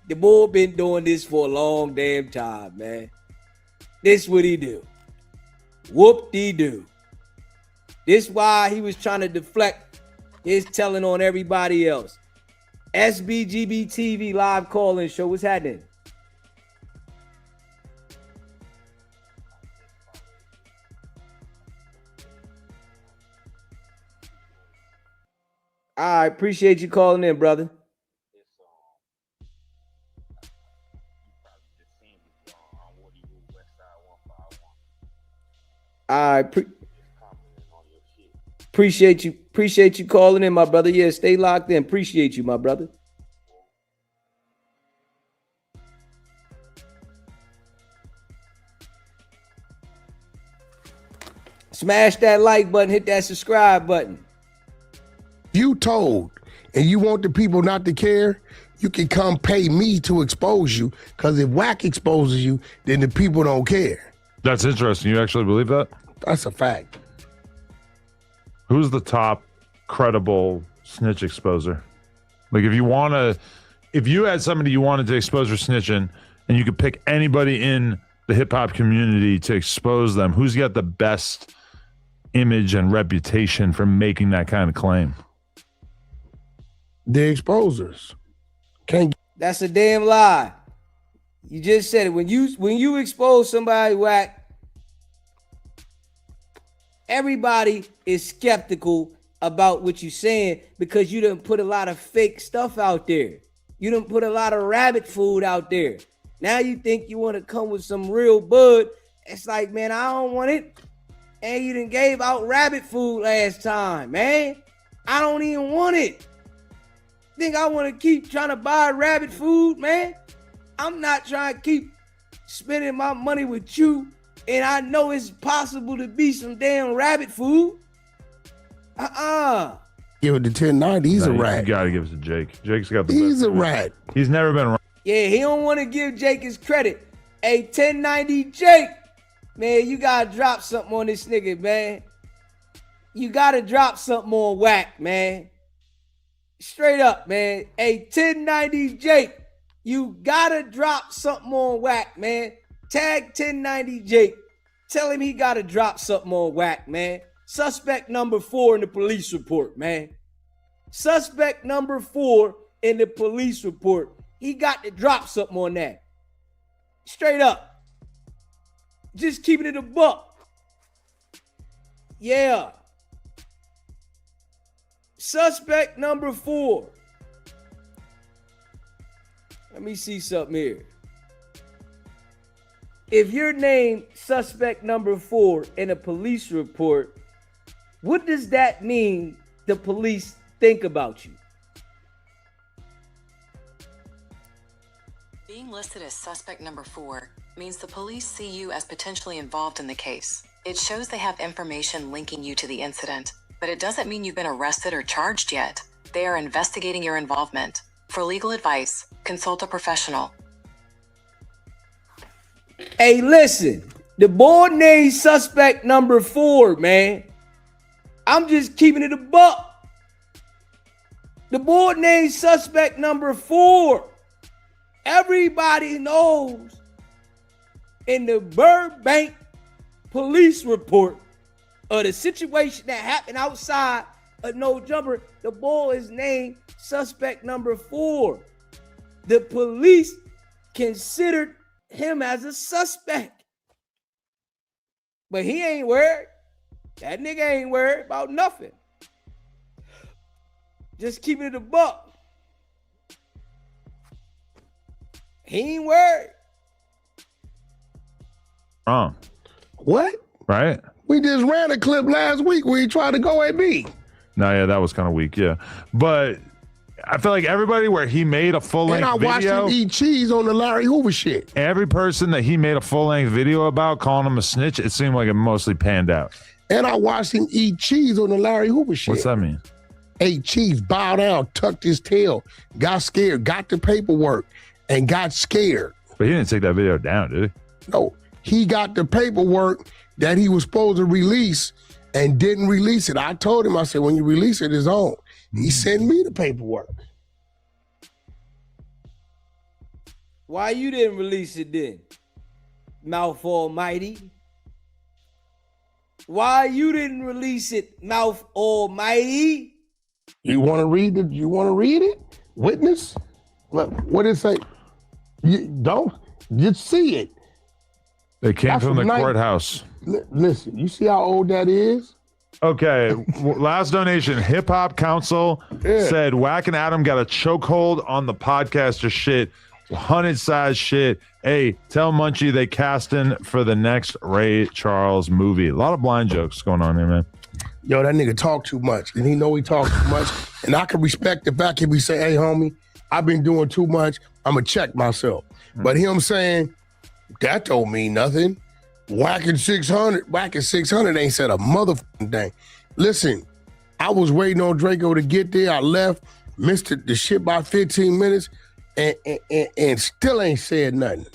The bull been doing this for a long damn time, man. This what he do. Whoop-de-doo. This why he was trying to deflect his telling on everybody else. SBGB TV live call-in show. What's happening? I appreciate you calling in, brother. I appreciate you calling in, my brother. Yeah, stay locked in. Appreciate you, my brother. Smash that like button, hit that subscribe button.
You told, and you want the people not to care, you can come pay me to expose you, because if Wack exposes you, then the people don't care.
That's interesting. You actually believe that?
That's a fact.
Who's the top credible snitch exposer? Like, if you had somebody you wanted to expose for snitching, and you could pick anybody in the hip hop community to expose them, who's got the best image and reputation for making that kind of claim?
The exposers.
That's a damn lie. You just said it. When you expose somebody, Wack, everybody is skeptical about what you're saying because you done put a lot of fake stuff out there. You done put a lot of rabbit food out there. Now you think you want to come with some real bud. It's like, man, I don't want it. And you done gave out rabbit food last time, man. I don't even want it. Think I want to keep trying to buy rabbit food, man? I'm not trying to keep spending my money with you, and I know it's possible to be some damn rabbit food.
Give it to 1090. He's a rat.
You gotta give it to Jake. Jake's got the
He's
best
a rat.
He's never been right.
Yeah, he don't want to give Jake his credit. Hey, 1090 Jake, man, you gotta drop something on this nigga, man. You gotta drop something on Wack, man. Straight up, man. Hey, 1090 Jake, you gotta drop something on Wack, man. Tag 1090 Jake. Tell him he gotta drop something on Wack, man. Suspect number 4 in the police report, man. Suspect number 4 in the police report. He got to drop something on that. Straight up. Just keeping it a buck. Yeah. Suspect number 4. Let me see something here. If you're named suspect number 4 in a police report, what does that mean the police think about you?
Being listed as suspect number 4 means the police see you as potentially involved in the case. It shows they have information linking you to the incident, but it doesn't mean you've been arrested or charged yet. They are investigating your involvement. For legal advice, consult a professional.
Hey, listen, the boy named suspect number 4, man. I'm just keeping it a buck. The boy named suspect number 4. Everybody knows in the Burbank police report of the situation that happened outside of No Jumper, the boy is named suspect number 4. The police considered him as a suspect. But he ain't worried. That nigga ain't worried about nothing. Just keeping it a buck. He ain't worried.
Wrong.
What?
Right?
We just ran a clip last week where he tried to go at me.
No, yeah, that was kind of weak, yeah. But I feel like everybody where he made a full-length
video. And I watched him eat cheese on the Larry Hoover shit.
Every person that he made a full-length video about, calling him a snitch, it seemed like it mostly panned out.
And I watched him eat cheese on the Larry Hoover shit.
What's that mean?
Ate cheese, bowed down, tucked his tail, got scared, got the paperwork, and got scared.
But he didn't take that video down, did he?
No, he got the paperwork that he was supposed to release and didn't release it. I told him, I said, when you release it, it's on. He sent me the paperwork.
Why you didn't release it then? Mouth almighty. Why you didn't release it, mouth almighty?
You want to read it? You want to read it? Witness? What did it say? You don't just see it.
They came
That's
from the
from
courthouse.
Listen, you see how old that is?
Okay, last donation. Hip Hop Council said Wack and Adam got a chokehold on the podcaster shit, 100 size shit. Hey, tell Munchie they casting for the next Ray Charles movie. A lot of blind jokes going on here, man.
Yo, that nigga talk too much, and he know he talk too much. And I can respect the fact if he say, "Hey, homie, I've been doing too much. I'm gonna check myself." But him saying that don't mean nothing. Whacking 600 ain't said a motherfucking thing. Listen, I was waiting on Draco to get there. I left, missed the shit by 15 minutes, and still ain't said nothing.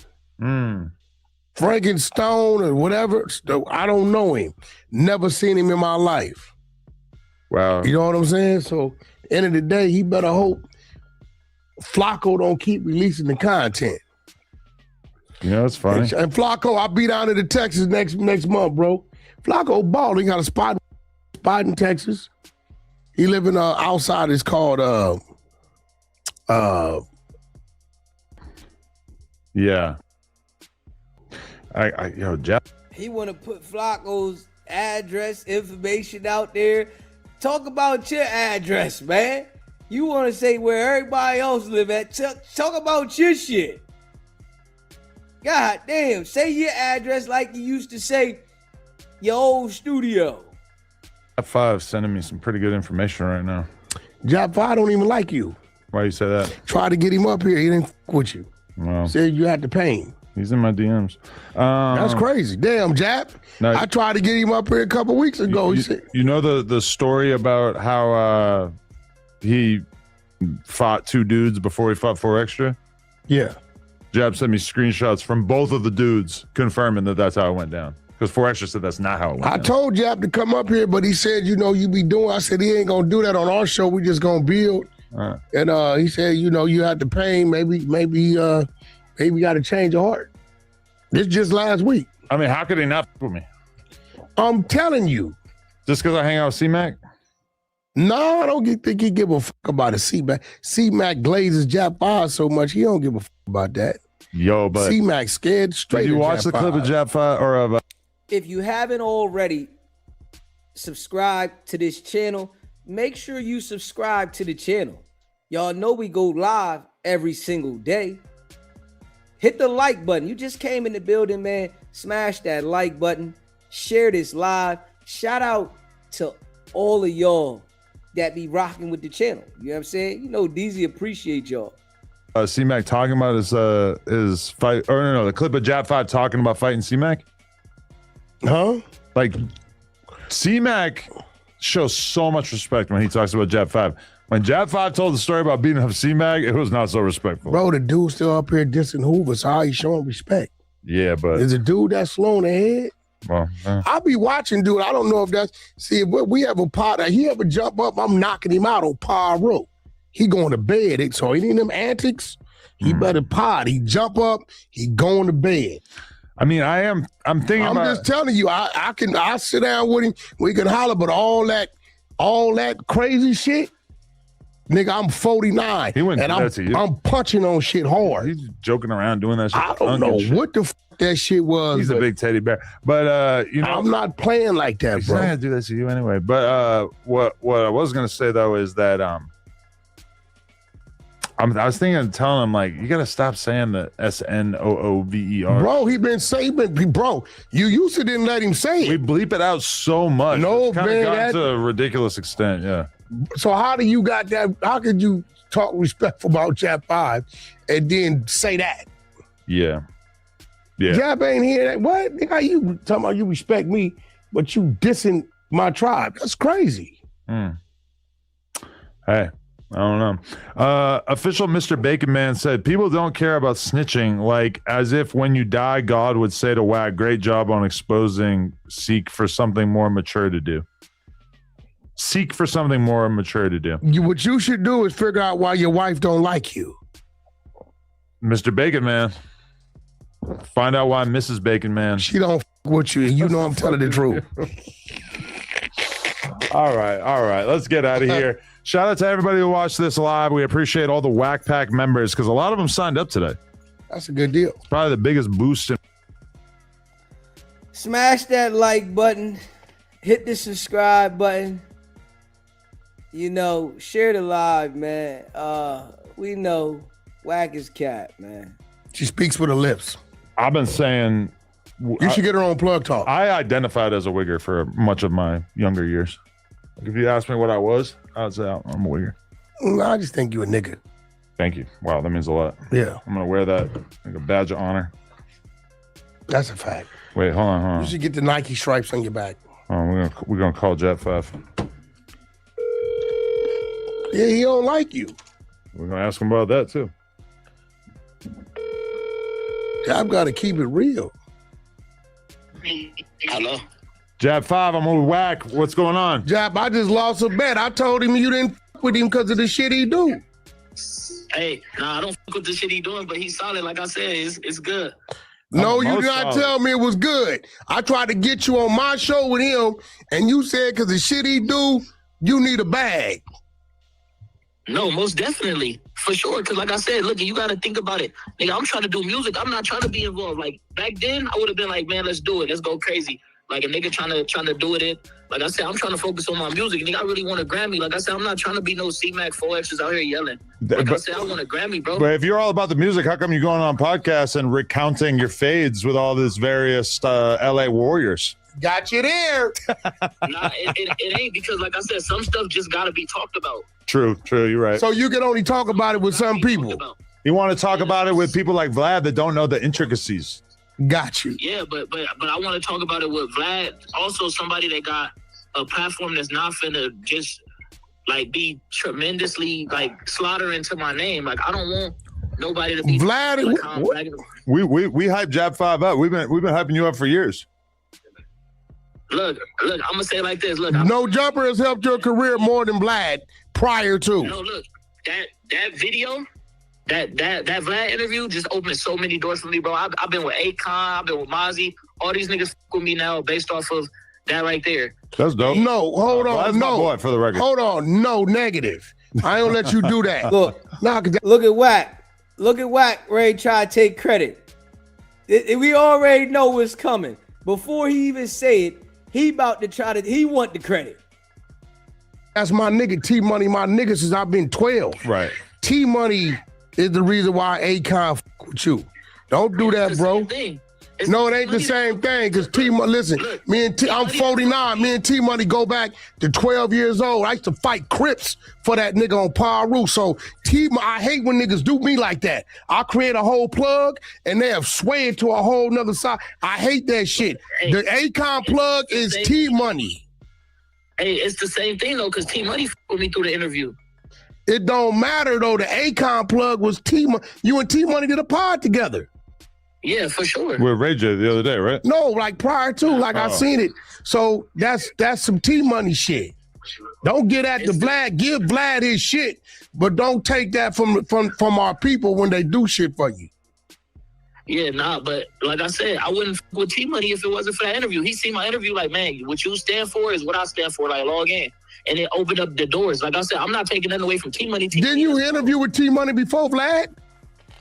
Frankenstone or whatever, I don't know him. Never seen him in my life.
Wow.
You know what I'm saying? So, end of the day, he better hope Flaco don't keep releasing the content.
You know, it's funny.
And Flaco, I'll be down to the Texas next month, bro. Flaco ball. He got a spot in Texas. He live in outside. It's called
yeah. Jeff.
He want to put Flacco's address information out there. Talk about your address, man. You want to say where everybody else live at. Talk about your shit. God damn, say your address like you used to say your old studio.
F5 sending me some pretty good information right now.
Job 5 don't even like you.
Why you say that?
Tried to get him up here. He didn't with you.
Well,
said you had to pay him.
He's in my DMs.
That's crazy. Damn, Jap.
No,
I tried to get him up here a couple weeks ago.
You know the story about how he fought two dudes before he fought 4 Extra?
Yeah.
Jab sent me screenshots from both of the dudes confirming that that's how it went down. Because 4 Extra said that's not how it went down.
told Jap to come up here, but he said, you be doing. I said, he ain't going to do that on our show. We just going to build. And he said, you had to pay him. Maybe got to change your heart. This just last week.
I mean, how could he not with me?
I'm telling you.
Just because I hang out with C-Mac?
No, I don't think he give a fuck about a C-Mac. C-Mac glazes Jap 5 so much, he don't give a fuck about that.
Yo, but
C-Mac scared straight.
Did you watch the clip of Jap 5 or of
If you haven't already subscribed to this channel, make sure you subscribe to the channel. Y'all know we go live every single day. Hit the like button. You just came in the building, man. Smash that like button. Share this live. Shout out to all of y'all that be rocking with the channel. You know what I'm saying? You know, DZ appreciate y'all.
C-Mac talking about his fight, or no, the clip of Jap 5 talking about fighting C-Mac?
Huh?
Like, C-Mac shows so much respect when he talks about Jap 5. When Jap 5 told the story about beating up C-Mac, it was not so respectful.
Bro, the dude still up here dissing Hoover, so how you showing respect?
Yeah, but
is a dude that's slow in the head?
Well,
I'll be watching, dude. I don't know if that's see if we have a pot. He ever jump up, I'm knocking him out on par rope. He going to bed. So he need them antics. He better pod. He jump up. He going to bed.
I mean, I'm thinking.
I'm just telling you. I'll sit down with him. We can holler, but all that crazy shit, nigga. I'm 49, and I'm punching on shit hard.
He's joking around doing that shit.
I don't know what the fuck that shit was.
He's a big teddy bear, but
I'm not playing like that,
he's
bro.
not gonna do that to you anyway. But what I was gonna say though is that I was thinking of telling him, like, you got to stop saying the SNOOVER.
Bro, he been saying, bro, you used to didn't let him say it.
We bleep it out so much.
No,
it's kind of
man.
gotten to a ridiculous extent, yeah.
So how do you got that? How could you talk respectful about Jap 5 and then say that?
Yeah. Yeah.
Jap ain't hear that. What? Nigga, you talking about you respect me, but you dissing my tribe. That's crazy.
Hey. I don't know. Official Mr. Bacon Man said, people don't care about snitching, like as if when you die, God would say to Wack, great job on exposing, seek for something more mature to do. Seek for something more mature to do.
What you should do is figure out why your wife don't like you.
Mr. Bacon Man. Find out why Mrs. Bacon Man.
She don't with you. You know I'm telling the truth.
All right. Let's get out of here. Shout out to everybody who watched this live. We appreciate all the Whack Pack members because a lot of them signed up today.
That's a good deal.
It's probably the biggest boost.
Smash that like button. Hit the subscribe button. You know, share the live, man. We know Wack is cat, man.
She speaks with her lips.
I've been saying
you should get her on Plug Talk.
I identified as a wigger for much of my younger years. Like if you asked me what I was, I'd say I'm a wigger.
I just think you a nigga.
Thank you. Wow, that means a lot.
Yeah.
I'm gonna wear that like a badge of honor.
That's a fact.
Wait, hold on.
You should get the Nike stripes on your back.
Oh, we're gonna call Jet 5.
Yeah, he don't like you.
We're gonna ask him about that too.
I've got to keep it real.
Hello.
Jab 5, I'm with Wack. What's going on?
Jab, I just lost a bet. I told him you didn't f with him because of the shit he do.
Hey, nah, I don't fuck with the shit he doing, but he's solid. Like I said, it's good.
No, you did not tell me it was good. I tried to get you on my show with him, and you said because the shit he do, you need a bag.
No, most definitely. For sure. Because like I said, look, you got to think about it. Nigga, I'm trying to do music. I'm not trying to be involved. Like, back then, I would have been like, man, let's do it. Let's go crazy. Like, a nigga trying to do it. Like I said, I'm trying to focus on my music. Nigga, I really want a Grammy. Like I said, I'm not trying to be no C-Mac 4X's out here yelling. Like I said, I want a Grammy, bro.
But if you're all about the music, how come you're going on podcasts and recounting your fades with all this various LA Warriors?
Got you there.
Nah, it ain't because, like I said, some stuff just got to be talked about.
True, you're right.
So you can only talk about it with some people.
You want to talk about it with people like Vlad that don't know the intricacies.
Got you.
Yeah, but I want to talk about it with Vlad. Also, somebody that got a platform that's not finna just like be tremendously like slaughtering to my name. Like I don't want nobody to be
Vlad.
Like,
we hype Jab 5 up. We've been hyping you up for years.
Look, I'm gonna say it like this. Look,
no Jumper has helped your career more than Vlad prior to.
No, look, that video, that Vlad interview just opened so many doors for me, bro. I've been with Akon, I've been with Mozzie. All these niggas fuck with me now based off of that right there.
That's dope.
No, hold on.
That's
no,
my boy for the record.
Hold on. No, negative. I don't let you do that.
Look at Wack. Look at Wack. Ray try to take credit. We already know what's coming. Before he even say it, he about to try to. He want the credit.
That's my nigga T Money. My nigga since I've been 12.
Right.
T Money is the reason why Akon fuck with you. Don't do that, bro. No, it ain't the same thing. Cause T Money, listen, I'm 49. Me and T Money go back to 12 years old. I used to fight Crips for that nigga on Paru. So I hate when niggas do me like that. I create a whole plug and they have swayed to a whole nother side. I hate that shit. The Akon plug is T Money.
Hey, it's the same thing though, cause T Money with me through the interview.
It don't matter though. The Akon plug was T Money. You and T Money did a pod together.
Yeah, for sure.
With Ray J the other day, right?
No, like prior to, I seen it. So that's some T Money shit. Don't get at the Vlad. Give Vlad his shit, but don't take that from our people when they do shit for you.
Yeah, nah, but like I said, I wouldn't fuck with T Money if it wasn't for that interview. He seen my interview like, man, what you stand for is what I stand for. Like, log in. And it opened up the doors. Like I said, I'm not taking nothing away from T Money.
Didn't you interview with T Money before, Vlad?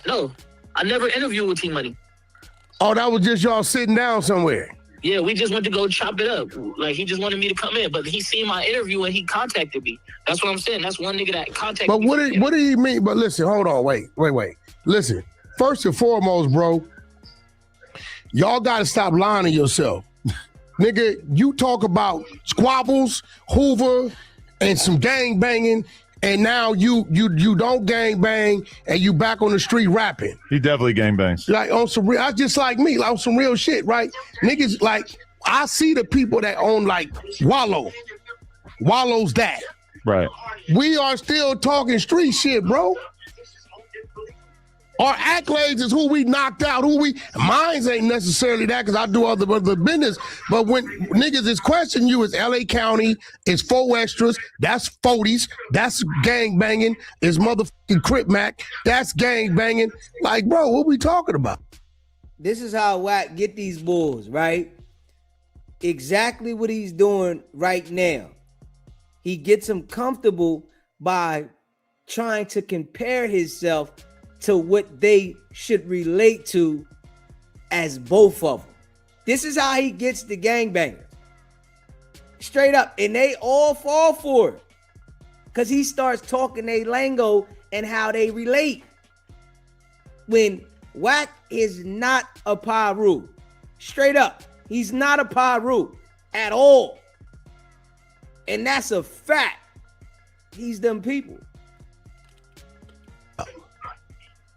No, I never interviewed with T Money.
Oh, that was just y'all sitting down somewhere.
Yeah, we just went to go chop it up. Like, he just wanted me to come in, but he seen my interview and he contacted me. That's what I'm saying. That's one nigga that contacted me.
But what did he mean? But listen, hold on, wait. Listen, first and foremost, bro, y'all got to stop lying to yourself. Nigga, you talk about squabbles, Hoover, and some gang banging, and now you don't gang bang and you back on the street rapping.
He definitely gang bangs.
Like on some real, just like me, like on some real shit, right? Niggas, like, I see the people that own like Wallow's that.
Right.
We are still talking street shit, bro. Our accolades is who we knocked out, mines ain't necessarily that because I do other business. But when niggas is questioning you, it's LA County, it's 4 extras, that's 40s, that's gang banging, it's motherfucking Crip Mac, that's gang banging. Like, bro, what we talking about?
This is how Wack get these bulls, right? exactly what he's doing right now. He gets him comfortable by trying to compare himself to what they should relate to as both of them. This is how he gets the gangbangers. Straight up. And they all fall for it. Because he starts talking their lingo and how they relate. When Wack is not a Paru. Straight up. He's not a Paru at all. And that's a fact. He's them people.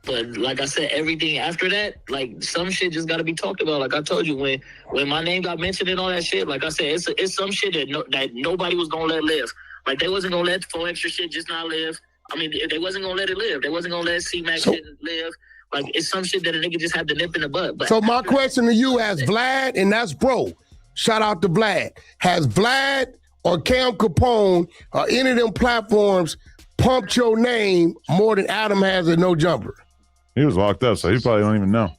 But like I said, everything after that, like some shit just got to be talked about. Like I told you, when my name got mentioned and all that shit, like I said, it's some shit that nobody was gonna let live. Like they wasn't gonna let 4 extra shit just not live. I mean, they wasn't gonna let it live. They wasn't gonna let C-Mac shit live. Like it's some shit that a nigga just had to nip in the butt. But
so my question to you as Vlad, and that's bro, shout out to Vlad. Has Vlad or Cam Capone or any of them platforms pumped your name more than Adam has at No Jumper?
He was locked up, so he probably don't even know.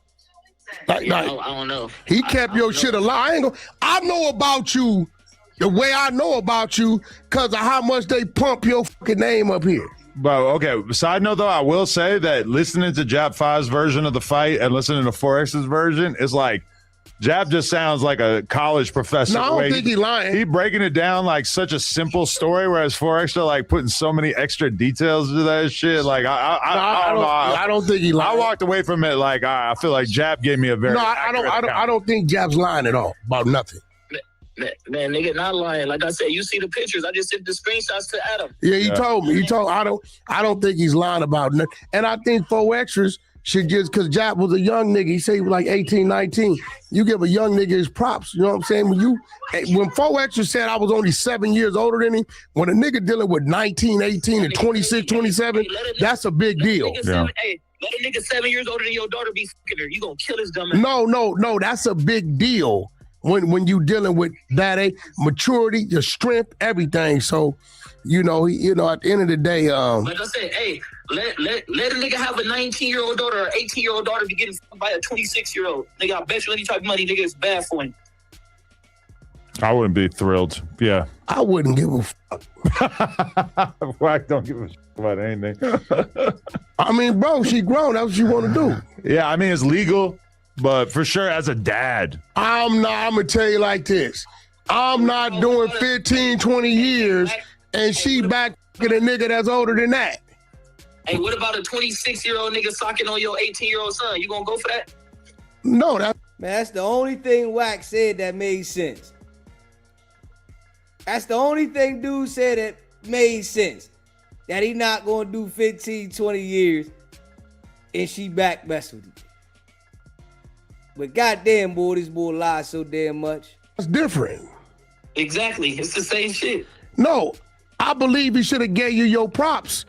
I don't know.
He kept your shit alive. I know about you the way I know about you because of how much they pump your fucking name up here.
But okay, side note though, I will say that listening to Jap 5's version of the fight and listening to 4X's version is like, Jab just sounds like a college professor.
No, I don't think he's lying.
He breaking it down like such a simple story, whereas 4X are like putting so many extra details to that shit. Like I
don't think he lying.
I walked away from it like I feel like Jab gave me a very
I don't think Jab's lying at all about nothing.
Man, nigga, not lying. Like I said, you see the pictures. I just sent the screenshots to Adam.
Yeah, he told me. I don't think he's lying about nothing. And I think 4Xers should just, because Jap was a young nigga. He said he was like 18, 19. You give a young nigga his props. You know what I'm saying? When 4Xers said I was only 7 years older than him, when a nigga dealing with 19, 18, and 26, 27, that's a big deal.
Hey, let a nigga 7 years older than your daughter be fucking her. You gonna kill his dumb ass.
No, that's a big deal. When you dealing with that maturity, your strength, everything. So, at the end of the day,
like I said, hey, let a nigga have a 19-year-old daughter or 18-year-old daughter be getting fucked by a 26-year-old. Nigga, I bet you any type of money, nigga, is bad for him.
I wouldn't be thrilled. Yeah.
I wouldn't give a fuck.
Wack don't give a shit about anything.
I mean, bro, she grown. That's what you want to do.
Yeah, I mean, it's legal. But for sure, as a dad.
I'm going to tell you like this. I'm not doing 15, 20 years, and she back at a nigga that's older than that.
Hey, what about a 26-year-old nigga socking on your 18-year-old son? You going to go for that?
No.
Man, that's the only thing Wack said that made sense. That's the only thing dude said that made sense. That he not going to do 15, 20 years, and she back mess with him. But goddamn, boy, this boy lies so damn much.
That's different.
Exactly. It's the same shit.
No, I believe he should have gave you your props.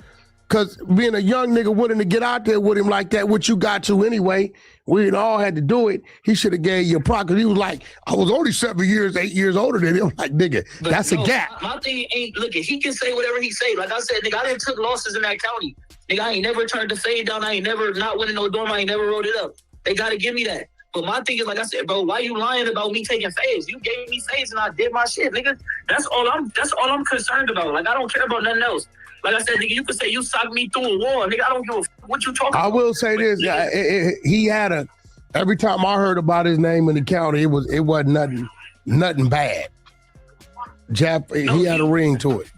Because being a young nigga willing to get out there with him like that, which you got to anyway, we all had to do it, he should have gave you a prop. Because he was like, I was only 7 years, 8 years older than him. I'm like, nigga, but that's a gap.
My thing ain't, look, he can say whatever he say. Like I said, nigga, I didn't took losses in that county. Nigga, I ain't never turned the fade down. I ain't never not winning no dorm. I ain't never wrote it up. They got to give me that. But my thing is, like I said, bro, why you lying about me taking phase? You gave me phase and I did my shit, nigga. That's all I'm concerned about. Like, I don't care about nothing else. Like I said, nigga, you could say you socked me through a wall. Nigga, I don't give a fuck what you talking about.
I will say this. He had every time I heard about his name in the county, it wasn't nothing bad. Jap, he had a ring to it.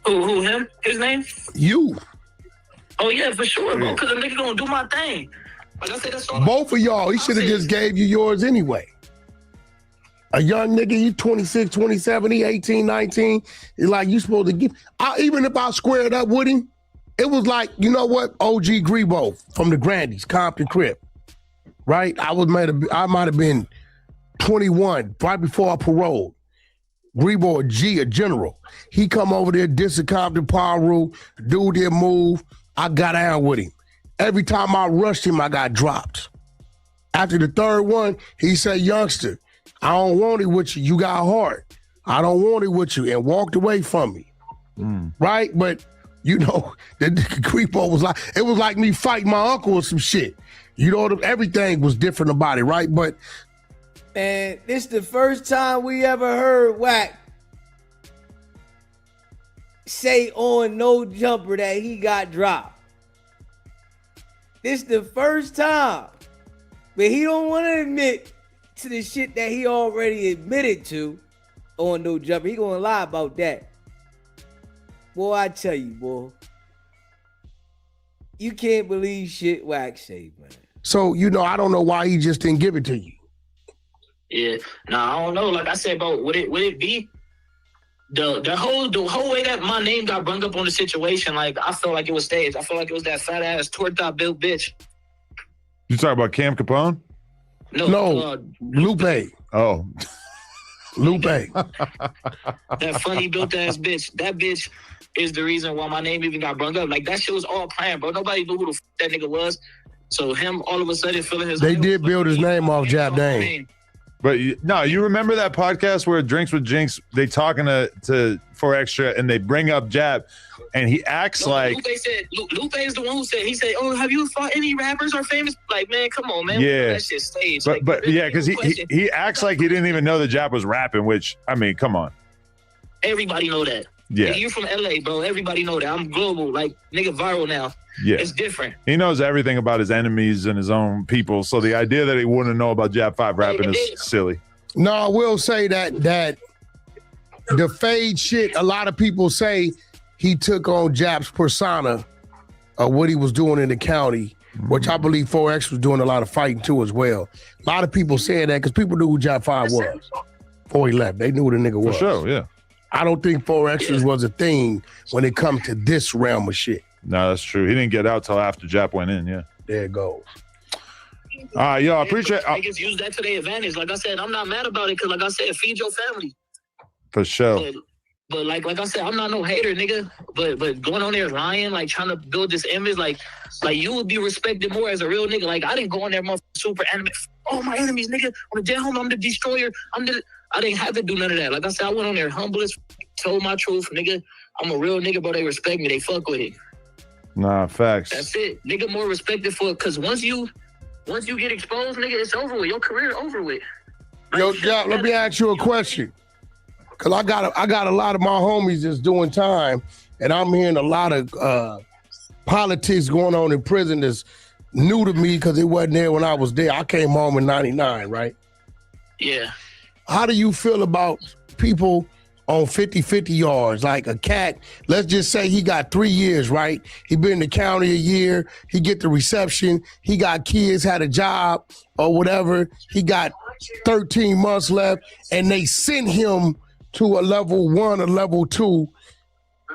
Who, him? His name?
You.
Oh, yeah, for sure, bro, because the nigga gonna do my thing. Like I said, that's all
both of y'all, he should have just gave you yours anyway. A young nigga, you 26, 27, he 18, 19. It's like you supposed to give. Even if I squared up with him, it was like, you know what? OG Grebo from the Grandies, Compton Crip. Right? I might have been 21, right before I paroled. Grebo, a general. He come over there, diss a Compton Paru, do their move. I got down with him. Every time I rushed him, I got dropped. After the third one, he said, youngster, I don't want it with you. You got heart. I don't want it with you. And walked away from me. Right? But, the creepo was like, it was like me fighting my uncle or some shit. Everything was different about it, right? But
Man, this the first time we ever heard Wack say on No Jumper that he got dropped. This the first time. But he don't want to admit to the shit that he already admitted to on No Jumper. He gonna lie about that. Boy, I tell you, boy. You can't believe shit Wack say, man.
So, I don't know why he just didn't give it to you.
Yeah, I don't know. Like I said, bro, would it be the whole way that my name got brung up on the situation? Like I felt like it was staged. I felt like it was that fat ass torqued up built bitch.
You talking about Cam Capone?
No, Lupe.
Oh,
Lupe.
That funny built ass bitch. That bitch is the reason why my name even got brung up. Like that shit was all planned, bro. Nobody knew who the that nigga was. So him all of a sudden feeling his.
They did build his name off Jab Dane.
But you remember that podcast where Drinks with Jinx, they talking to 4Extra and they bring up Jab and he acts like
Lupe is the one who said, oh, have you fought any rappers or famous? Like, man, come on, man.
Yeah.
That shit staged.
But yeah, because he acts like he didn't even know that Jab was rapping, which, I mean, come on.
Everybody know that.
Yeah.
Nigga, you from LA, bro. Everybody know that. I'm global. Like, nigga, viral now.
Yeah.
It's different.
He knows everything about his enemies and his own people. So the idea that he wouldn't know about Jab 5 rapping is silly.
No, I will say that the fade shit, a lot of people say he took on Jab's persona of what he was doing in the county, which I believe 4X was doing a lot of fighting too as well. A lot of people saying that because people knew who Jab 5 was before he left. They knew who the nigga was.
For sure, yeah.
I don't think 4X's was a thing when it comes to this realm of shit.
No, that's true. He didn't get out till after Jap went in, yeah.
There it goes.
All right, yo, I appreciate
I just use that to their advantage. Like I said, I'm not mad about it because, like I said, feed your family.
For sure.
But like I said, I'm not no hater, nigga. But going on there lying, like trying to build this image, like you would be respected more as a real nigga. Like I didn't go on there, motherfucker, super anime. Oh, my enemies, nigga. On the dead home, I'm the destroyer. I didn't have to do none of that. Like I said, I went on there humble as told my truth, nigga. I'm a real nigga, bro. They respect me. They fuck with it.
Nah, facts.
That's it. Nigga more respected for it. Cause once you get exposed, nigga, it's over with. Your career over with. Like,
Yo, Jack, let me ask you a question. Cause I got a lot of my homies that's doing time, and I'm hearing a lot of politics going on in prison that's new to me because it wasn't there when I was there. I came home in '99, right?
Yeah.
How do you feel about people on 50-50 yards? Like a cat, let's just say he got 3 years, right? He been in the county a year. He get the reception. He got kids, had a job or whatever. He got 13 months left, and they send him to a level 1 or level 2.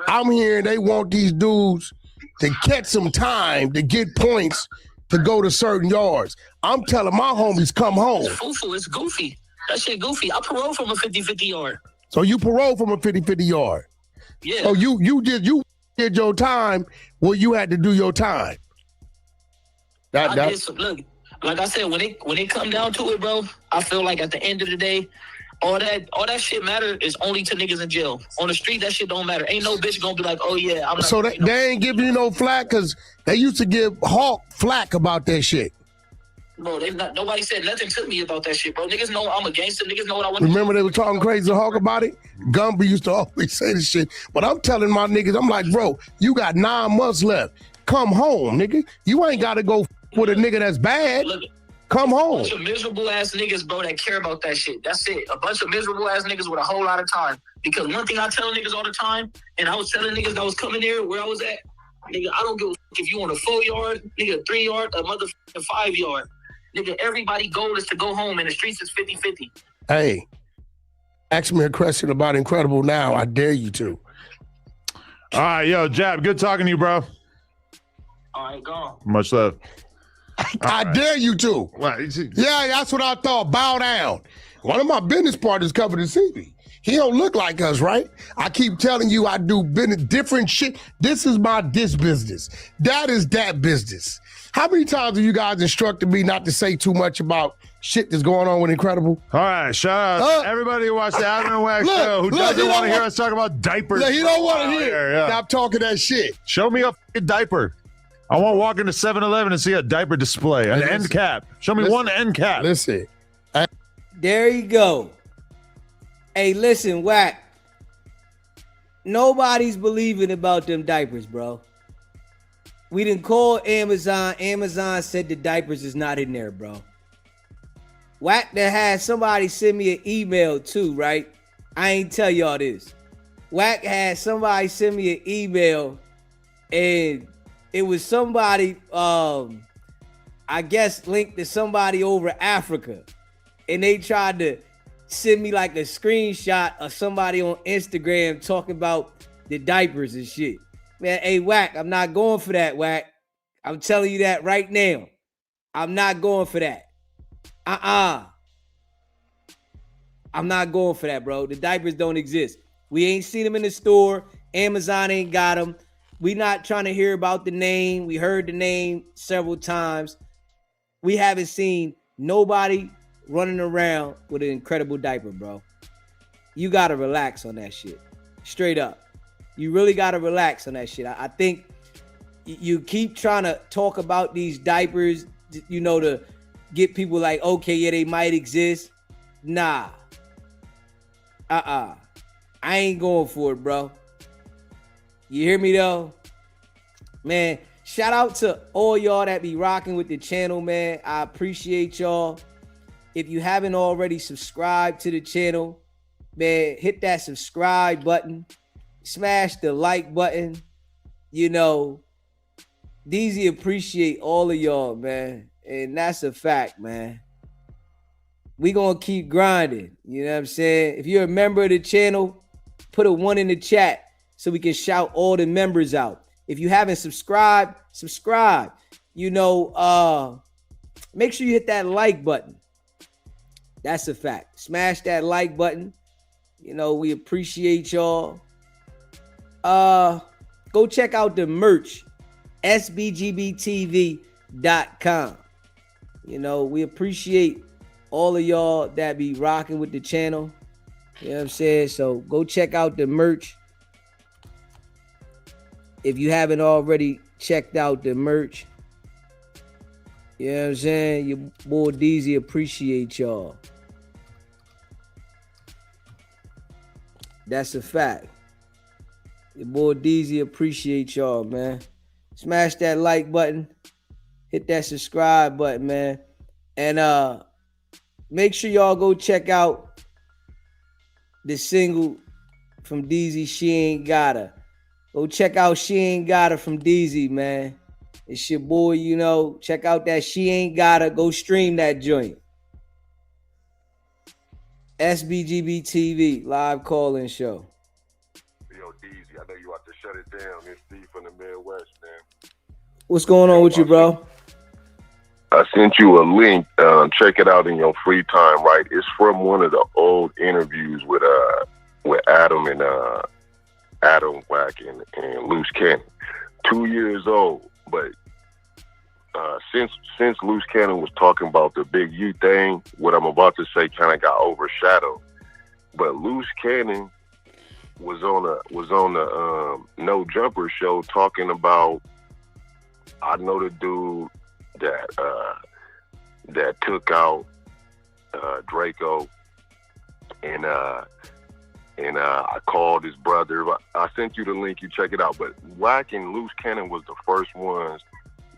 I'm hearing they want these dudes to catch some time to get points to go to certain yards. I'm telling my homies, come home.
It's foo-foo. It's goofy. That shit goofy. I parole from a 50-50 yard.
So you parole from a 50-50 yard.
Yeah.
So you did your time where you had to do your time.
Look, like I said, when it come down to it, bro, I feel like at the end of the day, all that shit matter is only to niggas in jail. On the street, that shit don't matter. Ain't no bitch gonna be like, oh yeah, I'm not.
So they ain't giving you no flack because they used to give Hawk flack about that shit.
Bro, nobody said nothing to me about that shit, bro. Niggas know I'm a gangster. Niggas know what I want.
Remember they were talking crazy to Hawk about it? Gumby used to always say this shit. But I'm telling my niggas, I'm like, bro, you got 9 months left. Come home, nigga. You ain't got to go with a nigga that's bad.
Look,
come home.
A bunch of miserable ass niggas, bro, that care about that shit. That's it. A bunch of miserable ass niggas with a whole lot of time. Because one thing I tell niggas all the time, and I was telling niggas that was coming there where I was at, nigga, I don't give a fuck if you on a 4 yard, nigga, 3 yard, a motherfucking 5 yard. Nigga, everybody goal is to go home, and the streets is 50-50.
Hey, ask me a question about Incredible now. I dare you to.
All right, yo, Jab, good talking to you, bro.
All right, go.
Much love.
I dare you to. Yeah, that's what I thought. Bow down. One of my business partners covered to see me. He don't look like us, right? I keep telling you I do different shit. This is my business. That is that business. How many times have you guys instructed me not to say too much about shit that's going on with Incredible?
All right, shout out everybody who watched the Adam and Wack show who doesn't want to hear us talk about diapers.
Look, he don't want to hear. Stop talking that shit.
Show me a fucking diaper. I want to walk into 7-Eleven and see a diaper display, an end cap. Show me one end cap.
Listen,
There you go. Hey, listen, Wack. Nobody's believing about them diapers, bro. We didn't call Amazon. Amazon said the diapers is not in there, bro. Wack that had somebody send me an email too, right? I ain't tell y'all this. Wack had somebody send me an email, and it was somebody, I guess, linked to somebody over Africa. And they tried to send me like a screenshot of somebody on Instagram talking about the diapers and shit. Man, hey, Wack, I'm not going for that, Wack. I'm telling you that right now. I'm not going for that. I'm not going for that, bro. The diapers don't exist. We ain't seen them in the store. Amazon ain't got them. We not trying to hear about the name. We heard the name several times. We haven't seen nobody running around with an incredible diaper, bro. You got to relax on that shit. Straight up. You really got to relax on that shit. I think you keep trying to talk about these diapers, you know, to get people like, okay, yeah, they might exist. Nah. I ain't going for it, bro. You hear me, though? Man, shout out to all y'all that be rocking with the channel, man. I appreciate y'all. If you haven't already subscribed to the channel, man, hit that subscribe button. Smash the like button. You know, DZ appreciate all of y'all, man. And that's a fact, man. We gonna keep grinding. You know what I'm saying? If you're a member of the channel, put a 1 in the chat so we can shout all the members out. If you haven't subscribed, subscribe. You know, make sure you hit that like button. That's a fact. Smash that like button. You know, we appreciate y'all. Go check out the merch, sbgbtv.com. You know, we appreciate all of y'all that be rocking with the channel. You know what I'm saying? So go check out the merch. If you haven't already checked out the merch, you know what I'm saying? Your boy DZ appreciate y'all. That's a fact. Your boy DZ appreciate y'all, man. Smash that like button. Hit that subscribe button, man. And make sure y'all go check out the single from DZ, She Ain't Gotta. Go check out She Ain't Gotta from DZ, man. It's your boy, you know. Check out that She Ain't Gotta. Go stream that joint. SBGB TV, live call-in show.
Yo, DZ, I know you about to shut it down. It's Steve from the Midwest, man.
What's going on with you, bro?
I sent you a link. Check it out in your free time, right? It's from one of the old interviews with Adam and Wack and Loose Cannon. 2 years old, but since Loose Cannon was talking about the Big U thing, what I'm about to say kind of got overshadowed. But Loose Cannon was on the No Jumper show talking about, I know the dude that took out Draco, and I called his brother. I sent you the link. You check it out. But Wack and Loose Cannon was the first ones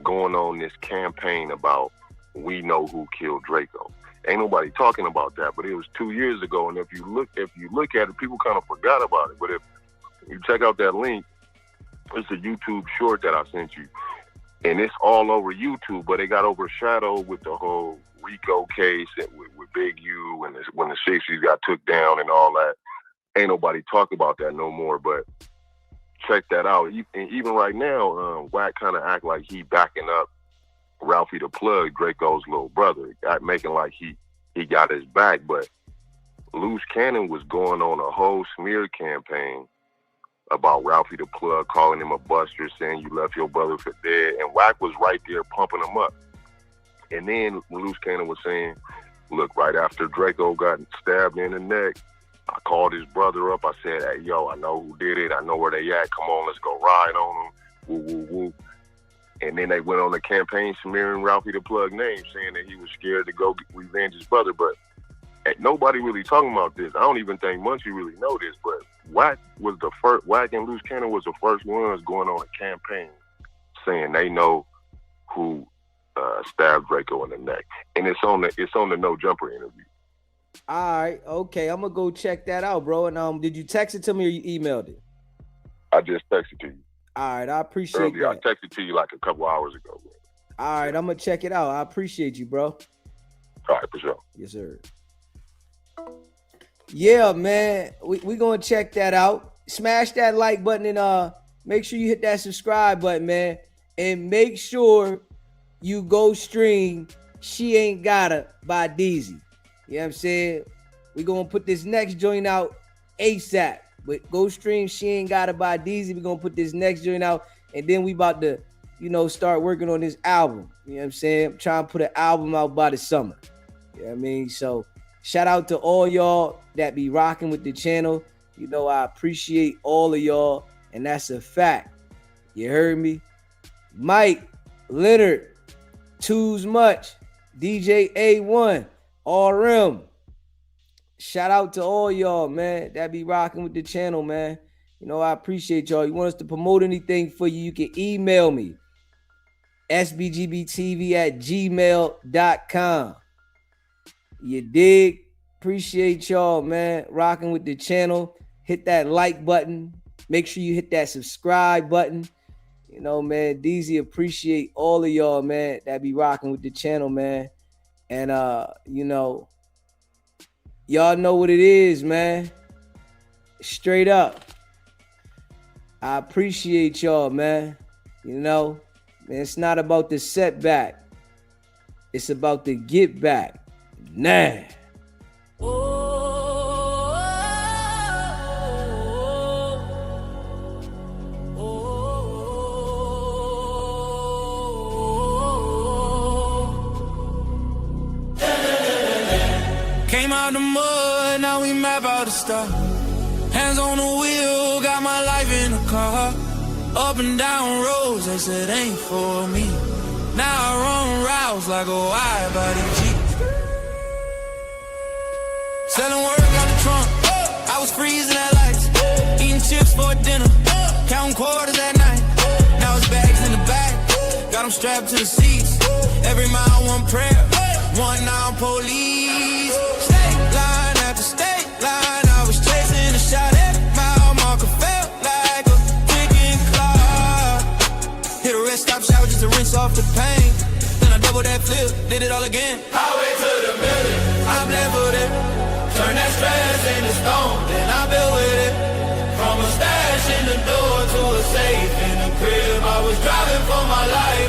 going on this campaign about we know who killed Draco. Ain't nobody talking about that, but it was 2 years ago. And if you look at it, people kind of forgot about it. But if you check out that link, it's a YouTube short that I sent you. And it's all over YouTube, but it got overshadowed with the whole Rico case and with Big U and when the 60s got took down and all that. Ain't nobody talk about that no more, but check that out. And even right now, Wack kind of act like he backing up Ralphie the Plug, Draco's little brother, making like he got his back. But Loose Cannon was going on a whole smear campaign about Ralphie the Plug, calling him a buster, saying you left your brother for dead, and Wack was right there pumping him up. And then Loose Cannon was saying, look, right after Draco got stabbed in the neck, I called his brother up. I said, hey, yo, I know who did it. I know where they at. Come on, let's go ride on them. Woo, woo, woo. And then they went on the campaign smearing Ralphie the Plug name, saying that he was scared to go revenge his brother. But nobody really talking about this. I don't even think Munchie really know this, but Wack and Loose Cannon was the first ones going on a campaign saying they know who stabbed Draco in the neck, and it's on the No Jumper interview.
All right, okay, I'm gonna go check that out, bro. And did you text it to me or you emailed it?
I just texted to you.
All right, I appreciate
Earlier,
that.
I texted to you like a couple hours ago, bro.
All right, I'm gonna check it out. I appreciate you, bro.
All right, for sure.
Yes, sir. Yeah, man, we gonna check that out. Smash that like button and make sure you hit that subscribe button, man, and make sure you go stream She Ain't Gotta by Deezy. You know what I'm saying? We gonna put this next joint out ASAP. But go stream She Ain't Gotta by Deezy. We gonna put this next joint out, and then we about to, start working on this album. You know what I'm saying? I'm trying to put an album out by the summer. You know what I mean? So shout out to all y'all that be rocking with the channel. I appreciate all of y'all, and that's a fact. You heard me? Mike, Leonard, Too's Much, DJ A1, RM. Shout out to all y'all, man, that be rocking with the channel, man. I appreciate y'all. You want us to promote anything for you, you can email me. sbgbtv@gmail.com. You dig? Appreciate y'all, man, rocking with the channel. Hit that like button. Make sure you hit that subscribe button. Man, Deezy appreciate all of y'all, man, that be rocking with the channel, man. And y'all know what it is, man. Straight up. I appreciate y'all, man. Man, it's not about the setback. It's about the get back. Nah.
Came out the mud, now we map out the stuff. Hands on the wheel, got my life in the car. Up and down roads, they said ain't for me. Now I run routes like a wide body Jeep. Selling work out the trunk, I was freezing at lights. Eating chips for dinner, counting quarters at night. Now it's bags in the back, got them strapped to the seats. Every mile one prayer, one now police. State line after state line, I was chasing a shot. Every mile marker felt like a ticking clock. Hit a rest stop shower just to rinse off the pain. Then I double that flip, did it all again. Highway to the building, I'm leveled it. Turn that stress into stone, then I built with it. From a stash in the door to a safe in the crib, I was driving for my life.